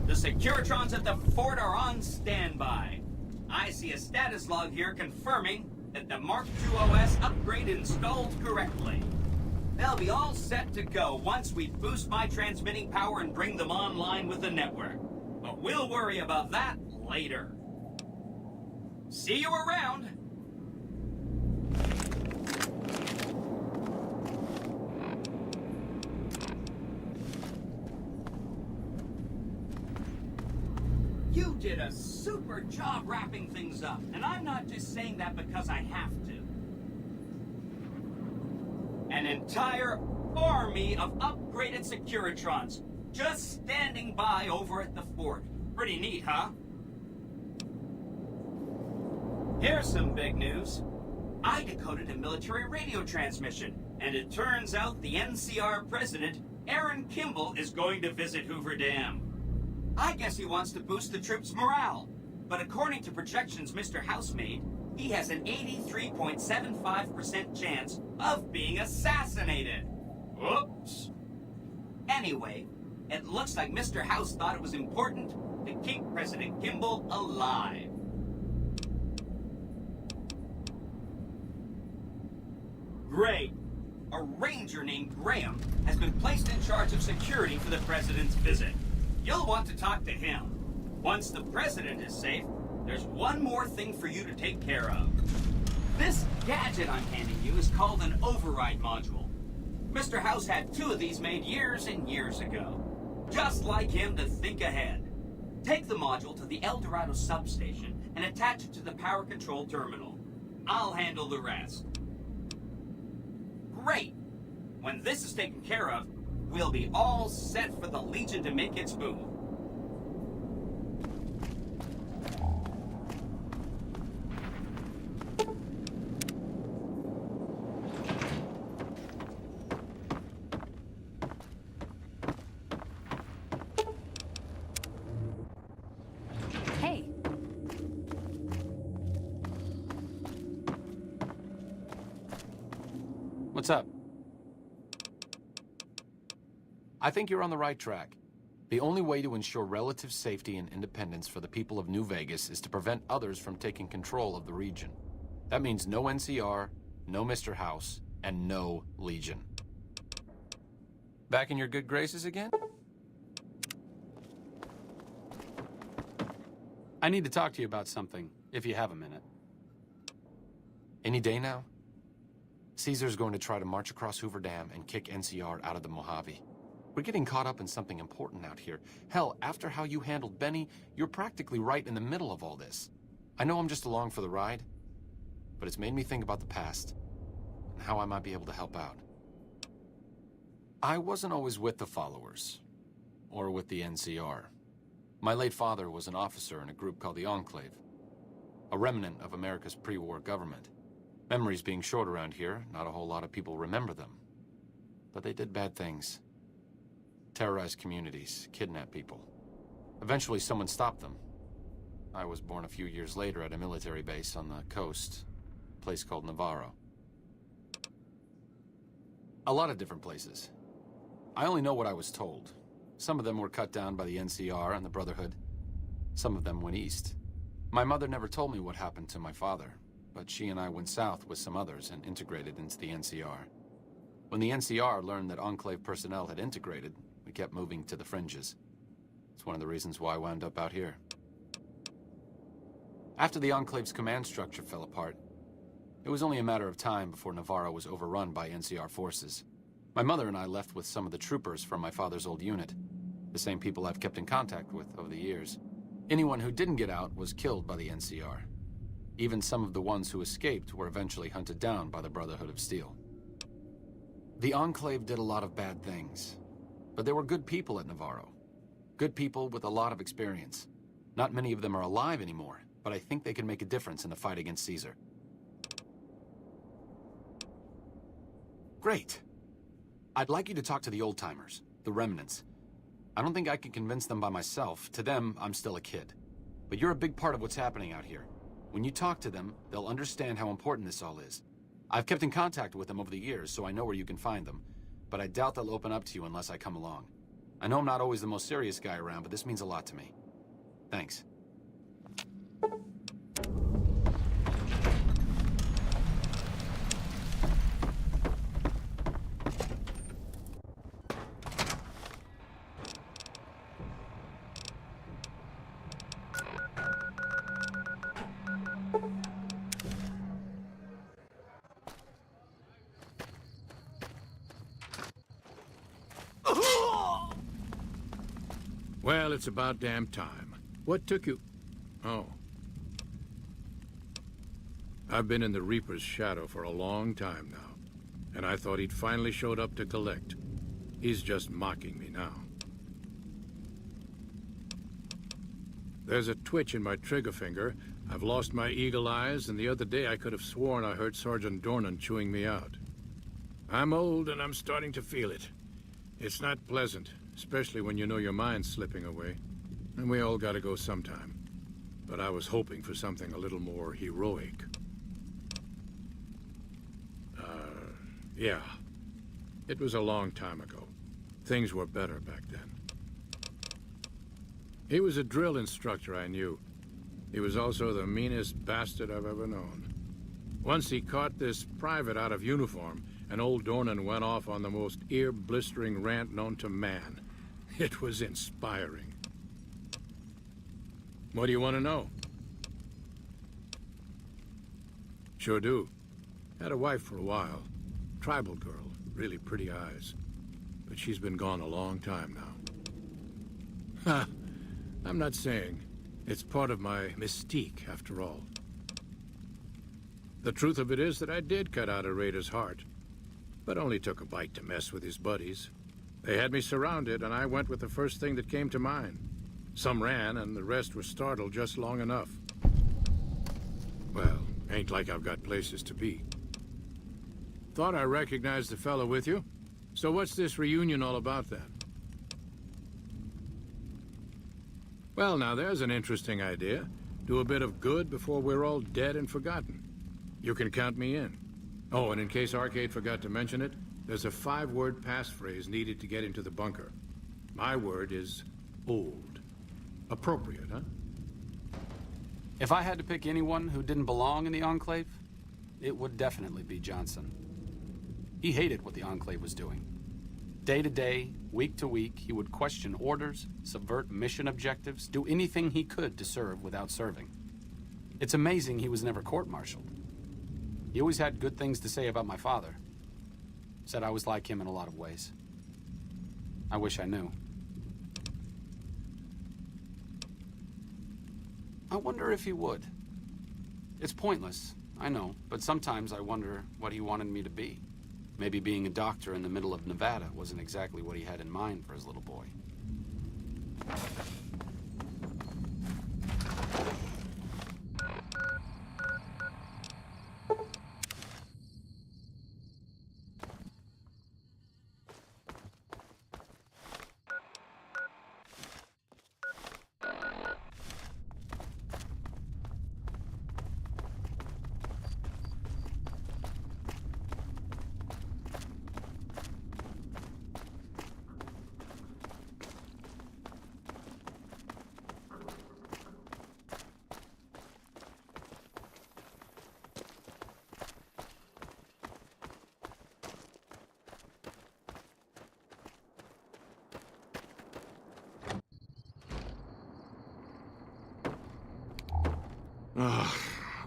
The Securitrons at the fort are on standby. I see a status log here confirming that the Mark II OS upgrade installed correctly. They'll be all set to go once we boost my transmitting power and bring them online with the network. But we'll worry about that later. See you around! You did a super job wrapping things up, and I'm not just saying that because I have to. An entire army of upgraded Securitrons just standing by over at the fort. Pretty neat, huh? Here's some big news. I decoded a military radio transmission, and it turns out the NCR president, Aaron Kimball, is going to visit Hoover Dam. I guess he wants to boost the troops' morale, but according to projections Mr. House made, he has an 83.75% chance of being assassinated. Whoops. Anyway, it looks like Mr. House thought it was important to keep President Kimball alive. Great. A ranger named Graham has been placed in charge of security for the president's visit. You'll want to talk to him. Once the president is safe, there's one more thing for you to take care of. This gadget I'm handing you is called an override module. Mr. House had 2 of these made years and years ago. Just like him to think ahead. Take the module to the El Dorado substation and attach it to the power control terminal. I'll handle the rest. Great! When this is taken care of, we'll be all set for the Legion to make its move. Hey, What's up? I think you're on the right track. The only way to ensure relative safety and independence for the people of New Vegas is to prevent others from taking control of the region. That means no NCR, no Mr. House, and no Legion. Back in your good graces again? I need to talk to you about something, if you have a minute. Any day now? Caesar's going to try to march across Hoover Dam and kick NCR out of the Mojave. We're getting caught up in something important out here. Hell, after how you handled Benny, you're practically right in the middle of all this. I know I'm just along for the ride, but it's made me think about the past and how I might be able to help out. I wasn't always with the followers, or with the NCR. My late father was an officer in a group called the Enclave, a remnant of America's pre-war government. Memories being short around here, not a whole lot of people remember them. But they did bad things. Terrorized communities, kidnapped people. Eventually someone stopped them. I was born a few years later at a military base on the coast, a place called Navarro. A lot of different places. I only know what I was told. Some of them were cut down by the NCR and the Brotherhood. Some of them went east. My mother never told me what happened to my father, but she and I went south with some others and integrated into the NCR. When the NCR learned that Enclave personnel had integrated, we kept moving to the fringes. It's one of the reasons why I wound up out here. After the Enclave's command structure fell apart, it was only a matter of time before Navarro was overrun by NCR forces. My mother and I left with some of the troopers from my father's old unit, the same people I've kept in contact with over the years. Anyone who didn't get out was killed by the NCR. Even some of the ones who escaped were eventually hunted down by the Brotherhood of Steel. The Enclave did a lot of bad things, but there were good people at Navarro. Good people with a lot of experience. Not many of them are alive anymore, but I think they can make a difference in the fight against Caesar. Great. I'd like you to talk to the old-timers, the remnants. I don't think I can convince them by myself. To them, I'm still a kid. But you're a big part of what's happening out here. When you talk to them, they'll understand how important this all is. I've kept in contact with them over the years, so I know where you can find them. But I doubt they'll open up to you unless I come along. I know I'm not always the most serious guy around, but this means a lot to me. Thanks. Well, it's about damn time. What took you... Oh. I've been in the Reaper's shadow for a long time now, and I thought he'd finally showed up to collect. He's just mocking me now. There's a twitch in my trigger finger. I've lost my eagle eyes, and the other day I could have sworn I heard Sergeant Dornan chewing me out. I'm old, and I'm starting to feel it. It's not pleasant, especially when you know your mind's slipping away. And we all gotta go sometime. But I was hoping for something a little more heroic. Yeah. It was a long time ago. Things were better back then. He was a drill instructor I knew. He was also the meanest bastard I've ever known. Once he caught this private out of uniform, and old Dornan went off on the most ear-blistering rant known to man. It was inspiring. What do you want to know? Sure do. Had a wife for a while. Tribal girl, really pretty eyes. But she's been gone a long time now. Ha! I'm not saying. It's part of my mystique, after all. The truth of it is that I did cut out a raider's heart, but only took a bite to mess with his buddies. They had me surrounded, and I went with the first thing that came to mind. Some ran, and the rest were startled just long enough. Well, ain't like I've got places to be. Thought I recognized the fellow with you. So what's this reunion all about, then? Well, now, there's an interesting idea. Do a bit of good before we're all dead and forgotten. You can count me in. Oh, and in case Arcade forgot to mention it, there's a 5-word passphrase needed to get into the bunker. My word is old. Appropriate, huh? If I had to pick anyone who didn't belong in the Enclave, it would definitely be Johnson. He hated what the Enclave was doing. Day to day, week to week, he would question orders, subvert mission objectives, do anything he could to serve without serving. It's amazing he was never court-martialed. He always had good things to say about my father. Said I was like him in a lot of ways. I wish I knew. I wonder if he would. It's pointless, I know, but sometimes I wonder what he wanted me to be. Maybe being a doctor in the middle of Nevada wasn't exactly what he had in mind for his little boy.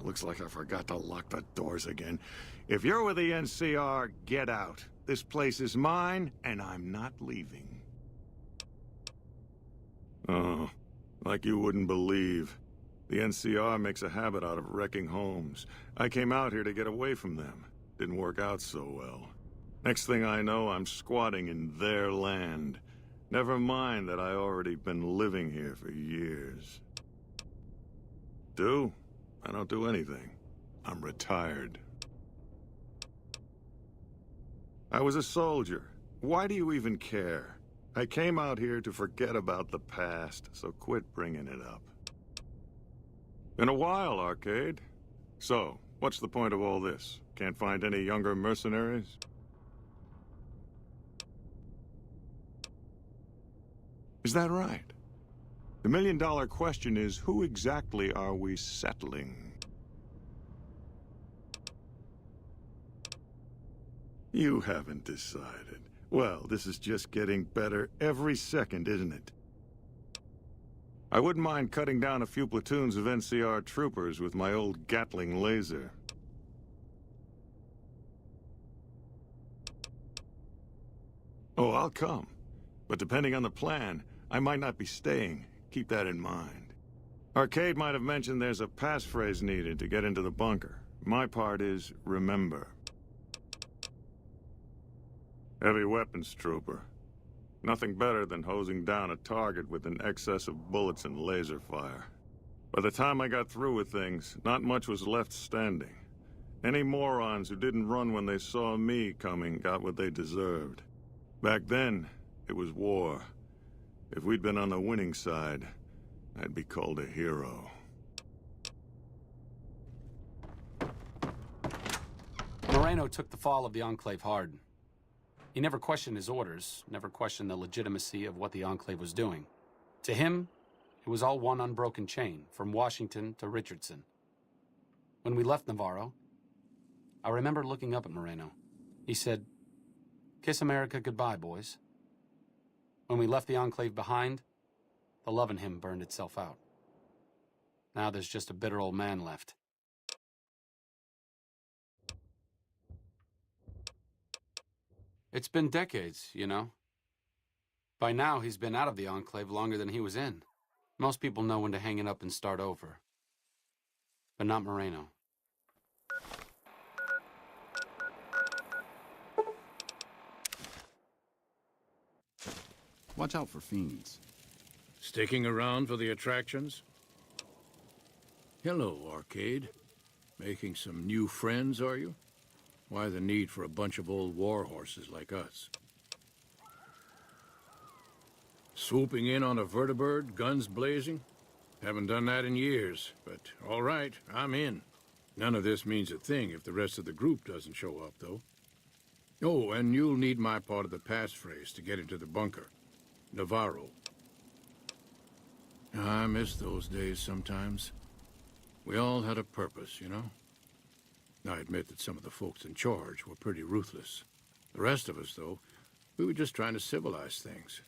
Looks like I forgot to lock the doors again. If you're with the NCR, get out. This place is mine, and I'm not leaving. Oh, like you wouldn't believe. The NCR makes a habit out of wrecking homes. I came out here to get away from them. Didn't work out so well. Next thing I know, I'm squatting in their land. Never mind that I already been living here for years. I don't do anything. I'm retired. I was a soldier. Why do you even care? I came out here to forget about the past, so quit bringing it up. Been a while, Arcade. So, what's the point of all this? Can't find any younger mercenaries? Is that right? The million-dollar question is, who exactly are we settling? You haven't decided. Well, this is just getting better every second, isn't it? I wouldn't mind cutting down a few platoons of NCR troopers with my old Gatling laser. Oh, I'll come. But depending on the plan, I might not be staying. Keep that in mind. Arcade might have mentioned there's a passphrase needed to get into the bunker. My part is, remember. Heavy weapons trooper. Nothing better than hosing down a target with an excess of bullets and laser fire. By the time I got through with things, not much was left standing. Any morons who didn't run when they saw me coming got what they deserved. Back then, it was war. If we'd been on the winning side, I'd be called a hero. Moreno took the fall of the Enclave hard. He never questioned his orders, never questioned the legitimacy of what the Enclave was doing. To him, It was all one unbroken chain, from Washington to Richardson. When we left Navarro, I remember looking up at Moreno. He said, "Kiss America goodbye, boys." When we left the Enclave behind, the love in him burned itself out. Now there's just a bitter old man left. It's been decades, you know. By now, he's been out of the Enclave longer than he was in. Most people know when to hang it up and start over. But not Moreno. Watch out for fiends. Sticking around for the attractions? Hello, Arcade. Making some new friends, are you? Why the need for a bunch of old war horses like us? Swooping in on a vertibird, guns blazing? Haven't done that in years, but all right, I'm in. None of this means a thing if the rest of the group doesn't show up, though. Oh, and you'll need my part of the passphrase to get into the bunker. Navarro. I miss those days sometimes. We all had a purpose, you know? I admit that some of the folks in charge were pretty ruthless. The rest of us, though, we were just trying to civilize things.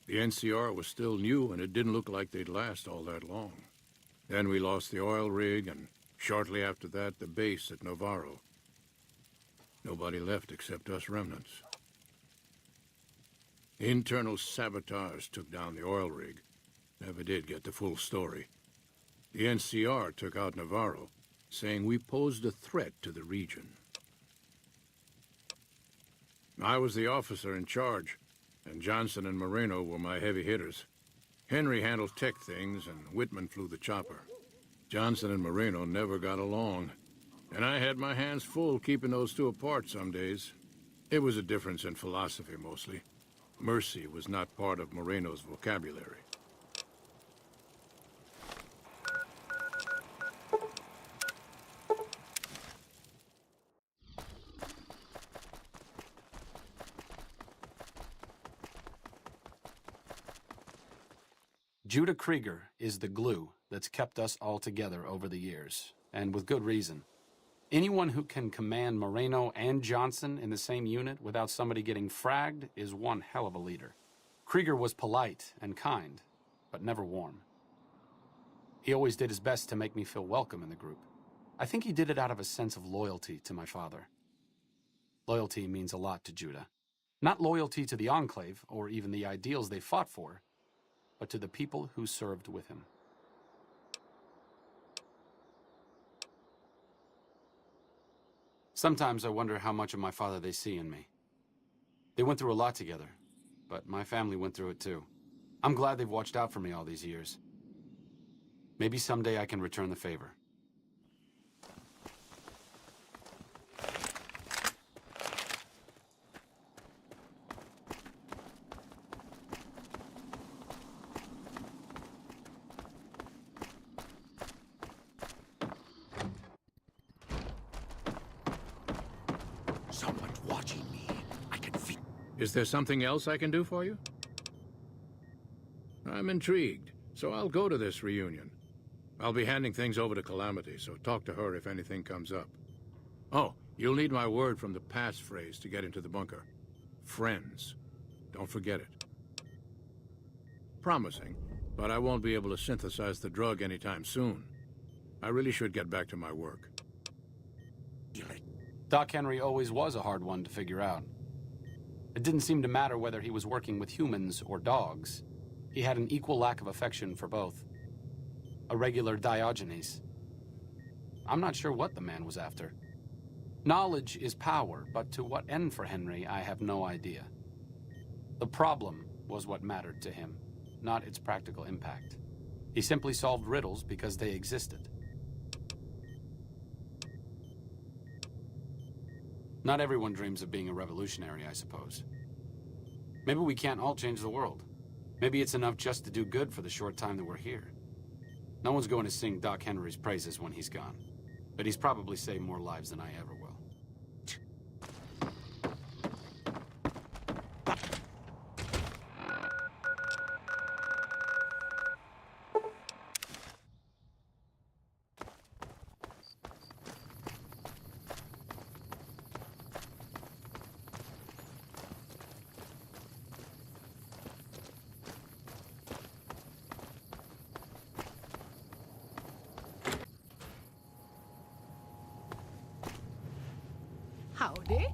The NCR was still new, and it didn't look like they'd last all that long. Then we lost the oil rig, and shortly after that, the base at Navarro. Nobody left except us remnants. Internal sabotage took down the oil rig. Never did get the full story. The NCR took out Navarro, saying we posed a threat to the region. I was the officer in charge, and Johnson and Moreno were my heavy hitters. Henry handled tech things, and Whitman flew the chopper. Johnson and Moreno never got along, and I had my hands full keeping those two apart some days. It was a difference in philosophy, mostly. Mercy was not part of Moreno's vocabulary. Judah Krieger is the glue that's kept us all together over the years, and with good reason. Anyone who can command Moreno and Johnson in the same unit without somebody getting fragged is one hell of a leader. Krieger was polite and kind, but never warm. He always did his best to make me feel welcome in the group. I think he did it out of a sense of loyalty to my father. Loyalty means a lot to Judah. Not loyalty to the Enclave, or even the ideals they fought for, but to the people who served with him. Sometimes I wonder how much of my father they see in me. They went through a lot together, but my family went through it too. I'm glad they've watched out for me all these years. Maybe someday I can return the favor. Someone's watching me. I can feel... Is there something else I can do for you? I'm intrigued, so I'll go to this reunion. I'll be handing things over to Calamity, so talk to her if anything comes up. Oh, you'll need my word from the passphrase to get into the bunker. Friends. Don't forget it. Promising, but I won't be able to synthesize the drug anytime soon. I really should get back to my work. Doc Henry always was a hard one to figure out. It didn't seem to matter whether he was working with humans or dogs. He had an equal lack of affection for both. A regular Diogenes. I'm not sure what the man was after. Knowledge is power, but to what end for Henry, I have no idea. The problem was what mattered to him, not its practical impact. He simply solved riddles because they existed. Not everyone dreams of being a revolutionary, I suppose. Maybe we can't all change the world. Maybe it's enough just to do good for the short time that we're here. No one's going to sing Doc Henry's praises when he's gone, but he's probably saved more lives than I ever will. Howdy.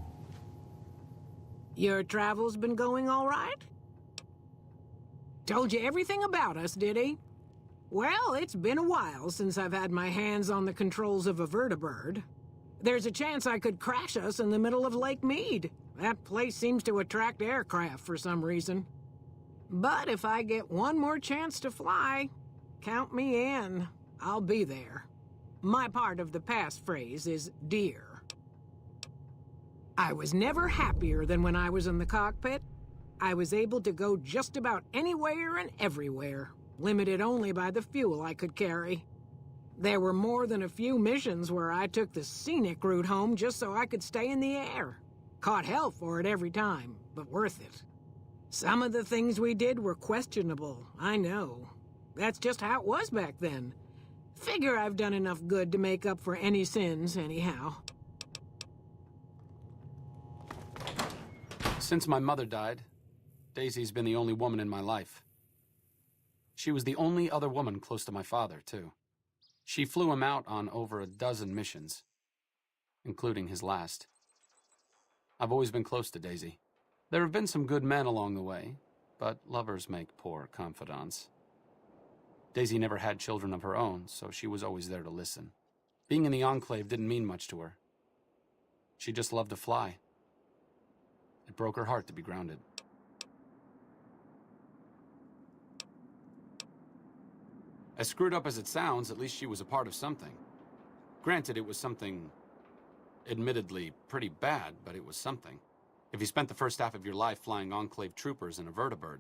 Your travels been going all right? Told you everything about us, did he? Well, it's been a while since I've had my hands on the controls of a vertibird. There's a chance I could crash us in the middle of Lake Mead. That place seems to attract aircraft for some reason. But if I get one more chance to fly, count me in. I'll be there. My part of the passphrase is dear. I was never happier than when I was in the cockpit. I was able to go just about anywhere and everywhere, limited only by the fuel I could carry. There were more than a few missions where I took the scenic route home just so I could stay in the air. Caught hell for it every time, but worth it. Some of the things we did were questionable, I know. That's just how it was back then. Figure I've done enough good to make up for any sins, anyhow. Since my mother died, Daisy's been the only woman in my life. She was the only other woman close to my father, too. She flew him out on over a dozen missions, including his last. I've always been close to Daisy. There have been some good men along the way, but lovers make poor confidants. Daisy never had children of her own, so she was always there to listen. Being in the Enclave didn't mean much to her. She just loved to fly. It broke her heart to be grounded. As screwed up as it sounds, at least she was a part of something. Granted, it was something admittedly pretty bad, but it was something. If you spent the first half of your life flying Enclave troopers in a vertibird,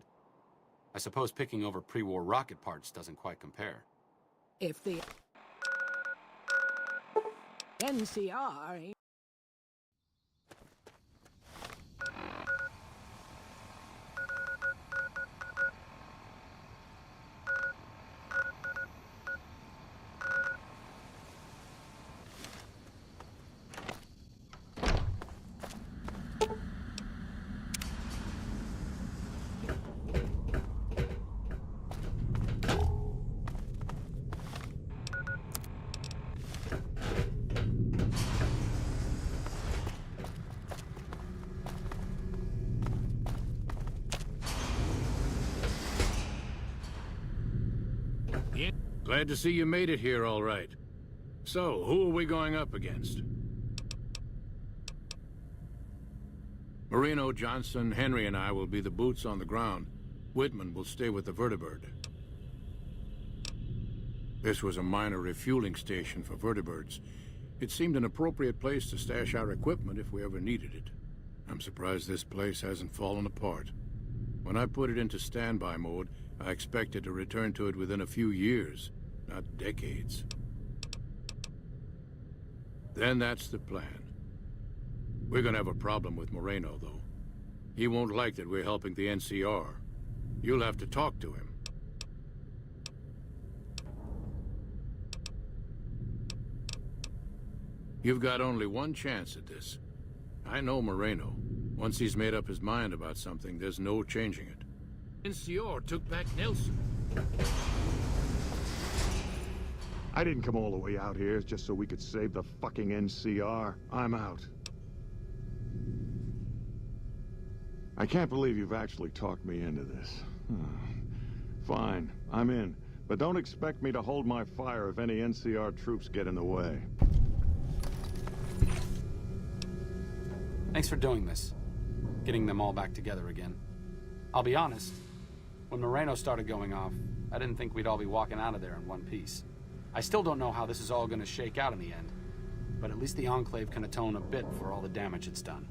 I suppose picking over pre-war rocket parts doesn't quite compare. If the NCR... Glad to see you made it here all right. So, who are we going up against? Marino, Johnson, Henry, and I will be the boots on the ground. Whitman will stay with the vertibird. This was a minor refueling station for vertibirds. It seemed an appropriate place to stash our equipment if we ever needed it. I'm surprised this place hasn't fallen apart. When I put it into standby mode, I expected to return to it within a few years, not decades. Then that's the plan. We're gonna have a problem with Moreno, though. He won't like that we're helping the NCR. You'll have to talk to him. You've got only one chance at this. I know Moreno. Once he's made up his mind about something, there's no changing it. NCR took back Nelson. I didn't come all the way out here just so we could save the fucking NCR. I'm out. I can't believe you've actually talked me into this. Fine, I'm in. But don't expect me to hold my fire if any NCR troops get in the way. Thanks for doing this. Getting them all back together again. I'll be honest, when Moreno started going off, I didn't think we'd all be walking out of there in one piece. I still don't know how this is all going to shake out in the end, but at least the Enclave can atone a bit for all the damage it's done.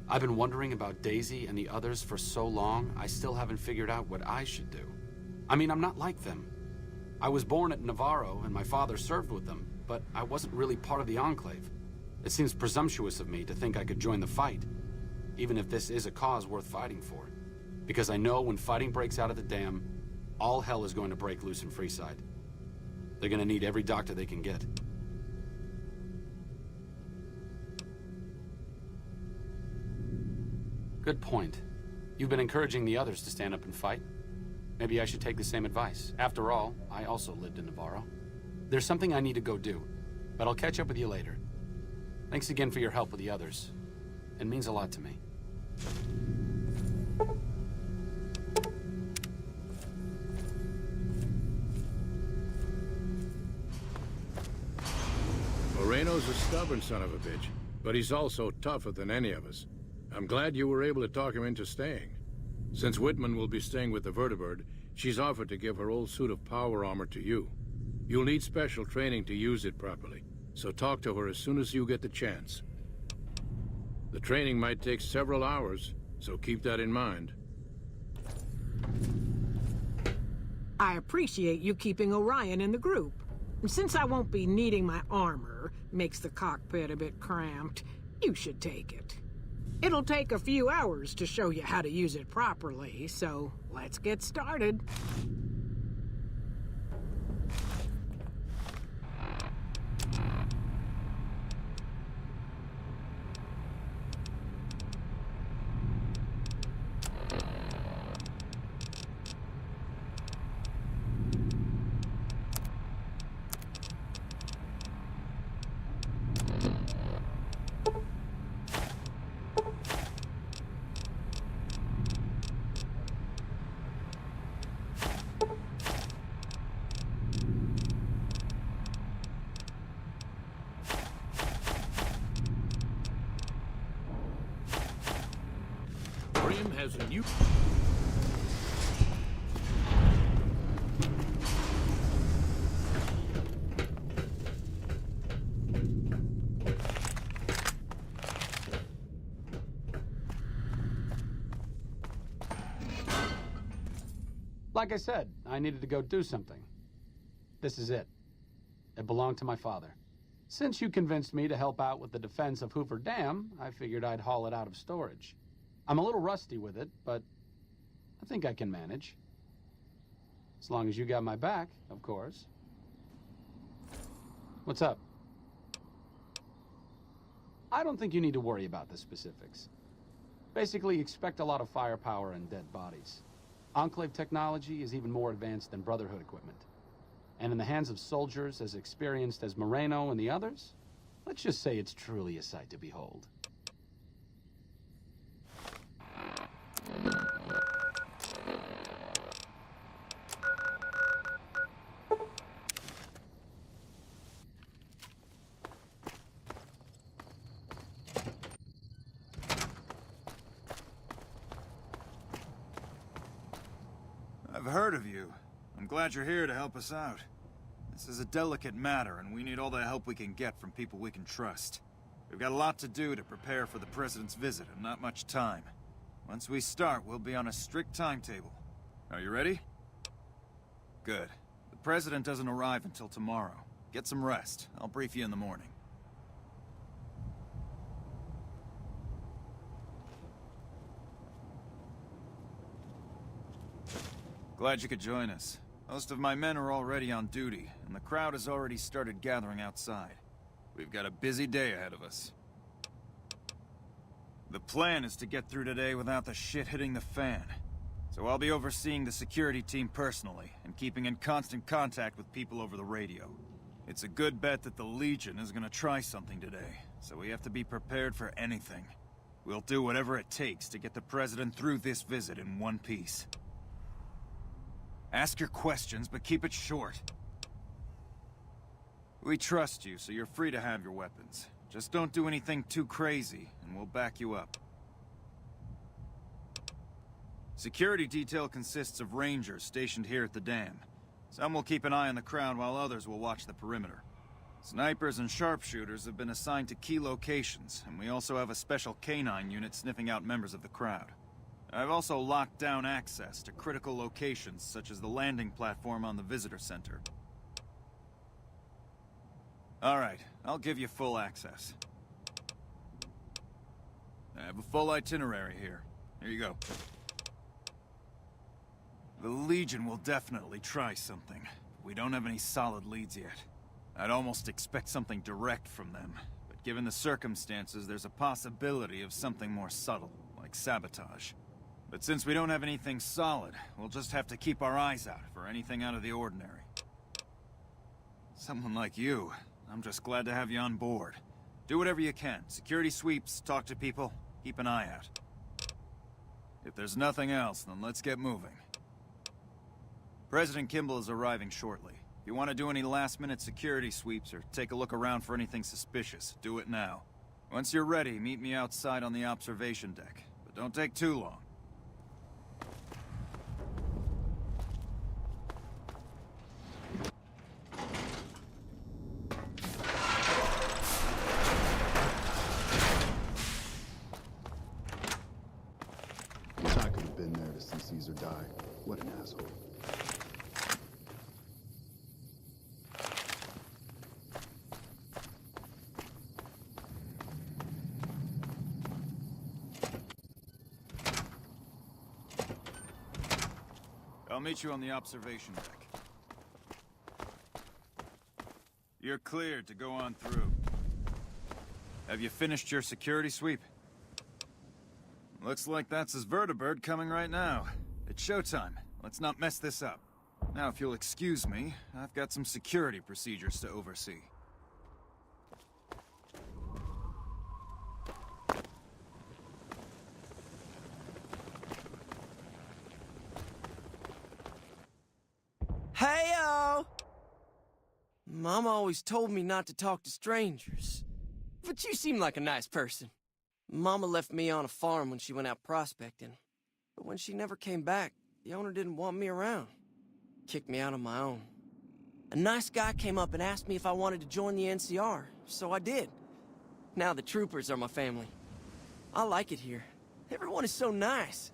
I've been wondering about Daisy and the others for so long, I still haven't figured out what I should do. I mean, I'm not like them. I was born at Navarro and my father served with them, but I wasn't really part of the Enclave. It seems presumptuous of me to think I could join the fight, even if this is a cause worth fighting for. Because I know when fighting breaks out at the dam, all hell is going to break loose in Freeside. They're going to need every doctor they can get. Good point. You've been encouraging the others to stand up and fight. Maybe I should take the same advice. After all, I also lived in Navarro. There's something I need to go do, but I'll catch up with you later. Thanks again for your help with the others. It means a lot to me. Moreno's a stubborn son of a bitch, but he's also tougher than any of us. I'm glad you were able to talk him into staying. Since Whitman will be staying with the Vertibird, she's offered to give her old suit of power armor to you. You'll need special training to use it properly, so talk to her as soon as you get the chance. The training might take several hours, so keep that in mind. I appreciate you keeping Orion in the group. And since I won't be needing my armor, makes the cockpit a bit cramped, you should take it. It'll take a few hours to show you how to use it properly, so let's get started. Has a new... Like I said, I needed to go do something. This is it. It belonged to my father. Since you convinced me to help out with the defense of Hoover Dam, I figured I'd haul it out of storage. I'm a little rusty with it, but I think I can manage. As long as you got my back, of course. What's up? I don't think you need to worry about the specifics. Basically, expect a lot of firepower and dead bodies. Enclave technology is even more advanced than Brotherhood equipment. And in the hands of soldiers as experienced as Moreno and the others, let's just say it's truly a sight to behold. I've heard of you. I'm glad you're here to help us out. This is a delicate matter, and we need all the help we can get from people we can trust. We've got a lot to do to prepare for the President's visit, and not much time. Once we start, we'll be on a strict timetable. Are you ready? Good. The President doesn't arrive until tomorrow. Get some rest. I'll brief you in the morning. Glad you could join us. Most of my men are already on duty, and the crowd has already started gathering outside. We've got a busy day ahead of us. The plan is to get through today without the shit hitting the fan. So I'll be overseeing the security team personally, and keeping in constant contact with people over the radio. It's a good bet that the Legion is gonna try something today, so we have to be prepared for anything. We'll do whatever it takes to get the President through this visit in one piece. Ask your questions, but keep it short. We trust you, so you're free to have your weapons. Just don't do anything too crazy, and we'll back you up. Security detail consists of rangers stationed here at the dam. Some will keep an eye on the crowd while others will watch the perimeter. Snipers and sharpshooters have been assigned to key locations, and we also have a special canine unit sniffing out members of the crowd. I've also locked down access to critical locations such as the landing platform on the visitor center. Alright, I'll give you full access. I have a full itinerary here. Here you go. The Legion will definitely try something. We don't have any solid leads yet. I'd almost expect something direct from them, but given the circumstances, there's a possibility of something more subtle, like sabotage. But since we don't have anything solid, we'll just have to keep our eyes out for anything out of the ordinary. Someone like you. I'm just glad to have you on board. Do whatever you can. Security sweeps, talk to people, keep an eye out. If there's nothing else, then let's get moving. President Kimball is arriving shortly. If you want to do any last-minute security sweeps or take a look around for anything suspicious, do it now. Once you're ready, meet me outside on the observation deck. But don't take too long. I could have been there to see Caesar die. What an asshole. I'll meet you on the observation deck. You're cleared to go on through. Have you finished your security sweep? Looks like that's his vertibird coming right now. It's showtime. Let's not mess this up. Now, if you'll excuse me, I've got some security procedures to oversee. Hey-o! Mama always told me not to talk to strangers. But you seem like a nice person. Mama left me on a farm when she went out prospecting. But when she never came back, the owner didn't want me around. Kicked me out on my own. A nice guy came up and asked me if I wanted to join the NCR, so I did. Now the troopers are my family. I like it here. Everyone is so nice.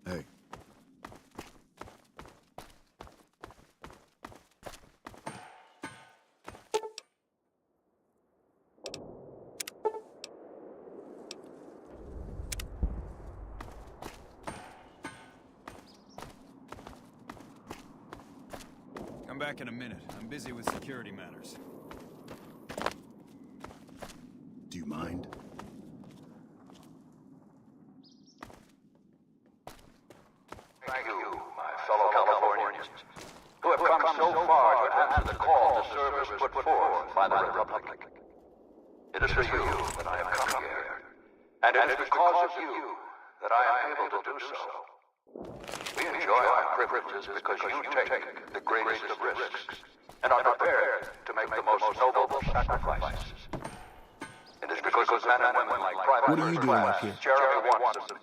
Hey. Come back in a minute. I'm busy with security matters. Do you mind? Thank you, my fellow Californians, who have come so far to answer the call to service put forth by the Republic. It is for you that I have come here, and it is because of you that I am able to do so. We enjoy our privileges because you take the greatest of risks and are prepared to make the most noble sacrifices. It is because of men and women like Private What are you doing up here? Jeremy Watson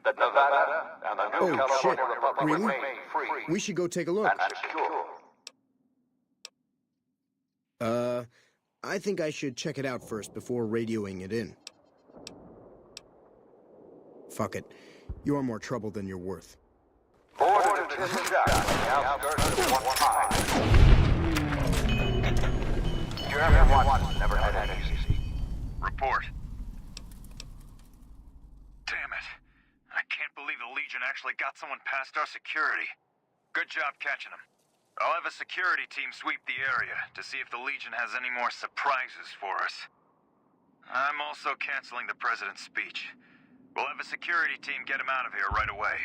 that Nevada and the new California Republic Really? remain free We should go take a look. and secure. I think I should check it out first before radioing it in. Fuck it. You're more trouble than you're worth. Boarded a tin shack on the outskirts of one high. Jeremy Watson never had it easy. Report. Damn it. I can't believe the Legion actually got someone past our security. Good job catching him. I'll have a security team sweep the area to see if the Legion has any more surprises for us. I'm also canceling the President's speech. We'll have a security team get him out of here right away.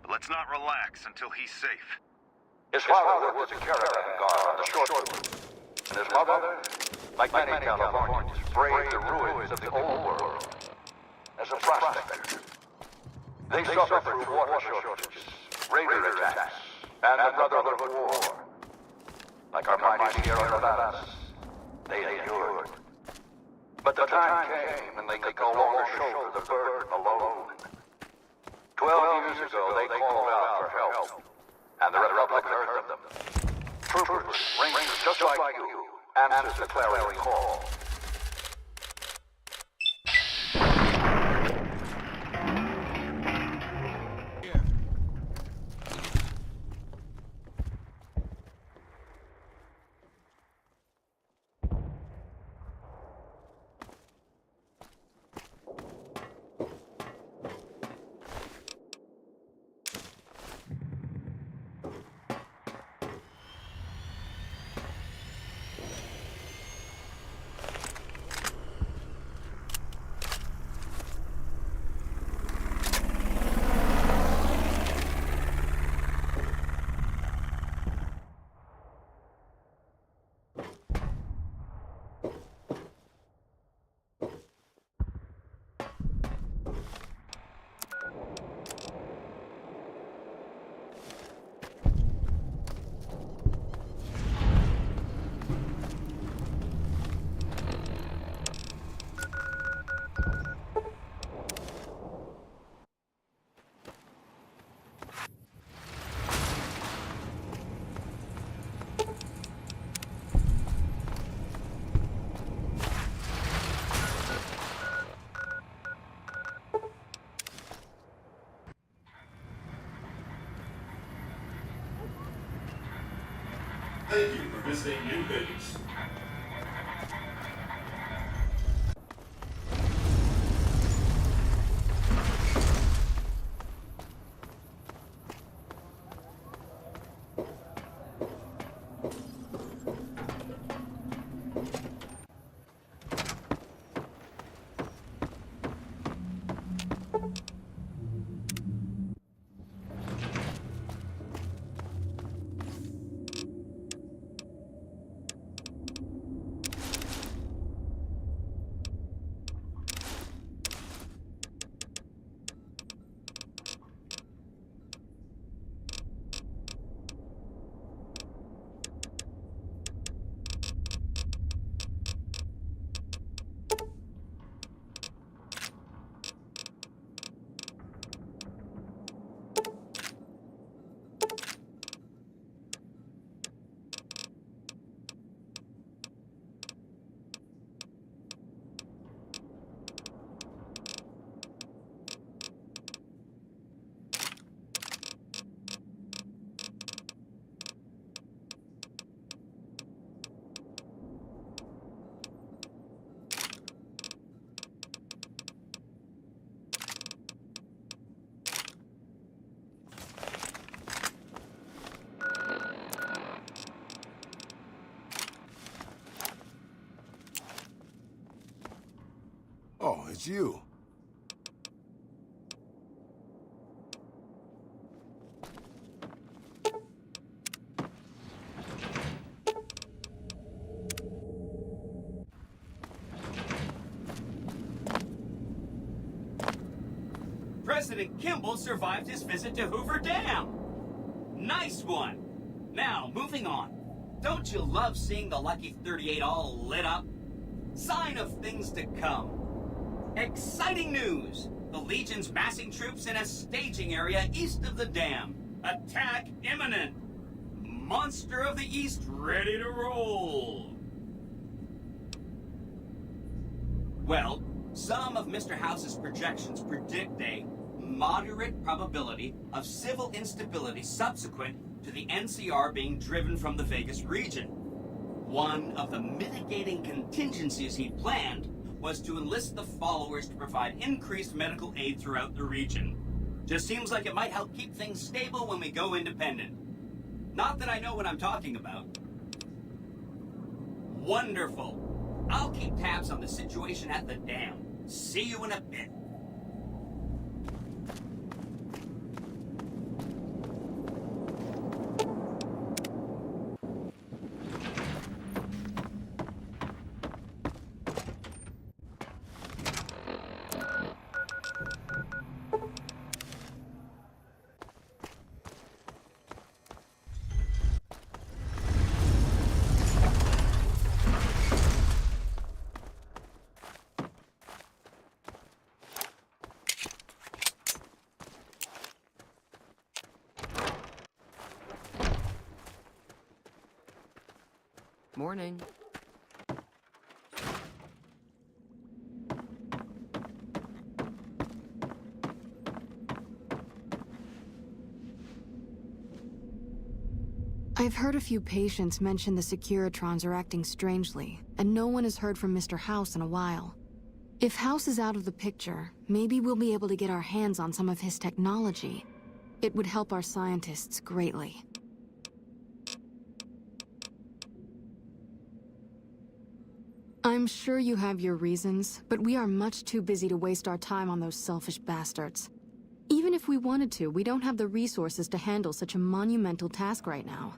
But let's not relax until he's safe. His father worked as a caravan guard on the short route. And his mother, like many Californians, braved the ruins of the old world as a prospector. They suffered through water shortages, raider attacks, and the Brotherhood War. like our mighty Sierra Nevadas. They endured. But the time came and they could no longer shoulder the burden alone. 12 years ago, they called out for help, and the Republic heard them. Troopers, rangers just like you, answered the clarion call. Thank you for visiting New Vegas. Oh, it's you. President Kimball survived his visit to Hoover Dam. Nice one. Now, moving on. Don't you love seeing the Lucky 38 all lit up? Sign of things to come. Exciting news! The Legion's massing troops in a staging area east of the dam. Attack imminent. Monster of the East ready to roll. Well, some of Mr. House's projections predict a moderate probability of civil instability subsequent to the NCR being driven from the Vegas region. One of the mitigating contingencies he planned was to enlist the followers to provide increased medical aid throughout the region. Just seems like it might help keep things stable when we go independent. Not that I know what I'm talking about. Wonderful. I'll keep tabs on the situation at the dam. See you in a bit. Morning. I've heard a few patients mention the Securitrons are acting strangely, and no one has heard from Mr. House in a while. If House is out of the picture, maybe we'll be able to get our hands on some of his technology. It would help our scientists greatly. I'm sure you have your reasons, but we are much too busy to waste our time on those selfish bastards. Even if we wanted to, we don't have the resources to handle such a monumental task right now.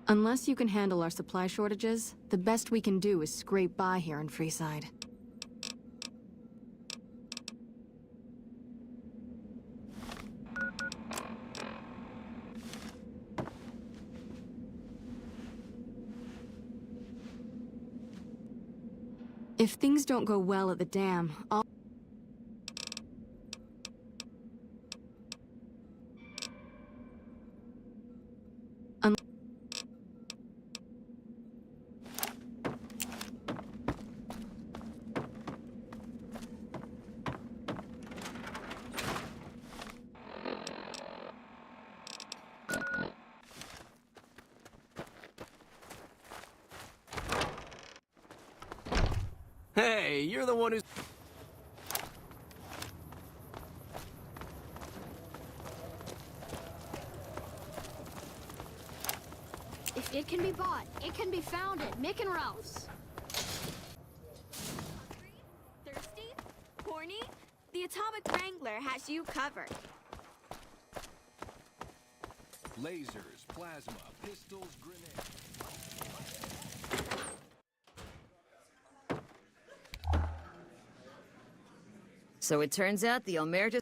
Unless you can handle our supply shortages, the best we can do is scrape by here in Freeside. If things don't go well at the dam, I'll... Hey, you're the one who's... If it can be bought, it can be found at Mick and Ralph's. Thirsty? Horny? The Atomic Wrangler has you covered. Lasers, plasma, pistols, grenades. So it turns out the Emeritus...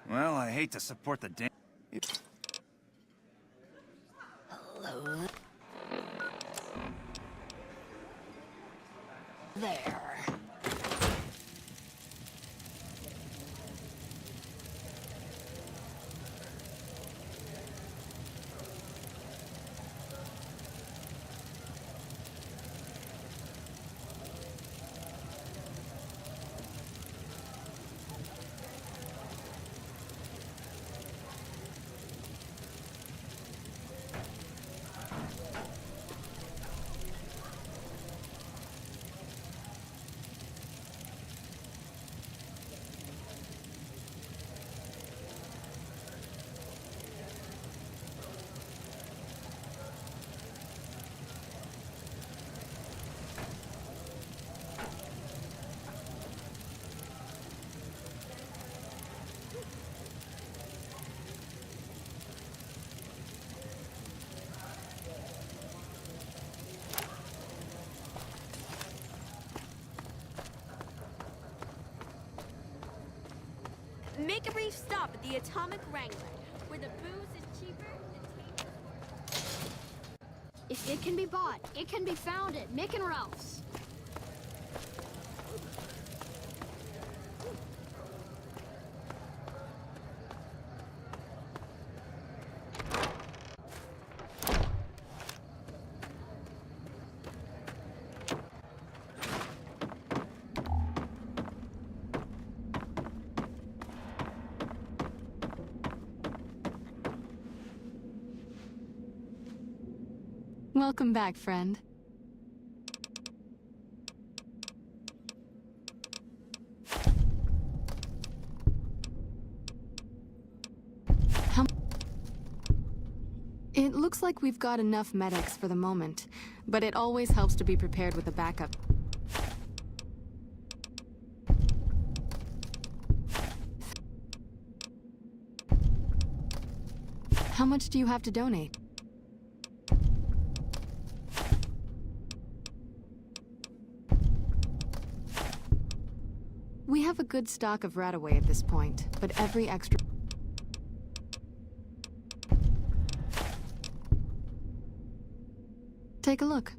Well, I hate to support the damn... Hello. There. Make a brief stop at the Atomic Wrangler, where the booze is cheaper and tables... If it can be bought, it can be found at Mick and Ralph's. Welcome back, friend. It looks like we've got enough medics for the moment, but it always helps to be prepared with a backup. How much do you have to donate? We have a good stock of Radaway at this point, but every extra... Take a look.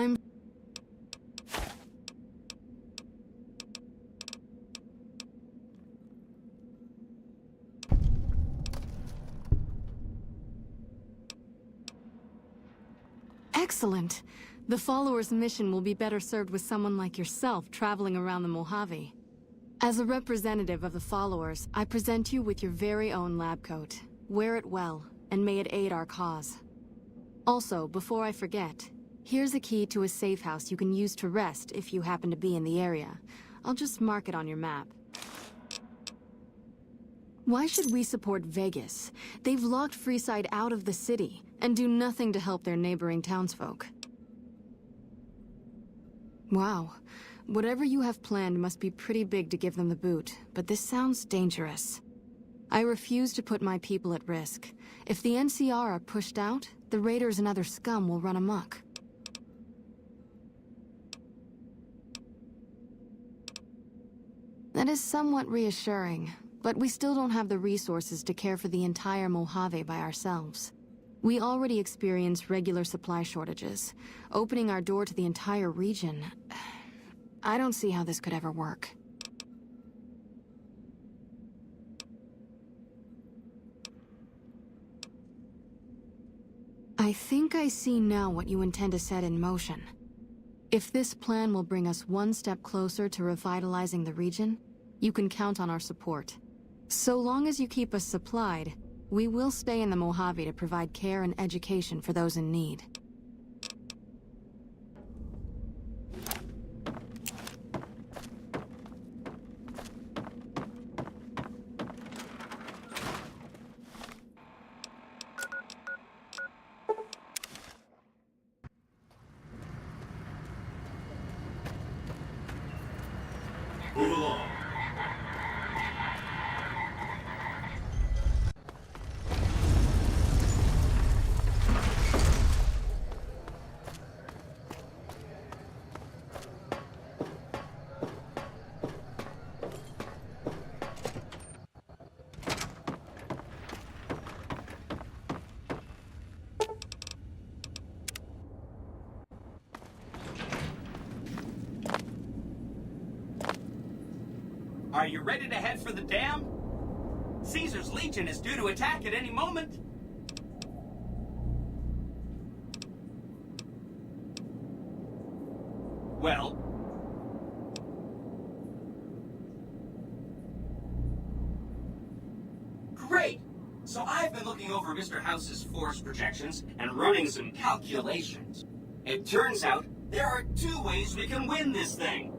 I'm... Excellent. The followers' mission will be better served with someone like yourself traveling around the Mojave. As a representative of the followers, I present you with your very own lab coat. Wear it well, and may it aid our cause. Also, before I forget, here's a key to a safe house you can use to rest if you happen to be in the area. I'll just mark it on your map. Why should we support Vegas? They've locked Freeside out of the city, and do nothing to help their neighboring townsfolk. Wow. Whatever you have planned must be pretty big to give them the boot, but this sounds dangerous. I refuse to put my people at risk. If the NCR are pushed out, the raiders and other scum will run amok. That is somewhat reassuring, but we still don't have the resources to care for the entire Mojave by ourselves. We already experience regular supply shortages. Opening our door to the entire region... I don't see how this could ever work. I think I see now what you intend to set in motion. If this plan will bring us one step closer to revitalizing the region, you can count on our support. So long as you keep us supplied, we will stay in the Mojave to provide care and education for those in need. Move along. Are you ready to head for the dam? Caesar's Legion is due to attack at any moment. Well... Great! So I've been looking over Mr. House's force projections and running some calculations. It turns out there are two ways we can win this thing.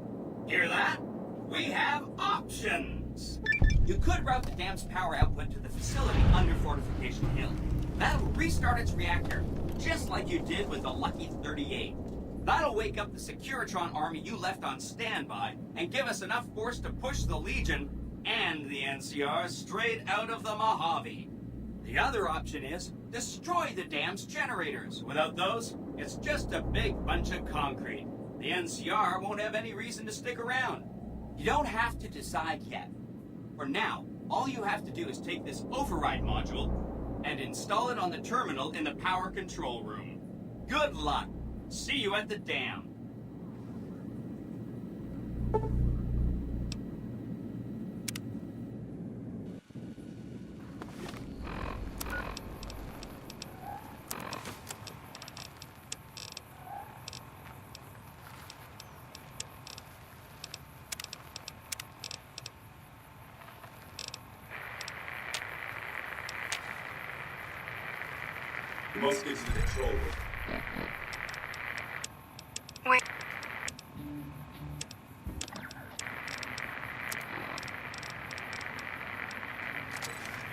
Hear that? We have options. You could route the dam's power output to the facility under Fortification Hill. That'll restart its reactor, just like you did with the Lucky 38. That'll wake up the Securitron army you left on standby and give us enough force to push the Legion and the NCR straight out of the Mojave. The other option is destroy the dam's generators. Without those, it's just a big bunch of concrete. The NCR won't have any reason to stick around. You don't have to decide yet. For now, all you have to do is take this override module and install it on the terminal in the power control room. Good luck. See you at the dam. You must get to the control room. Wait.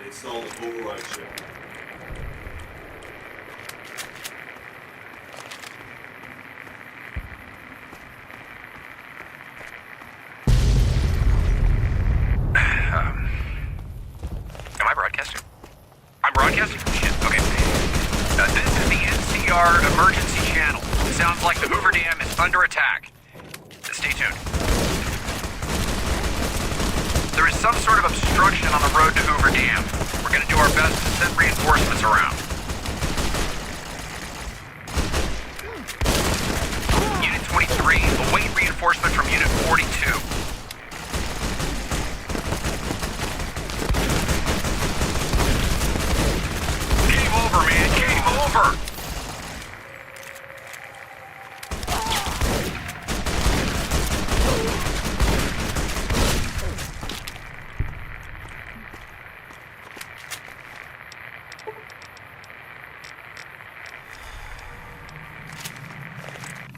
Install the override chip. Am I broadcasting? I'm broadcasting? Shit, okay. This is the NCR emergency channel. It sounds like the Hoover Dam is under attack. Stay tuned. There is some sort of obstruction on the road to Hoover Dam. We're going to do our best to send reinforcements around. Over!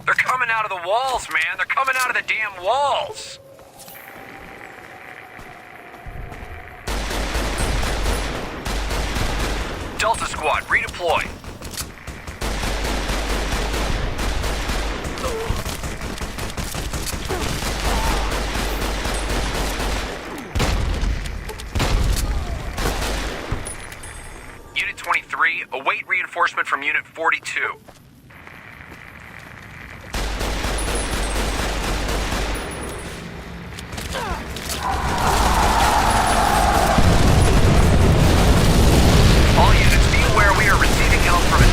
They're coming out of the walls, man. They're coming out of the damn walls. Delta Squad, redeploy. Unit 23, await reinforcement from Unit 42. All units, be aware we are receiving help from it.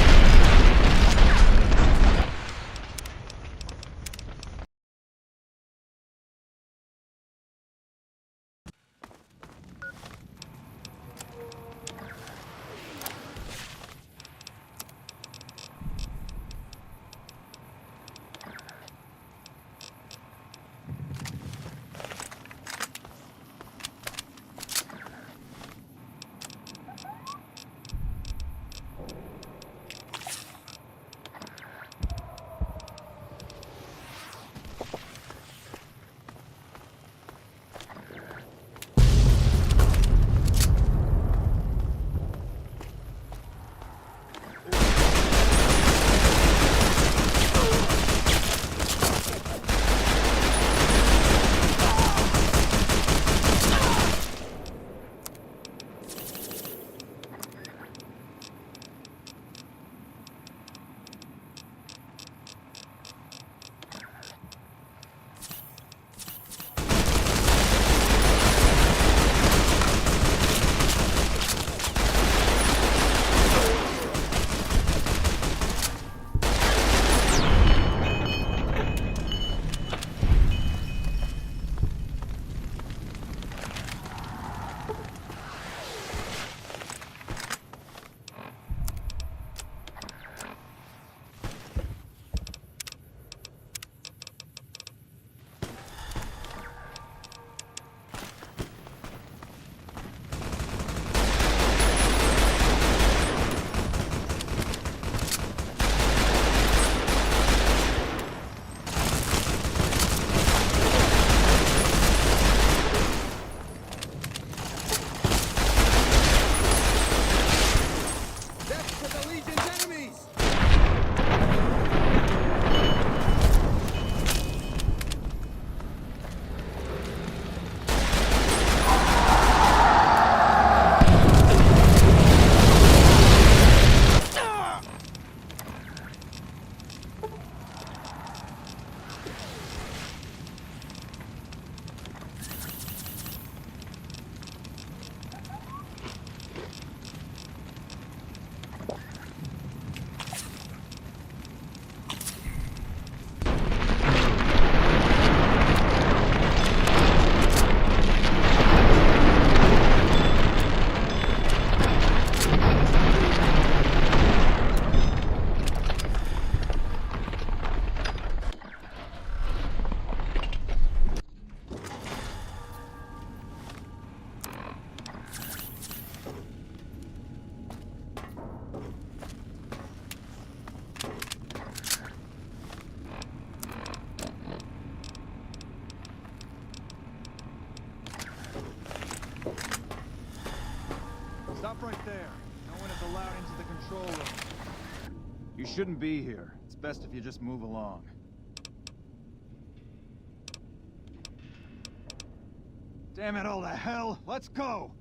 Stop right there. No one is allowed into the control room. You shouldn't be here. It's best if you just move along. Damn it all to hell! Let's go!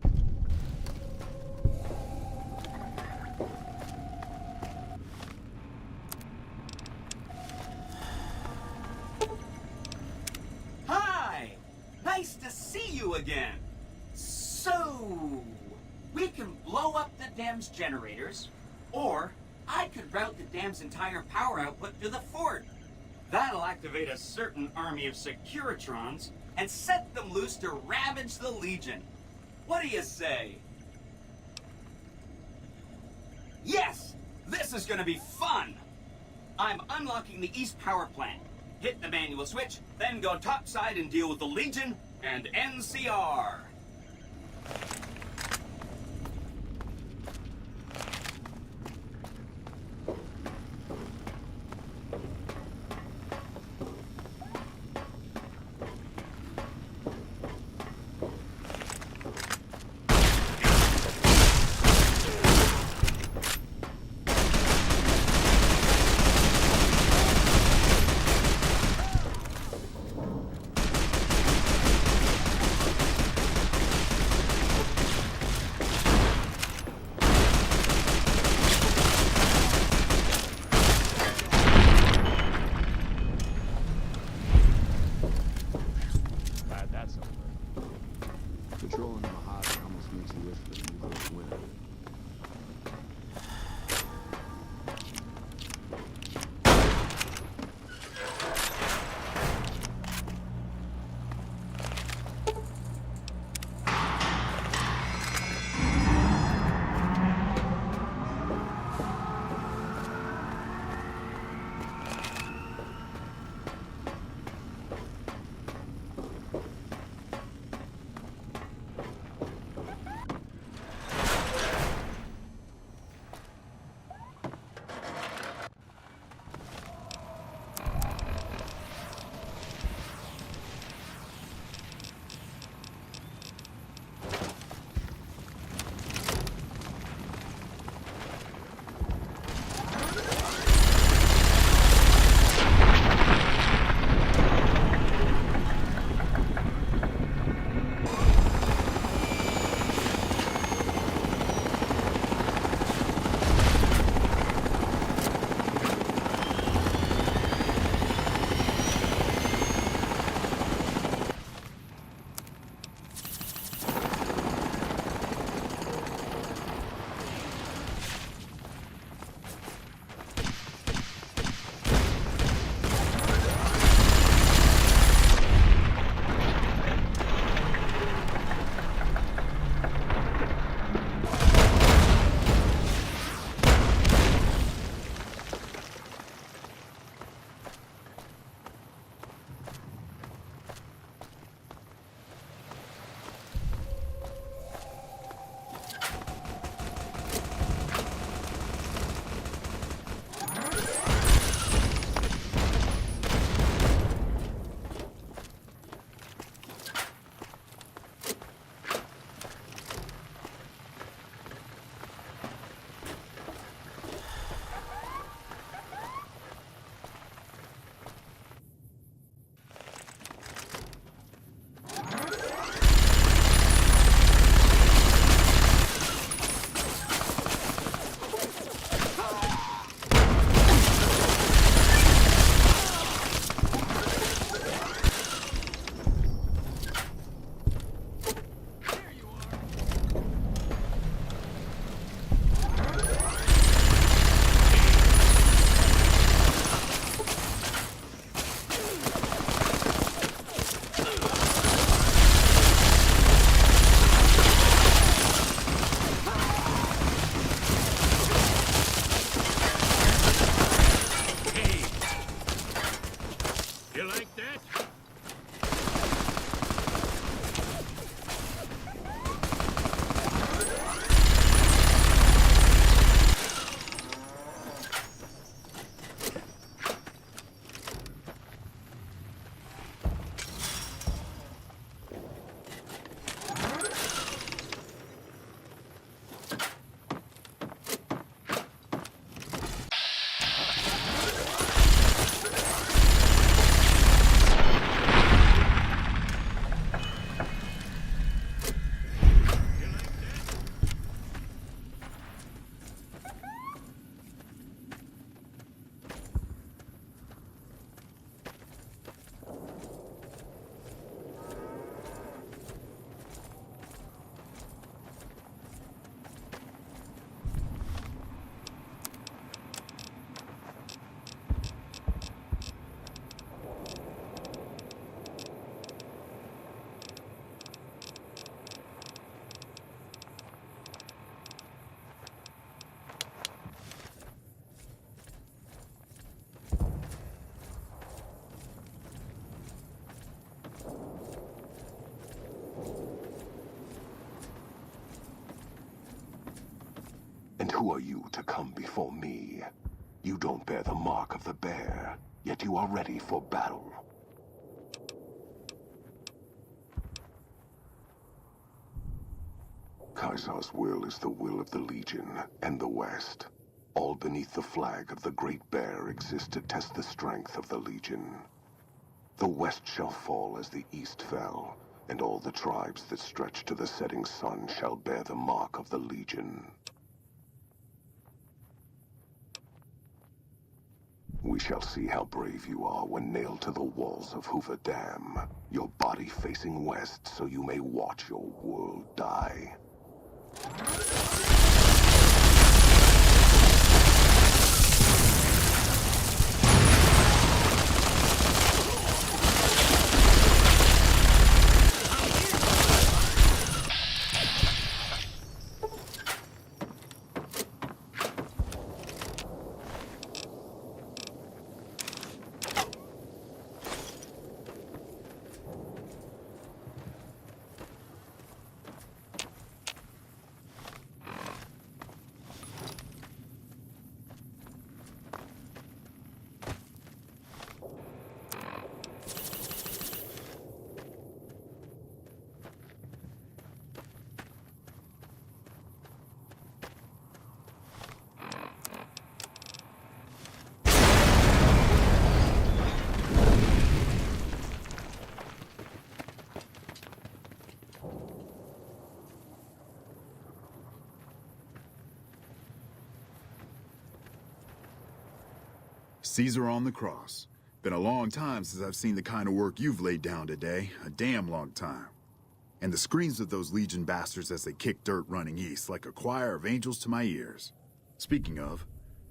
Hi! Nice to see you again. So, we can blow up the dam's generators, or I could route the dam's entire power output to the fort. That'll activate a certain army of Securitrons and set them loose to ravage the Legion. What do you say? Yes! This This is gonna be fun! I'm unlocking the East Power Plant. Hit the manual switch, then go topside and deal with the Legion and NCR. Who are you to come before me? You don't bear the mark of the bear, yet you are ready for battle. Caesar's will is the will of the Legion and the West. All beneath the flag of the Great Bear exist to test the strength of the Legion. The West shall fall as the East fell, and all the tribes that stretch to the setting sun shall bear the mark of the Legion. We shall see how brave you are when nailed to the walls of Hoover Dam, your body facing west so you may watch your world die. Caesar on the cross. Been a long time since I've seen the kind of work you've laid down today. A damn long time. And the screams of those Legion bastards as they kick dirt running east like a choir of angels to my ears. Speaking of,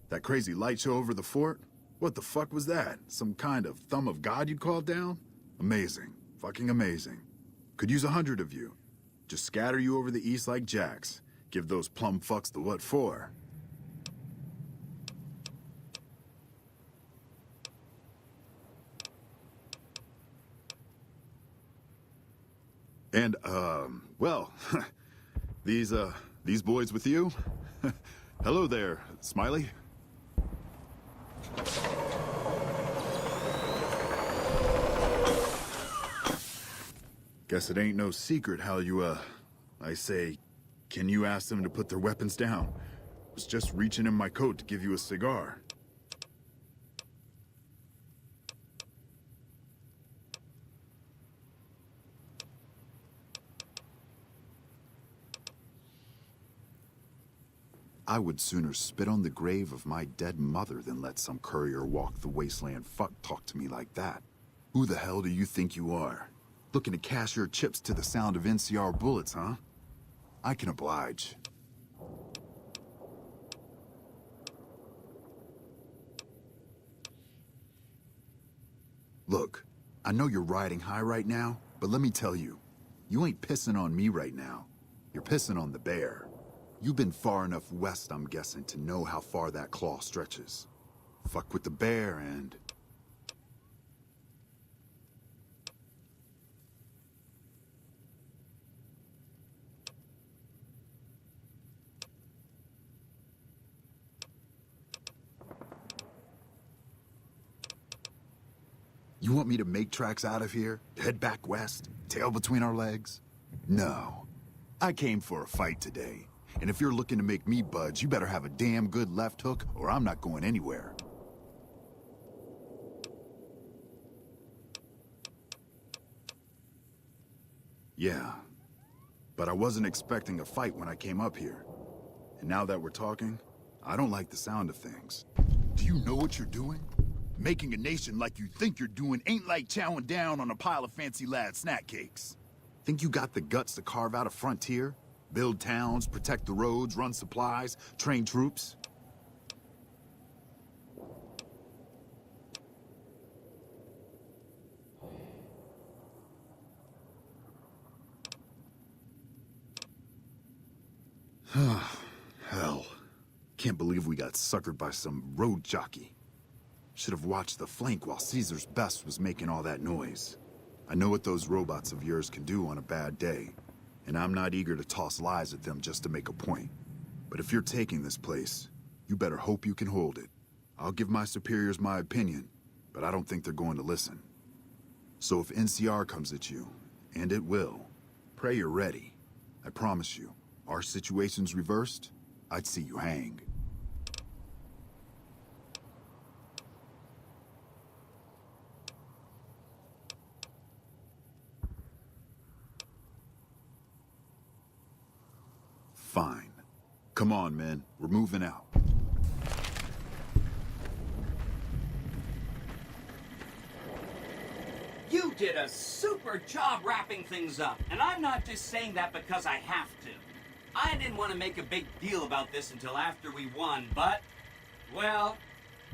that crazy light show over the fort? What the fuck was that? Some kind of thumb of God you'd called down? Amazing. Fucking amazing. Could use 100 of you. Just scatter you over the east like jacks. Give those plum fucks the what for. And, well, these boys with you? Hello there, Smiley. Guess it ain't no secret how you, I say, can you ask them to put their weapons down? Was just reaching in my coat to give you a cigar. I would sooner spit on the grave of my dead mother than let some courier walk the wasteland fuck talk to me like that. Who the hell do you think you are? Looking to cash your chips to the sound of NCR bullets, huh? I can oblige. Look, I know you're riding high right now, but let me tell you, you ain't pissing on me right now. You're pissing on the bear. You've been far enough west, I'm guessing, to know how far that claw stretches. Fuck with the bear and... You want me to make tracks out of here? Head back west? Tail between our legs? No. I came for a fight today. And if you're looking to make me budge, you better have a damn good left hook, or I'm not going anywhere. Yeah. But I wasn't expecting a fight when I came up here. And now that we're talking, I don't like the sound of things. Do you know what you're doing? Making a nation like you think you're doing ain't like chowing down on a pile of fancy lad snack cakes. Think you got the guts to carve out a frontier? Build towns, protect the roads, run supplies, train troops? Hell. Can't believe we got suckered by some road jockey. Should have watched the flank while Caesar's best was making all that noise. I know what those robots of yours can do on a bad day, and I'm not eager to toss lies at them just to make a point. But if you're taking this place, you better hope you can hold it. I'll give my superiors my opinion, but I don't think they're going to listen. So if NCR comes at you, and it will, pray you're ready. I promise you, our situation's reversed, I'd see you hang. Fine. Come on, men. We're moving out. You did a super job wrapping things up, and I'm not just saying that because I have to. I didn't want to make a big deal about this until after we won, but, well,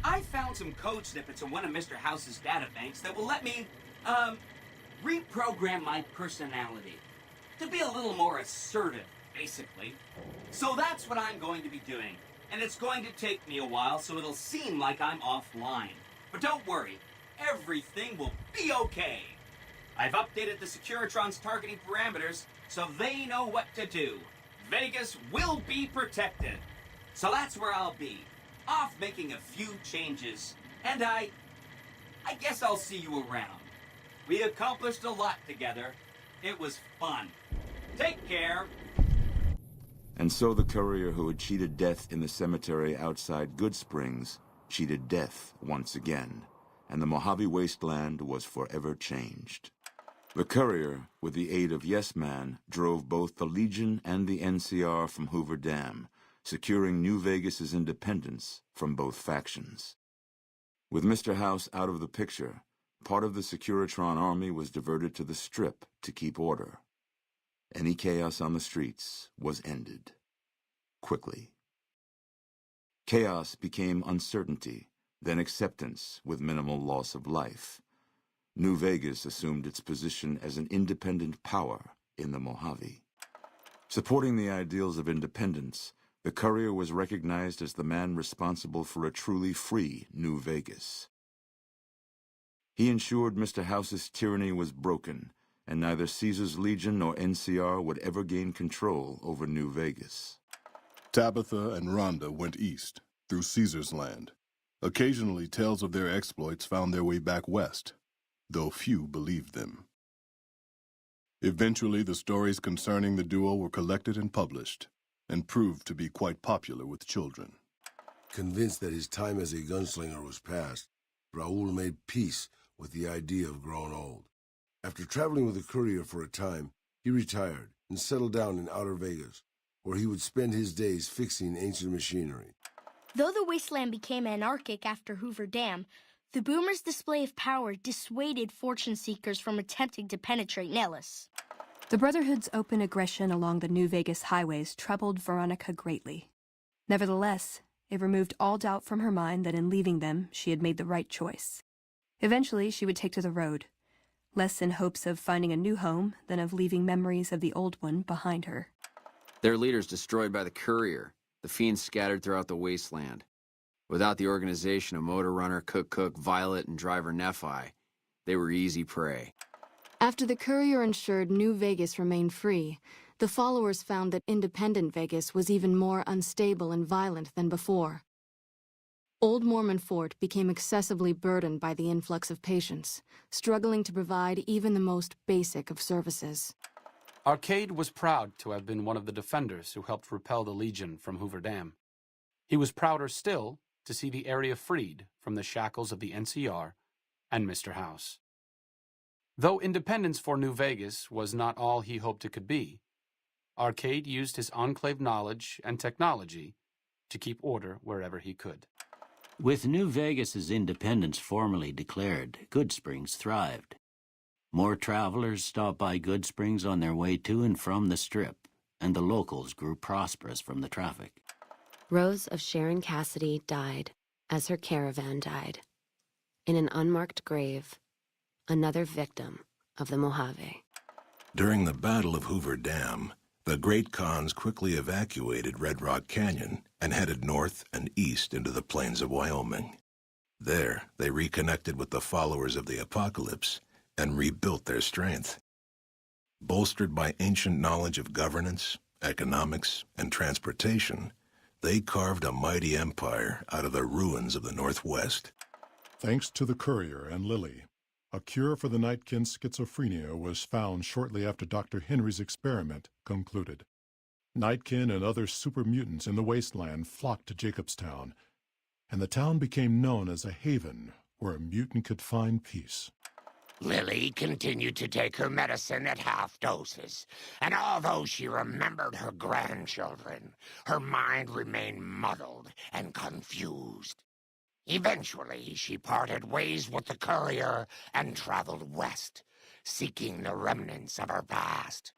I found some code snippets in one of Mr. House's databanks that will let me, reprogram my personality to be a little more assertive, basically. So that's what I'm going to be doing, and it's going to take me a while, so it'll seem like I'm offline. But don't worry. Everything will be okay. I've updated the Securitron's targeting parameters so they know what to do. Vegas will be protected. So that's where I'll be, off making a few changes. And I guess I'll see you around. We accomplished a lot together. It was fun. Take care. And so the courier who had cheated death in the cemetery outside Good Springs cheated death once again, and the Mojave Wasteland was forever changed. The courier, with the aid of Yes Man, drove both the Legion and the NCR from Hoover Dam, securing New Vegas's independence from both factions. With Mr. House out of the picture, part of the Securitron army was diverted to the Strip to keep order. Any chaos on the streets was ended. Quickly. Chaos became uncertainty, then acceptance with minimal loss of life. New Vegas assumed its position as an independent power in the Mojave. Supporting the ideals of independence, the courier was recognized as the man responsible for a truly free New Vegas. He ensured Mr. House's tyranny was broken, and neither Caesar's Legion nor NCR would ever gain control over New Vegas. Tabitha and Rhonda went east, through Caesar's land. Occasionally, tales of their exploits found their way back west, though few believed them. Eventually, the stories concerning the duo were collected and published, and proved to be quite popular with children. Convinced that his time as a gunslinger was past, Raul made peace with the idea of growing old. After traveling with the courier for a time, he retired and settled down in Outer Vegas, where he would spend his days fixing ancient machinery. Though the wasteland became anarchic after Hoover Dam, the Boomers' display of power dissuaded fortune seekers from attempting to penetrate Nellis. The Brotherhood's open aggression along the New Vegas highways troubled Veronica greatly. Nevertheless, it removed all doubt from her mind that in leaving them, she had made the right choice. Eventually, she would take to the road, less in hopes of finding a new home than of leaving memories of the old one behind her. Their leaders destroyed by the courier, the fiends scattered throughout the wasteland. Without the organization of Motor Runner, Cook, Violet, and Driver Nephi, they were easy prey. After the courier ensured New Vegas remained free, the followers found that independent Vegas was even more unstable and violent than before. Old Mormon Fort became excessively burdened by the influx of patients, struggling to provide even the most basic of services. Arcade was proud to have been one of the defenders who helped repel the Legion from Hoover Dam. He was prouder still to see the area freed from the shackles of the NCR and Mr. House. Though independence for New Vegas was not all he hoped it could be, Arcade used his enclave knowledge and technology to keep order wherever he could. With New Vegas's independence formally declared, Good Springs thrived. More travelers stopped by Good Springs on their way to and from the Strip, and the locals grew prosperous from the traffic. Rose of Sharon Cassidy died as her caravan died. In an unmarked grave, another victim of the Mojave. During the Battle of Hoover Dam, the Great Khans quickly evacuated Red Rock Canyon and headed north and east into the plains of Wyoming. There, they reconnected with the followers of the Apocalypse and rebuilt their strength. Bolstered by ancient knowledge of governance, economics, and transportation, They carved a mighty empire out of the ruins of the Northwest. Thanks to the courier and Lily, a cure for the Nightkin's schizophrenia was found shortly after Dr. Henry's experiment concluded. Nightkin and other super mutants in the wasteland flocked to Jacobstown, and the town became known as a haven where a mutant could find peace. Lily continued to take her medicine at half doses, and although she remembered her grandchildren, her mind remained muddled and confused. Eventually, she parted ways with the courier and traveled west, seeking the remnants of her past.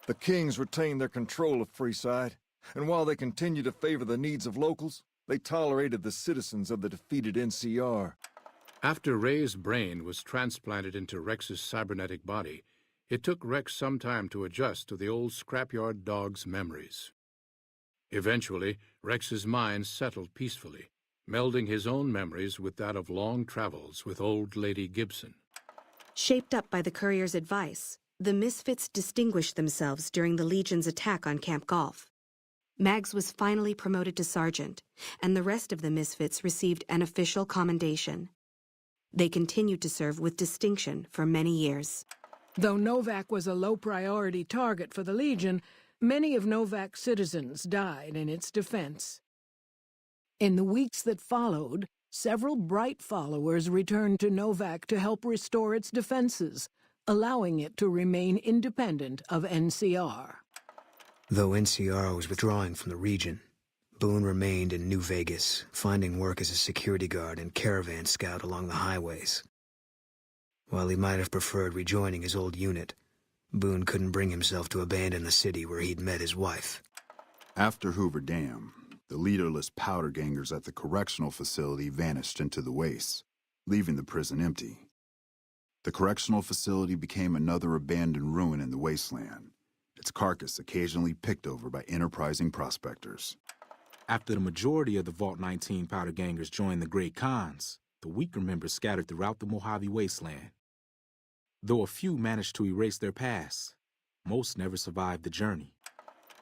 The Kings retained their control of Freeside, and while they continued to favor the needs of locals, they tolerated the citizens of the defeated NCR. After Ray's brain was transplanted into Rex's cybernetic body, it took Rex some time to adjust to the old scrapyard dog's memories. Eventually, Rex's mind settled peacefully, melding his own memories with that of long travels with old Lady Gibson. Shaped up by the courier's advice, the Misfits distinguished themselves during the Legion's attack on Camp Golf. Mags was finally promoted to sergeant, and the rest of the Misfits received an official commendation. They continued to serve with distinction for many years. Though Novak was a low-priority target for the Legion, many of Novak's citizens died in its defense. In the weeks that followed, several bright followers returned to Novak to help restore its defenses, allowing it to remain independent of NCR. Though NCR was withdrawing from the region, Boone remained in New Vegas, finding work as a security guard and caravan scout along the highways. While he might have preferred rejoining his old unit, Boone couldn't bring himself to abandon the city where he'd met his wife. After Hoover Dam, the leaderless powder gangers at the correctional facility vanished into the wastes, leaving the prison empty. The correctional facility became another abandoned ruin in the wasteland, its carcass occasionally picked over by enterprising prospectors. After the majority of the Vault 19 powder gangers joined the Great Khans, the weaker members scattered throughout the Mojave wasteland. Though a few managed to erase their past, most never survived the journey.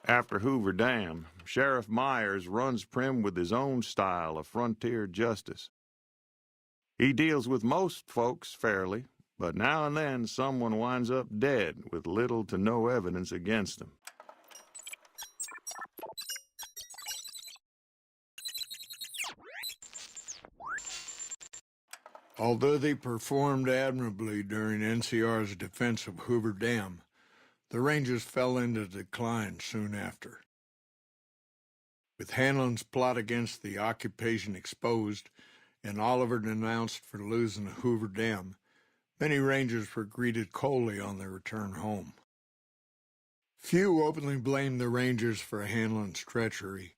After Hoover Dam, Sheriff Myers runs Prim with his own style of frontier justice. He deals with most folks fairly, but now and then someone winds up dead with little to no evidence against them. Although they performed admirably during NCR's defense of Hoover Dam, the Rangers fell into decline soon after. With Hanlon's plot against the occupation exposed and Oliver denounced for losing Hoover Dam, many Rangers were greeted coldly on their return home. Few openly blamed the Rangers for Hanlon's treachery,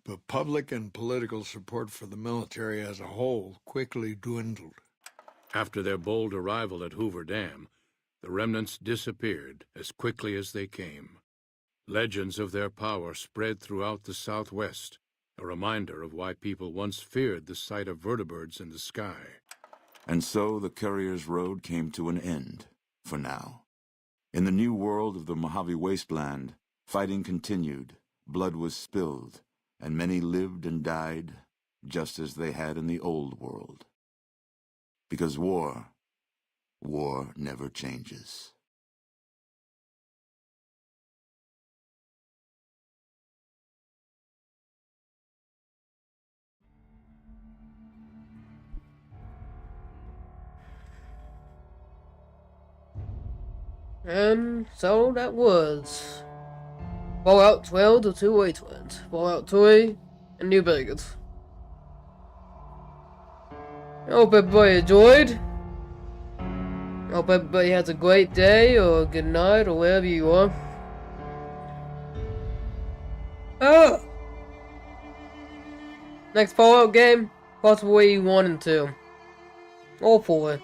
but public and political support for the military as a whole quickly dwindled. After their bold arrival at Hoover Dam, the remnants disappeared as quickly as they came. Legends of their power spread throughout the Southwest, a reminder of why people once feared the sight of vertibirds in the sky. And so the courier's road came to an end, for now. In the new world of the Mojave Wasteland, fighting continued, blood was spilled, and many lived and died just as they had in the old world. Because war never changes. And so that was Fallout 12 The Two-Way Twins, Fallout 3, and New Vegas. I hope everybody enjoyed. I hope everybody has a great day, or good night, or wherever you are. Next Fallout game, possibly 1 and 2. Or 4.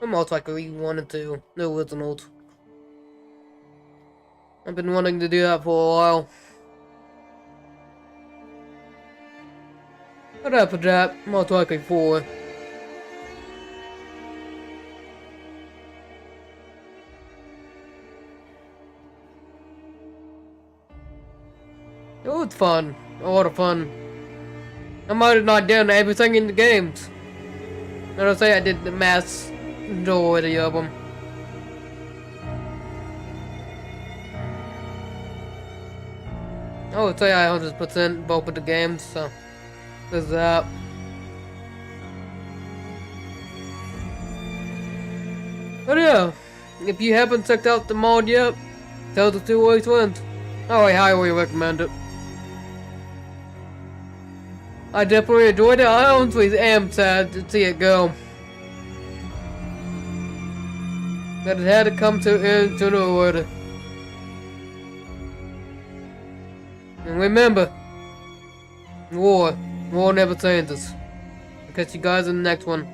Or most likely 1 and 2, the originals. I've been wanting to do that for a while. But after that, most likely 4. It was fun. a lot of fun. I might have not done everything in the games. I don't say I did the majority of them. I would say I 100% both of the games, so there's that. But yeah, if you haven't checked out the mod yet, Tales of Two Wastelands, I highly recommend it. I definitely enjoyed it. I honestly am sad to see it go. That it had to come to end sooner or later. And remember, war never changes. I'll catch you guys in the next one.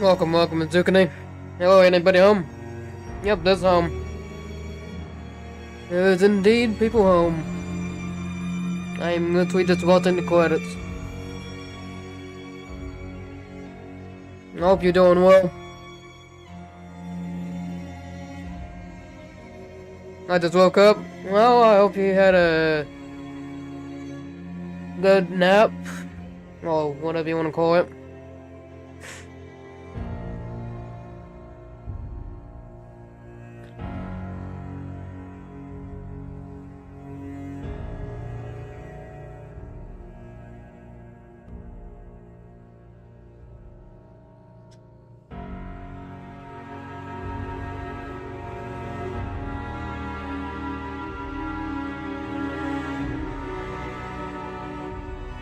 Welcome, Zucchini. Hello, anybody home? Yep, that's home. There is indeed people home. I'm literally just watching the credits. I hope you're doing well. I just woke up. Well, I hope you had a good nap. Or whatever you want to call it.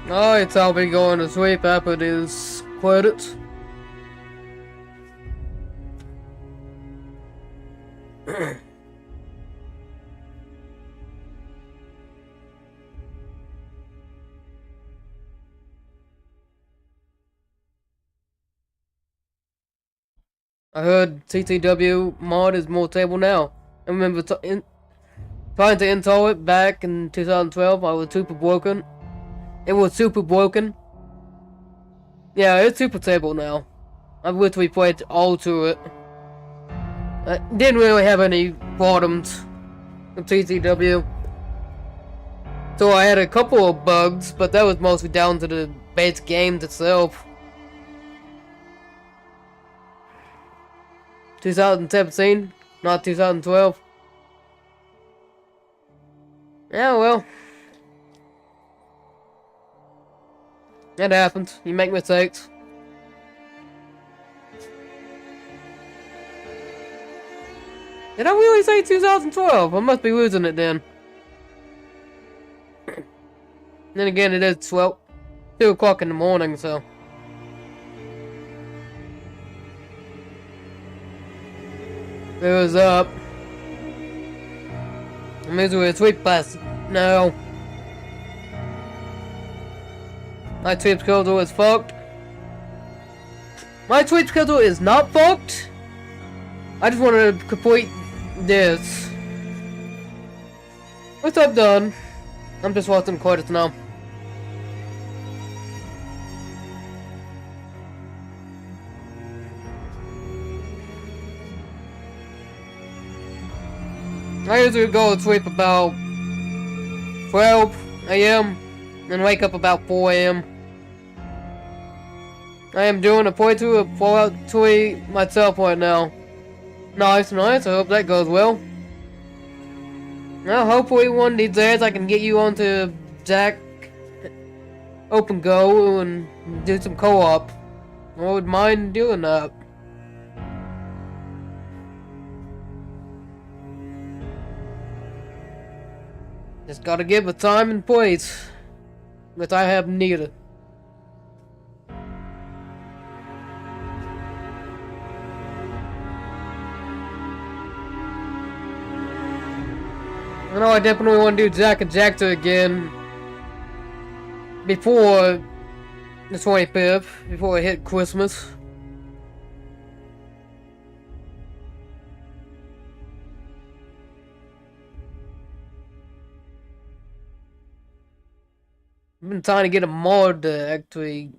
Alright, I'll be going to sleep after these credits. I heard TTW mod is more stable now. I remember trying to install it back in 2012. I was super broken. It was super broken. Yeah, it's super stable now. I've literally played all through it. I didn't really have any problems with TTW. So I had a couple of bugs, but that was mostly down to the base game itself. 2017, not 2012. Yeah, well. It happens. You make mistakes. Did I really say 2012? I must be losing it then. Then again, it is 2 o'clock in the morning, so. It was up. I'm losing a sweet pass. No. My sleep schedule is fucked. My sleep schedule is not fucked. I just wanted to complete this. Once I'm done, I'm just watching credits now. I usually go to sleep about 12 a.m. and wake up about 4 a.m. I am doing a playthrough of Fallout 3 myself right now. Nice, nice. I hope that goes well. Now, hopefully one of these days I can get you onto Jack Open Go and do some co-op. I would mind doing that. Just gotta give a time and place, which I have neither. I know I definitely want to do Jack and Jackter again before the 25th, before I hit Christmas. I've been trying to get a mod to actually.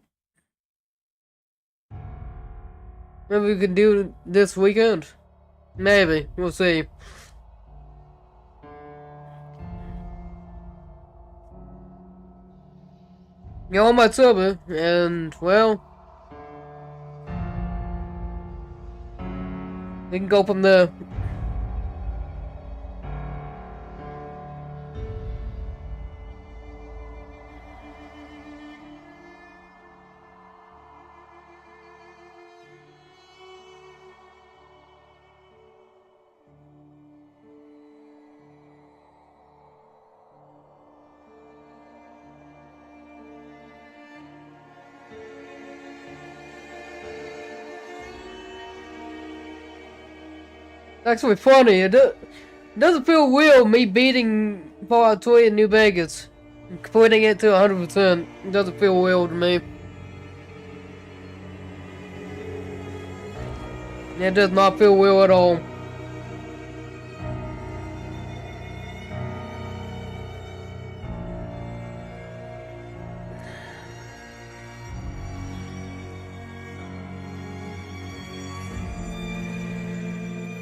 Maybe we could do it this weekend. Maybe. We'll see. You're on my server, and, well, we can go from there. Actually funny, it doesn't feel real, me beating Fallout 3 in New Vegas. Completing it to 100%. It doesn't feel real to me. It does not feel well at all.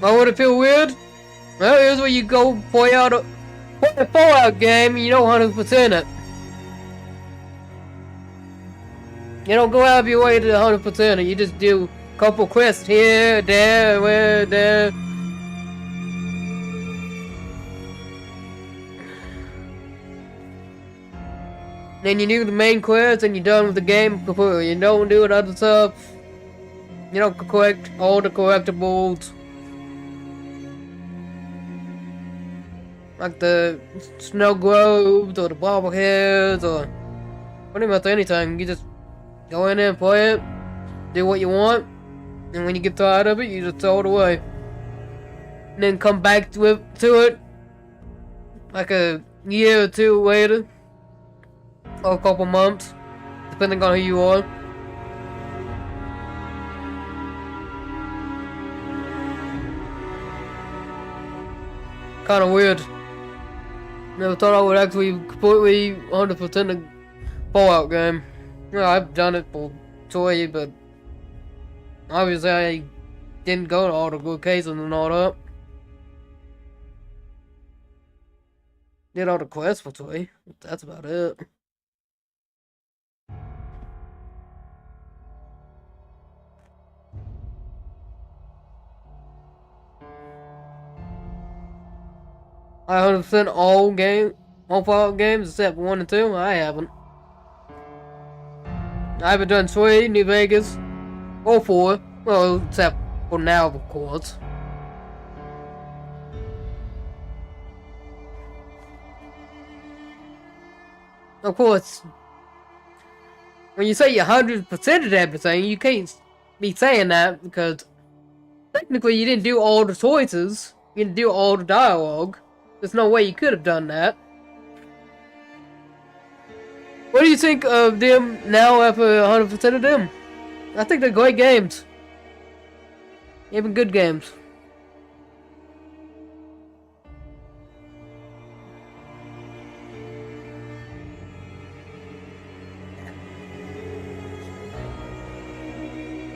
Why would it feel weird? Well, here's where you go play a Fallout game and you don't 100% it. You don't go out of your way to 100% it. You just do a couple quests here, there, where, there. Then you do the main quest and you're done with the game completely. You don't do other stuff. You don't collect all the collectibles. Like the snow globes or the bobbleheads or pretty much anything. You just go in there and play it, do what you want, and when you get tired of it, you just throw it away. And then come back to it like a year or two later, or a couple months, depending on who you are. Kinda weird. Never thought I would actually completely 100% a Fallout game. You know, I've done it for toy, but obviously I didn't go to all the locations and all that. Did all the quests for toy. That's about it. I 100% all Fallout games except 1 and 2. I haven't. I haven't done 3, New Vegas, or 4. Well, except for now, of course. Of course, when you say you 100%ed everything, you can't be saying that because technically you didn't do all the choices. You didn't do all the dialogue. There's no way you could have done that. What do you think of them now after 100% of them? I think they're great games. Even good games.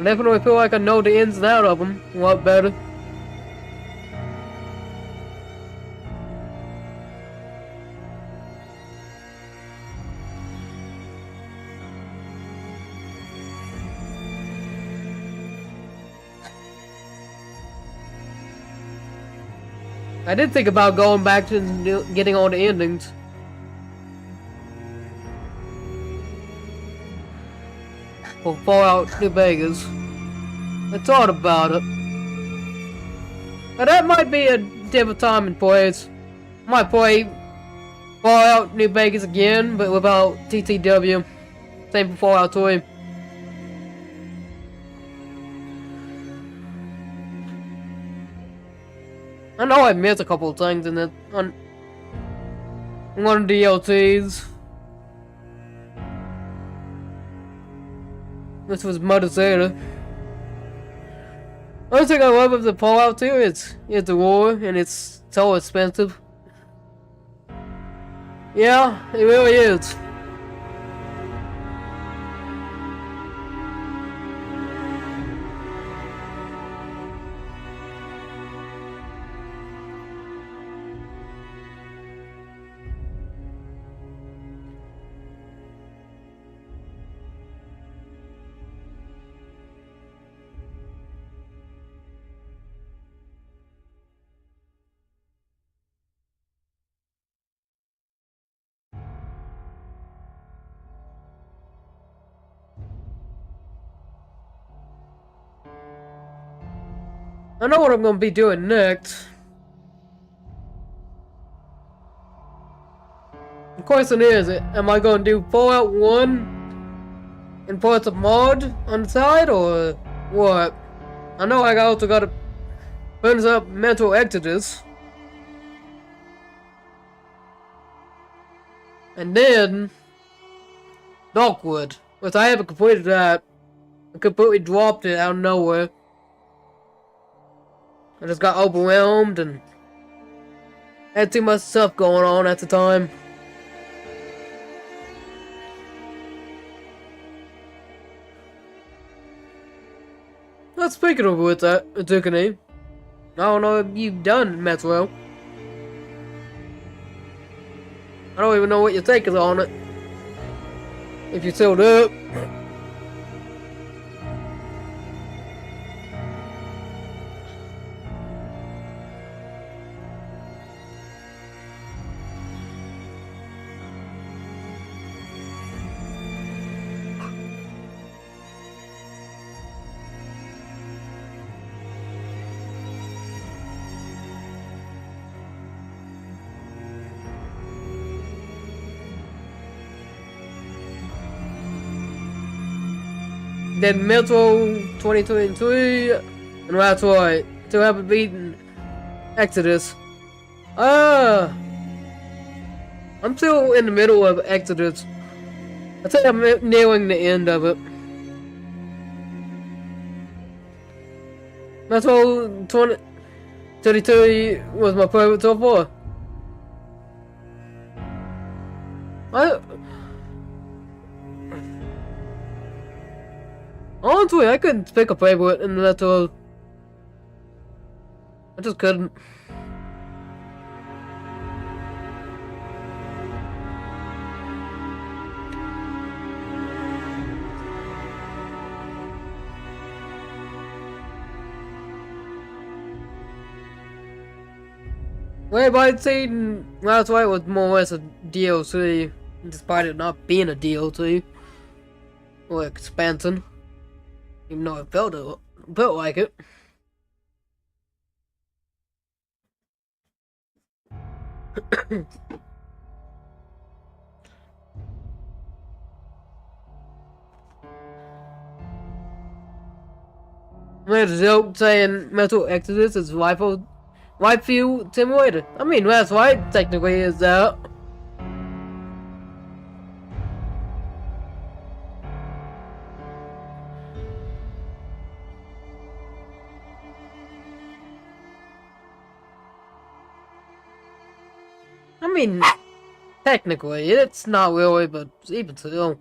I definitely feel like I know the ins and outs of them a lot better. I did think about going back to getting all the endings. For Fallout New Vegas. I thought about it. But that might be a different time and place. I might play Fallout New Vegas again, but without TTW. Same for Fallout 3. I know I missed a couple of things in it on one of the DLCs. This was Mother Zeta. One thing I love of the Fallout 2 is the war and it's so expensive. Yeah, it really is. I know what I'm gonna be doing next. The question is, am I gonna do Fallout 1 and parts of mod on the side, or what? I know I also gotta finish up Mental Exodus. And then Darkwood, which I haven't completed that. I completely dropped it out of nowhere. I just got overwhelmed and had too much stuff going on at the time. Well, speaking of which, Antigone, I don't know if you've done Metro. I don't even know what your take is on it. If you filled up. Then Metro 2023, and that's right. Still haven't beaten Exodus. I'm still in the middle of Exodus. I think I'm nearing the end of it. Metro 2023 was my favorite so far. Honestly, I couldn't pick a favorite in the Metro. I just couldn't. Well, everybody saying that's why it was more or less a DLC, despite it not being a DLC or expansion. Even though it felt like it. There's a joke saying Metro Exodus is waifu simulator. I mean, that's why it technically is that. I mean, technically, it's not really, but even still.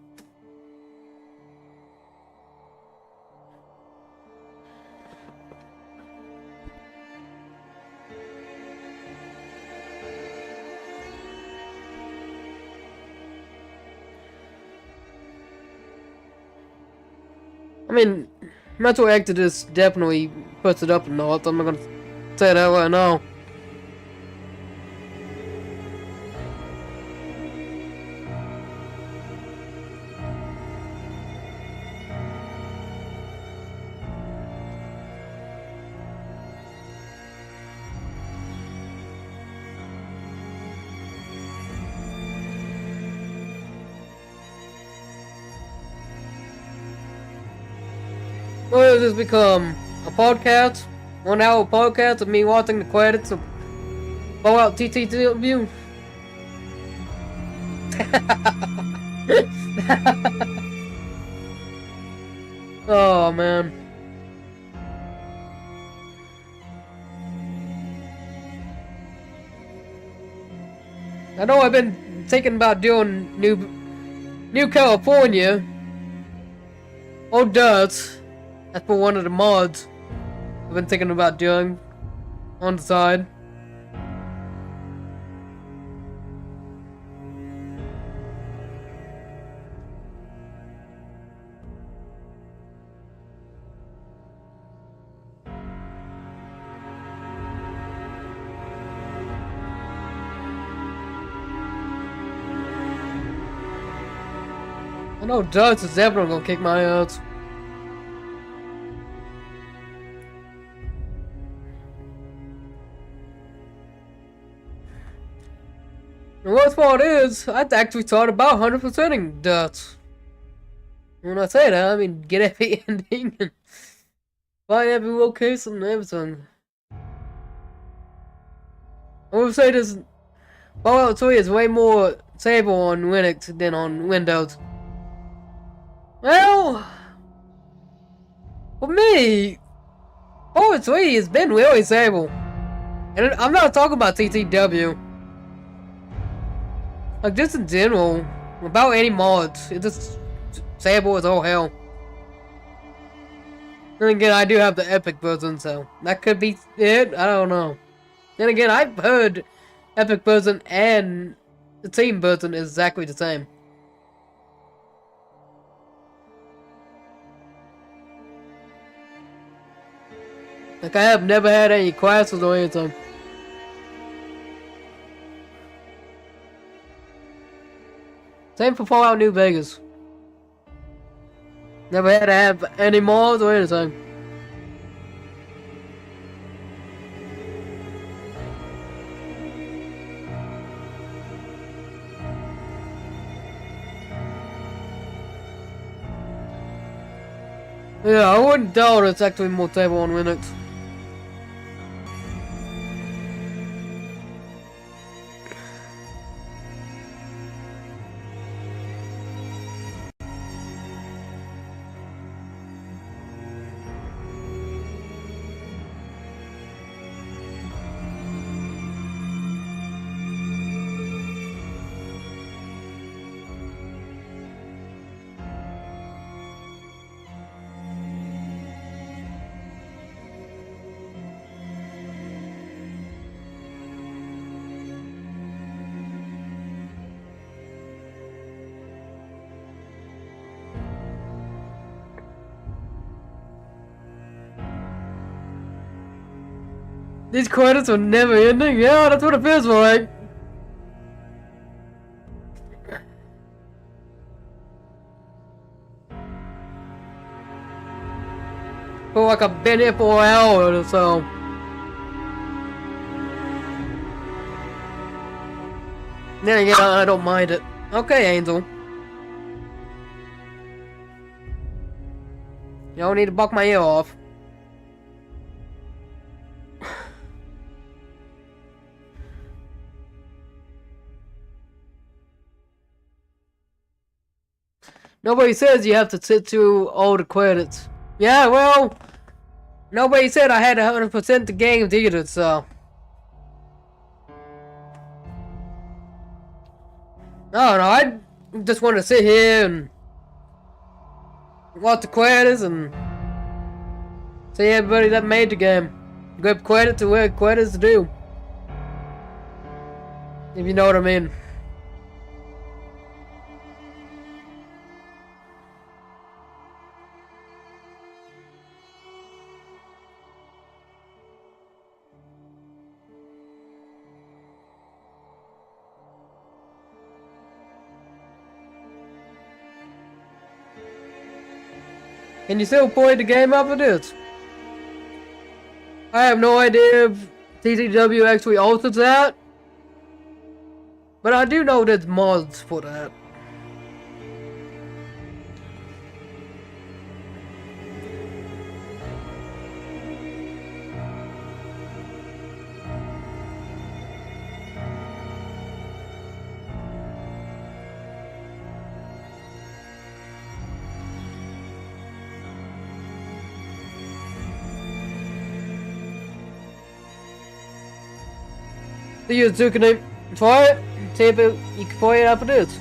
I mean, Metro Exodus definitely puts it up a notch. I'm not gonna say that right now. Well, this has become a podcast, 1 hour podcast of me watching the credits of Fallout TTW. Oh man. I know I've been thinking about doing New California. Oh, does. That's for one of the mods I've been thinking about doing on the side. I know Dutch is definitely gonna kick my ass. The worst part is, I actually thought about 100%ing Dutch. When I say that, I mean get every ending and find every location and everything. I would say this Fallout 3 is way more stable on Linux than on Windows. Well, for me, 4-3 has been really stable. And I'm not talking about TTW. Like, just in general, without any mods, it's just stable as all hell. Then again, I do have the epic version, so that could be it. I don't know. Then again, I've heard epic version and the team version is exactly the same. Like, I have never had any classes or anything. Same for Fallout New Vegas. Never had to have any mods or anything. Yeah, I wouldn't doubt it's actually more stable on Linux. These credits are never ending? Yeah, that's what it feels like. Feel like I've been here for an hour or so. Then again, I don't mind it. Okay, Angel. You don't need to buck my ear off. Nobody says you have to sit through all the credits. Yeah, well, nobody said I had 100% the games either, so. I don't know, I just want to sit here and watch the credits and see everybody that made the game. Give credit to where credit's due. If you know what I mean. Can you still play the game after this? I have no idea if TTW actually alters that. But I do know there's mods for that. See you, Zucchini. Try it. See if you can play it after this.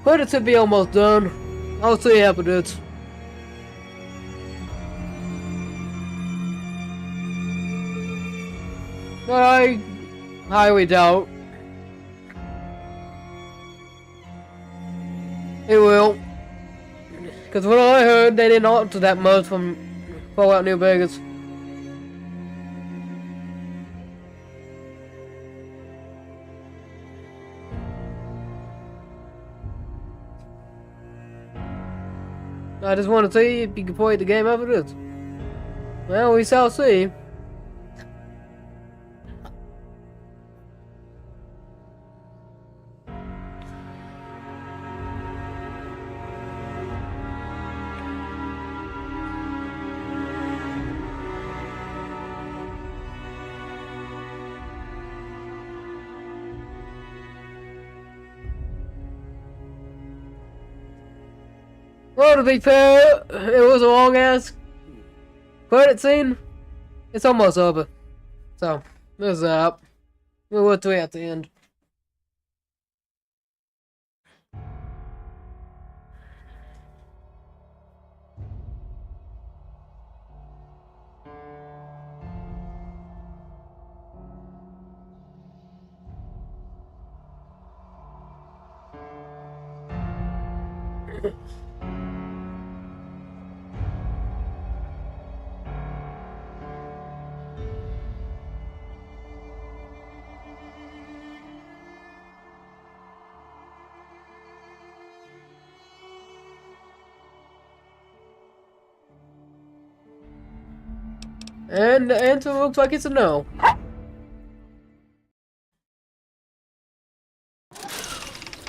But it should be almost done. I'll see you after this. I highly doubt it will. Because when I heard, they didn't alter that much from Fallout New Vegas. I just want to see if you can play the game after this. Well, we shall see. Well, to be fair, it was a long ass credit scene, it's almost over. So, there's that. We'll work to it at the end. And the answer looks like it's a no.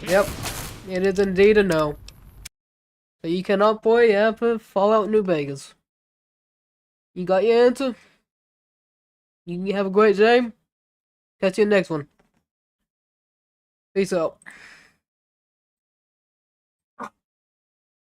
Yep, it is indeed a no. So you cannot play after Fallout New Vegas. You got your answer? You have a great day. Catch you in the next one. Peace out.